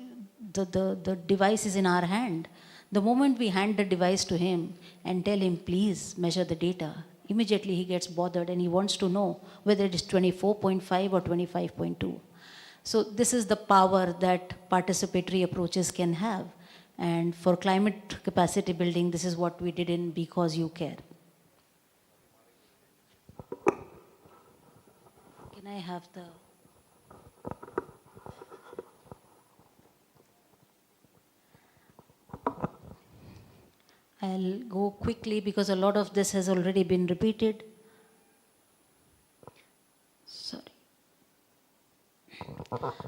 the device is in our hand. The moment we hand the device to him and tell him, please measure the data, immediately he gets bothered and he wants to know whether it is 24.5 or 25.2. So this is the power that participatory approaches can have. And for climate capacity building, this is what we did in Because You Care. Can I have the... I'll go quickly because a lot of this has already been repeated. Sorry.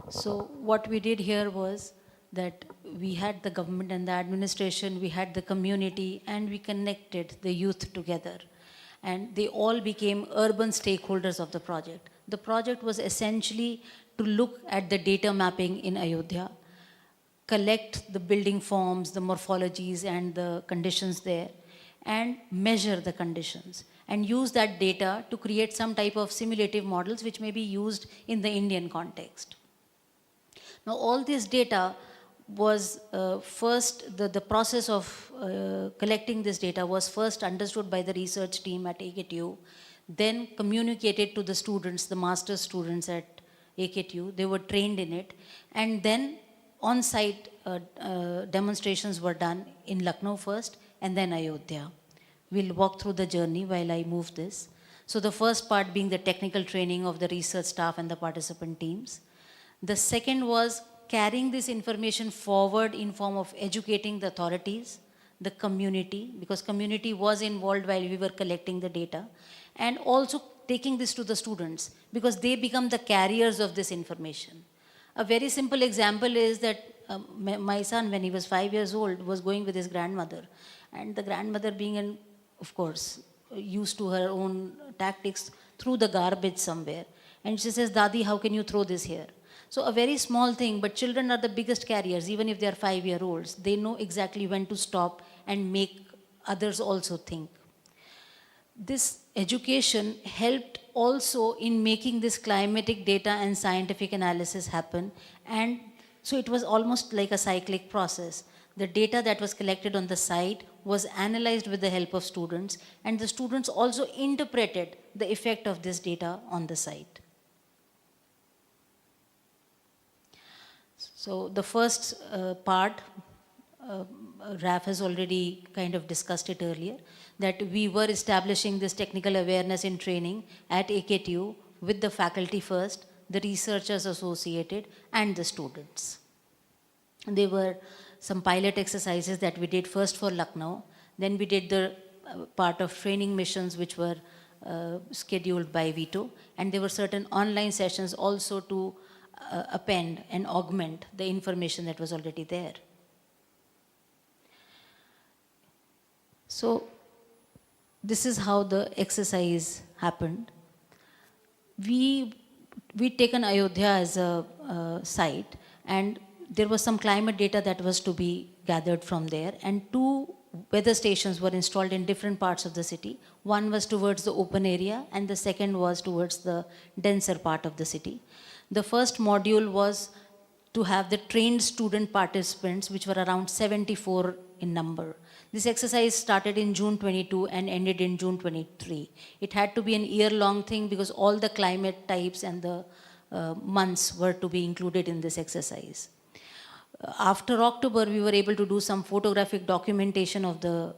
So what we did here was that we had the government and the administration, we had the community, and we connected the youth together. And they all became urban stakeholders of the project. The project was essentially to look at the data mapping in Ayodhya, collect the building forms, the morphologies, and the conditions there, and measure the conditions, and use that data to create some type of simulative models which may be used in the Indian context. Now, all this data was first, the process of collecting this data was first understood by the research team at AKTU, then communicated to the students, the master's students at AKTU. They were trained in it, and then on-site demonstrations were done in Lucknow first and then Ayodhya. We'll walk through the journey while I move this. So the first part being the technical training of the research staff and the participant teams. The second was carrying this information forward in form of educating the authorities, the community, because community was involved while we were collecting the data, and also taking this to the students because they become the carriers of this information. A very simple example is that my son, when he was 5 years old, was going with his grandmother. And the grandmother being, of course, used to her own tactics, threw the garbage somewhere. And she says, Dadi, how can you throw this here? So a very small thing, but children are the biggest carriers, even if they are 5-year-olds. They know exactly when to stop and make others also think. This education helped also in making this climatic data and scientific analysis happen. And so it was almost like a cyclic process. The data that was collected on the site was analyzed with the help of students, and the students also interpreted the effect of this data on the site. So the first part, Raf has already kind of discussed it earlier, that we were establishing this technical awareness in training at AKTU with the faculty first, the researchers associated, and the students. And there were some pilot exercises that we did first for Lucknow, then we did the part of training missions which were scheduled by Vito, and there were certain online sessions also to append and augment the information that was already there. So this is how the exercise happened. We'd taken Ayodhya as a site, and there was some climate data that was to be gathered from there, and 2 weather stations were installed in different parts of the city. One was towards the open area, and the second was towards the denser part of the city. The first module was to have the trained student participants, which were around 74 in number. This exercise started in June 22 and ended in June 23. It had to be an year-long thing because all the climate types and the months were to be included in this exercise. After October, we were able to do some photographic documentation of the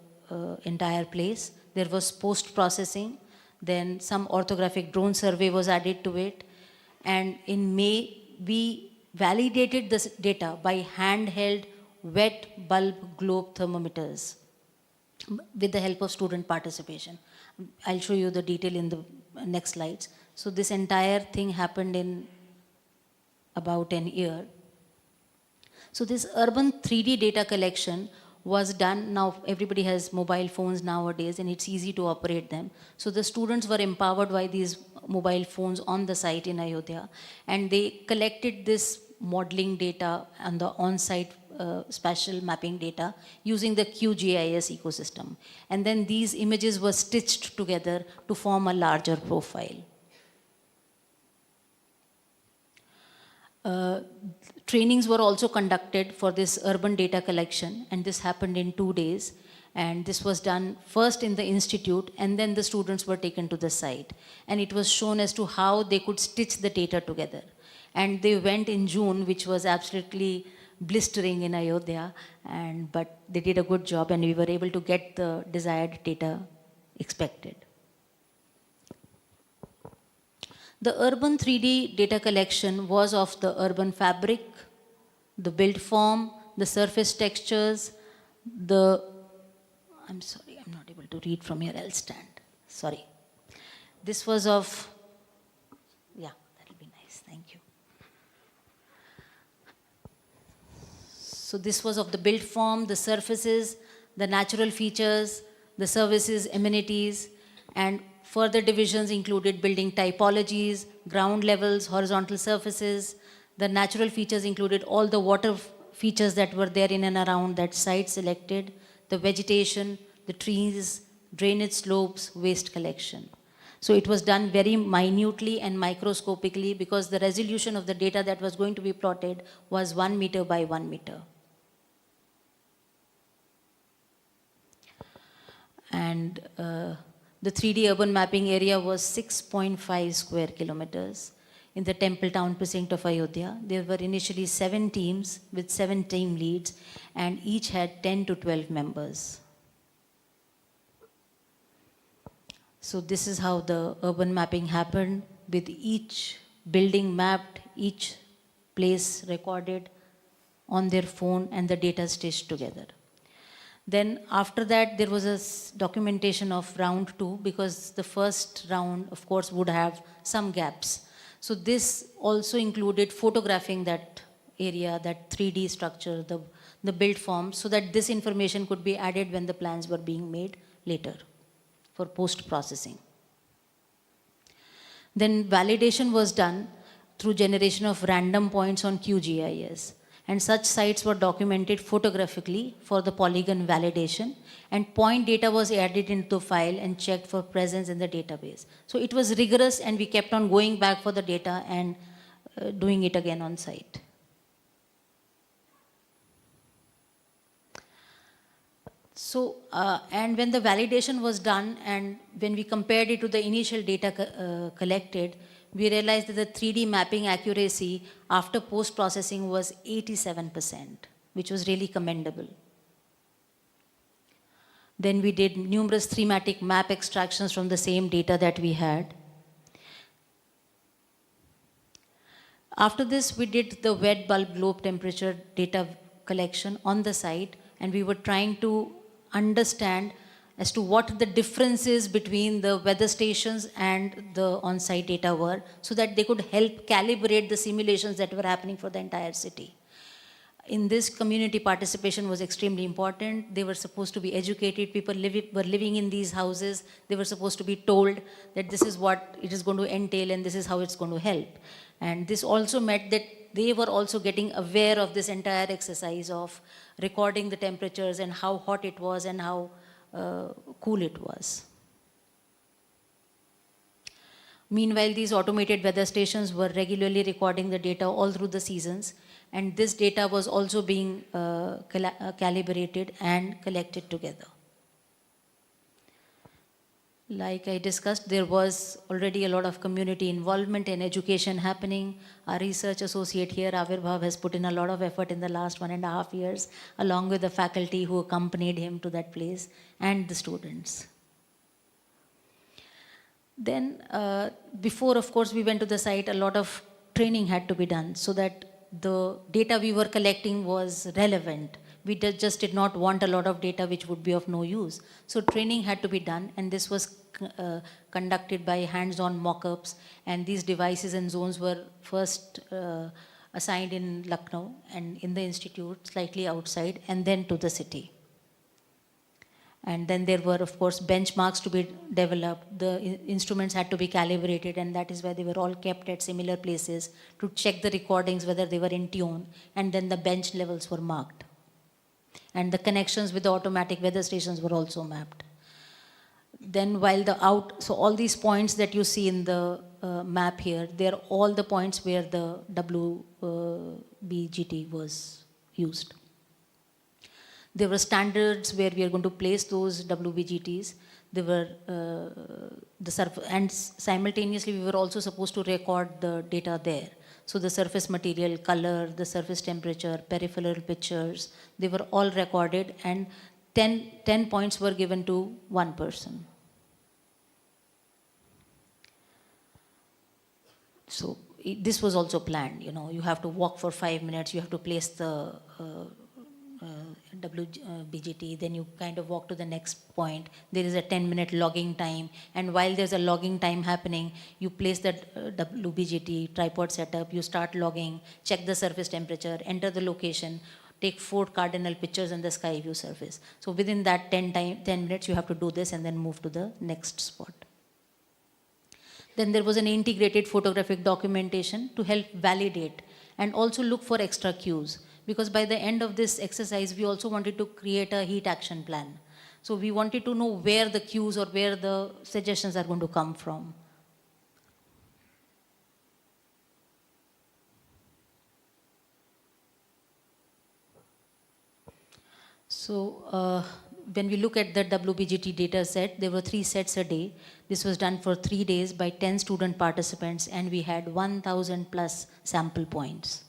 entire place. There was post-processing, then some orthographic drone survey was added to it. And in May, we validated this data by handheld wet bulb globe thermometers with the help of student participation. I'll show you the detail in the next slides. So this entire thing happened in about an year. So this urban 3D data collection was done. Now everybody has mobile phones nowadays and it's easy to operate them. So the students were empowered by these mobile phones on the site in Ayodhya, and they collected this modeling data and the on-site spatial mapping data using the QGIS ecosystem. And then these images were stitched together to form a larger profile. Trainings were also conducted for this urban data collection, and this happened in 2 days. And this was done first in the institute, and then the students were taken to the site. And it was shown as to how they could stitch the data together. And they went in June, which was absolutely blistering in Ayodhya, but they did a good job, and we were able to get the desired data expected. The urban 3D data collection was of the urban fabric, the built form, the surface textures, I'm sorry, I'm not able to read from here, I'll stand. Sorry. This was of, yeah, that'll be nice, thank you. So this was of the built form, the surfaces, the natural features, the services, amenities, and further divisions included building typologies, ground levels, horizontal surfaces. The natural features included all the water features that were there in and around that site selected, the vegetation, the trees, drainage slopes, waste collection. So it was done very minutely and microscopically because the resolution of the data that was going to be plotted was 1 meter by 1 meter. And the 3D urban mapping area was 6.5 square kilometers in the temple town precinct of Ayodhya. There were initially 7 teams with 7 team leads, and each had 10 to 12 members. So this is how the urban mapping happened, with each building mapped, each place recorded on their phone, and the data stitched together. Then after that, there was a documentation of round 2, because the first round, of course, would have some gaps. So this also included photographing that area, that 3D structure, the built form, so that this information could be added when the plans were being made later for post-processing. Then validation was done through generation of random points on QGIS. And such sites were documented photographically for the polygon validation, and point data was added into the file and checked for presence in the database. So it was rigorous, and we kept on going back for the data and doing it again on site. So, and when the validation was done, and when we compared it to the initial data collected, we realized that the 3D mapping accuracy after post-processing was 87%, which was really commendable. Then we did numerous thematic map extractions from the same data that we had. After this, we did the wet bulb globe temperature data collection on the site, and we were trying to understand as to what the differences between the weather stations and the on-site data were, so that they could help calibrate the simulations that were happening for the entire city. In this, community participation was extremely important. They were supposed to be educated. People were living in these houses. They were supposed to be told that this is what it is going to entail and this is how it's going to help. And this also meant that they were also getting aware of this entire exercise of recording the temperatures and how hot it was and how cool it was. Meanwhile, these automated weather stations were regularly recording the data all through the seasons, and this data was also being calibrated and collected together. Like I discussed, there was already a lot of community involvement and education happening. Our research associate here, Avirbhav, has put in a lot of effort in the last 1.5 years, along with the faculty who accompanied him to that place and the students. Then, before, of course, we went to the site, a lot of training had to be done so that the data we were collecting was relevant. We just did not want a lot of data which would be of no use. So training had to be done, and this was conducted by hands-on mock-ups, and these devices and zones were first assigned in Lucknow and in the institute, slightly outside, and then to the city. And then there were, of course, benchmarks to be developed. The instruments had to be calibrated, and that is why they were all kept at similar places to check the recordings, whether they were in tune, and then the bench levels were marked. And the connections with the automatic weather stations were also mapped. Then while so all these points that you see in the map here, they're all the points where the WBGT was used. There were standards where we are going to place those WBGTs. There were and simultaneously we were also supposed to record the data there. So the surface material, color, the surface temperature, peripheral pictures, they were all recorded, and 10 points were given to one person. So this was also planned. You have to walk for 5 minutes, you have to place the WBGT, then you kind of walk to the next point. There is a 10-minute logging time, and while there's a logging time happening, you place that WBGT tripod setup, you start logging, check the surface temperature, enter the location, take 4 cardinal pictures in the sky view surface. So within that 10 minutes, you have to do this and then move to the next spot. Then there was an integrated photographic documentation to help validate and also look for extra cues. Because by the end of this exercise, we also wanted to create a heat action plan. So we wanted to know where the cues or where the suggestions are going to come from. So when we look at the WBGT data set, there were 3 sets a day. This was done for 3 days by 10 student participants, and we had 1,000 plus sample points.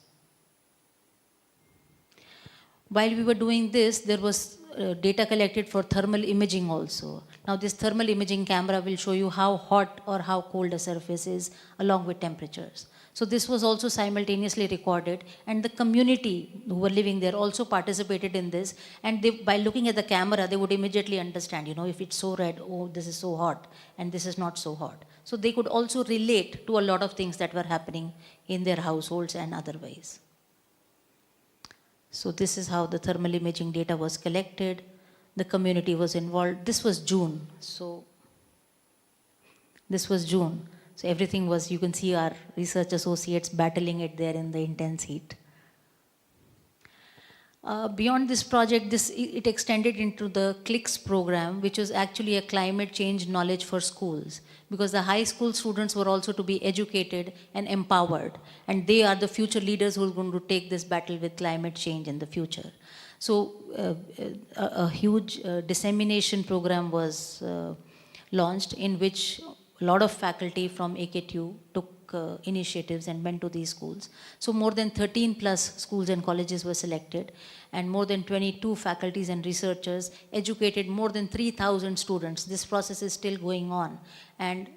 While we were doing this, there was data collected for thermal imaging also. Now this thermal imaging camera will show you how hot or how cold a surface is along with temperatures. So this was also simultaneously recorded, and the community who were living there also participated in this, and by looking at the camera, they would immediately understand, if it's so red, oh, this is so hot, and this is not so hot. So they could also relate to a lot of things that were happening in their households and otherwise. So this is how the thermal imaging data was collected. The community was involved. This was June. So everything was, you can see our research associates battling it there in the intense heat. Beyond this project, it extended into the CLICS program, which was actually a climate change knowledge for schools, because the high school students were also to be educated and empowered, and they are the future leaders who are going to take this battle with climate change in the future. So a huge dissemination program was launched, in which a lot of faculty from AKTU took initiatives and went to these schools. So more than 13 plus schools and colleges were selected, and more than 22 faculties and researchers educated more than 3,000 students. This process is still going on, and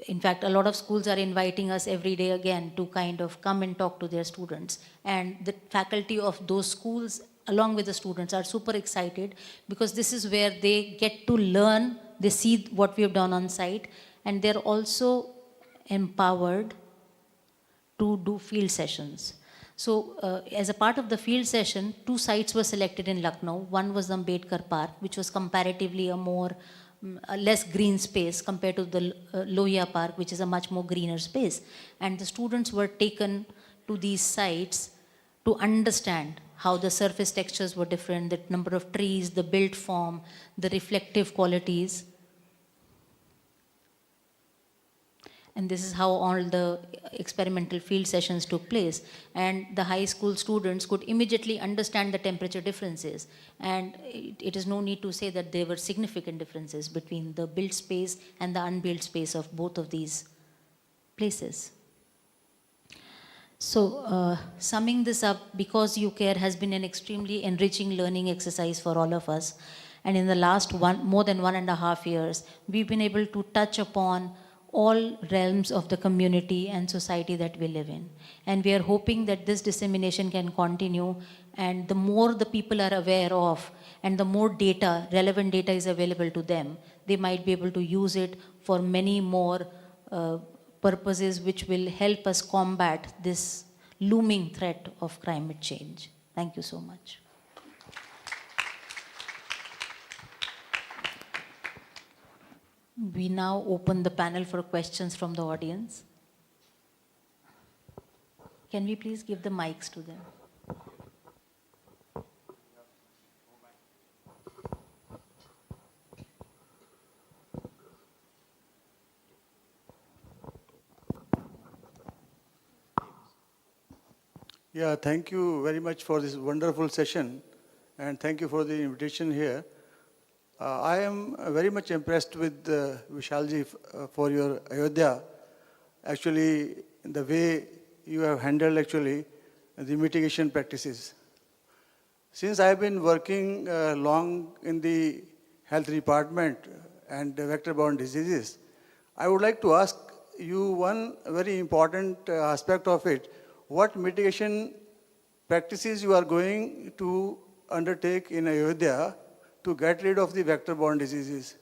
in fact, a lot of schools are inviting us every day again to kind of come and talk to their students, and the faculty of those schools along with the students, are super excited because this is where they get to learn, they see what we have done on site, and they're also empowered to do field sessions. So as a part of the field session, 2 sites were selected in Lucknow. One was the Ambedkar Park, which was comparatively a less green space compared to the Lohia Park, which is a much more greener space. And the students were taken to these sites to understand how the surface textures were different, the number of trees, the built form, the reflective qualities. And this is how all the experimental field sessions took place. And the high school students could immediately understand the temperature differences. And it is no need to say that there were significant differences between the built space and the unbuilt space of both of these places. So summing this up, because UCare has been an extremely enriching learning exercise for all of us, and in the last more than 1.5 years, we've been able to touch upon all realms of the community and society that we live in. And we are hoping that this dissemination can continue, and the more the people are aware of, and the more data, relevant data is available to them, they might be able to use it for many more purposes which will help us combat this looming threat of climate change. Thank you so much. We now open the panel for questions from the audience. Can we please give the mics to them? Yeah, thank you very much for this wonderful session, and thank you for the invitation here. I am very much impressed with Vishalji for your Ayodhya. Actually, the way you have handled actually the mitigation practices. Since I have been working long in the health department and vector-borne diseases, I would like to ask you one very important aspect of it. What mitigation practices you are going to undertake in Ayodhya to get rid of the vector-borne diseases?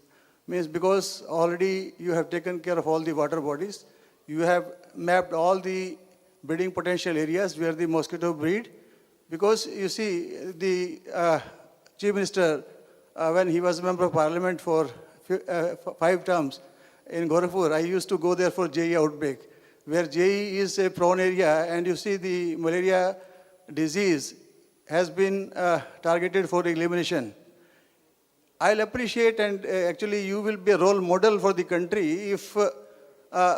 Means because already you have taken care of all the water bodies, you have mapped all the breeding potential areas where the mosquito breed. Because you see, the Chief Minister, when he was a member of parliament for 5 terms in Gorakhpur, I used to go there for JE outbreak, where JE is a prone area, and you see the malaria disease has been targeted for elimination. I'll appreciate, and actually you will be a role model for the country if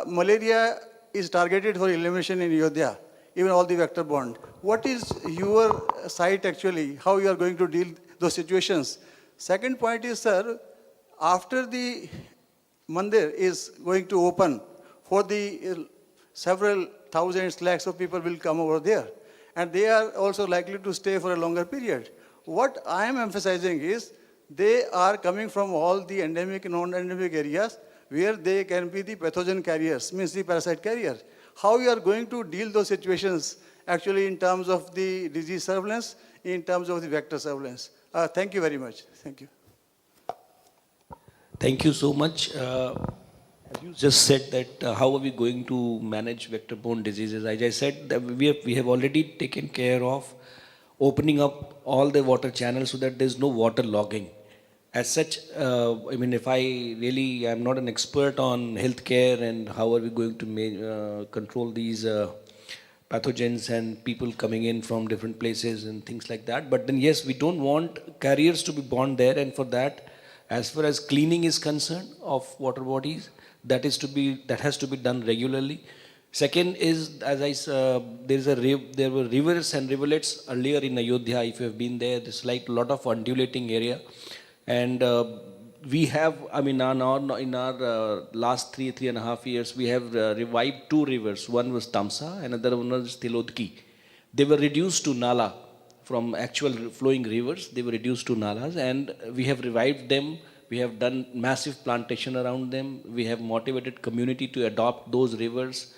malaria is targeted for elimination in Ayodhya, even all the vector-borne. What is your site actually, how you are going to deal those situations? Second point is, sir, after the mandir is going to open, for the several thousands, lakhs of people will come over there, and they are also likely to stay for a longer period. What I am emphasizing is, they are coming from all the endemic and non-endemic areas where they can be the pathogen carriers, means the parasite carrier. How you are going to deal those situations actually in terms of the disease surveillance, in terms of the vector surveillance? Thank you very much. Thank you. Thank you so much. As you just said that how are we going to manage vector-borne diseases? As I said, that we have already taken care of opening up all the water channels so that there's no water logging. As such, I mean, if I really am not an expert on healthcare and how are we going to control these pathogens and people coming in from different places and things like that. But then yes, we don't want carriers to be born there, and for that, as far as cleaning is concerned of water bodies, that has to be done regularly. Second is, as I there were rivers and rivulets earlier in Ayodhya. If you have been there, there's like a lot of undulating area. And we have, I mean, in our last 3.5 years, we have revived 2 rivers. One was Tamsa, another one was Tilodki. They were reduced to Nala from actual flowing rivers. They were reduced to Nalas, and we have revived them. We have done massive plantation around them. We have motivated community to adopt those rivers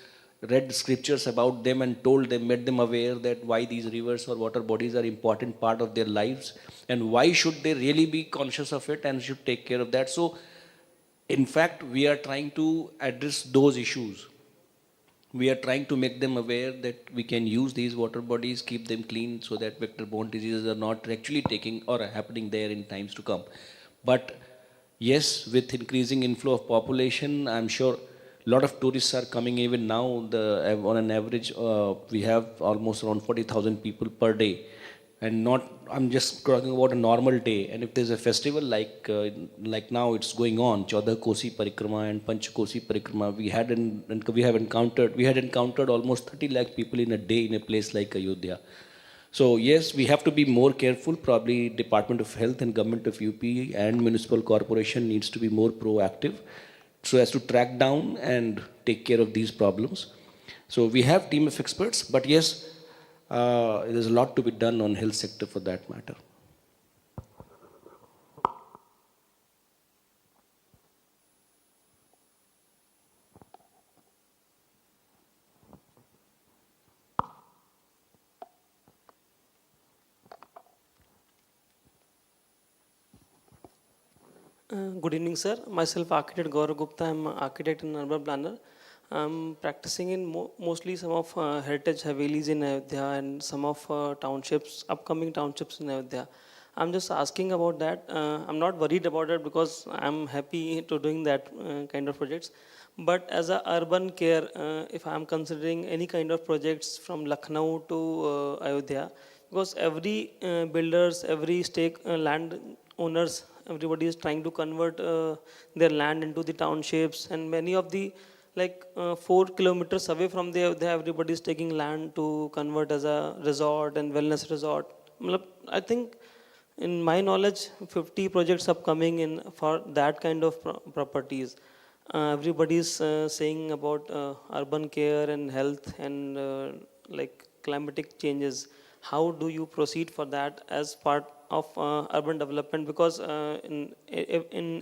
read scriptures about them and told them, made them aware that why these rivers or water bodies are important part of their lives and why should they really be conscious of it and should take care of that. So in fact, we are trying to address those issues. We are trying to make them aware that we can use these water bodies, keep them clean so that vector-borne diseases are not actually taking or are happening there in times to come. But yes, with increasing inflow of population, I'm sure a lot of tourists are coming even now. On an average, we have almost around 40,000 people per day. And not, I'm just talking about a normal day. And if there's a festival like now it's going on, Chaudah Kosi Parikrama and Panch Kosi Parikrama, we had encountered almost 30 lakh people in a day in a place like Ayodhya. So yes, we have to be more careful. Probably Department of Health and Government of UP and Municipal Corporation needs to be more proactive so as to track down and take care of these problems. So we have team of experts, but yes, there's a lot to be done on health sector for that matter. Good evening, sir. Myself, architect Gaurav Gupta. I'm an architect and urban planner. I'm practicing in mostly some of heritage Havelis in Ayodhya and some of townships, upcoming townships in Ayodhya. I'm just asking about that. I'm not worried about it because I'm happy to doing that kind of projects. But as a urban care, if I'm considering any kind of projects from Lucknow to Ayodhya, because every builders, every land owners, everybody is trying to convert their land into the townships, and many of the 4 kilometers away from there, everybody is taking land to convert as a resort and wellness resort. I think, in my knowledge, 50 projects upcoming in for that kind of properties. Everybody is saying about urban care and health and climatic changes. How do you proceed for that as part of urban development? Because in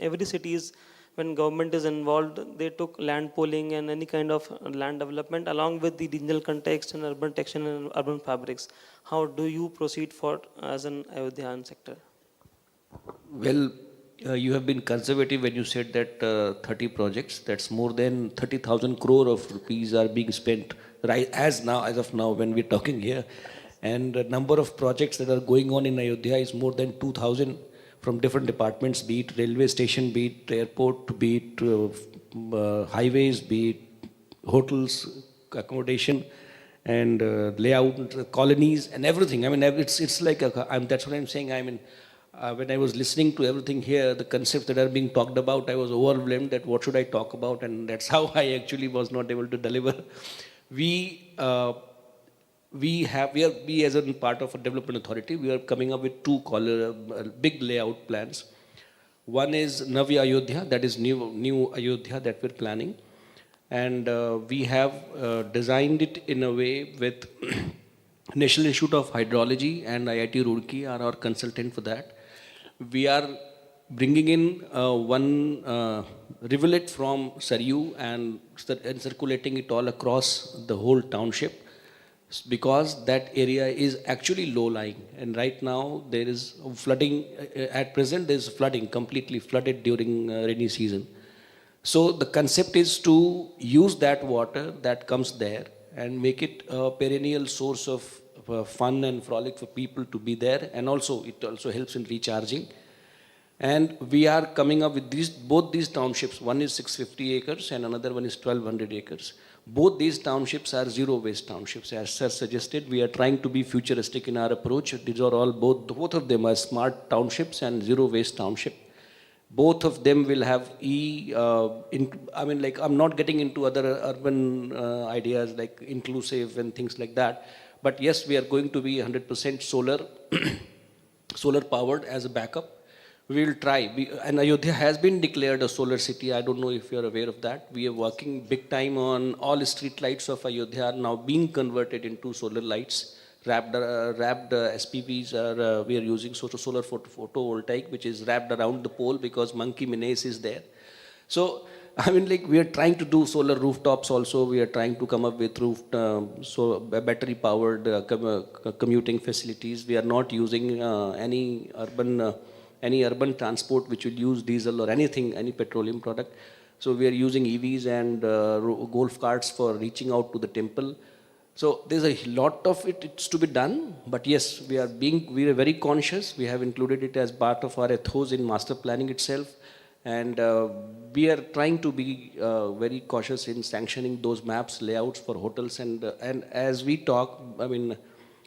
every cities, when government is involved, they took land pooling and any kind of land development along with the regional context and urban texture and urban fabrics. How do you proceed for as an Ayodhyan sector? Well, you have been conservative when you said that 30 projects. That's more than 30,000 crore of rupees are being spent right as of now when we're talking here. And the number of projects that are going on in Ayodhya is more than 2,000 from different departments, be it railway station, be it airport, be it highways, be it hotels, accommodation, and layout, colonies, and everything. I mean, it's like, that's what I'm saying. I mean, when I was listening to everything here, the concepts that are being talked about, I was overwhelmed that what should I talk about, and that's how I actually was not able to deliver. We as a part of a development authority, we are coming up with two big layout plans. One is Navya Ayodhya, that is new Ayodhya that we're planning. And we have designed it in a way with National Institute of Hydrology and IIT Roorkee are our consultant for that. We are bringing in one rivulet from Saryu and circulating it all across the whole township, because that area is actually low-lying, and right now there is flooding. At present, there is flooding, completely flooded during rainy season. So the concept is to use that water that comes there and make it a perennial source of fun and frolic for people to be there, and also it also helps in recharging. And we are coming up with both these townships. One is 650 acres and another one is 1200 acres. Both these townships are zero waste townships. As sir suggested, we are trying to be futuristic in our approach. These are all, both of them are smart townships and zero waste township. Both of them will have I'm not getting into other urban ideas like inclusive and things like that. But yes, we are going to be 100% solar powered as a backup. We will try. And Ayodhya has been declared a solar city. I don't know if you're aware of that. We are working big time on all street lights of Ayodhya are now being converted into solar lights. Wrapped SPVs we are using solar photovoltaic, which is wrapped around the pole because monkey menace is there. So I mean, like, we are trying to do solar rooftops also. We are trying to come up with battery powered commuting facilities. We are not using any urban transport which would use diesel or anything, any petroleum product. So we are using EVs and golf carts for reaching out to the temple. So there's a lot of it's to be done, but yes, we are very conscious. We have included it as part of our ethos in master planning itself, and we are trying to be very cautious in sanctioning those maps, layouts for hotels, and as we talk, I mean,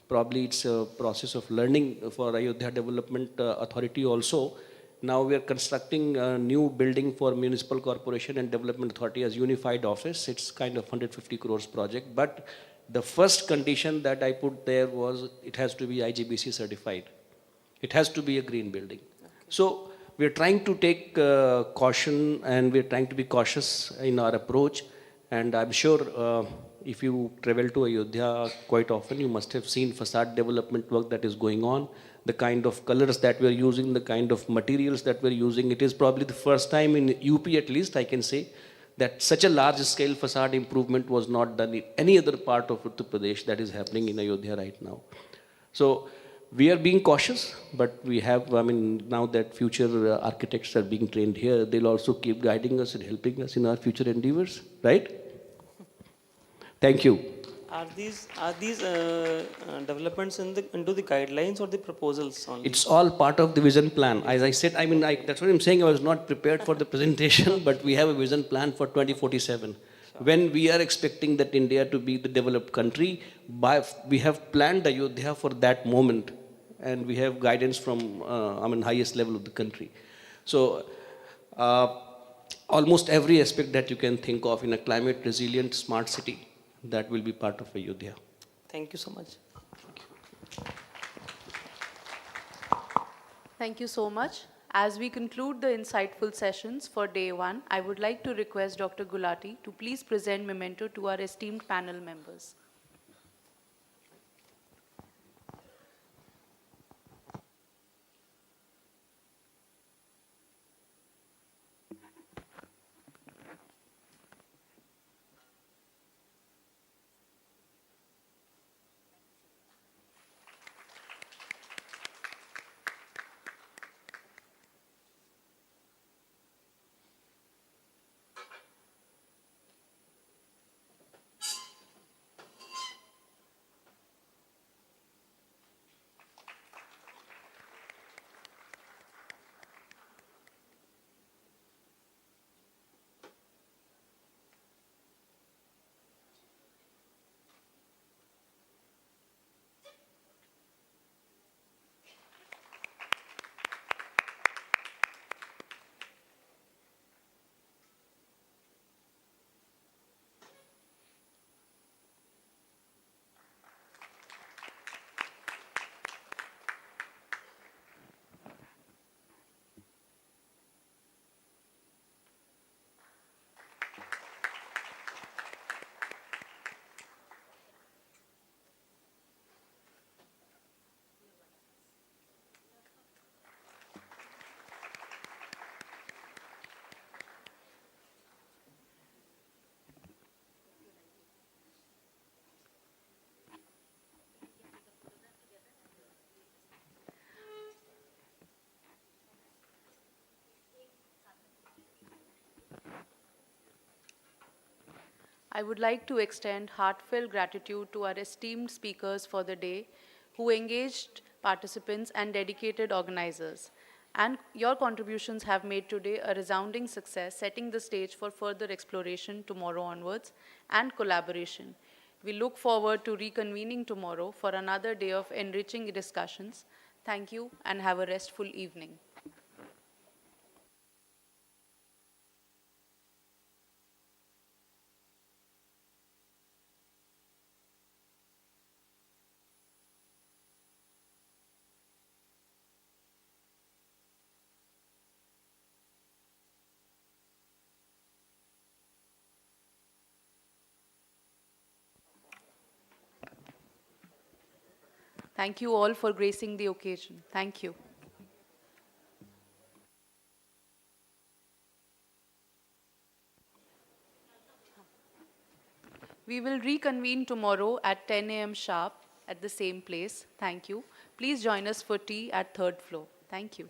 probably it's a process of learning for Ayodhya Development Authority also. Now we are constructing a new building for Municipal Corporation and Development Authority as unified office. It's kind of 150 crores project, but the first condition that I put there was it has to be IGBC certified. It has to be a green building. So we're trying to take caution, and we're trying to be cautious in our approach. And I'm sure if you travel to Ayodhya quite often, you must have seen facade development work that is going on, the kind of colors that we're using, the kind of materials that we're using. It is probably the first time in UP, at least I can say, that such a large scale facade improvement was not done in any other part of Uttar Pradesh that is happening in Ayodhya right now. So we are being cautious, but we have, I mean, now that future architects are being trained here, they'll also keep guiding us and helping us in our future endeavors, right? Thank you. Are these developments into the guidelines or the proposals only? It's all part of the vision plan. As I said, I mean, that's what I'm saying. I was not prepared for the presentation, but we have a vision plan for 2047. When we are expecting that India to be the developed country, we have planned Ayodhya for that moment, and we have guidance from, highest level of the country. So, almost every aspect that you can think of in a climate resilient smart city, that will be part of Ayodhya. Thank you so much. Thank you so much. As we conclude the insightful sessions for day one, I would like to request Dr. Gulati to please present memento to our esteemed panel members. I would like to extend heartfelt gratitude to our esteemed speakers for the day, who engaged participants and dedicated organizers. And your contributions have made today a resounding success, setting the stage for further exploration tomorrow onwards and collaboration. We look forward to reconvening tomorrow for another day of enriching discussions. Thank you and have a restful evening. Thank you all for gracing the occasion. Thank you. We will reconvene tomorrow at 10 a.m. sharp at the same place. Thank you. Please join us for tea at third floor. Thank you.